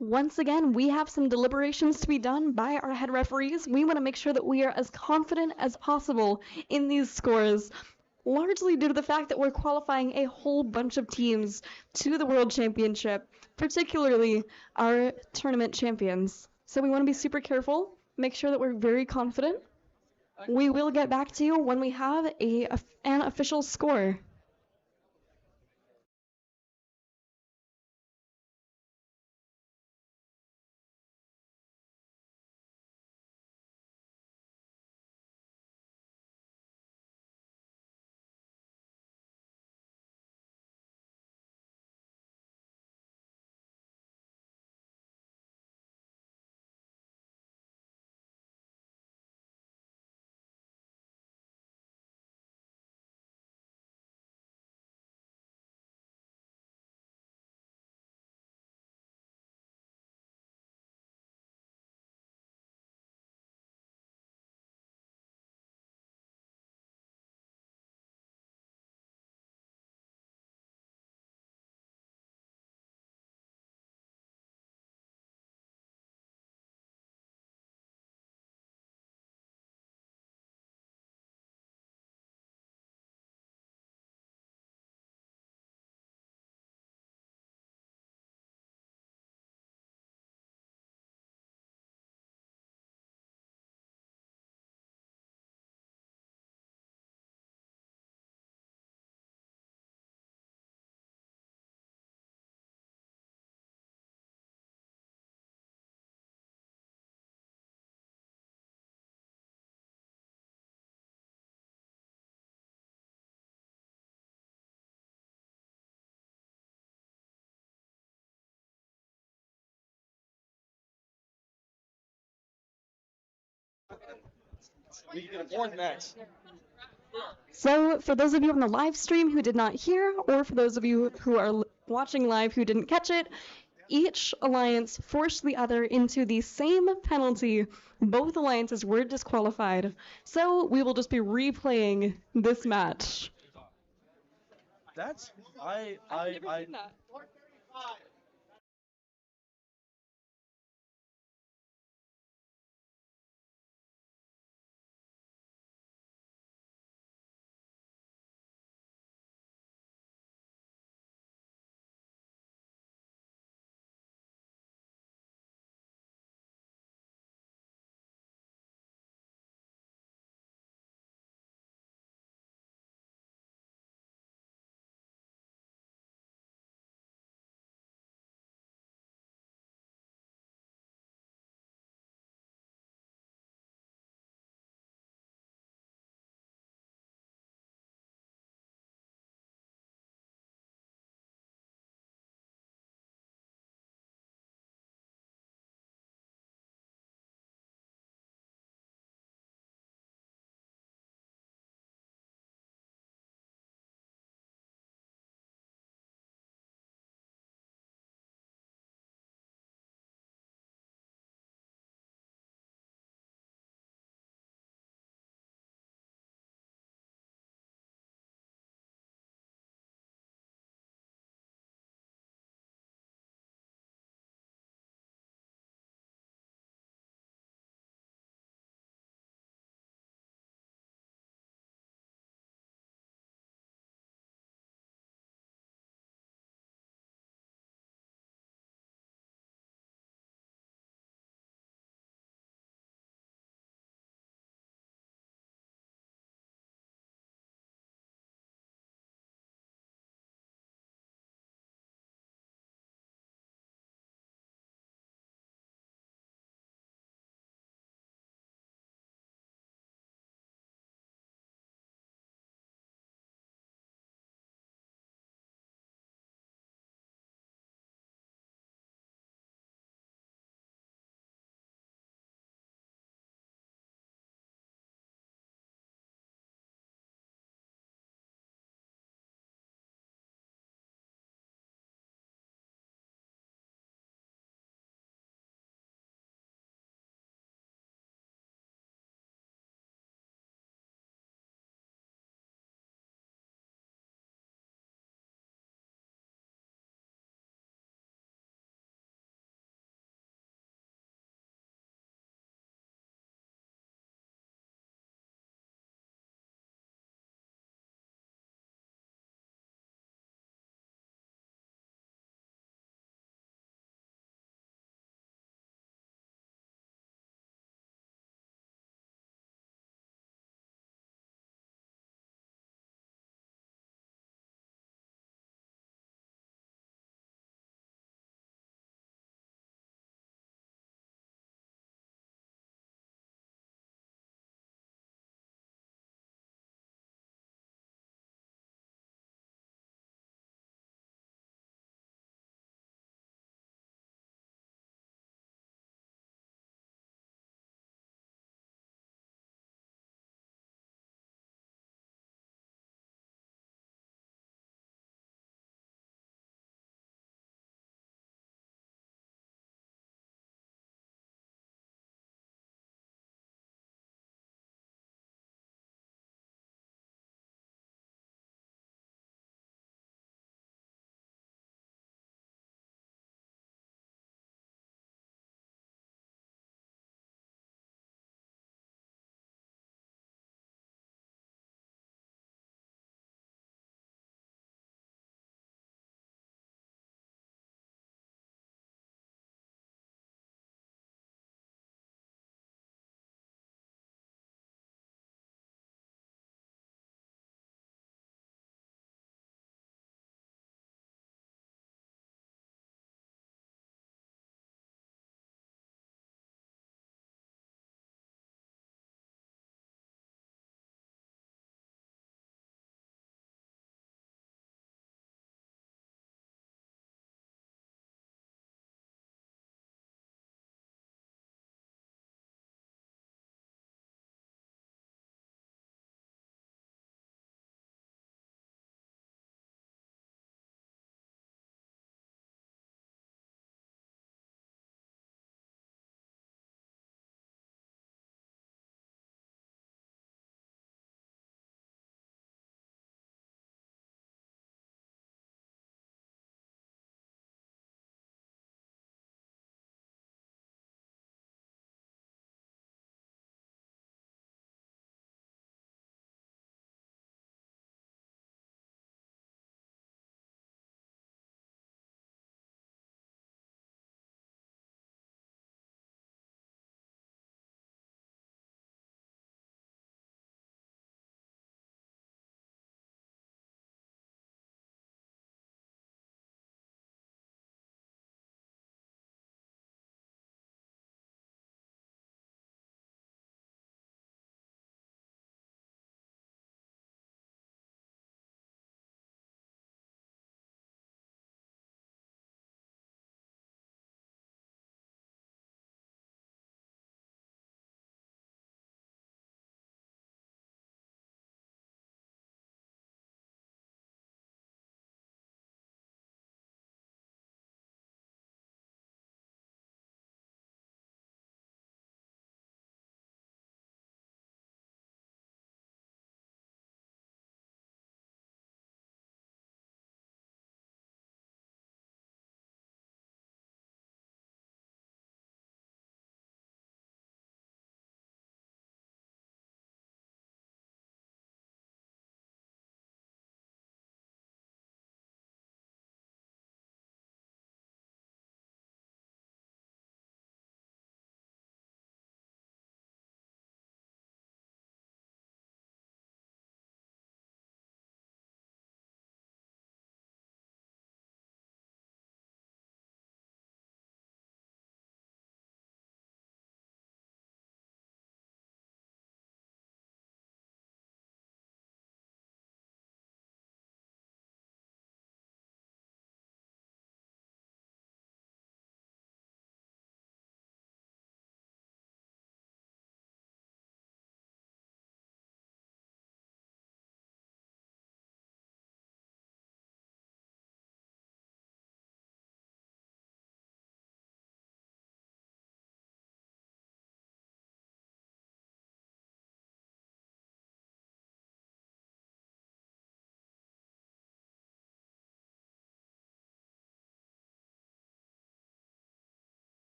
Once again, we have some deliberations to be done by our head referees. We want to make sure that we are as confident as possible in these scores, largely due to the fact that we're qualifying a whole bunch of teams to the World Championship, particularly our tournament champions. So we want to be super careful, make sure that we're very confident. We will get back to you when we have an official score. We can get a fourth match. So, for those of you on the live stream who did not hear, or for those of you who are watching live who didn't catch it, each alliance forced the other into the same penalty. Both alliances were disqualified. So, we will just be replaying this match. That's I've never seen that.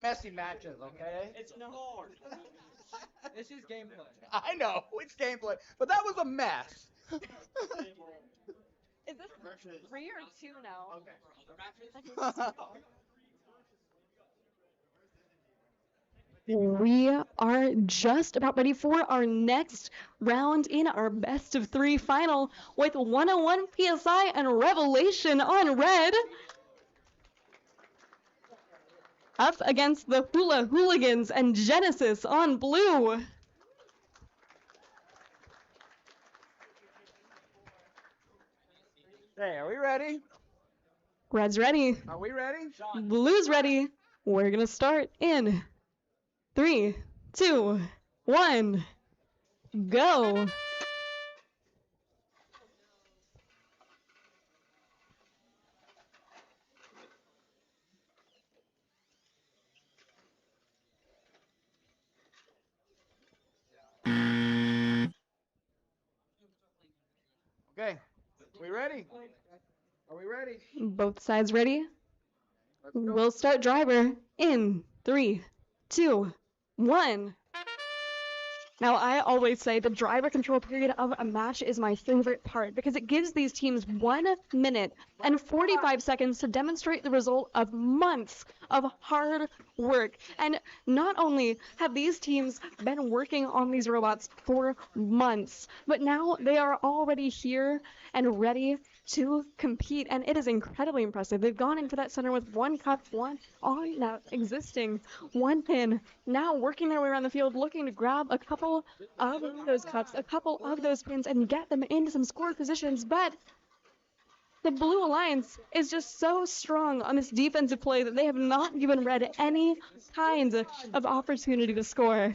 messy matches, okay? It's no. This is gameplay. I know it's gameplay, but that was a mess. Is this 3 or 2 now? We are just about ready for our next round in our best of 3 final with 101 PSI and Revelation on red. Up against the Hula Hooligans and Genesis on blue. Hey, are we ready? Red's ready. Are we ready? Blue's ready. We're gonna start in 3, 2, 1, go. Okay, we ready? Are we ready? Both sides ready? We'll start driver in 3, 2, 1. Now, I always say the driver control period of a match is my favorite part because it gives these teams 1 minute and 45 seconds to demonstrate the result of months of hard work. And not only have these teams been working on these robots for months, but now they are already here and ready to compete, and it is incredibly impressive. They've gone into that center with 1 cup, one on that existing 1 pin, now working their way around the field, looking to grab a couple of those cups, a couple of those pins, and get them into some score positions. But the Blue Alliance is just so strong on this defensive play that they have not given Red any kind of opportunity to score.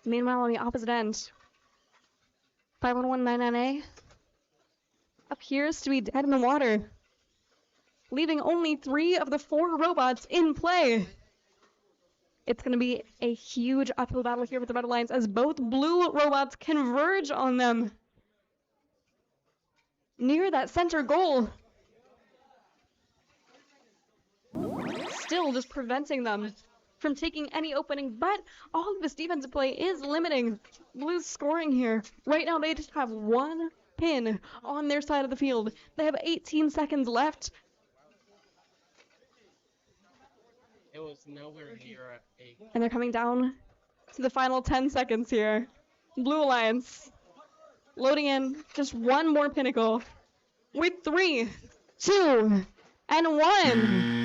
Meanwhile, on the opposite end, 5119A appears to be dead in the water, leaving only 3 of the 4 robots in play. It's going to be a huge uphill battle here with the Red Alliance as both blue robots converge on them near that center goal. Still just preventing them from taking any opening, but all of this defensive play is limiting Blue's scoring here. Right now, they just have 1 pin on their side of the field. They have 18 seconds left. It was nowhere near a. And they're coming down to the final 10 seconds here. Blue Alliance loading in just 1 more Pinnacle with 3, 2, and 1.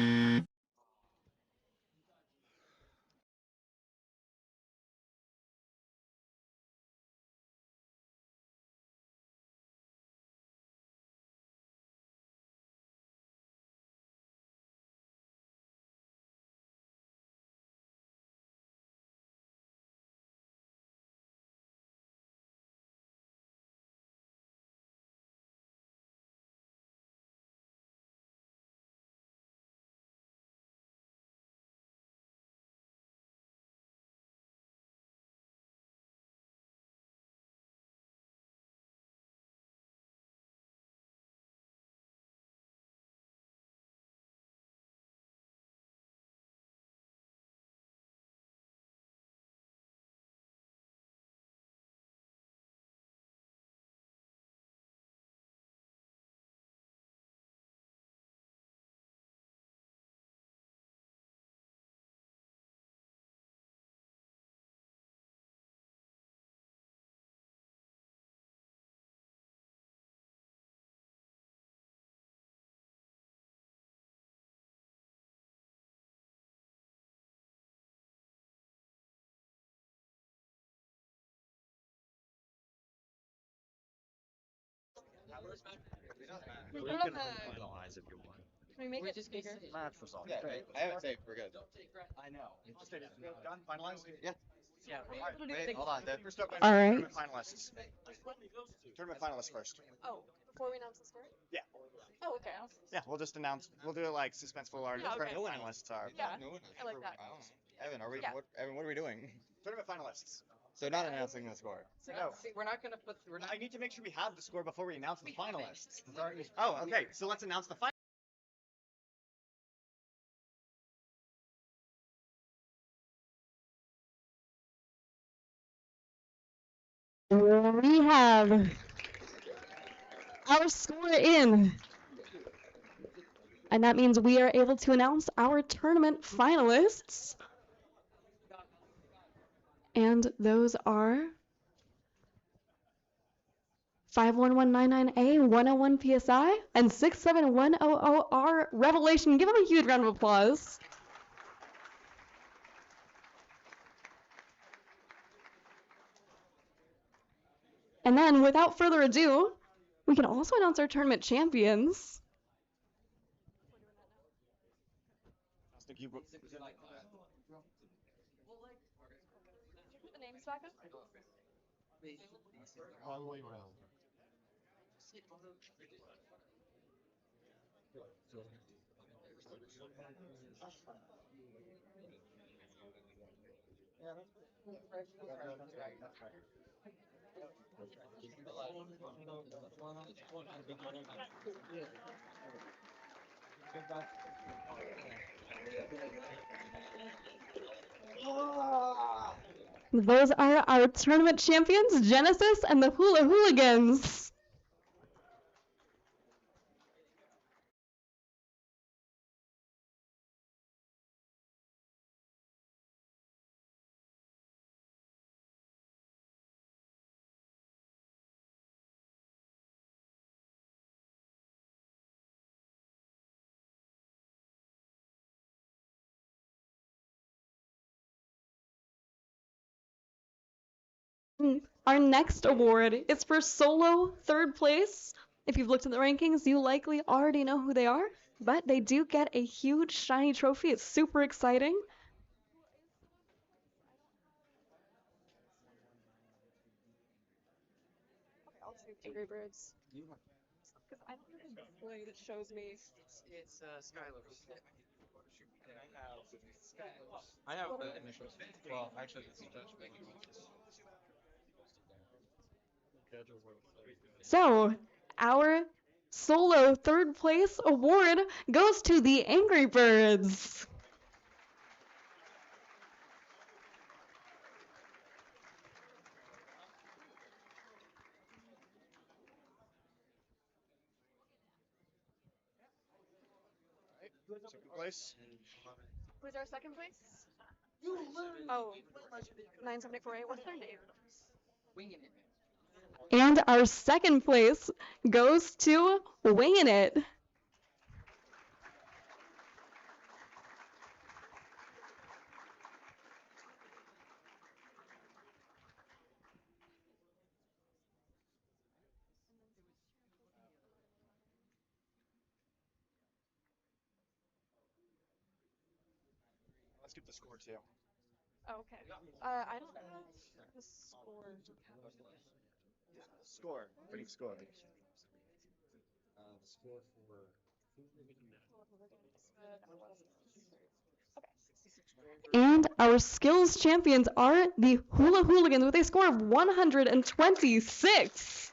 We put it on the. Can we make it bigger? Yeah, I haven't saved. We're good. I know. Done? Finalized? Yeah. Yeah. Wait, hold on. First up, All right. tournament finalists. Tournament finalists first. Oh, before we announce the score? Yeah. Oh, okay. Yeah, we'll just announce. We'll do it like suspenseful. Our Yeah, okay. tournament finalists are. Yeah, I like that. Evan, are we? Yeah. Evan, what are we doing? Tournament finalists. So not announcing the score. No. We're not gonna put. We're not. I need to make sure we have the score before we announce the finalists. Oh, okay. So let's announce the finalists. We have our score in. And that means we are able to announce our tournament finalists. And those are 51199A 101 PSI and 67100R Revelation. Give them a huge round of applause. And then, without further ado, we can also announce our tournament champions. Put the names back up. All the way around. Those are our tournament champions, Genesis and the Hula Hooligans. Our next award is for solo third place. If you've looked at the rankings, you likely already know who they are, but they do get a huge shiny trophy. It's super exciting. I'll do Angry Birds. Because I don't have a display that shows me. It's Skylar's. I have the initials. Well, actually, it's judgment. So, our solo third place award goes to the Angry Birds. Second place. Who's our second place? Oh, 974A. What's their name? Winging it. And our second place goes to Winging It. Let's get the score too. Oh, okay. I don't know the score. Score. What do you score? Score for. And our skills champions are the Hula Hooligans with a score of 126.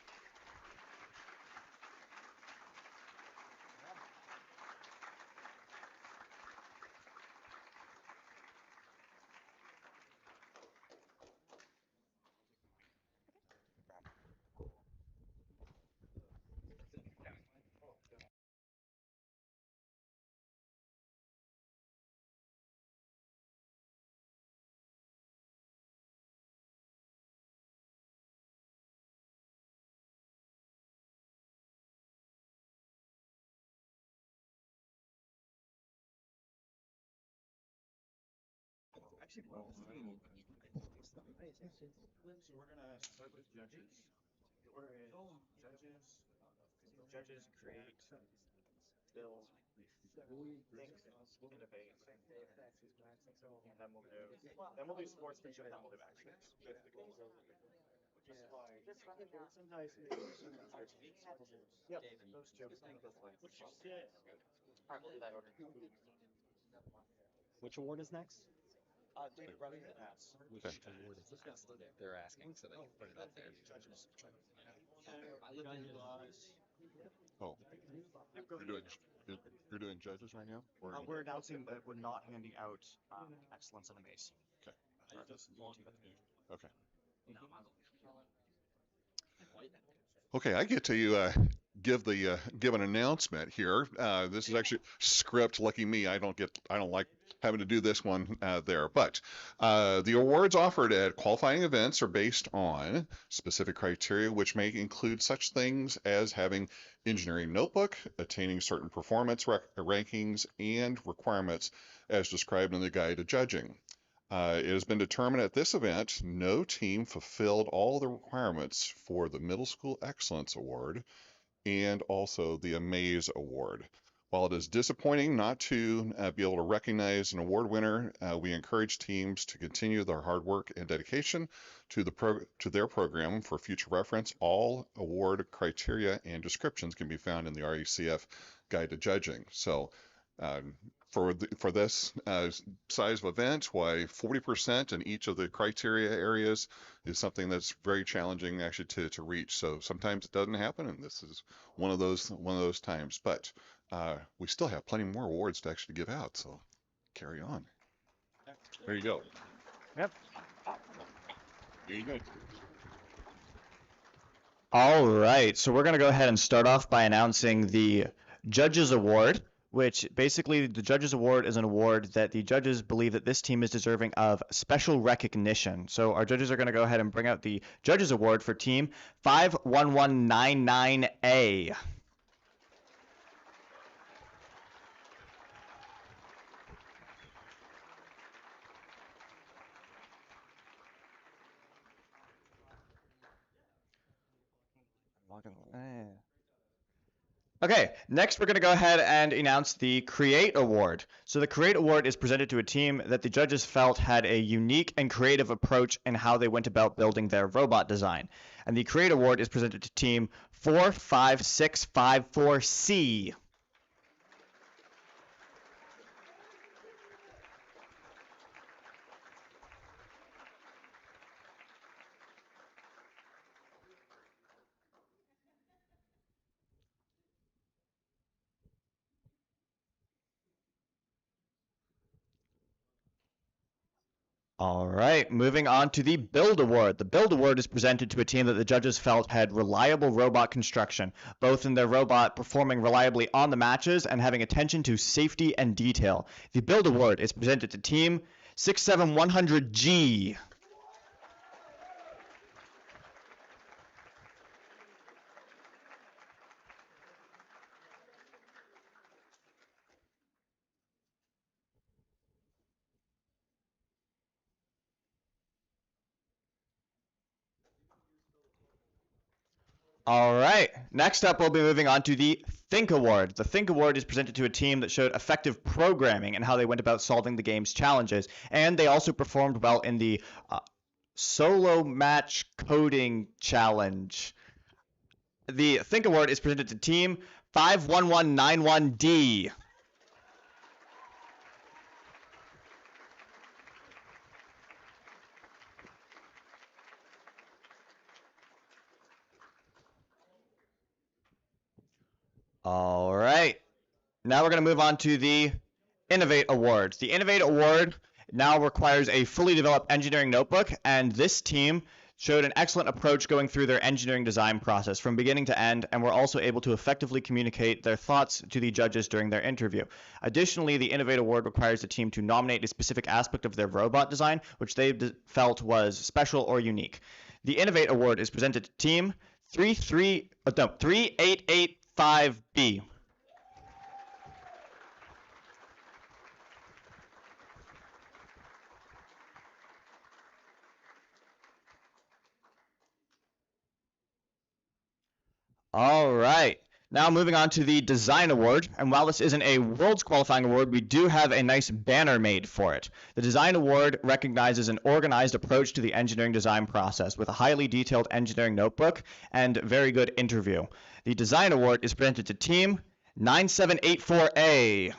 Actually, so we're gonna start with judges. We're in judges. Judges create, build, think, innovate, and then we'll do sportsmanship, and then we'll do actions. Yep, those two. Which award is next? They're asking, so they can put it up there. Oh, you're doing judges right now? Or We're announcing that we're not handing out excellence and amaze. Okay. Okay. Okay, I get to give an announcement here. This is actually script. Lucky me, I don't like having to do this one there. But the awards offered at qualifying events are based on specific criteria, which may include such things as having engineering notebook, attaining certain performance rankings, and requirements as described in the guide to judging. It has been determined at this event, no team fulfilled all the requirements for the Middle School Excellence Award and also the Amaze Award. While it is disappointing not to be able to recognize an award winner, we encourage teams to continue their hard work and dedication to their program for future reference. All award criteria and descriptions can be found in the RECF Guide to Judging. So for this size of event, why 40% in each of the criteria areas is something that's very challenging actually to reach. So sometimes it doesn't happen, and this is one of those times. But we still have plenty more awards to actually give out, so carry on. There you go. Yep. There you go. All right, so we're going to go ahead and start off by announcing the Judges Award, which basically the Judges Award is an award that the judges believe that this team is deserving of special recognition. So our judges are going to go ahead and bring out the Judges Award for team 51199A. Okay, next we're going to go ahead and announce the Create Award. So the Create Award is presented to a team that the judges felt had a unique and creative approach in how they went about building their robot design. And the Create Award is presented to team 45654C. All right, moving on to the Build Award. The Build Award is presented to a team that the judges felt had reliable robot construction, both in their robot performing reliably on the matches and having attention to safety and detail. The Build Award is presented to team 67100G. All right, next up we'll be moving on to the Think Award. The Think Award is presented to a team that showed effective programming and how they went about solving the game's challenges, and they also performed well in the solo match coding challenge. The Think Award is presented to team 51191D. All right. Now we're going to move on to the Innovate Award. The Innovate Award now requires a fully developed engineering notebook, and this team showed an excellent approach going through their engineering design process from beginning to end, and were also able to effectively communicate their thoughts to the judges during their interview. Additionally, the Innovate Award requires the team to nominate a specific aspect of their robot design, which they felt was special or unique. The Innovate Award is presented to team 3885B. All right. Now moving on to the Design Award, and while this isn't a Worlds qualifying award, we do have a nice banner made for it. The Design Award recognizes an organized approach to the engineering design process with a highly detailed engineering notebook and very good interview. The Design Award is presented to Team 9784A.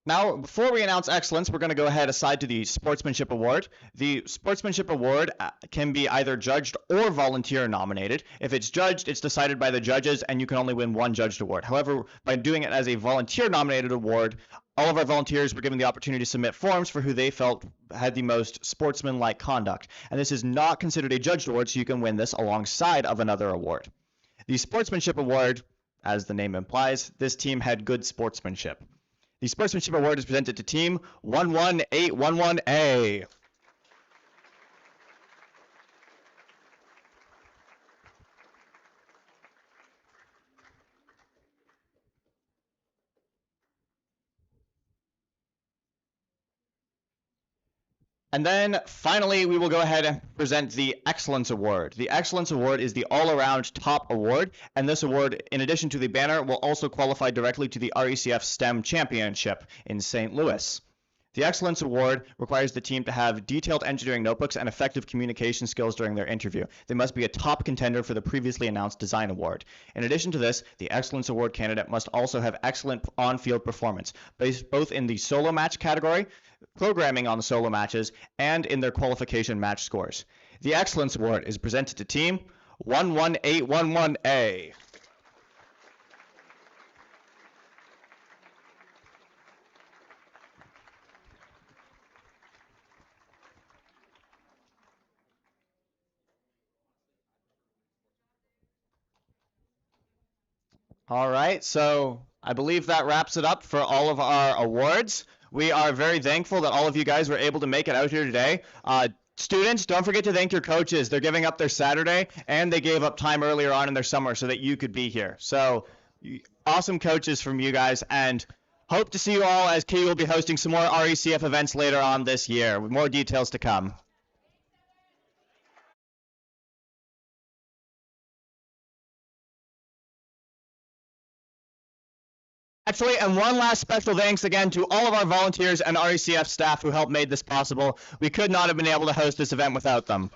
Now, before we announce excellence, we're going to go ahead aside to the Sportsmanship Award. The Sportsmanship Award can be either judged or volunteer nominated. If it's judged, it's decided by the judges, and you can only win one judged award. However, by doing it as a volunteer nominated award, all of our volunteers were given the opportunity to submit forms for who they felt had the most sportsmanlike conduct. And this is not considered a judged award, so you can win this alongside of another award. The Sportsmanship Award, as the name implies, this team had good sportsmanship. The Sportsmanship Award is presented to Team 11811A. And then finally, we will go ahead and present the Excellence Award. The Excellence Award is the all-around top award, and this award, in addition to the banner, will also qualify directly to the RECF STEM Championship in St. Louis. The Excellence Award requires the team to have detailed engineering notebooks and effective communication skills during their interview. They must be a top contender for the previously announced Design Award. In addition to this, the Excellence Award candidate must also have excellent on-field performance, both in the solo match category, programming on the solo matches, and in their qualification match scores. The Excellence Award is presented to Team 11811A. All right, so I believe that wraps it up for all of our awards. We are very thankful that all of you guys were able to make it out here today. Students, don't forget to thank your coaches. They're giving up their Saturday, and they gave up time earlier on in their summer so that you could be here. So awesome coaches from you guys, and hope to see you all as KU will be hosting some more RECF events later on this year with more details to come. Actually, and one last special thanks again to all of our volunteers and RECF staff who helped make this possible. We could not have been able to host this event without them.